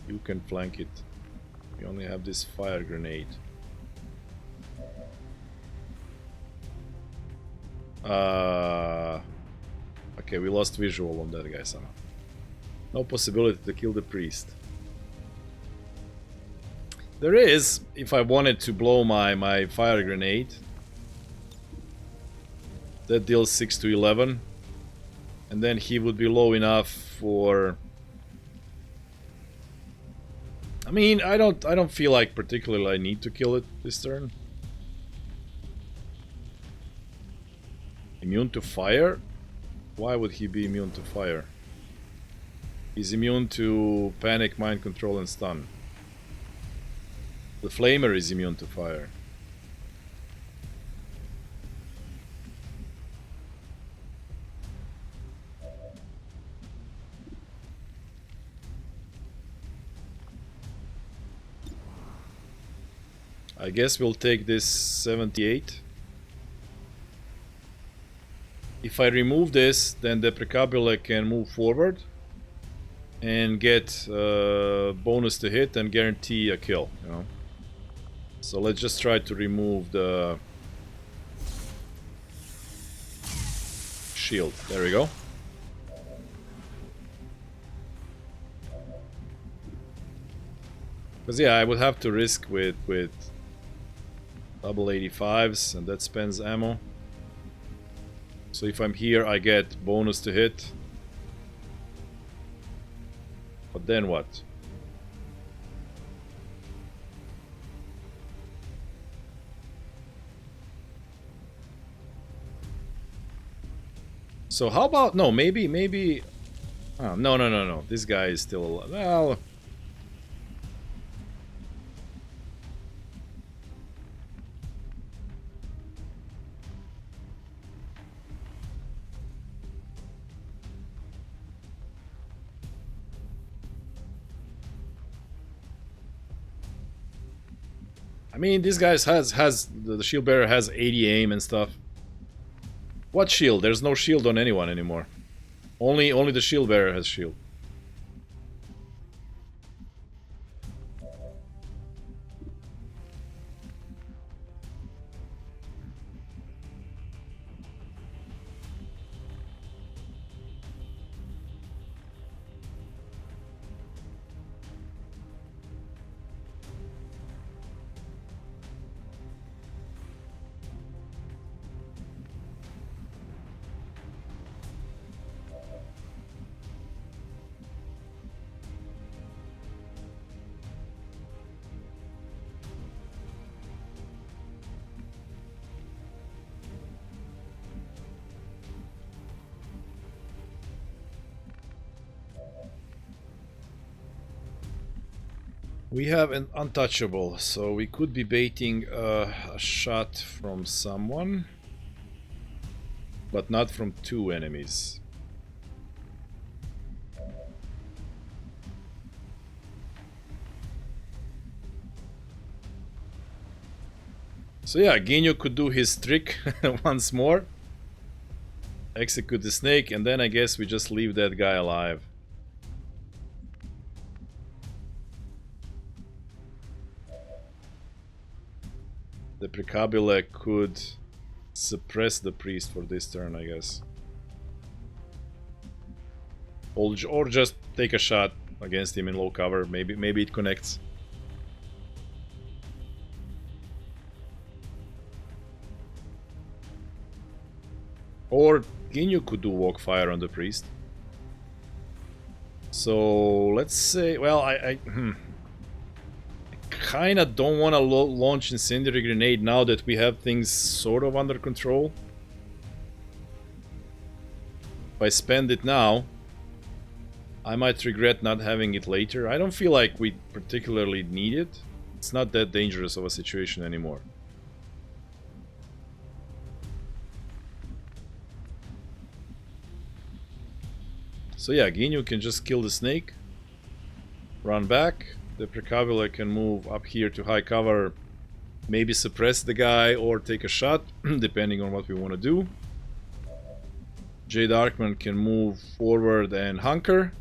you can flank it. You only have this fire grenade. Okay, we lost visual on that guy somehow. No possibility to kill the priest. There is, if I wanted to blow my fire grenade. That deals 6 to 11. And then he would be low enough for... I mean, I don't feel like particularly I need to kill it this turn. Immune to fire? Why would he be immune to fire? He's immune to panic, mind control, and stun. The flamer is immune to fire. I guess we'll take this 78. If I remove this, then the Precabula can move forward and get bonus to hit and guarantee a kill, you know. So let's just try to remove the shield. There we go. Because yeah, I would have to risk with double 85s, and that spends ammo. So if I'm here, I get bonus to hit. But then what? So how about, no, maybe, oh, no. This guy is still alive. Well, I mean, this guy has the shield bearer has 80 aim and stuff. What shield? There's no shield on anyone anymore. Only the shield bearer has shield. We have an untouchable, so we could be baiting a shot from someone, but not from two enemies. So yeah, Ginyu could do his trick once more, execute the snake, and then I guess we just leave that guy alive. The Precabula could suppress the priest for this turn, I guess. Or just take a shot against him in low cover. Maybe it connects. Or Ginyu could do walk fire on the priest. So let's say, well, I kinda don't want to launch incendiary grenade now that we have things sort of under control. If I spend it now, I might regret not having it later. I don't feel like we particularly need it. It's not that dangerous of a situation anymore. So yeah, Ginyu can just kill the snake, run back. The Precabula can move up here to high cover, maybe suppress the guy or take a shot, depending on what we want to do. J. Darkman can move forward and hunker,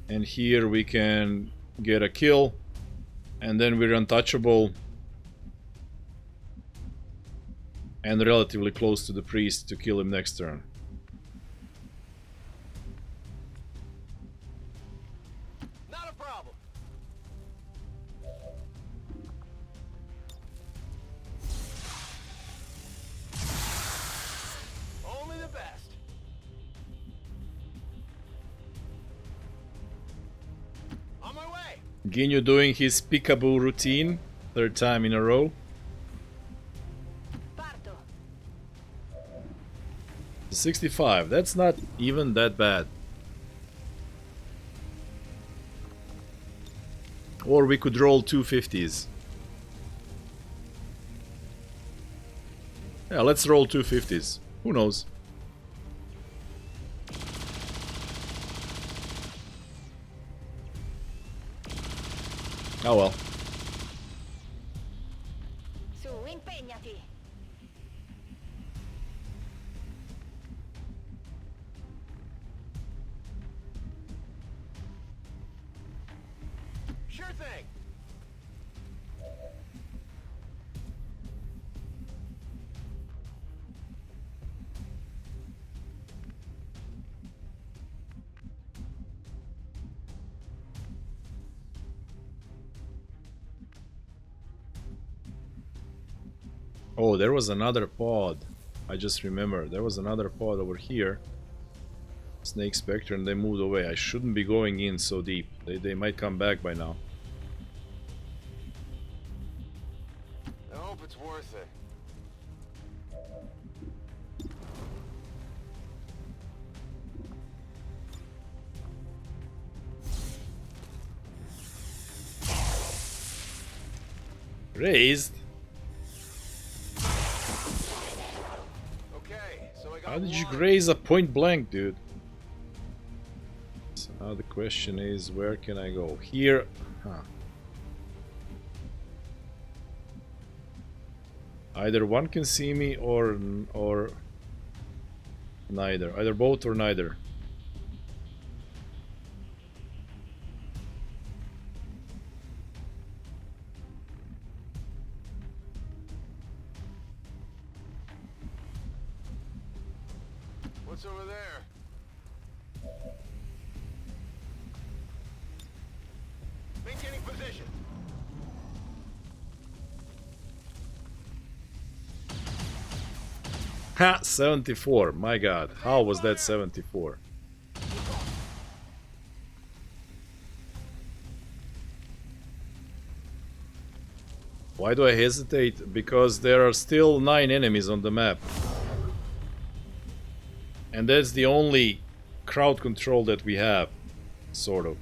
and here we can get a kill, and then we're untouchable and relatively close to the priest to kill him next turn. Ginyu doing his peekaboo routine, third time in a row. 65, that's not even that bad. Or we could roll 250s. Yeah, let's roll 250s. Who knows? Oh well.
Sure thing.
Oh, there was another pod. I just remember. There was another pod over here. Snake Spectre, and they moved away. I shouldn't be going in so deep. They might come back by now.
I hope it's worth it.
Raised?
Okay, so I got
How did you
one.
graze a point blank, dude? So now the question is, where can I go? Here? Huh. Either one can see me or neither. Either both or neither.
What's over there? Maintaining position.
Ha! 74. My god. How was that 74? Why do I hesitate? Because there are still 9 enemies on the map. And that's the only crowd control that we have. Sort of.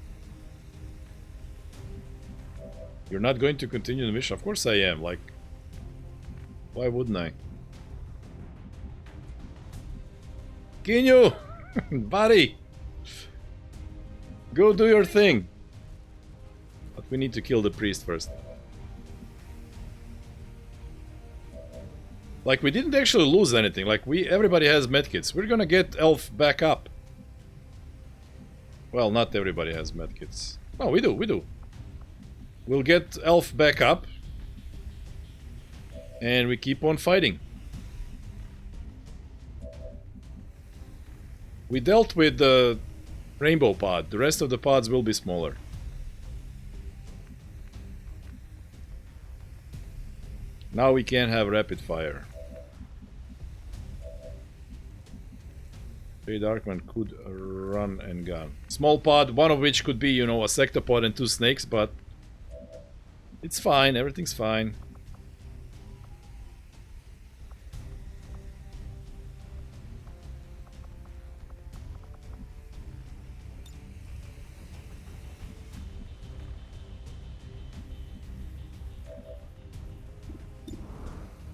You're not going to continue the mission? Of course I am. Like, why wouldn't I? Can you? Buddy! Go do your thing. But we need to kill the priest first. Like, we didn't actually lose anything. Like, everybody has medkits. We're gonna get Elf back up. Well, not everybody has medkits. Oh, we do. We'll get Elf back up. And we keep on fighting. We dealt with the rainbow pod. The rest of the pods will be smaller. Now we can have rapid fire. Jay Darkman could run and gun. Small pod, one of which could be, you know, a sectopod and 2 snakes, but it's fine, everything's fine.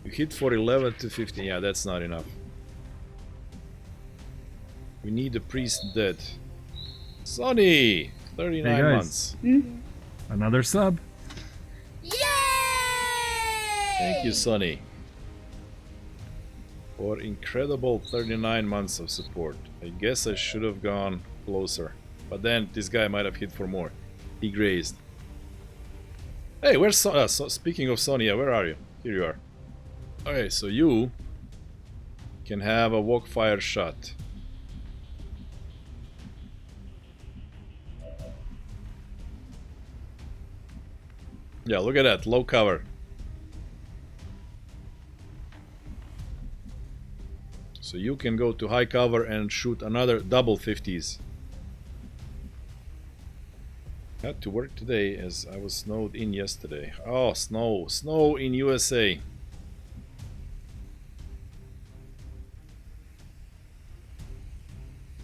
You hit for 11 to 15, yeah, that's not enough. We need the priest dead. Sonny! 39
Hey guys.
months.
Another sub.
Thank you, Sonny. For incredible 39 months of support. I guess I should have gone closer. But then this guy might have hit for more. He grazed. Hey, where's speaking of Sonia, where are you? Here you are. Okay, so you can have a walk fire shot. Yeah, look at that, low cover. So you can go to high cover and shoot another double 50s. Had to work today as I was snowed in yesterday. Oh, snow in USA.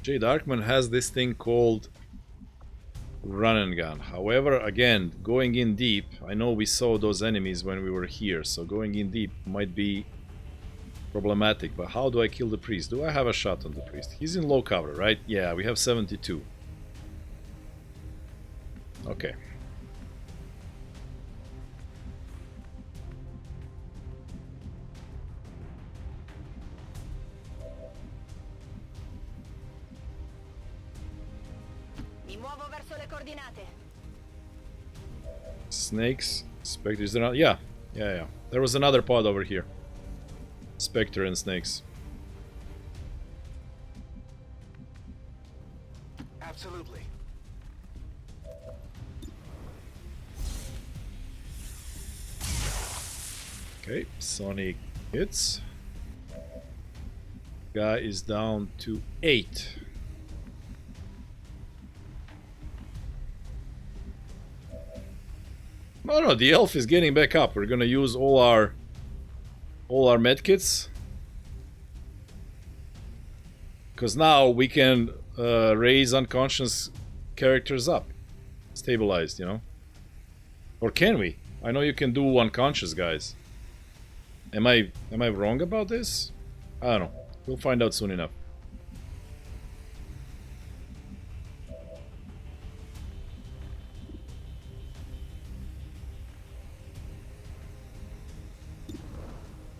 Jay Darkman has this thing called run and gun. However, again, going in deep, I know we saw those enemies when we were here, so going in deep might be problematic. But how do I kill the priest? Do I have a shot on the priest? He's in low cover, right? Yeah, we have 72. Okay.
Mi muovo verso le coordinate.
Snakes. Spectre, is there not? Yeah. Yeah. There was another pod over here. Spectre and snakes.
Absolutely.
Okay, Sonic hits. Guy is down to 8. Oh no, the elf is getting back up. We're gonna use all our medkits. Because now we can raise unconscious characters up. Stabilized, you know? Or can we? I know you can do unconscious guys. Am I wrong about this? I don't know. We'll find out soon enough.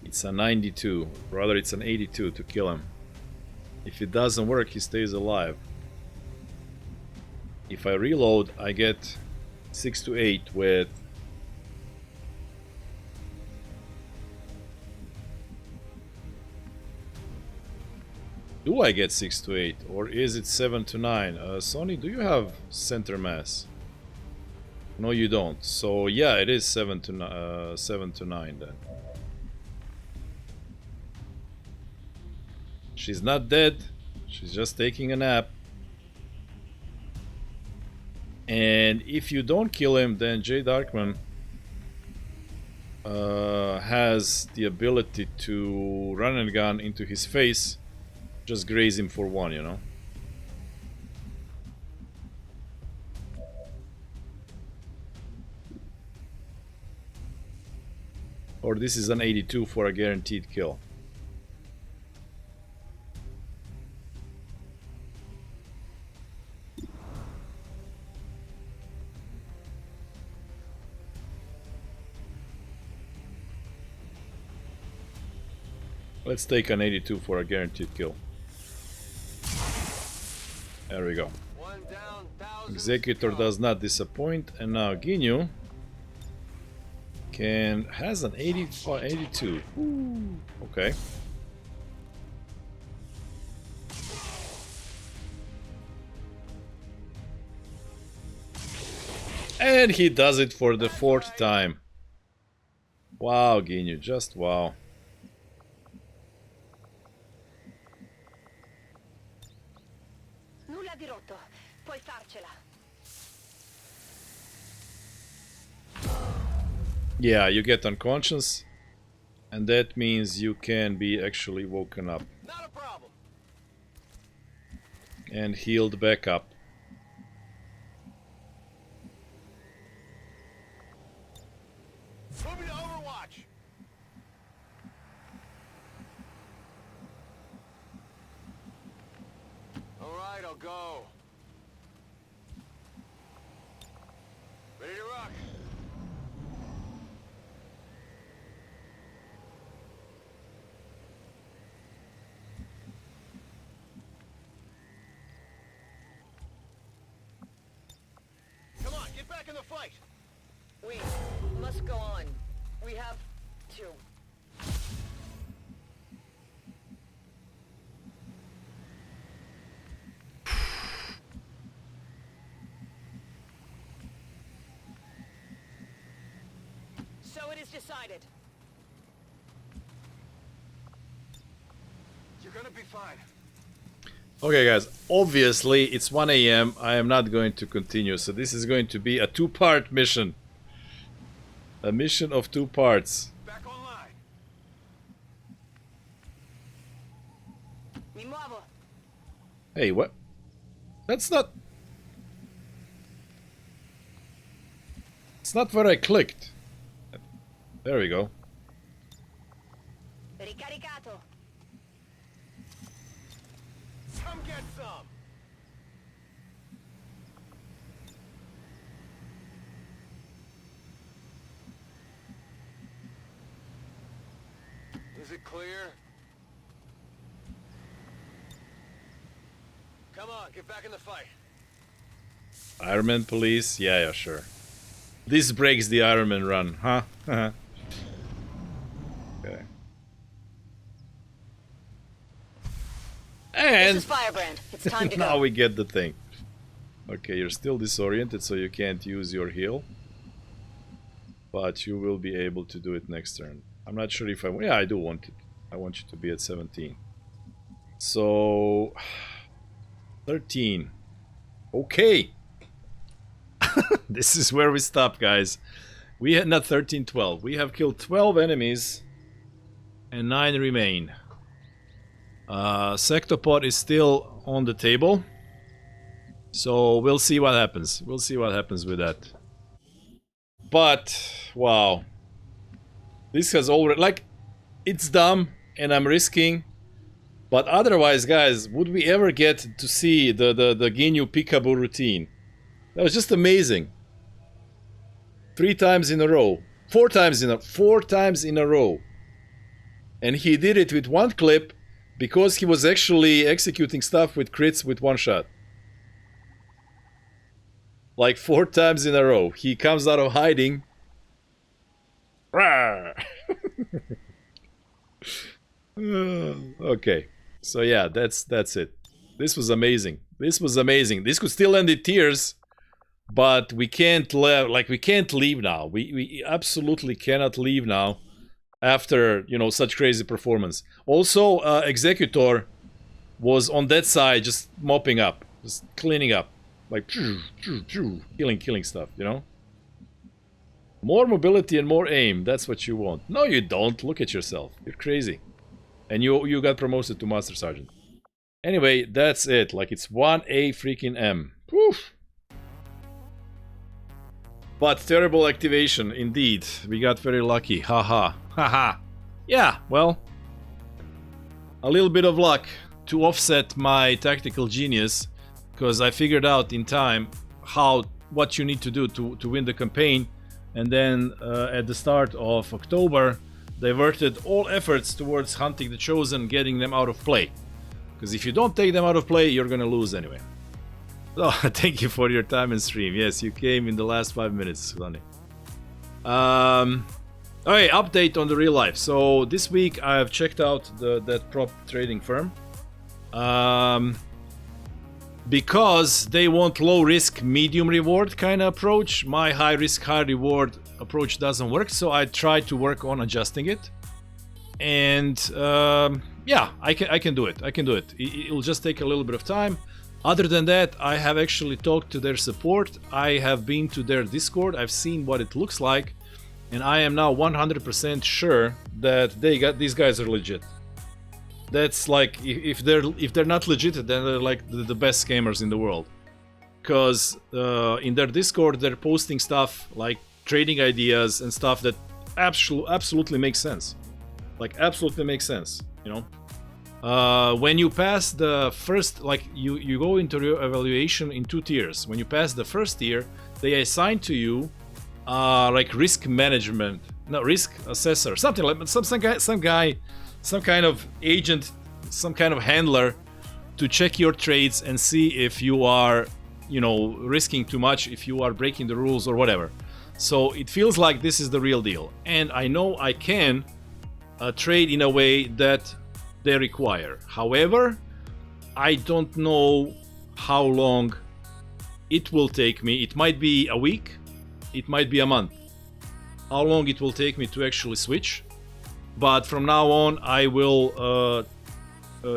It's a 92. Rather, it's an 82 to kill him. If it doesn't work, he stays alive. If I reload, I get 6 to 8 with... Do I get 6 to 8? Or is it 7 to 9? Sony, do you have center mass? No, you don't. So yeah, it is 7 to 9 then. She's not dead. She's just taking a nap. And if you don't kill him, then Jay Darkman has the ability to run and gun into his face. Just graze him for 1, you know. Or this is an 82 for a guaranteed kill. Let's take an 82 for a guaranteed kill. There we go.
One down,
Executor does not disappoint, and now Ginyu has an 82. Ooh, okay. And he does it for the 4th time. Wow, Ginyu, just wow.
Nulla di rotto. Puoi farcela.
Yeah, you get unconscious, and that means you can be actually woken up.
Not a problem.
And healed back up.
Moving to Overwatch. All right, I'll go. Ready to rock. Come on, get back in the fight.
We must go on. We have to. So it is decided.
You're gonna be fine.
Okay guys, obviously it's 1 AM, I am not going to continue, so this is going to be a 2-part mission. A mission of 2 parts.
Back online.
Mi muovo.
Hey, what? That's not... It's not where I clicked. There we go.
Ricaricato.
Come get some. Is it clear? Come on, get back in the fight.
Ironman police? Yeah, sure. This breaks the Ironman run, huh? Okay. And
This is Firebrand. It's time to
now
go.
we get the thing. Okay, you're still disoriented, so you can't use your heal. But you will be able to do it next turn. I'm not sure if I... Yeah, I do want it. I want you to be at 17. So... 13. Okay. This is where we stop, guys. We had not 13, 12. We have killed 12 enemies. And 9 remain. Sectopod is still on the table. So we'll see what happens. We'll see what happens with that. But, wow. This has already... Like, it's dumb and I'm risking. But otherwise, guys, would we ever get to see the Ginyu Peekaboo routine? That was just amazing. 3 times in a row. 4 times in a row. And he did it with one clip because he was actually executing stuff with crits with one shot. Like 4 times in a row. He comes out of hiding. Okay. So yeah, that's it. This was amazing. This was amazing. This could still end in tears, but we can't we can't leave now. We absolutely cannot leave now after, you know, such crazy performance. Also, Executor was on that side just mopping up, just cleaning up. Like, killing stuff, you know? More mobility and more aim, that's what you want. No, you don't. Look at yourself. You're crazy. And you got promoted to Master Sergeant. Anyway, that's it. Like, it's 1A freaking M. Poof. But terrible activation, indeed. We got very lucky. Haha. Haha. Yeah, well. A little bit of luck to offset my tactical genius. Because I figured out in time what you need to do to win the campaign. And then at the start of October, diverted all efforts towards hunting the Chosen, getting them out of play. Because if you don't take them out of play, you're gonna lose anyway. So, thank you for your time and stream. Yes, you came in the last 5 minutes, Sonny. Okay, update on the real life. So, this week I have checked out that prop trading firm. Because they want low risk, medium reward kind of approach. My high risk, high reward approach doesn't work, so I tried to work on adjusting it. And yeah, I can do it. I can do it. It'll just take a little bit of time. Other than that, I have actually talked to their support. I have been to their Discord. I've seen what it looks like, and I am now 100% sure that these guys are legit. That's like, if they're not legit, then they're like the best scammers in the world. Because in their Discord, they're posting stuff like trading ideas and stuff that absolutely makes sense. Like, absolutely makes sense, you know? When you pass the first, like, you go into your evaluation in 2 tiers. When you pass the first tier, they assign to you like risk management, no, risk assessor, something like some kind of agent, some kind of handler to check your trades and see if you are, you know, risking too much, if you are breaking the rules or whatever. So it feels like this is the real deal. And I know I can trade in a way that they require. However, I don't know how long it will take me. It might be a week, it might be a month. How long it will take me to actually switch. But from now on, I will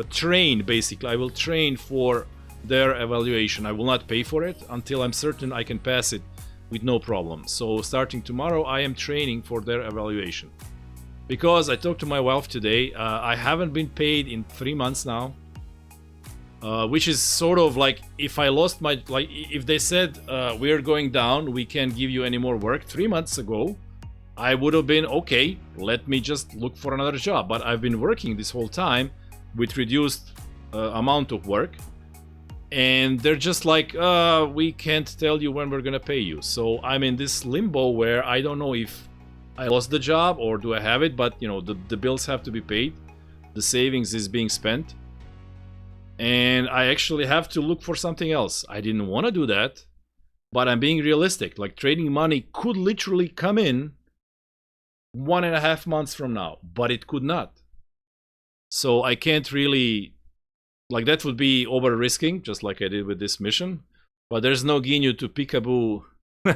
train, basically. I will train for their evaluation. I will not pay for it until I'm certain I can pass it with no problem. So starting tomorrow, I am training for their evaluation. Because I talked to my wife today, I haven't been paid in 3 months now. Which is sort of like, if I lost my, like, if they said, we're going down, we can't give you any more work 3 months ago, I would have been, okay, let me just look for another job. But I've been working this whole time with reduced amount of work. And they're just like, we can't tell you when we're gonna pay you. So I'm in this limbo where I don't know if I lost the job or do I have it. But, you know, the bills have to be paid. The savings is being spent. And I actually have to look for something else. I didn't want to do that. But I'm being realistic. Like, trading money could literally come in 1.5 months from now, but it could not. So I can't really, like, that would be over risking, just like I did with this mission. But there's no Ginyu to peekaboo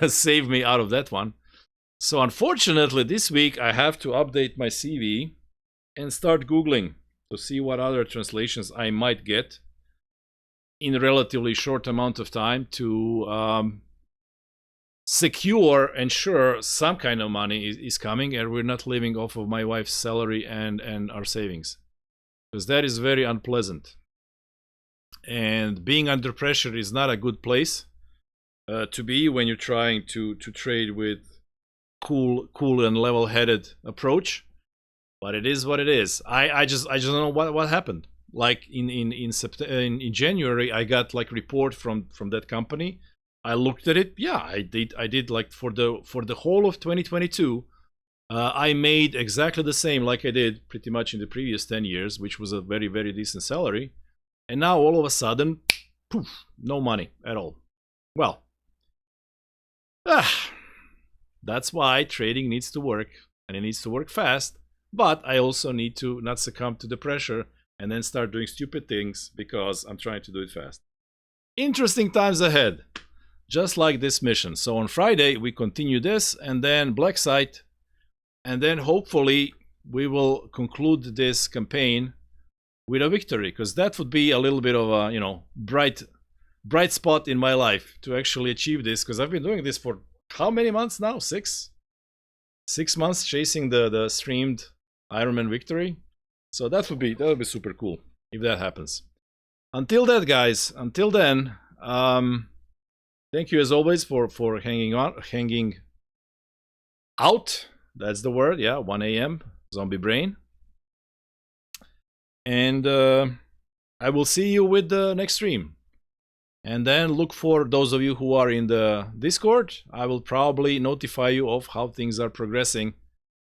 save me out of that one. So unfortunately, this week I have to update my CV and start Googling to see what other translations I might get in a relatively short amount of time to secure, ensure some kind of money is coming, and we're not living off of my wife's salary and our savings, because that is very unpleasant. And being under pressure is not a good place to be when you're trying to trade with cool and level-headed approach. But it is what it is. I just don't know what happened. Like in January, I got like report from that company. I looked at it. Yeah, I did like for the whole of 2022, I made exactly the same like I did pretty much in the previous 10 years, which was a very, very decent salary. And now all of a sudden, poof, no money at all. Well, that's why trading needs to work, and it needs to work fast. But I also need to not succumb to the pressure and then start doing stupid things because I'm trying to do it fast. Interesting times ahead, just like this mission. So on Friday, we continue this, and then Black Site, and then hopefully we will conclude this campaign with a victory, because that would be a little bit of a, you know, bright spot in my life to actually achieve this, because I've been doing this for how many months now? 6 months chasing the streamed Ironman victory. So that would be super cool if that happens. Until that, guys, until then, thank you as always for hanging out. That's the word. Yeah, 1 a.m. zombie brain. And I will see you with the next stream. And then look for those of you who are in the Discord. I will probably notify you of how things are progressing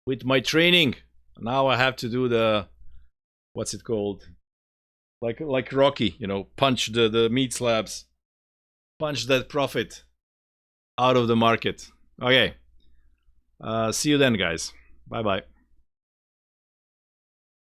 with my training. Now I have to do the, what's it called? Like Rocky, you know, punch the meat slabs. Punch that profit out of the market. Okay. See you then, guys. Bye-bye.